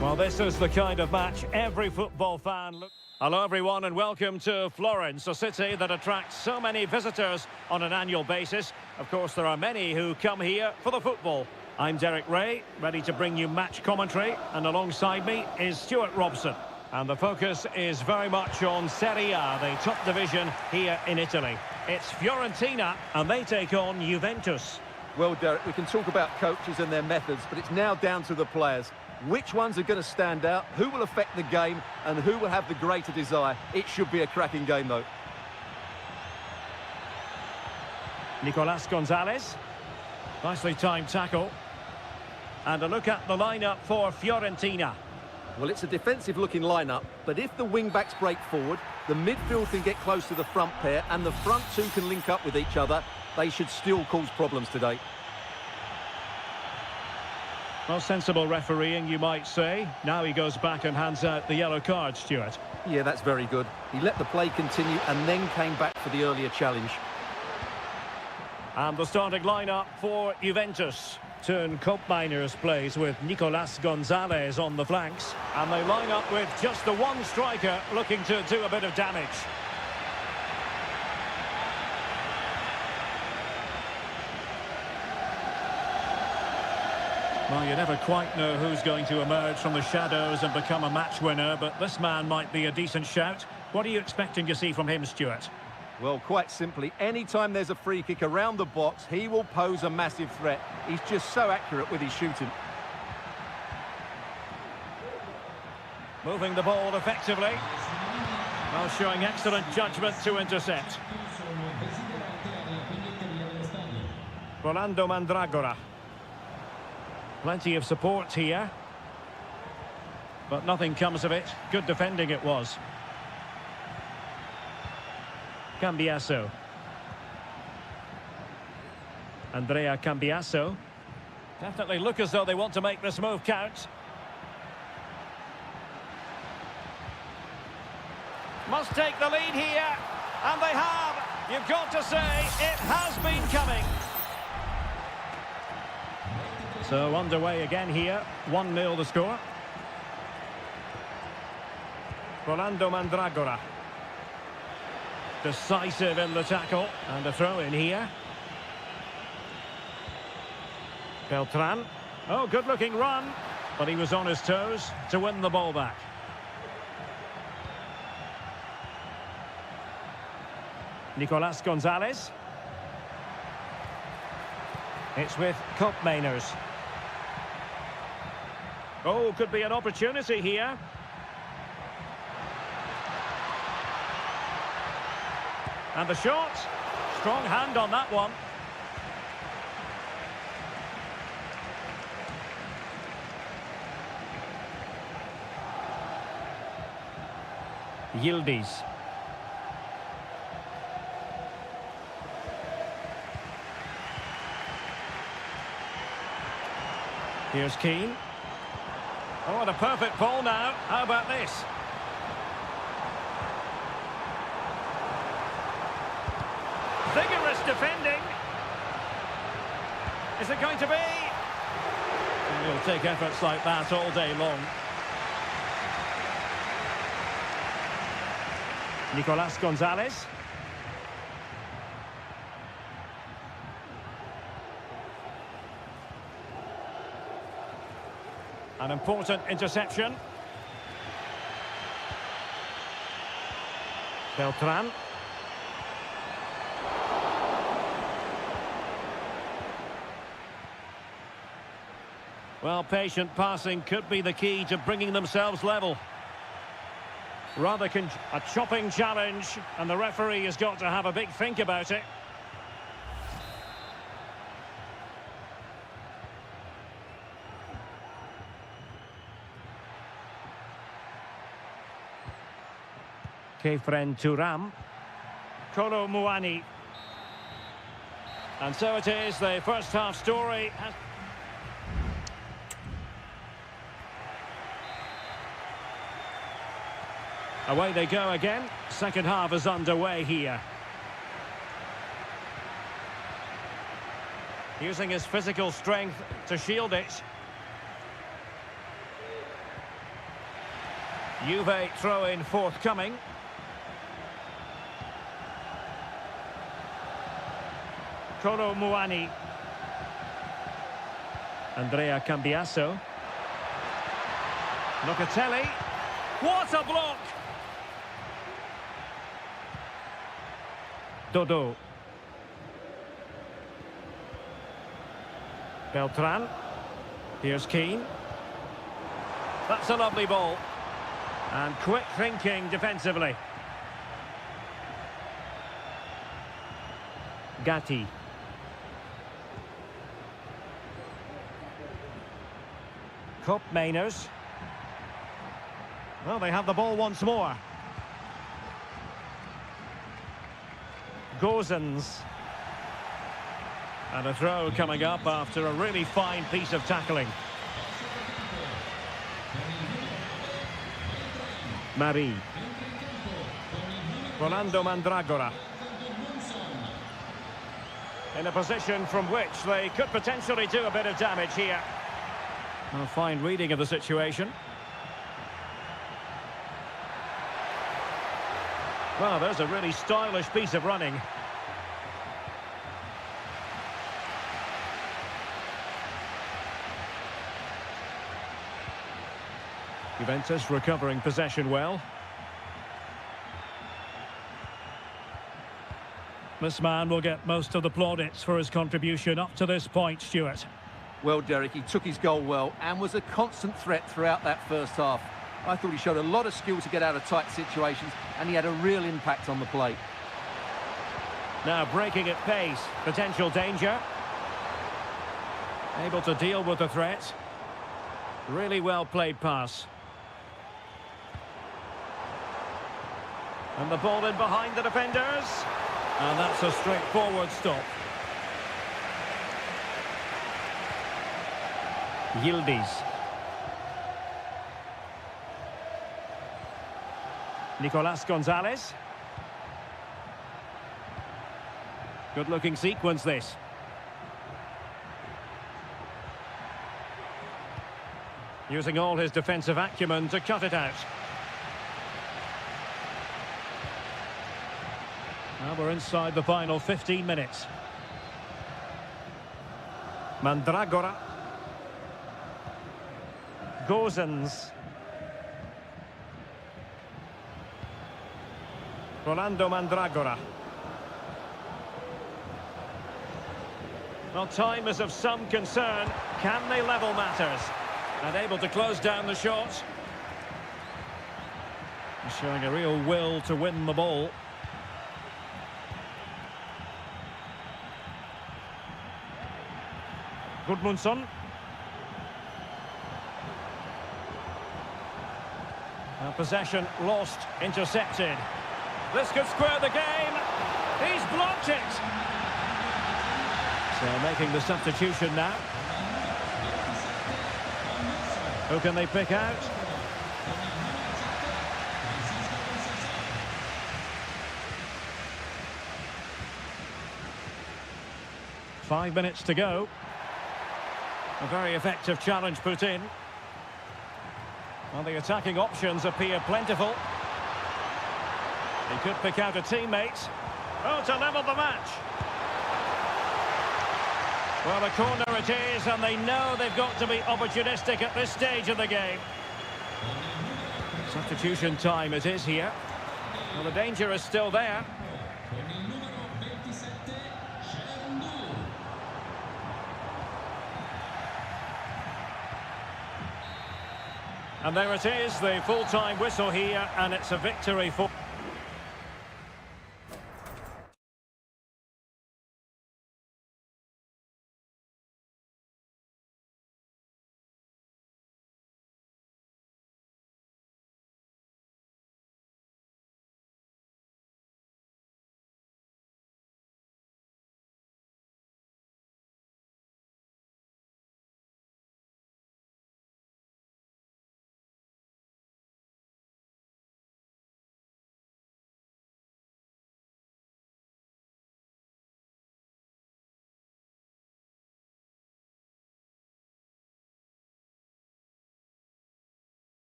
Well, this is the kind of match every football fan looks. Hello everyone and welcome to Florence, a city that attracts so many visitors on an annual basis. Of course, there are many who come here for the football. I'm Derek Ray, ready to bring you match commentary, and alongside me is Stuart Robson. And the focus is very much on Seria, the top division here in Italy. It's Fiorentina and they take on Juventus. Well, Derek, we can talk about coaches and their methods, but it's now down to the players. Which ones are going to stand out, who will affect the game, and who will have the greater desire? It should be a cracking game, though. Nicolas Gonzalez. Nicely timed tackle. And a look at the lineup for Fiorentina. Well, it's a defensive-looking lineup, but if the wing-backs break forward, the midfield can get close to the front pair, and the front two can link up with each other, they should still cause problems today. Well, sensible refereeing, you might say. Now he goes back and hands out the yellow card, Stuart. Yeah, that's very good. He let the play continue and then came back for the earlier challenge. And the starting lineup for Juventus. Turn Koopmeiners plays with Nicolas Gonzalez on the flanks. And they line up with just the one striker looking to do a bit of damage. Well, you never quite know who's going to emerge from the shadows and become a match winner, but this man might be a decent shout. What are you expecting to see from him, Stuart? Well, quite simply, anytime there's a free kick around the box, he will pose a massive threat. He's just so accurate with his shooting. Moving the ball effectively. Well, showing excellent judgment to intercept. Rolando Mandragora. Plenty of support here. But nothing comes of it. Good defending it was. Cambiasso. Andrea Cambiasso. Definitely look as though they want to make this move count. Must take the lead here. And they have. You've got to say, it has been coming. So underway again here. 1-0 the score. Rolando Mandragora. Decisive in the tackle. And a throw in here. Beltran. Oh, good looking run. But he was on his toes to win the ball back. Nicolas Gonzalez. It's with Koopmeiners. Oh, could be an opportunity here. And the shot. Strong hand on that one. Yildiz. Here's Keane. Oh, what a perfect ball now. How about this? Vigorous defending. Is it going to be? He'll take efforts like that all day long. Nicolas Gonzalez. An important interception. Beltran. Well, patient passing could be the key to bringing themselves level. Rather a chopping challenge, and the referee has got to have a big think about it. Kefren Turam. Kolo Muani. And so it is, the first half story. Away they go again. Second half is underway here. Using his physical strength to shield it. Juve throw-in forthcoming. Kolo Muani. Andrea Cambiaso. Locatelli. What a block! Dodo. Beltran. Here's Keane. That's a lovely ball. And quick thinking defensively. Gatti. Cup Mainers. Well, they have the ball once more. Gozens. And a throw coming up after a really fine piece of tackling. Marie. Rolando Mandragora. In a position from which they could potentially do a bit of damage here. A fine reading of the situation. Well, there's a really stylish piece of running. Juventus recovering possession well. This man will get most of the plaudits for his contribution up to this point, Stuart. Well, Derek, he took his goal well and was a constant threat throughout that first half. I thought he showed a lot of skill to get out of tight situations, and he had a real impact on the play. Now breaking at pace, potential danger. Able to deal with the threat. Really well played pass. And the ball in behind the defenders. And that's a straightforward stop. Yildiz. Nicolas Gonzalez. Good-looking sequence, this. Using all his defensive acumen to cut it out. Now we're inside the final 15 minutes. Mandragora. Gozens. Rolando Mandragora. Well, time is of some concern. Can they level matters? And able to close down the shot. Showing a real will to win the ball. Gudmundsson. Now possession lost, intercepted. This could square the game. He's blocked it. So making the substitution now. Who can they pick out? Five minutes to go. A very effective challenge put in. Well, the attacking options appear plentiful. He could pick out a teammate. Oh, to level the match. Well, the corner it is, and they know they've got to be opportunistic at this stage of the game. Substitution time it is here. Well, the danger is still there. And there it is, the full-time whistle here, and it's a victory for...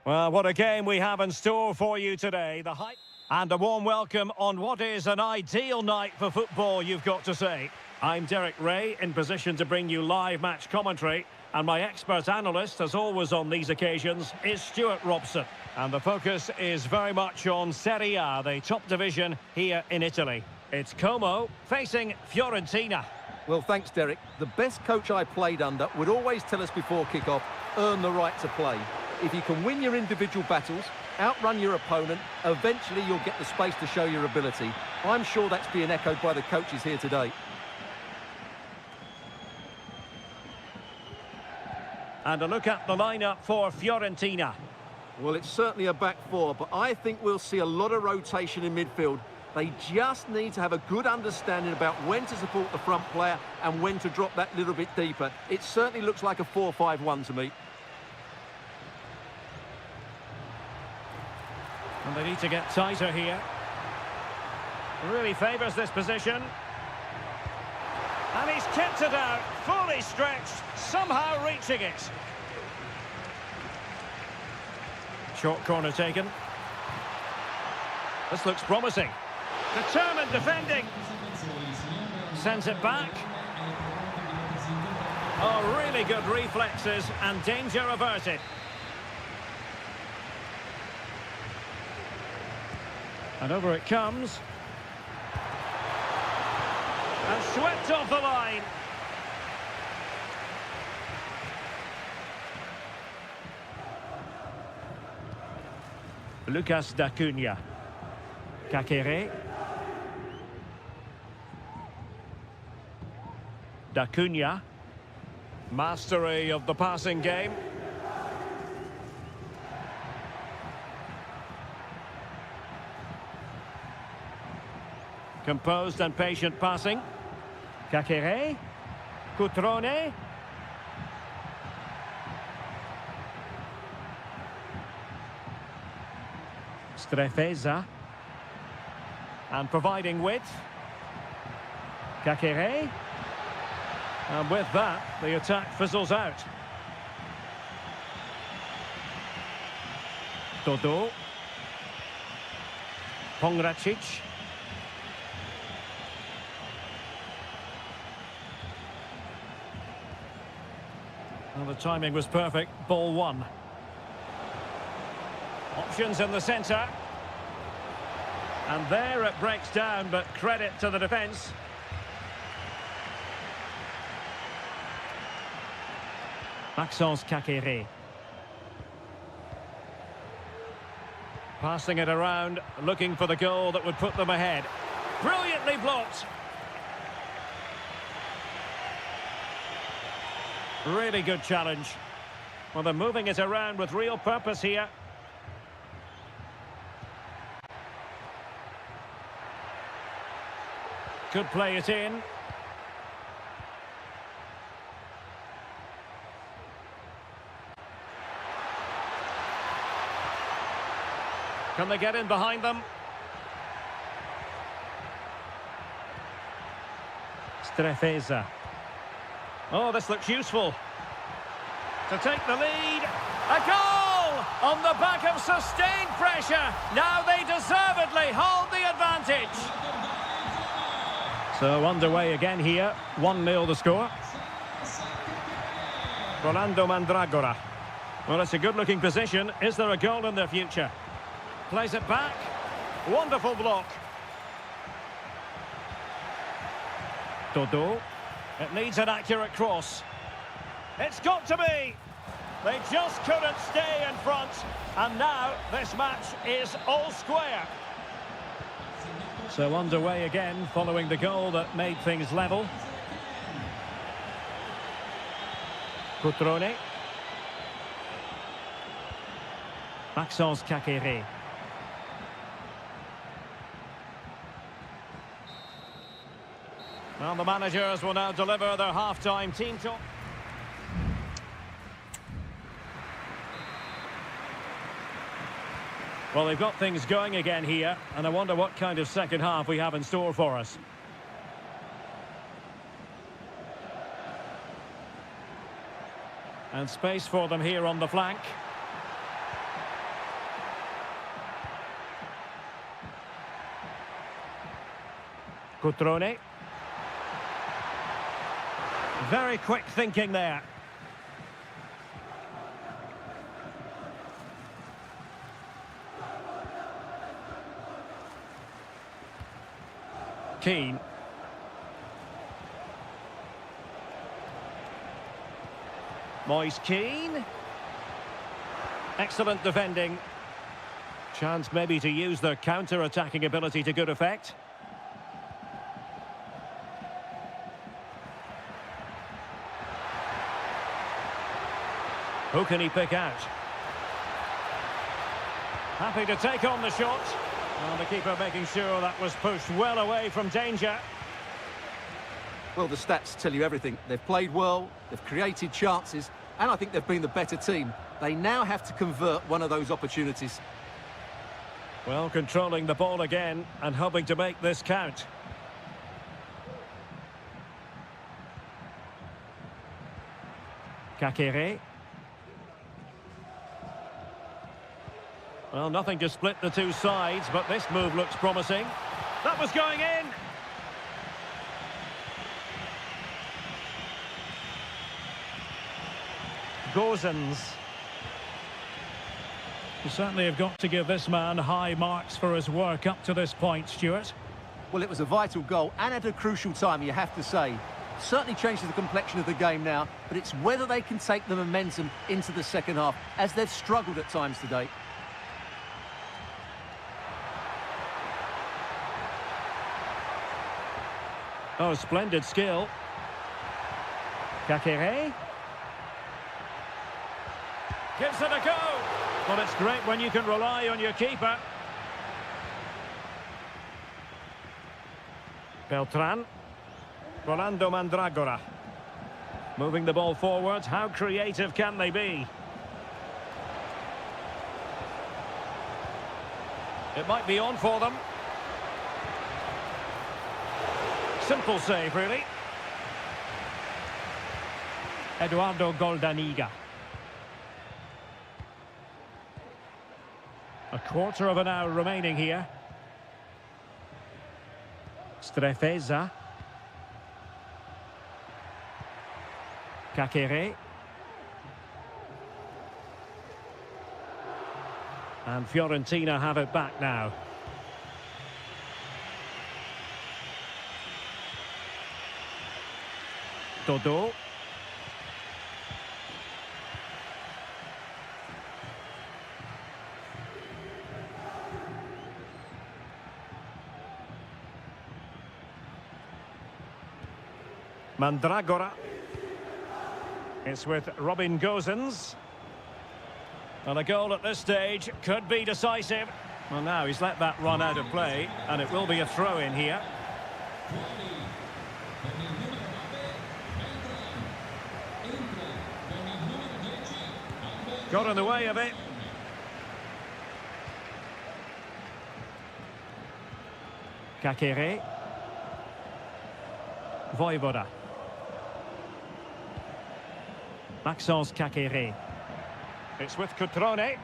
Well, what a game we have in store for you today. The hype and a warm welcome on what is an ideal night for football, you've got to say. I'm Derek Ray, in position to bring you live match commentary. And my expert analyst, as always on these occasions, is Stuart Robson. And the focus is very much on Seria, the top division here in Italy. It's Como facing Fiorentina. Well, thanks, Derek. The best coach I played under would always tell us before kick-off, earn the right to play. If you can win your individual battles, outrun your opponent, eventually you'll get the space to show your ability. I'm sure that's being echoed by the coaches here today. And a look at the lineup for Fiorentina. Well, it's certainly a back four, but I think we'll see a lot of rotation in midfield. They just need to have a good understanding about when to support the front player and when to drop that little bit deeper. It certainly looks like a 4-5-1 to me. And they need to get tighter here. Really favours this position. And he's kept it out, fully stretched, somehow reaching it. Short corner taken. This looks promising. Determined defending. Sends it back. Oh, really good reflexes and danger averted. And over it comes. And swept off the line. Lucas D'Acunha. Kakere. D'Acunha. Mastery of the passing game. Composed and patient passing. Kakere. Cutrone. Strefeza. And providing width. Kakere. And with that, the attack fizzles out. Todo. Pongracic. Well, the timing was perfect. Ball one. Options in the centre. And there it breaks down, but credit to the defence. Maxence Kakere. Passing it around, looking for the goal that would put them ahead. Brilliantly blocked. Really good challenge. Well, they're moving it around with real purpose here. Could play it in. Can they get in behind them? Strefeza. Oh, this looks useful. To take the lead. A goal! On the back of sustained pressure. Now they deservedly hold the advantage. So underway again here. 1-0 the score. Rolando Mandragora. Well, it's a good-looking position. Is there a goal in the future? Plays it back. Wonderful block. Todo. It needs an accurate cross. It's got to be. They just couldn't stay in front. And now this match is all square. So underway again following the goal that made things level. Cutrone. Maxence Kakere. Well, the managers will now deliver their half-time team talk. Well, they've got things going again here, and I wonder what kind of second half we have in store for us. And space for them here on the flank. Cutrone. Very quick thinking there. Keane. Moise Keane. Excellent defending. Chance maybe to use their counter-attacking ability to good effect. Who can he pick out? Happy to take on the shot. Well, the keeper making sure that was pushed well away from danger. Well, the stats tell you everything. They've played well, they've created chances, and I think they've been the better team. They now have to convert one of those opportunities. Well, controlling the ball again and hoping to make this count. Kakere. Well, nothing to split the two sides, but this move looks promising. That was going in! Gozens. You certainly have got to give this man high marks for his work up to this point, Stuart. Well, it was a vital goal and at a crucial time, you have to say. Certainly changes the complexion of the game now, but it's whether they can take the momentum into the second half, as they've struggled at times today. Oh, splendid skill. Kakere. Gives it a go. Well, it's great when you can rely on your keeper. Beltran. Rolando Mandragora. Moving the ball forward. How creative can they be? It might be on for them. Simple save, really. Eduardo Goldaniga. A quarter of an hour remaining here. Strefeza. Kakere. And Fiorentina have it back now. Dodo. Mandragora. It's with Robin Gozens. And a goal at this stage could be decisive. Well, now he's let that run out of play, and it will be a throw-in here. Got in the way of it. Kakere. Voivoda. Maxence Kakere. It's with Cutrone.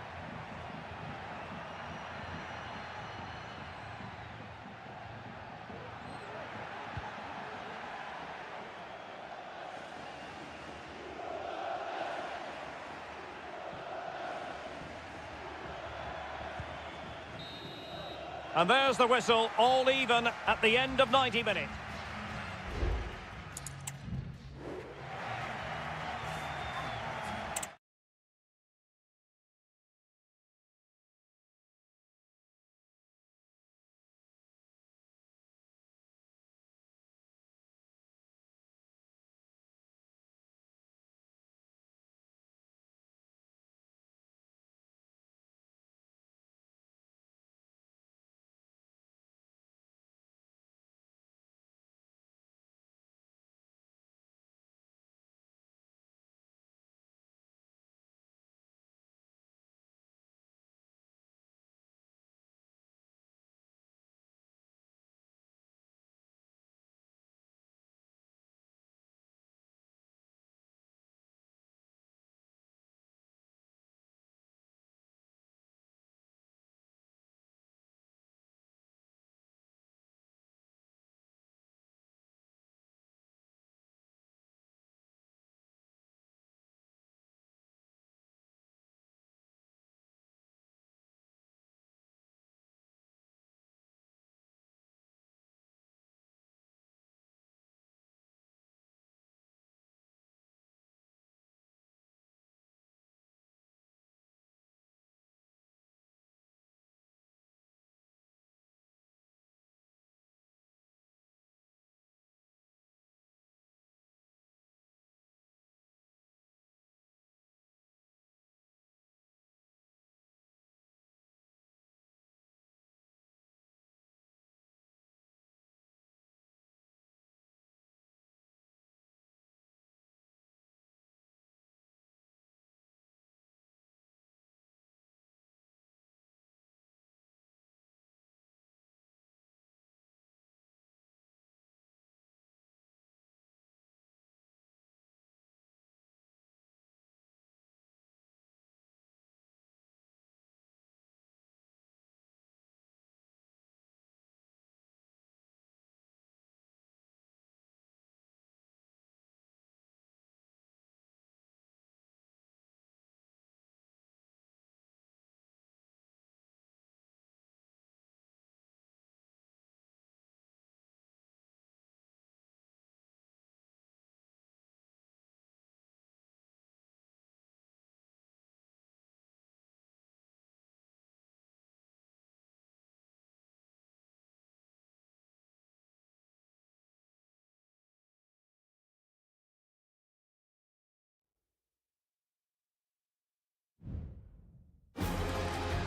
And there's the whistle, all even at the end of 90 minutes.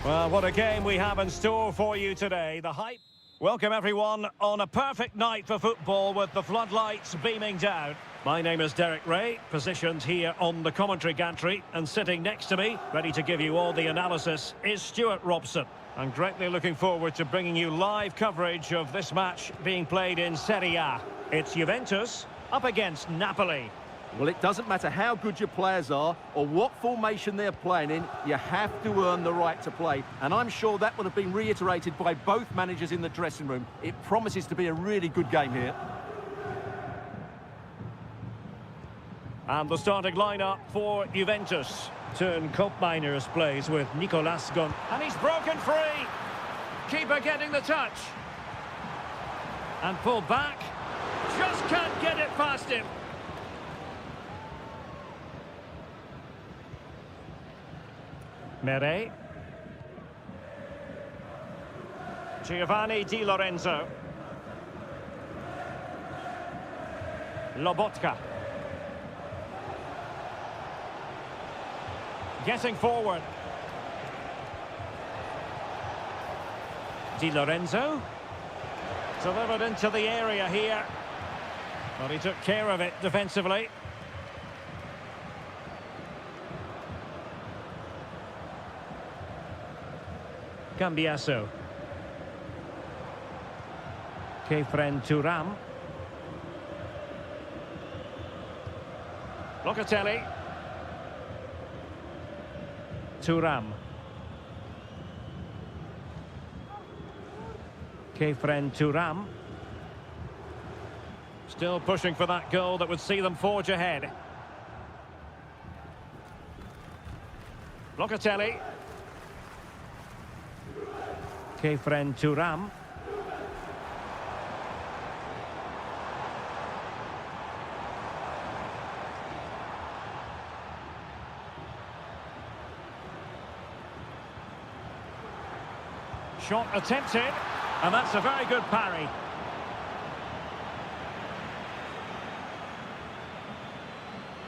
Well, what a game we have in store for you today. The hype. Welcome, everyone, on a perfect night for football with the floodlights beaming down. My name is Derek Ray, positioned here on the commentary gantry, and sitting next to me, ready to give you all the analysis, is Stuart Robson. I'm greatly looking forward to bringing you live coverage of this match being played in Seria. It's Juventus up against Napoli. Well, it doesn't matter how good your players are or what formation they're playing in, you have to earn the right to play. And I'm sure that would have been reiterated by both managers in the dressing room. It promises to be a really good game here. And the starting lineup for Juventus. Turn Koopmeiners plays with Nicolas Gon. And he's broken free. Keeper getting the touch. And pulled back. Just can't get it past him. Mere. Giovanni Di Lorenzo. Lobotka. Getting forward. Di Lorenzo. Delivered into the area here. Well, he took care of it defensively. Cambiasso. Kefren Turam. Locatelli. Turam. Kefren Turam. Still pushing for that goal that would see them forge ahead. Locatelli. Kefren Turam. Shot attempted, and that's a very good parry.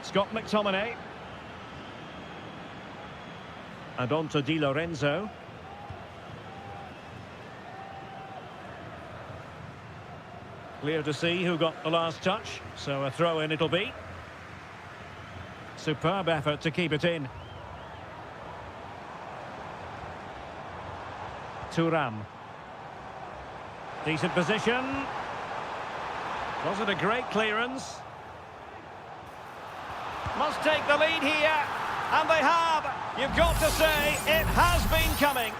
Scott McTominay. And on to Di Lorenzo. Clear to see who got the last touch, so a throw-in it'll be. Superb effort to keep it in. Turam. Decent position. Was it a great clearance? Must take the lead here, and they have. You've got to say, it has been coming.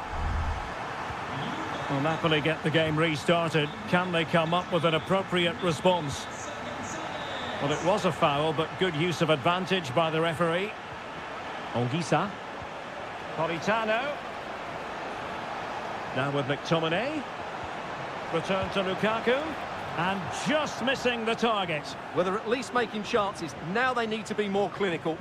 Will Napoli get the game restarted? Can they come up with an appropriate response? Well, it was a foul, but good use of advantage by the referee. Ongisa. Politano. Now with McTominay. Return to Lukaku. And just missing the target. Well, they're at least making chances. Now they need to be more clinical.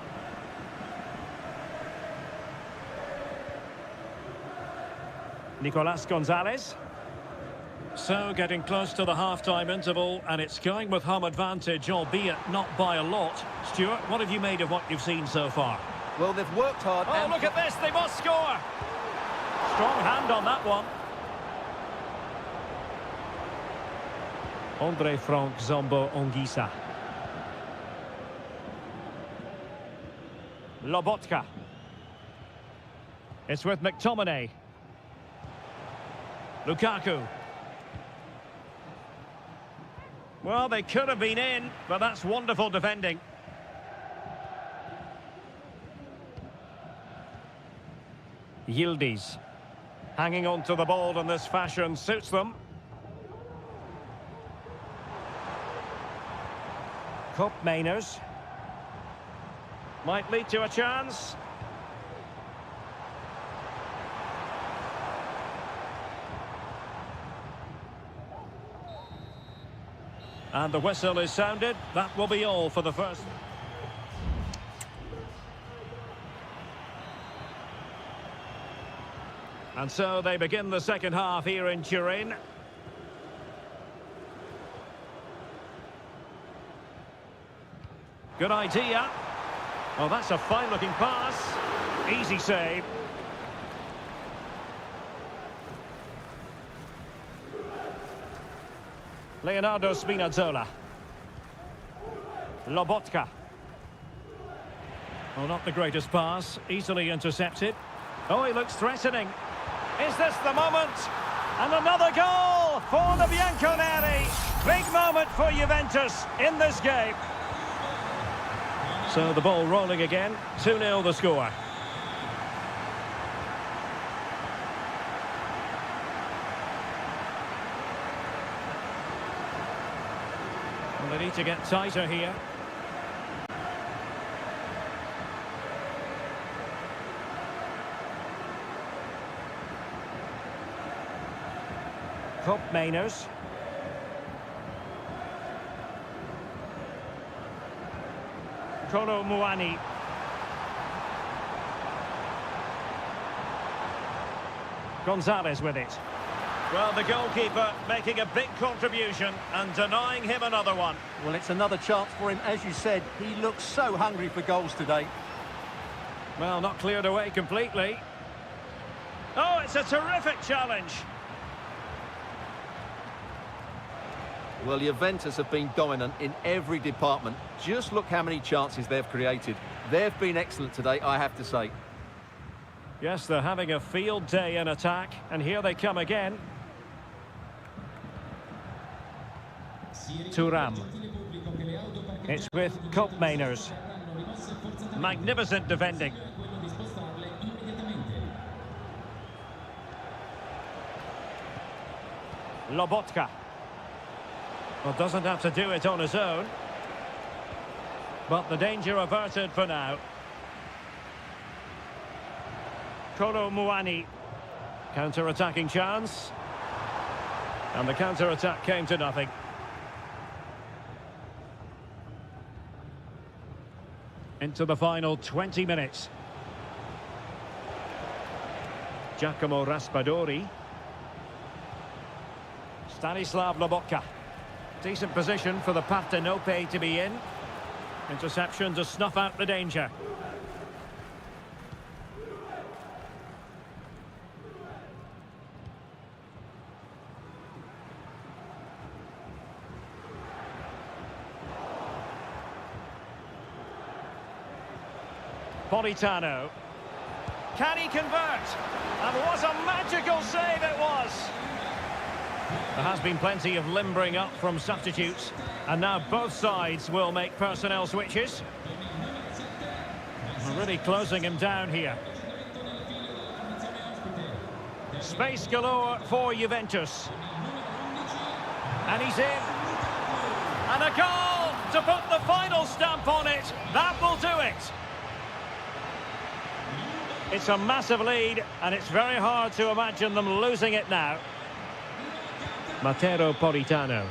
Nicolas Gonzalez. So getting close to the half-time interval, and it's going with home advantage, albeit not by a lot. Stuart, what have you made of what you've seen so far? Well, they've worked hard. Oh, look at this, they must score! Strong hand on that one. Andre Frank Zombo Ongisa. Lobotka. It's with McTominay. Lukaku. Well, they could have been in, but that's wonderful defending. Yildiz. Hanging on to the ball in this fashion suits them. Koopmeiners. Might lead to a chance. And the whistle is sounded. That will be all for the first. And so they begin the second half here in Turin. Good idea. Well, that's a fine-looking pass. Easy save. Leonardo Spinazzola. Lobotka. Well, not the greatest pass, easily intercepted. Oh, he looks threatening. Is this the moment? And another goal for the Bianconeri. Big moment for Juventus in this game. So the ball rolling again. 2-0 the score. Well, they need to get tighter here. Cup Mainers. Kolo Muani. Gonzalez with it. Well, the goalkeeper making a big contribution and denying him another one. Well, it's another chance for him. As you said, he looks so hungry for goals today. Well, not cleared away completely. Oh, it's a terrific challenge. Well, Juventus have been dominant in every department. Just look how many chances they've created. They've been excellent today, I have to say. Yes, they're having a field day in attack, and here they come again. Thuram. It's with Cup Mainers. Magnificent defending. Lobotka. Well, doesn't have to do it on his own. But the danger averted for now. Kolo Muani. Counter-attacking chance. And the counter-attack came to nothing. Into the final 20 minutes. Giacomo Raspadori. Stanislav Lobotka. Decent position for the Partenope to be in. Interception to snuff out the danger. Politano. Can he convert? And what a magical save it was! There has been plenty of limbering up from substitutes, and now both sides will make personnel switches. We're really closing him down here. Space galore for Juventus. And he's in. And a goal to put the final stamp on it. That will do it. It's a massive lead, and it's very hard to imagine them losing it now. Matteo Politano.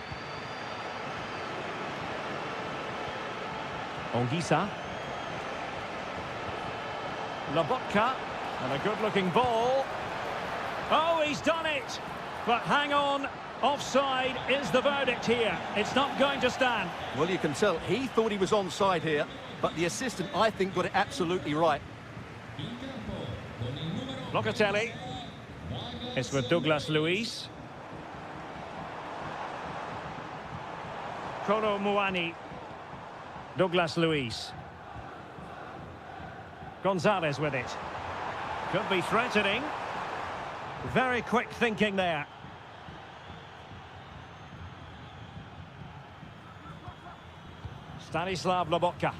Onguisa. Lobotka. And a good-looking ball. Oh, he's done it! But hang on. Offside is the verdict here. It's not going to stand. Well, you can tell he thought he was onside here, but the assistant, I think, got it absolutely right. Locatelli. It's with Douglas Luiz. Kolo Muani. Douglas Luiz. Gonzalez with it. Could be threatening. Very quick thinking there. Stanislav Lobotka.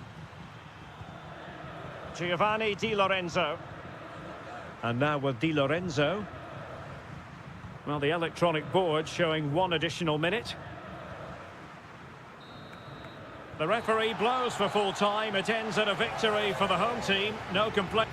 Giovanni Di Lorenzo. And now with Di Lorenzo. Well, the electronic board showing one additional minute. The referee blows for full time. It ends in a victory for the home team. No complaint.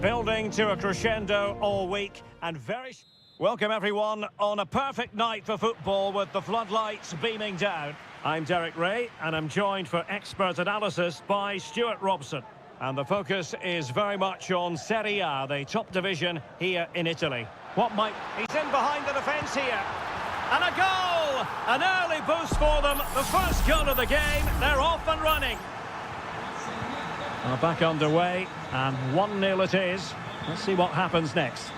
Building to a crescendo all week and very... Welcome everyone on a perfect night for football with the floodlights beaming down. I'm Derek Ray and I'm joined for expert analysis by Stuart Robson. And the focus is very much on Seria, the top division here in Italy. What might... He's in behind the defence here. And a goal! An early boost for them. The first goal of the game. They're off and running. Back underway and 1-0 it is. Let's see what happens next.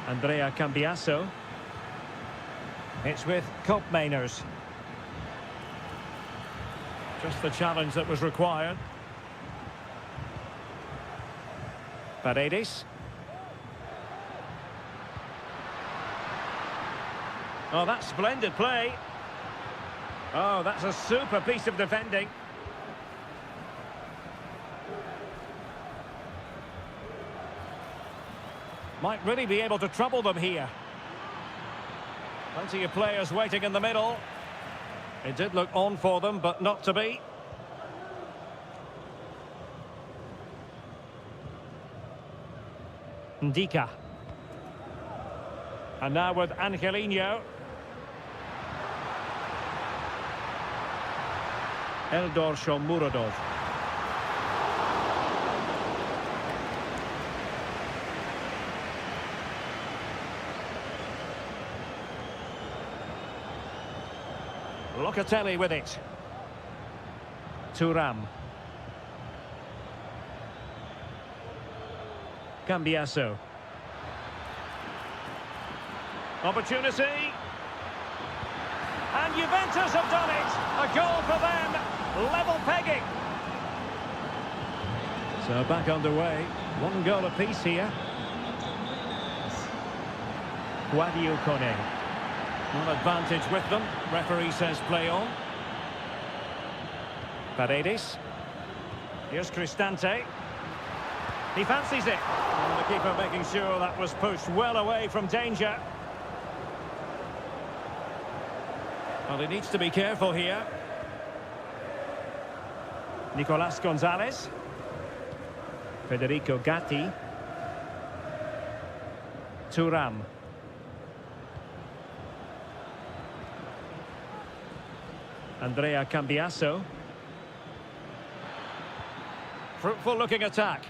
Andrea Cambiasso. It's with Koopmeiners. Just the challenge that was required. Paredes. Oh, that's splendid play. Oh, that's a super piece of defending. Might really be able to trouble them here. Plenty of players waiting in the middle. It did look on for them, but not to be. Ndika. And now with Angelino. Eldor Shomurodov. Locatelli with it. Thuram. Cambiasso. Opportunity. And Juventus have done it. A goal for them. Level pegging. So back underway. 1 goal apiece here. Guadio Kone. One advantage with them. Referee says play on. Paredes. Here's Cristante. He fancies it. And the keeper making sure that was pushed well away from danger. Well, he needs to be careful here. Nicolas Gonzalez. Federico Gatti. Thuram. Andrea Cambiasso. Fruitful looking attack.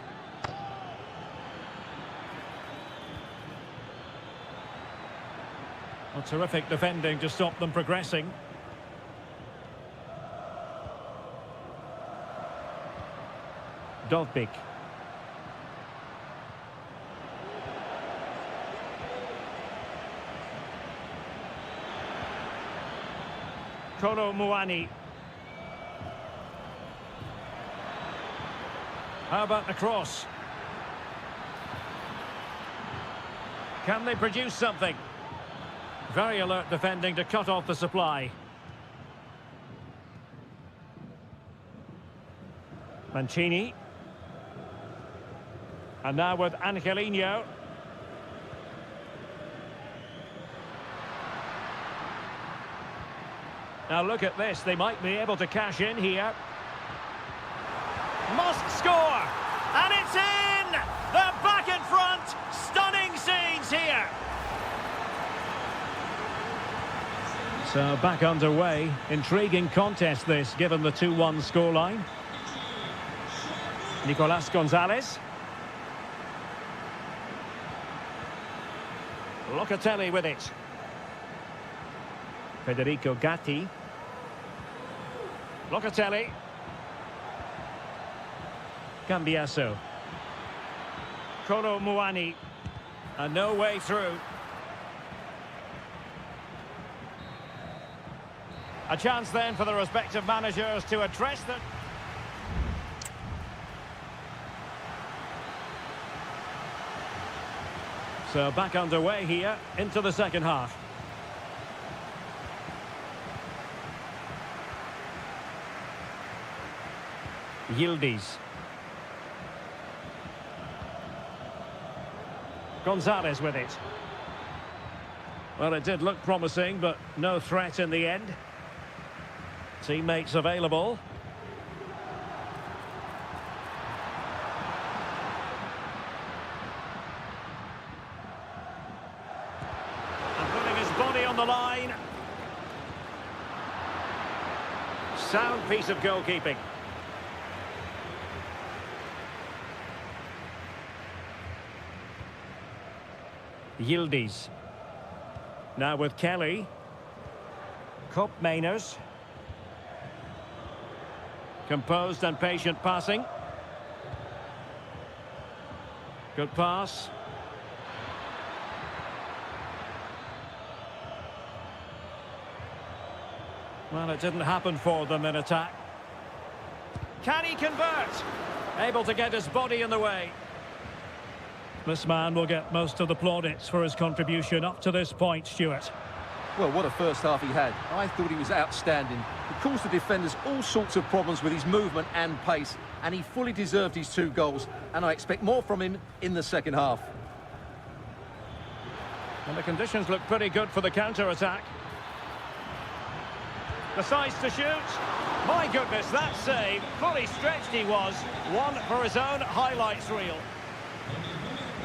Well, terrific defending to stop them progressing. Dovbik. Kolo Muani. How about the cross? Can they produce something? Very alert defending to cut off the supply. Mancini. And now with Angelino. Now look at this, they might be able to cash in here. Must score! And it's in! They're back in front! Stunning scenes here! So back underway. Intriguing contest this, given the 2-1 scoreline. Nicolas Gonzalez. Locatelli with it. Federico Gatti. Locatelli. Cambiasso. Kolo Muani. And no way through. A chance then for the respective managers to address them. So back underway here into the second half. Yildiz. Gonzalez with it. Well, it did look promising, but no threat in the end. Teammates available. And putting his body on the line. Sound piece of goalkeeping. Yildiz. Now with Kelly. Kopp Mainers. Composed and patient passing. Good pass. Well, it didn't happen for them in attack. Can he convert? Able to get his body in the way. This man will get most of the plaudits for his contribution up to this point, Stuart. Well, what a first half he had. I thought he was outstanding. He caused the defenders all sorts of problems with his movement and pace, and he fully deserved his 2 goals, and I expect more from him in the second half. And the conditions look pretty good for the counter-attack. Decides to shoot. My goodness, that save. Fully stretched he was. One for his own highlights reel.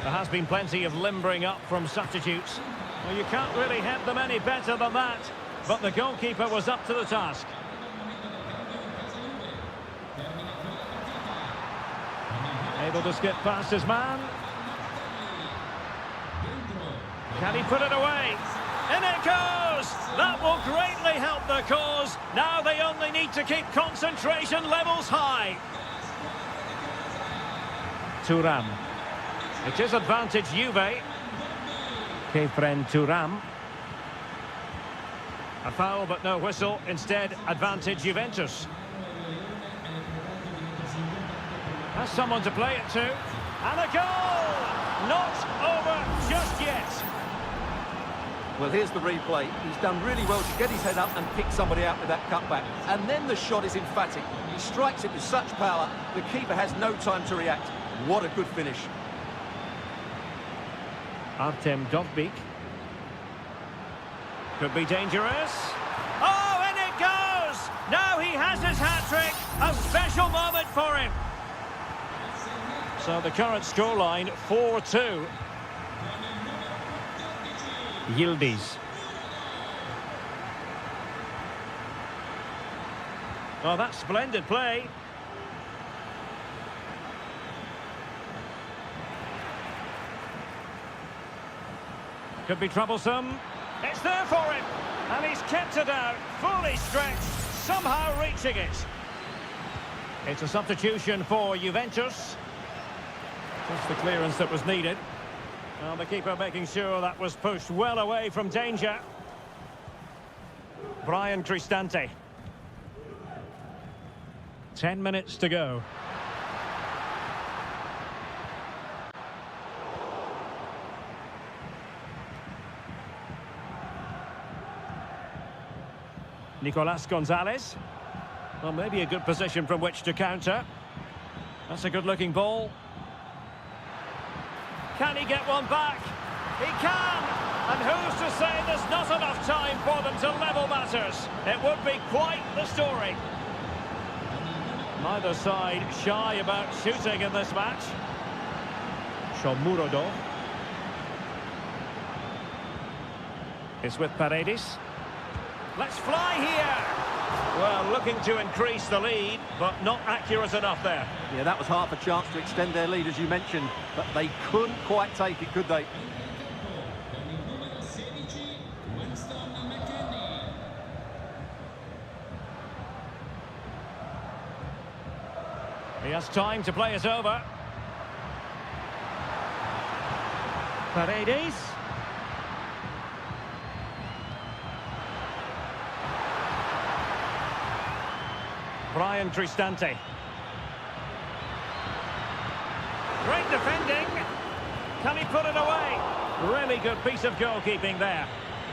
There has been plenty of limbering up from substitutes. Well, you can't really hit them any better than that. But the goalkeeper was up to the task. Able to skip past his man. Can he put it away? In it goes! That will greatly help the cause. Now they only need to keep concentration levels high. Thuram. It is advantage Juve. Kefren Thuram. A foul but no whistle. Instead, advantage Juventus. Has someone to play it to. And a goal! Not over just yet. Well, here's the replay. He's done really well to get his head up and pick somebody out with that cutback. And then the shot is emphatic. He strikes it with such power, the keeper has no time to react. What a good finish. Artem Dovbyk. Could be dangerous. Oh, and it goes! Now he has his hat-trick. A special moment for him. So the current scoreline, 4-2. Yildiz. Oh, that's splendid play. Could be troublesome. It's there for him. And he's kept it out, fully stretched, somehow reaching it. It's a substitution for Juventus. Just the clearance that was needed. Well, the keeper making sure that was pushed well away from danger. Brian Cristante. 10 minutes to go. Nicolas Gonzalez. Well, maybe a good position from which to counter. That's a good-looking ball. Can he get one back? He can! And who's to say there's not enough time for them to level matters? It would be quite the story. Neither side shy about shooting in this match. Shomurodov. It's with Paredes. Let's fly here! Well, looking to increase the lead, but not accurate enough there. Yeah, that was half a chance to extend their lead, as you mentioned, but they couldn't quite take it, could they? He has time to play it over. Paredes. Brian Cristante. Great defending. Can he put it away? Really good piece of goalkeeping there.